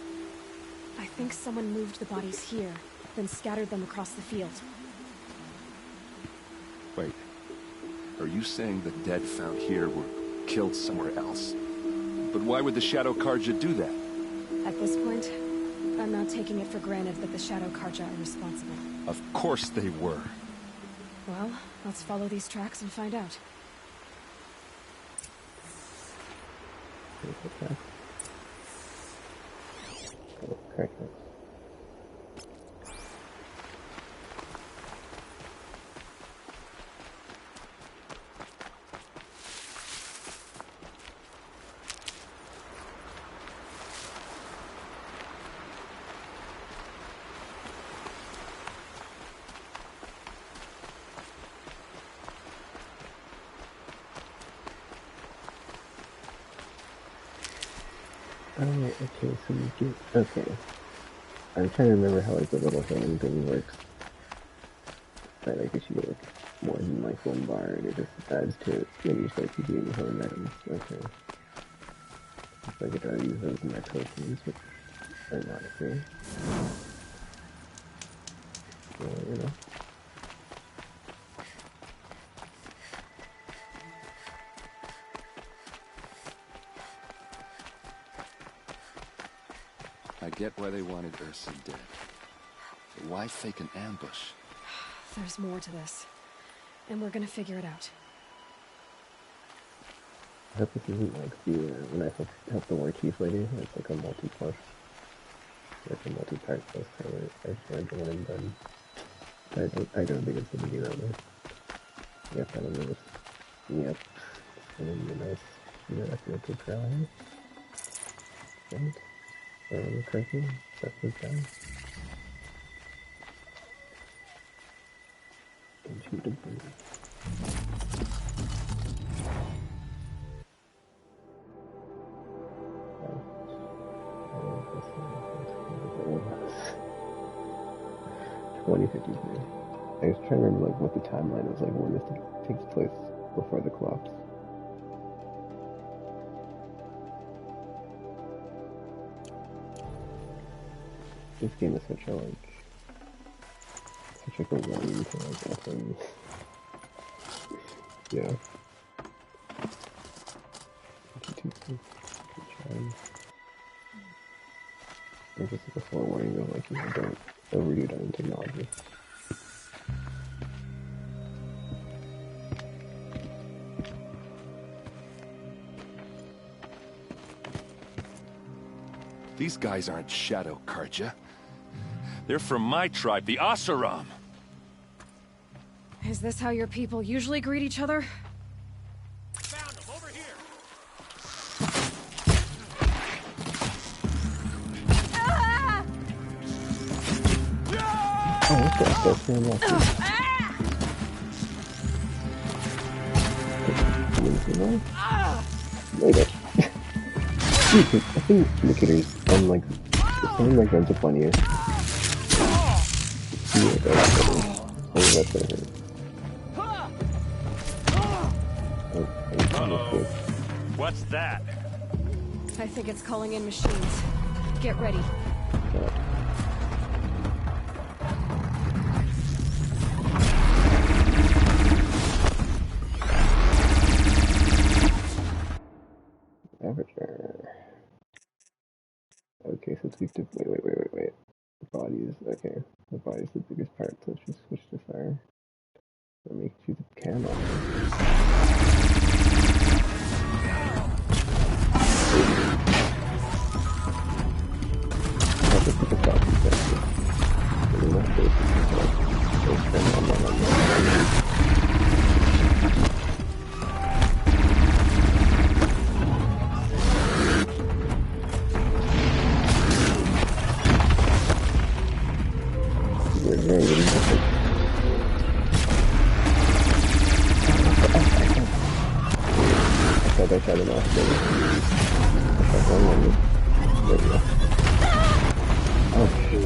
I think someone moved the bodies here, then scattered them across the field. Wait. Are you saying the dead found here were killed somewhere else? But why would the Shadow Carja do that? At this point, I'm not taking it for granted that the Shadow Carja are responsible. Of course they were. Well, let's follow these tracks and find out. Okay. Okay, so you get... Okay. I'm trying to remember how, like, the little hand thing works. Right, like if you get like more than like one bar, it just adds to it. Then you start keeping home items. Okay. It's like I try to use those in my tokens, which are not free. So, you know. I get why they wanted Ursa dead. But why fake an ambush? There's more to this. And we're gonna figure it out. I hope this isn't like the, when I help the War Chief lady, it's like a multi-plus. Like a multi-part plus highlight. I just wanted to one and done. I don't think it's gonna be that way. Yep, I don't know this. Yep. It's gonna be a nice, you know, that's a good try. Right? Correctly, stuff was done. And shoot the bird. I was trying to remember like what the timeline was like when this takes place before the collapse. This game is such a good warning to like nothing. Yeah. It's just like a forewarning of like, you know, don't overdo it on technology. These guys aren't Shadow Carja. They're from my tribe, the Oseram. Is this how your people usually greet each other? Found them over here. Oh, what the fuck? Wait up. I think indicators on like something like runs up on you. Yeah, that's better. What's that? I think it's calling in machines. Get ready. Aperture. Okay, so we have to wait. The body is okay. The body is the biggest part, so let's just switch to fire. Let me choose the cam on. I'll just pick a shot from there. Getting that face I tried it off, but there we go. Oh, shit,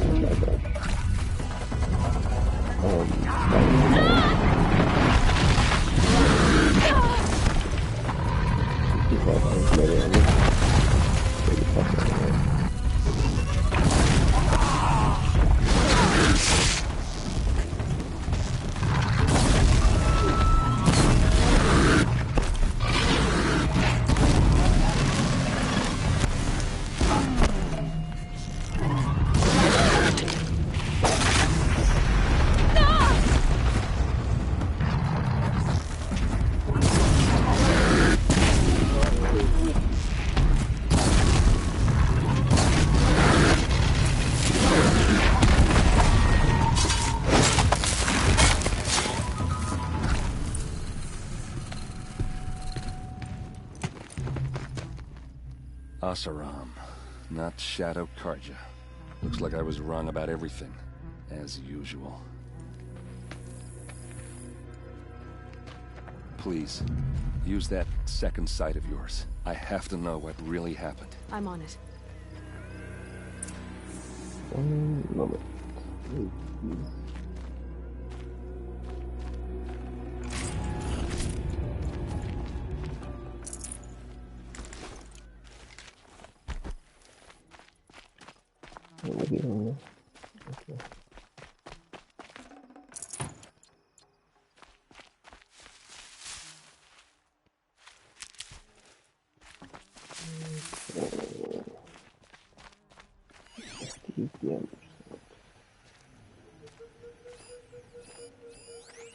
Oseram, not Shadow Carja. Looks like I was wrong about everything, as usual. Please, use that second sight of yours. I have to know what really happened. I'm on it. One moment.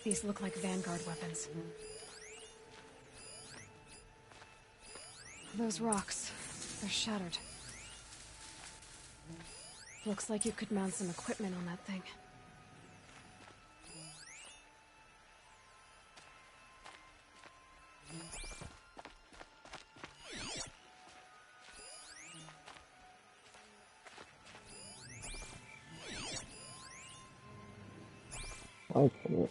These look like Vanguard weapons. Those rocks, they're shattered. Looks like you could mount some equipment on that thing. Okay.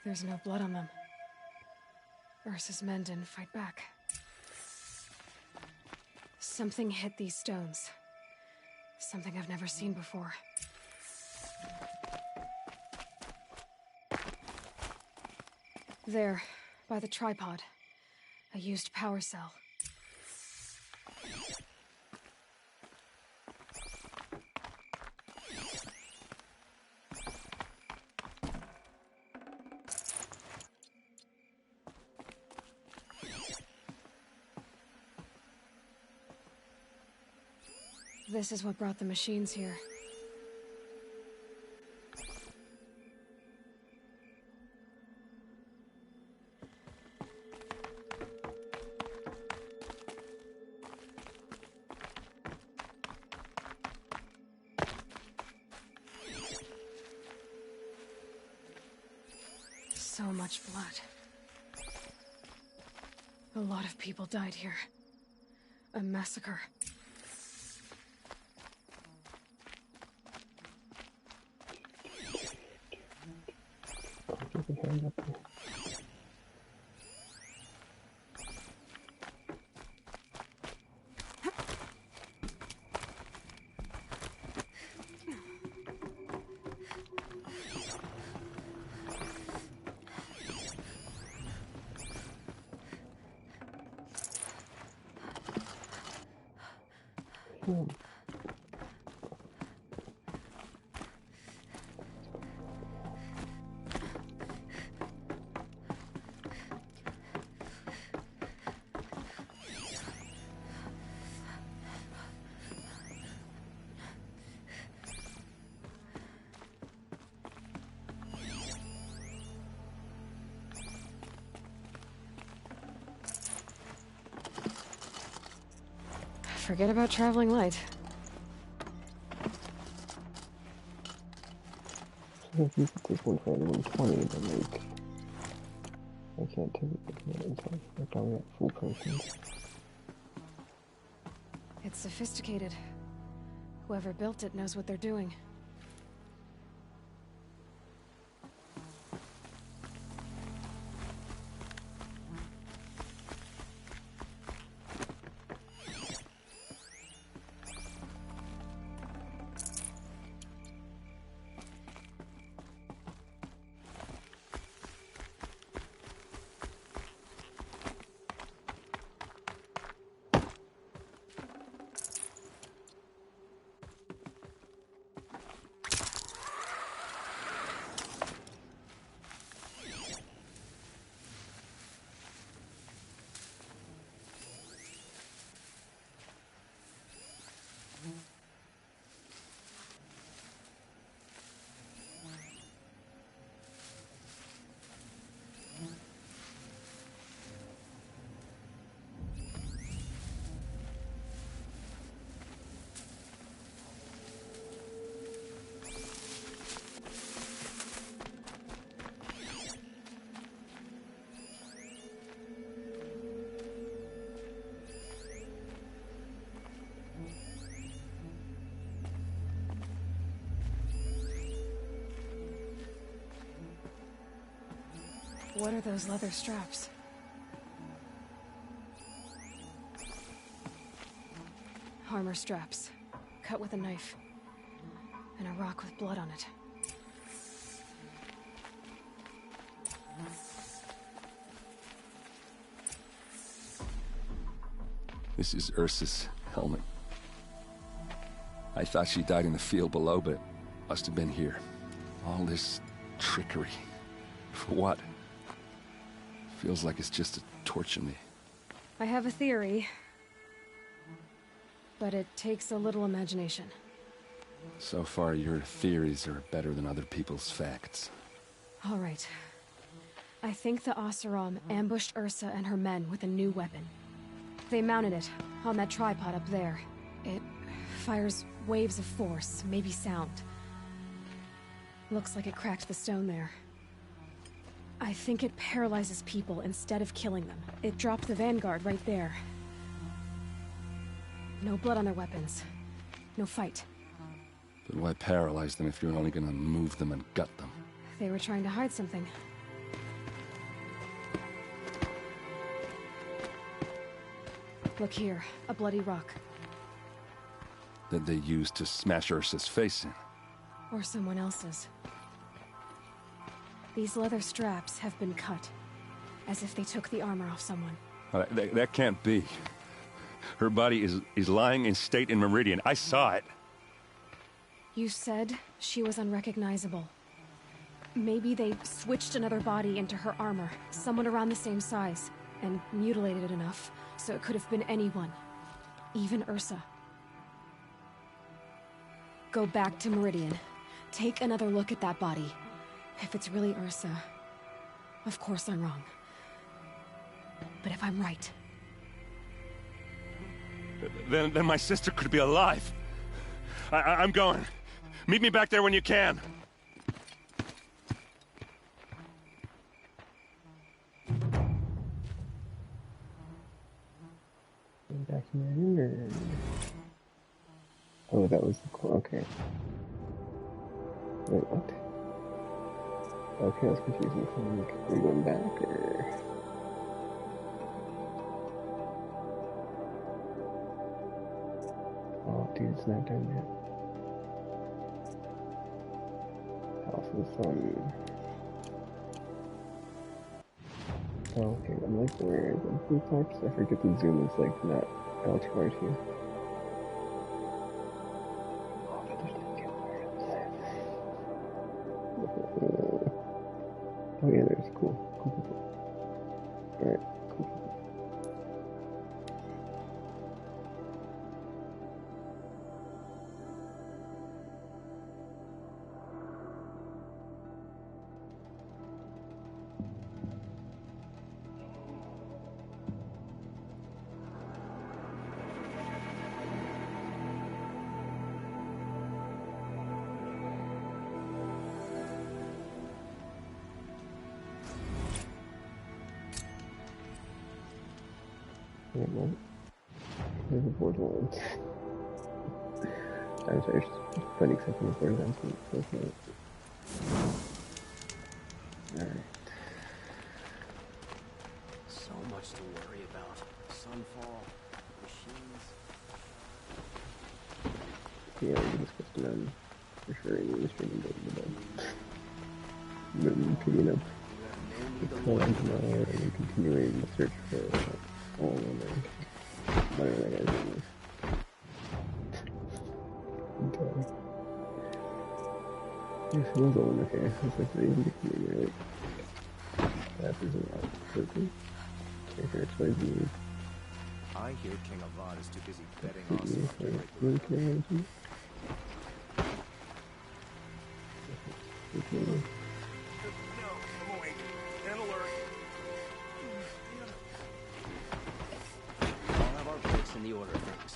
There's no blood on them. Ursa's men didn't fight back. Something hit these stones. Something I've never seen before. There, by the tripod. A used power cell. This is what brought the machines here. So much blood. A lot of people died here. A massacre. Forget about traveling light. So if you could take one for 120, then like I can't take it until I probably got full potions. It's sophisticated. Whoever built it knows what they're doing. What are those leather straps? Armor straps, cut with a knife, and a rock with blood on it. This is Ursa's helmet. I thought she died in the field below, but must have been here. All this trickery. For what? Feels like it's just to torture me. I have a theory, but it takes a little imagination. So far, your theories are better than other people's facts. All right. I think the Oseram ambushed Ursa and her men with a new weapon. They mounted it on that tripod up there. It fires waves of force, maybe sound. Looks like it cracked the stone there. I think it paralyzes people instead of killing them. It dropped the Vanguard right there. No blood on their weapons. No fight. But why paralyze them if you're only gonna move them and gut them? They were trying to hide something. Look here, a bloody rock. That they used to smash Ursa's face in. Or someone else's. These leather straps have been cut, as if they took the armor off someone. That can't be. Her body is lying in state in Meridian. I saw it. You said she was unrecognizable. Maybe they switched another body into her armor, someone around the same size, and mutilated it enough, so it could have been anyone. Even Ursa. Go back to Meridian. Take another look at that body. If it's really Ursa, of course I'm wrong. But if I'm right... Then my sister could be alive. I'm going. Meet me back there when you can. Back here. Oh, that was the core. Okay. Wait, what? Okay, I was confused. Are we going back or? Oh, dude, it's not done yet. House of the Sun. Oh, okay, I'm like where the blue types. I forget the zoom is like not out right here. Oh, but there's no camera. Oh yeah, there's cool. Alright, cool. There's a Borderlands. I'm sorry, it's funny except for the Borderlands. Alright. So much to worry about. Sunfall, machines. Yeah, we discussed them for sure in the streaming but picking up the column tomorrow and continuing the search for all of them. Whatever that guy's name is. Yes, it was all okay. It's like they even get to me, like, that isn't out quickly. Okay, here, explains me. I hear King Avad is too busy betting on I'll have our place in the order of things.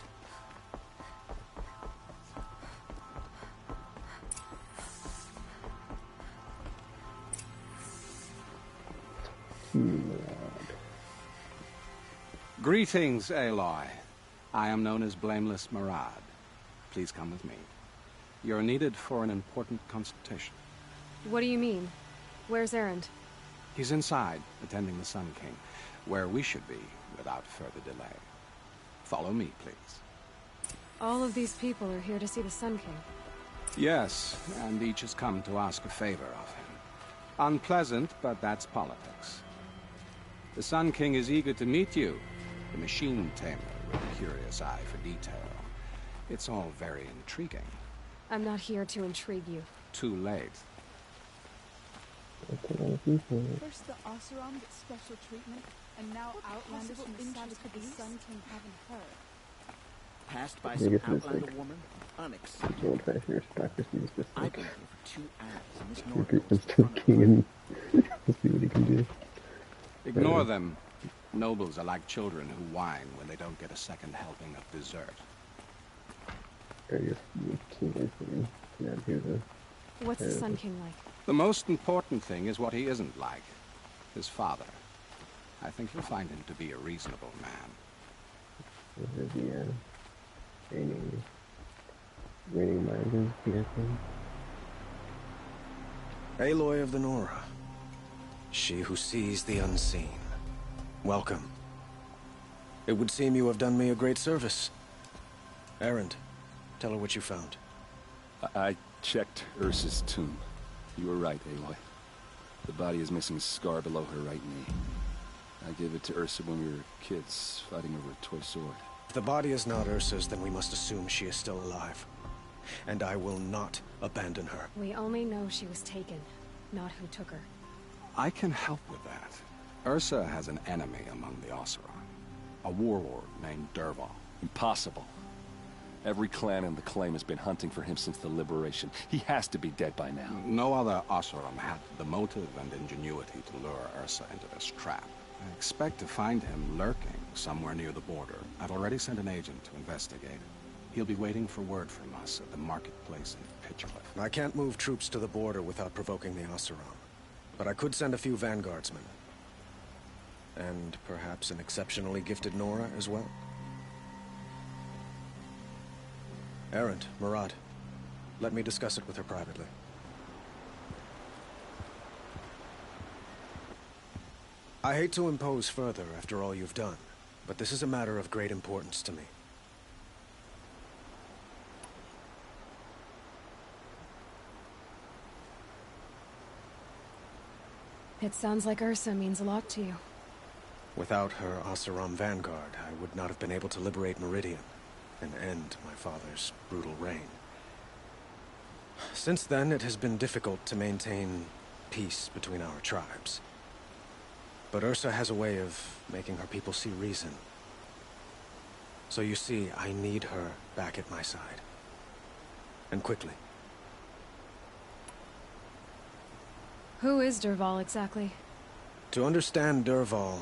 Greetings, Aloy. I am known as Blameless Marad. Please come with me. You're needed for an important consultation. What do you mean? Where's Erend? He's inside, attending the Sun King, where we should be without further delay. Follow me, please. All of these people are here to see the Sun King. Yes, and each has come to ask a favor of him. Unpleasant, but that's politics. The Sun King is eager to meet you, the machine tamer with a curious eye for detail. It's all very intriguing. I'm not here to intrigue you. Too late. First the Oseram gets special treatment, and now Outlanders from the Sun to the Sun King haven't heard. passed by I some guess it's outlander like woman? the Unacceptable. old fashioned aristocracy is just I've like been here for 2 hours, and this your Nora greatness to the king and we'll see what he can do. Ignore them. Nobles are like children who whine when they don't get a second helping of dessert. I guess the king is not here to. What's the Sun King like? The most important thing is what he isn't like. His father. I think you'll find him to be a reasonable man. The reigning mind is here. Aloy of the Nora. She who sees the unseen. Welcome. It would seem you have done me a great service. Erend, tell her what you found. I checked Ursa's tomb. You were right, Aloy. The body is missing a scar below her right knee. I gave it to Ursa when we were kids, fighting over a toy sword. If the body is not Ursa's, then we must assume she is still alive. And I will not abandon her. We only know she was taken, not who took her. I can help with that. Ursa has an enemy among the Oseram. A warlord named Dervahl. Impossible. Every clan in the Claim has been hunting for him since the Liberation. He has to be dead by now. No other Oseram had the motive and ingenuity to lure Ursa into this trap. I expect to find him lurking somewhere near the border. I've already sent an agent to investigate. He'll be waiting for word from us at the marketplace in Pitchcliff. I can't move troops to the border without provoking the Oseram. But I could send a few vanguardsmen. And perhaps an exceptionally gifted Nora as well. Erend, Murad, let me discuss it with her privately. I hate to impose further after all you've done, but this is a matter of great importance to me. It sounds like Ursa means a lot to you. Without her Oseram vanguard, I would not have been able to liberate Meridian and end my father's brutal reign. Since then, it has been difficult to maintain peace between our tribes. But Ursa has a way of making her people see reason. So you see, I need her back at my side. And quickly. Who is Dervahl exactly? To understand Dervahl,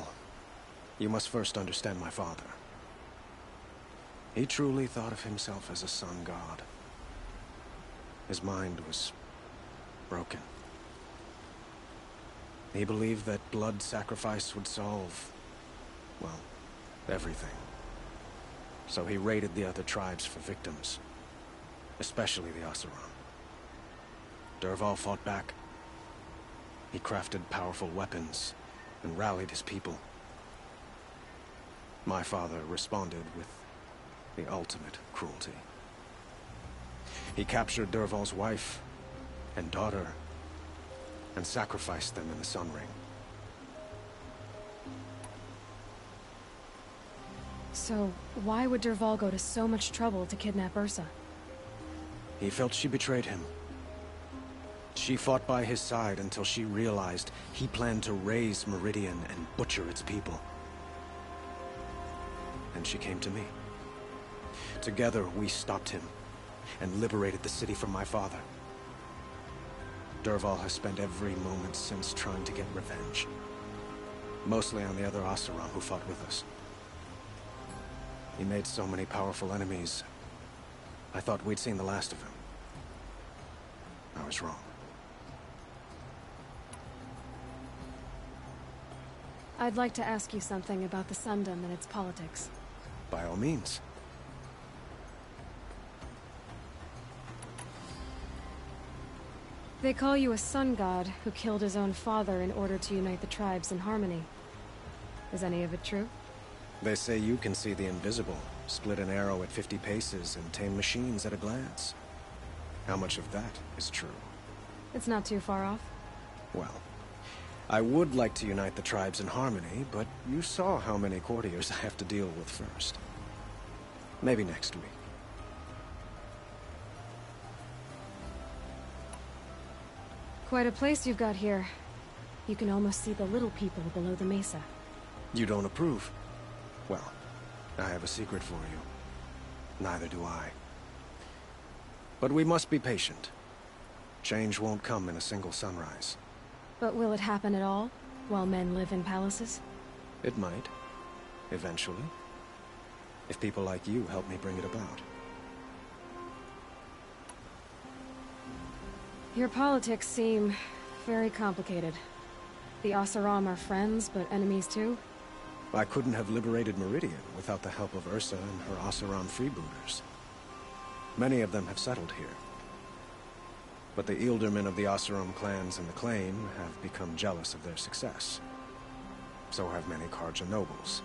you must first understand my father. He truly thought of himself as a sun god. His mind was broken. He believed that blood sacrifice would solve, well, everything. So he raided the other tribes for victims, especially the Oseram. Dervahl fought back. He crafted powerful weapons and rallied his people. My father responded with the ultimate cruelty. He captured Dervahl's wife and daughter and sacrificed them in the Sun Ring. So, why would Dervahl go to so much trouble to kidnap Ursa? He felt she betrayed him. She fought by his side until she realized he planned to raise Meridian and butcher its people. And she came to me. Together, we stopped him and liberated the city from my father. Dervahl has spent every moment since trying to get revenge. Mostly on the other Oseram who fought with us. He made so many powerful enemies, I thought we'd seen the last of him. I was wrong. I'd like to ask you something about the Sundom and its politics. By all means. They call you a sun god who killed his own father in order to unite the tribes in harmony. Is any of it true? They say you can see the invisible, split an arrow at 50 paces, and tame machines at a glance. How much of that is true? It's not too far off. Well, I would like to unite the tribes in harmony, but you saw how many courtiers I have to deal with first. Maybe next week. Quite a place you've got here. You can almost see the little people below the mesa. You don't approve? Well, I have a secret for you. Neither do I. But we must be patient. Change won't come in a single sunrise. But will it happen at all, while men live in palaces? It might. Eventually. If people like you help me bring it about. Your politics seem very complicated. The Oseram are friends, but enemies too? I couldn't have liberated Meridian without the help of Ursa and her Oseram freebooters. Many of them have settled here. But the Ealdormen of the Oseram clans in the Claim have become jealous of their success. So have many Carja nobles.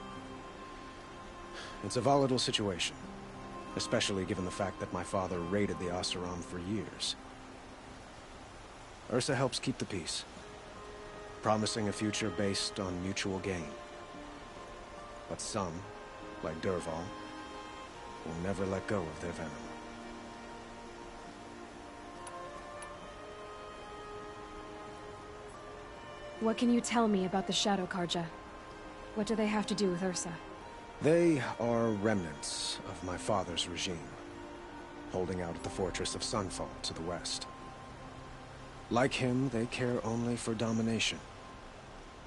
It's a volatile situation, especially given the fact that my father raided the Oseram for years. Ursa helps keep the peace, promising a future based on mutual gain. But some, like Dervahl, will never let go of their venom. What can you tell me about the Shadow Carja? What do they have to do with Ursa? They are remnants of my father's regime, holding out at the fortress of Sunfall to the west. Like him, they care only for domination,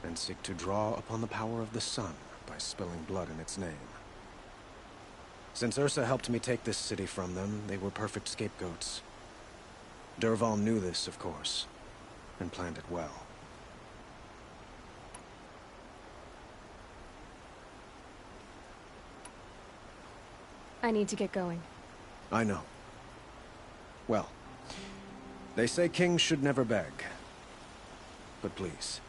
and seek to draw upon the power of the sun by spilling blood in its name. Since Ursa helped me take this city from them, they were perfect scapegoats. Dervahl knew this, of course, and planned it well. I need to get going. I know. Well, they say kings should never beg. But please,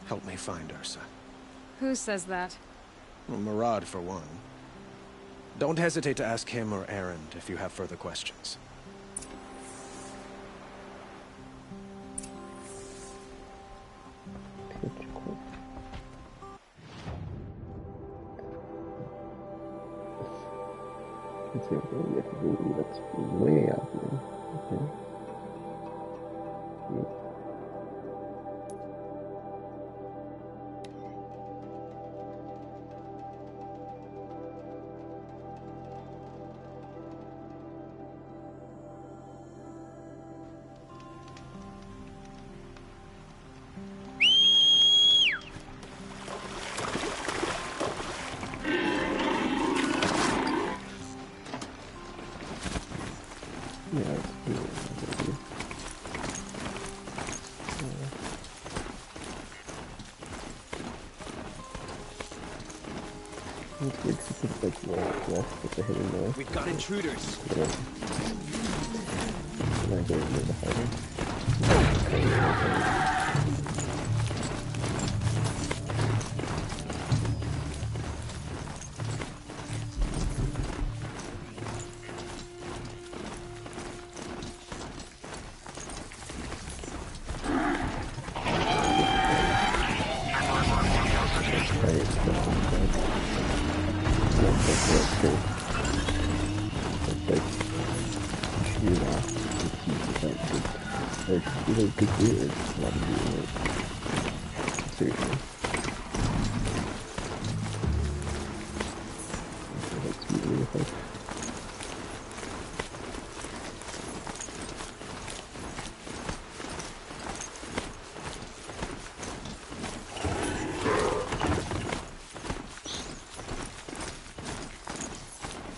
help me find Ursa. Who says that? Well, Murad, for one. Don't hesitate to ask him or Erend if you have further questions. Let's see, okay, that's way out there. Okay. Yeah. We've got intruders.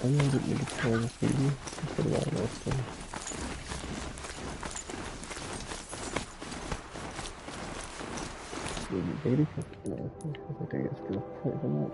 I know that you can tell this maybe. That's what I was saying. Baby, no, I think it's good. I'm not.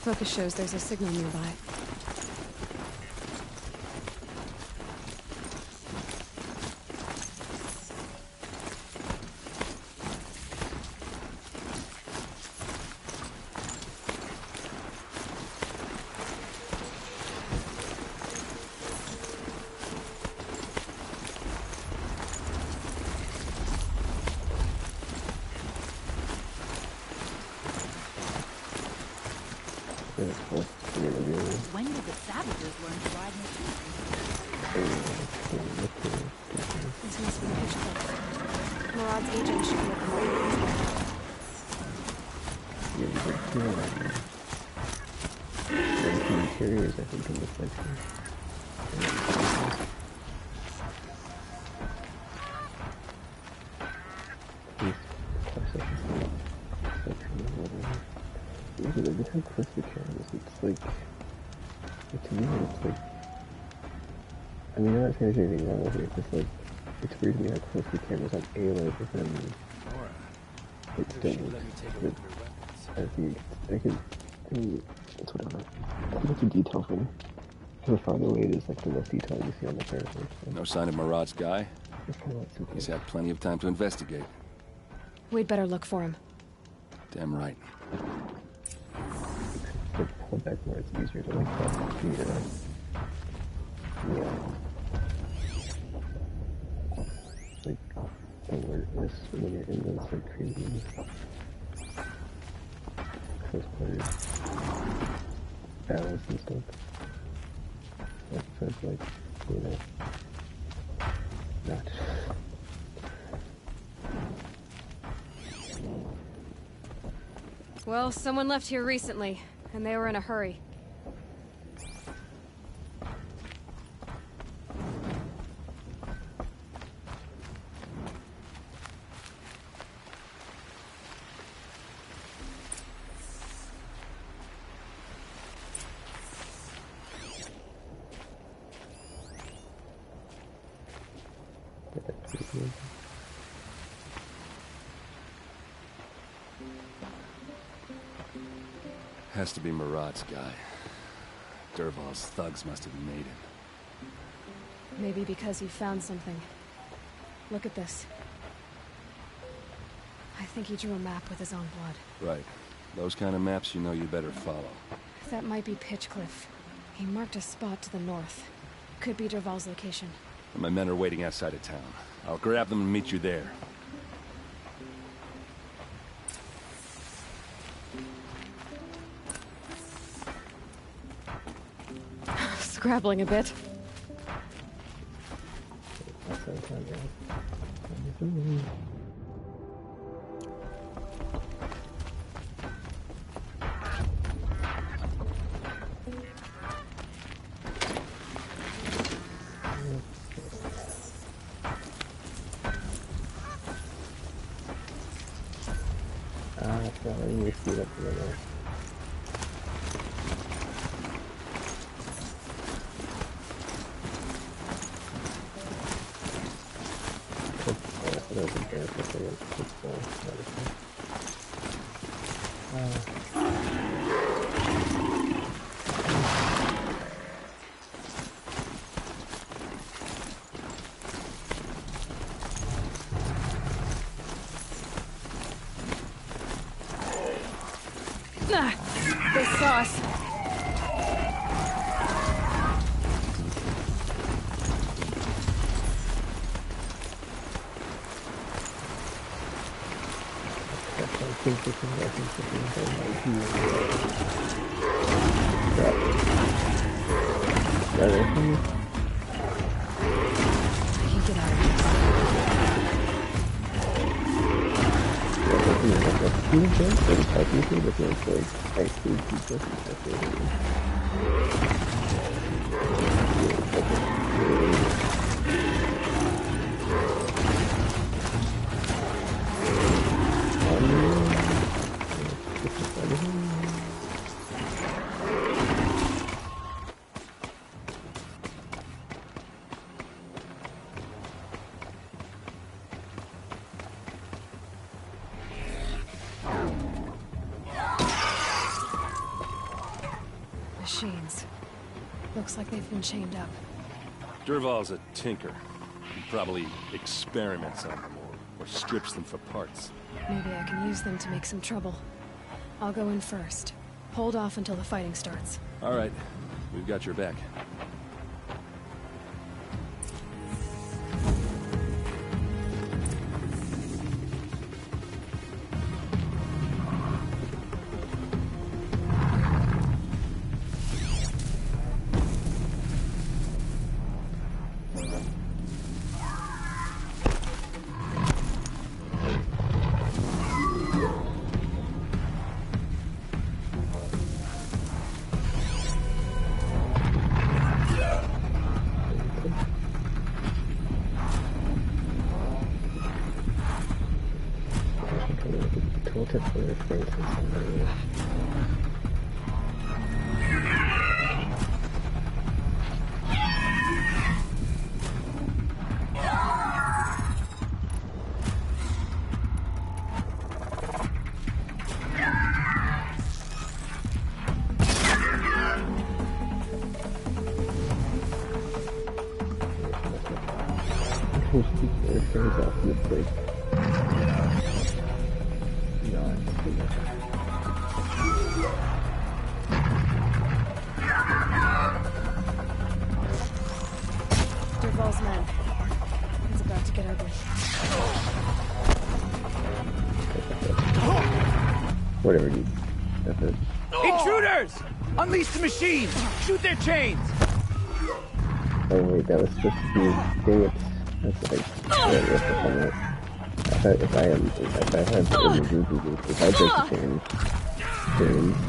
Focus shows there's a signal nearby. When did the savages learn to ride machines? This must be Pitchcliff. Marad's agent should be at the market. Interiors, I think, in this section. Look how close the camera is. It's like, to me, it's like, I mean, I'm not saying there's anything wrong with it, it's just like, it's weird to me how close the camera's on Ayla, but then it doesn't. I think, it's whatever. Too much detail from the farther away it is, like the less detail you see on the character. So. No sign of Marad's guy? He's had plenty of time to investigate. We'd better look for him. Damn right. Like, pull back where it's easier to like cross the street or yeah. Like alertness when you're in those like crazy close quarters battles and stuff. Like so it's like, you know, not Well, someone left here recently, and they were in a hurry. Has to be Marad's guy. Dervahl's thugs must have made him. Maybe because he found something. Look at this. I think he drew a map with his own blood. Right. Those kind of maps you know you better follow. That might be Pitchcliff. He marked a spot to the north. Could be Dervahl's location. My men are waiting outside of town. I'll grab them and meet you there. Scrabbling a bit. They saw us. machines. Looks like they've been chained up. Dervahl's a tinker. He probably experiments on them or strips them for parts. Maybe I can use them to make some trouble. I'll go in first. Hold off until the fighting starts. All right. We've got your back. Dervahl's men. It's about to get ugly. Whatever, dude. That's it. Intruders! Unleash the machines! Shoot their chains! Oh wait, that was supposed to be... Dang it. That's like... What's the fun of it? If I had if I break the chains, I'm good.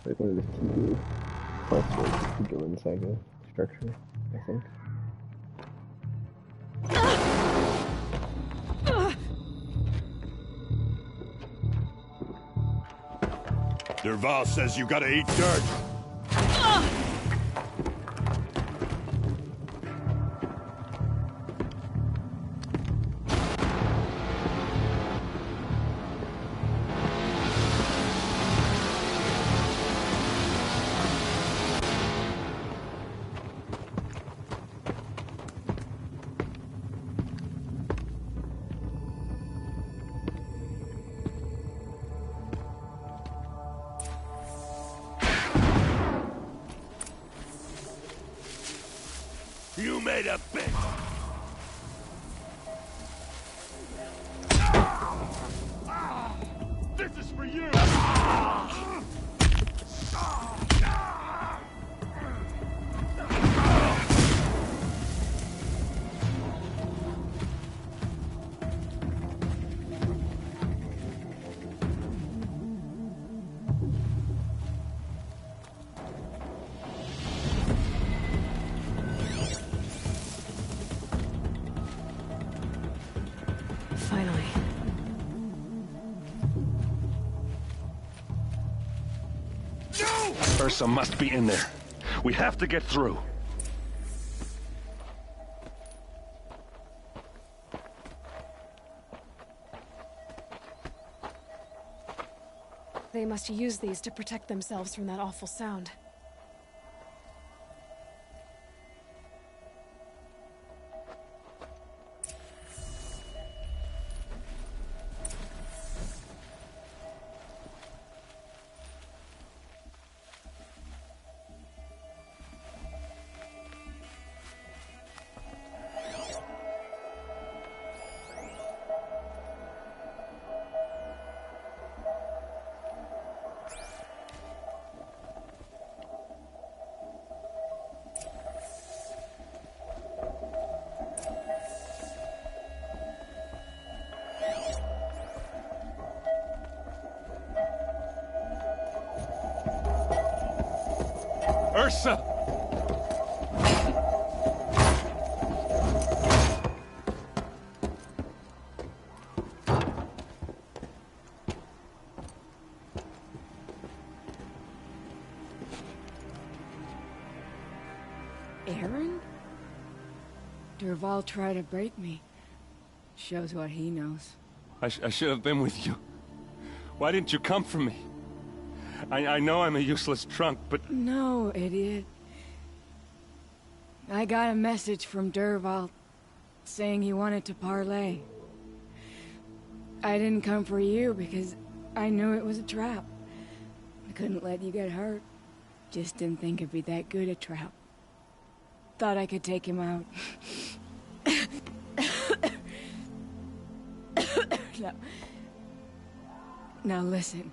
Like one of the key parts of the Gillen Saga structure, I think. Dervahl says you gotta eat dirt. You made a bet. This is for you. Finally. Ursa must be in there. We have to get through. They must use these to protect themselves from that awful sound. Ursa! Aaron? Dervahl tried to break me. Shows what he knows. I should have been with you. Why didn't you come for me? I know I'm a useless trunk, but... No, idiot. I got a message from Dervahl saying he wanted to parlay. I didn't come for you because I knew it was a trap. I couldn't let you get hurt. Just didn't think it'd be that good a trap. Thought I could take him out. Now listen.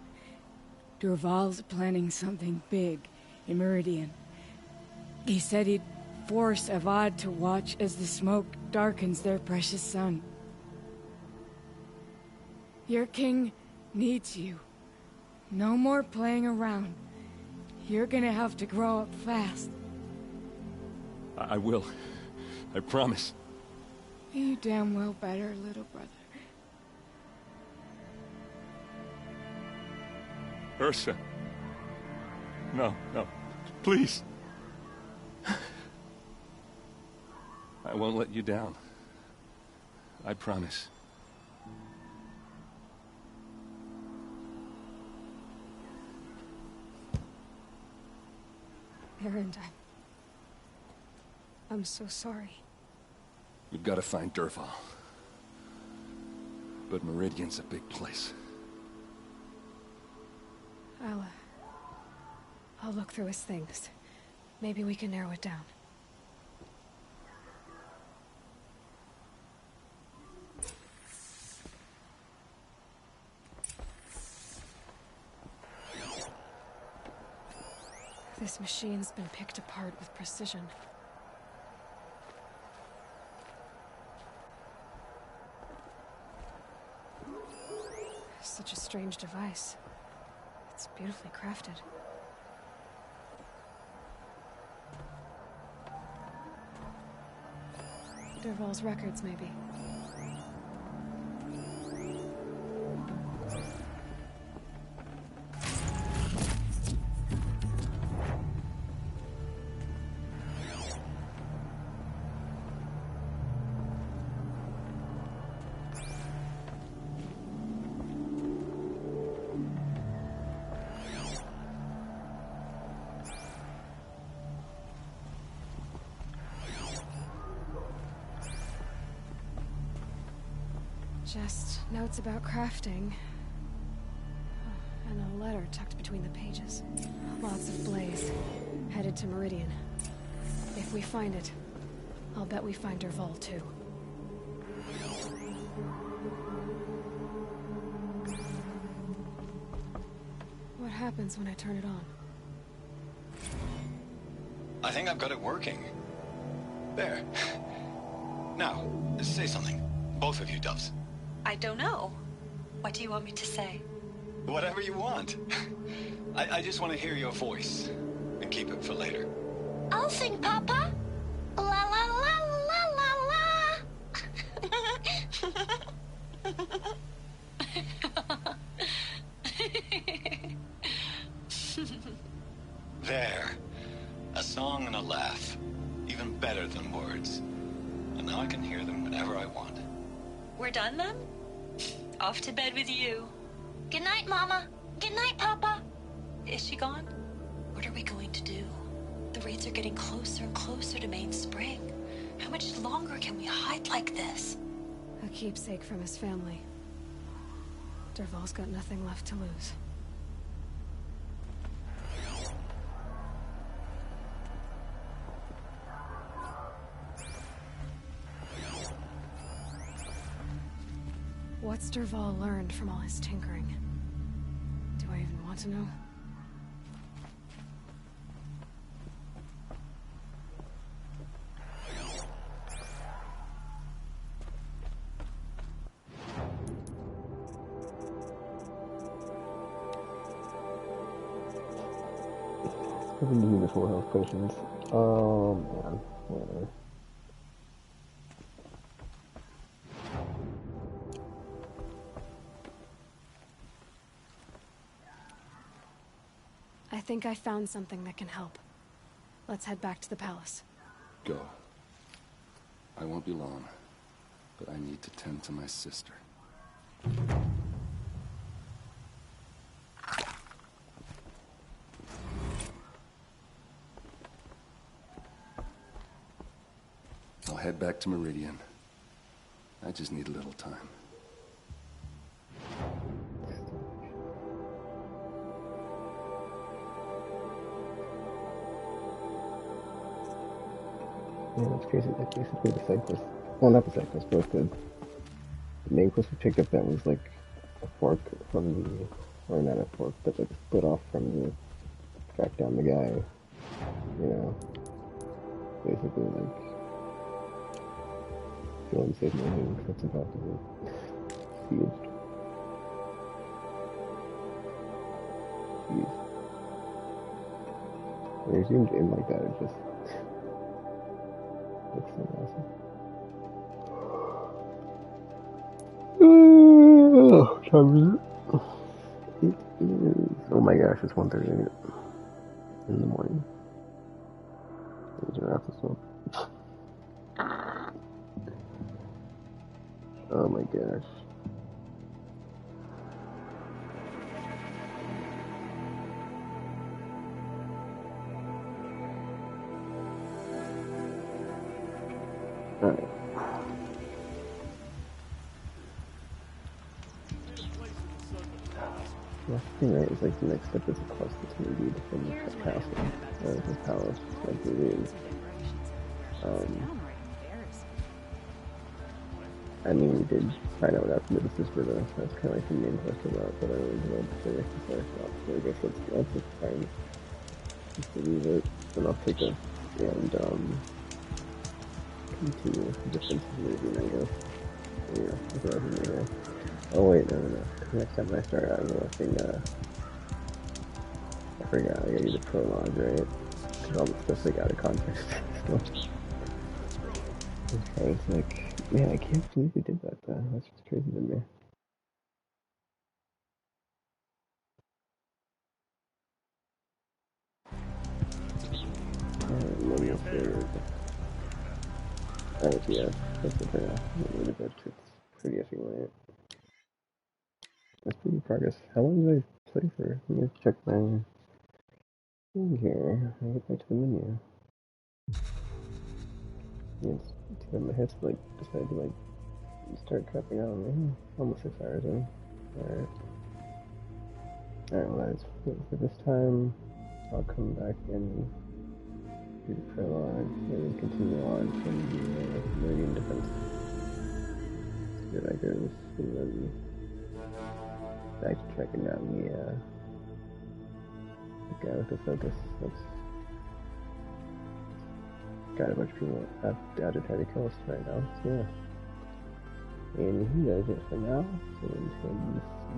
Dervahl's planning something big in Meridian. He said he'd force Avad to watch as the smoke darkens their precious sun. Your king needs you. No more playing around. You're gonna have to grow up fast. I will. I promise. You damn well better, little brother. Ursa. No, no. Please. I won't let you down. I promise. Erend, I'm so sorry. We've got to find Dervahl. But Meridian's a big place. I'll look through his things. Maybe we can narrow it down. This machine's been picked apart with precision. Such a strange device. It's beautifully crafted. Dervahl's records, maybe. Just notes about crafting. And a letter tucked between the pages. Lots of blaze. Headed to Meridian. If we find it, I'll bet we find Dervahl too. What happens when I turn it on? I think I've got it working. There. Now, say something. Both of you, Doves. I don't know. What do you want me to say? Whatever you want. I just want to hear your voice. And keep it for later. I'll sing, Papa. La la la la la la. There. A song and a laugh. Even better than words. And now I can hear them whenever I want. We're done then? Off to bed with you. Good night, Mama. Good night, Papa. Is she gone? What are we going to do? The raids are getting closer and closer to Main Spring. How much longer can we hide like this? A keepsake from his family. Dervahl's got nothing left to lose. What's Dervahl learned from all his tinkering? Do I even want to know? I've been doing the full health potions. Man, whatever. I think I found something that can help. Let's head back to the palace. Go. I won't be long, but I need to tend to my sister. I'll head back to Meridian. I just need a little time. Yeah, that's crazy. Like, basically the side quest. Well, not the side quest, but the main quest we picked up that was like a fork from the... Or not a fork, but like split off from the... Track down the guy. You know? Basically, like... Kill and save my name, because that's impossible. Sieged. Jeez. When you're zoomed in like that, it just... Looks so awesome. What time is it? It is... Oh my gosh, it's 1:30 in the morning. These are episode. Oh my gosh. Alright. Yeah, you're right. It's like the next step is a quest that's going to be from the castle, or the palace, like it is. I mean, we did find out after the sister, though. That's kind of like the main quest about, but I don't really know what to say before. So I guess that's just fine. Just to leave it, and I'll take a, and, continue the differences moving, I guess. Yeah, that's what I was doing. Oh wait, no. Next time I start out lifting, I forgot, I gotta use a prologue, right? Because all the stuff's like out of context. I was like, man, I can't believe we did that though. That's just crazy to me. Moving up there. Alright, yeah, that's the thing. It's pretty effing late. That's pretty progress. How long did I play for? Let me check my thing here. I get back to the menu. It's too bad my head's like decided to like start crapping out on me. Almost 6 hours in. Alright. Alright, well that's for this time. I'll come back and do the prologue and continue on from the Meridian Defense. See how that goes, and then back to tracking down the guy with the focus. That's got a bunch of people out to try to kill us right now, so yeah. And he does it for now, so until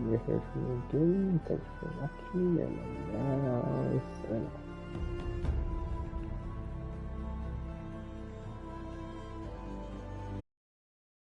you hear from me again, thanks for watching, and now sign off.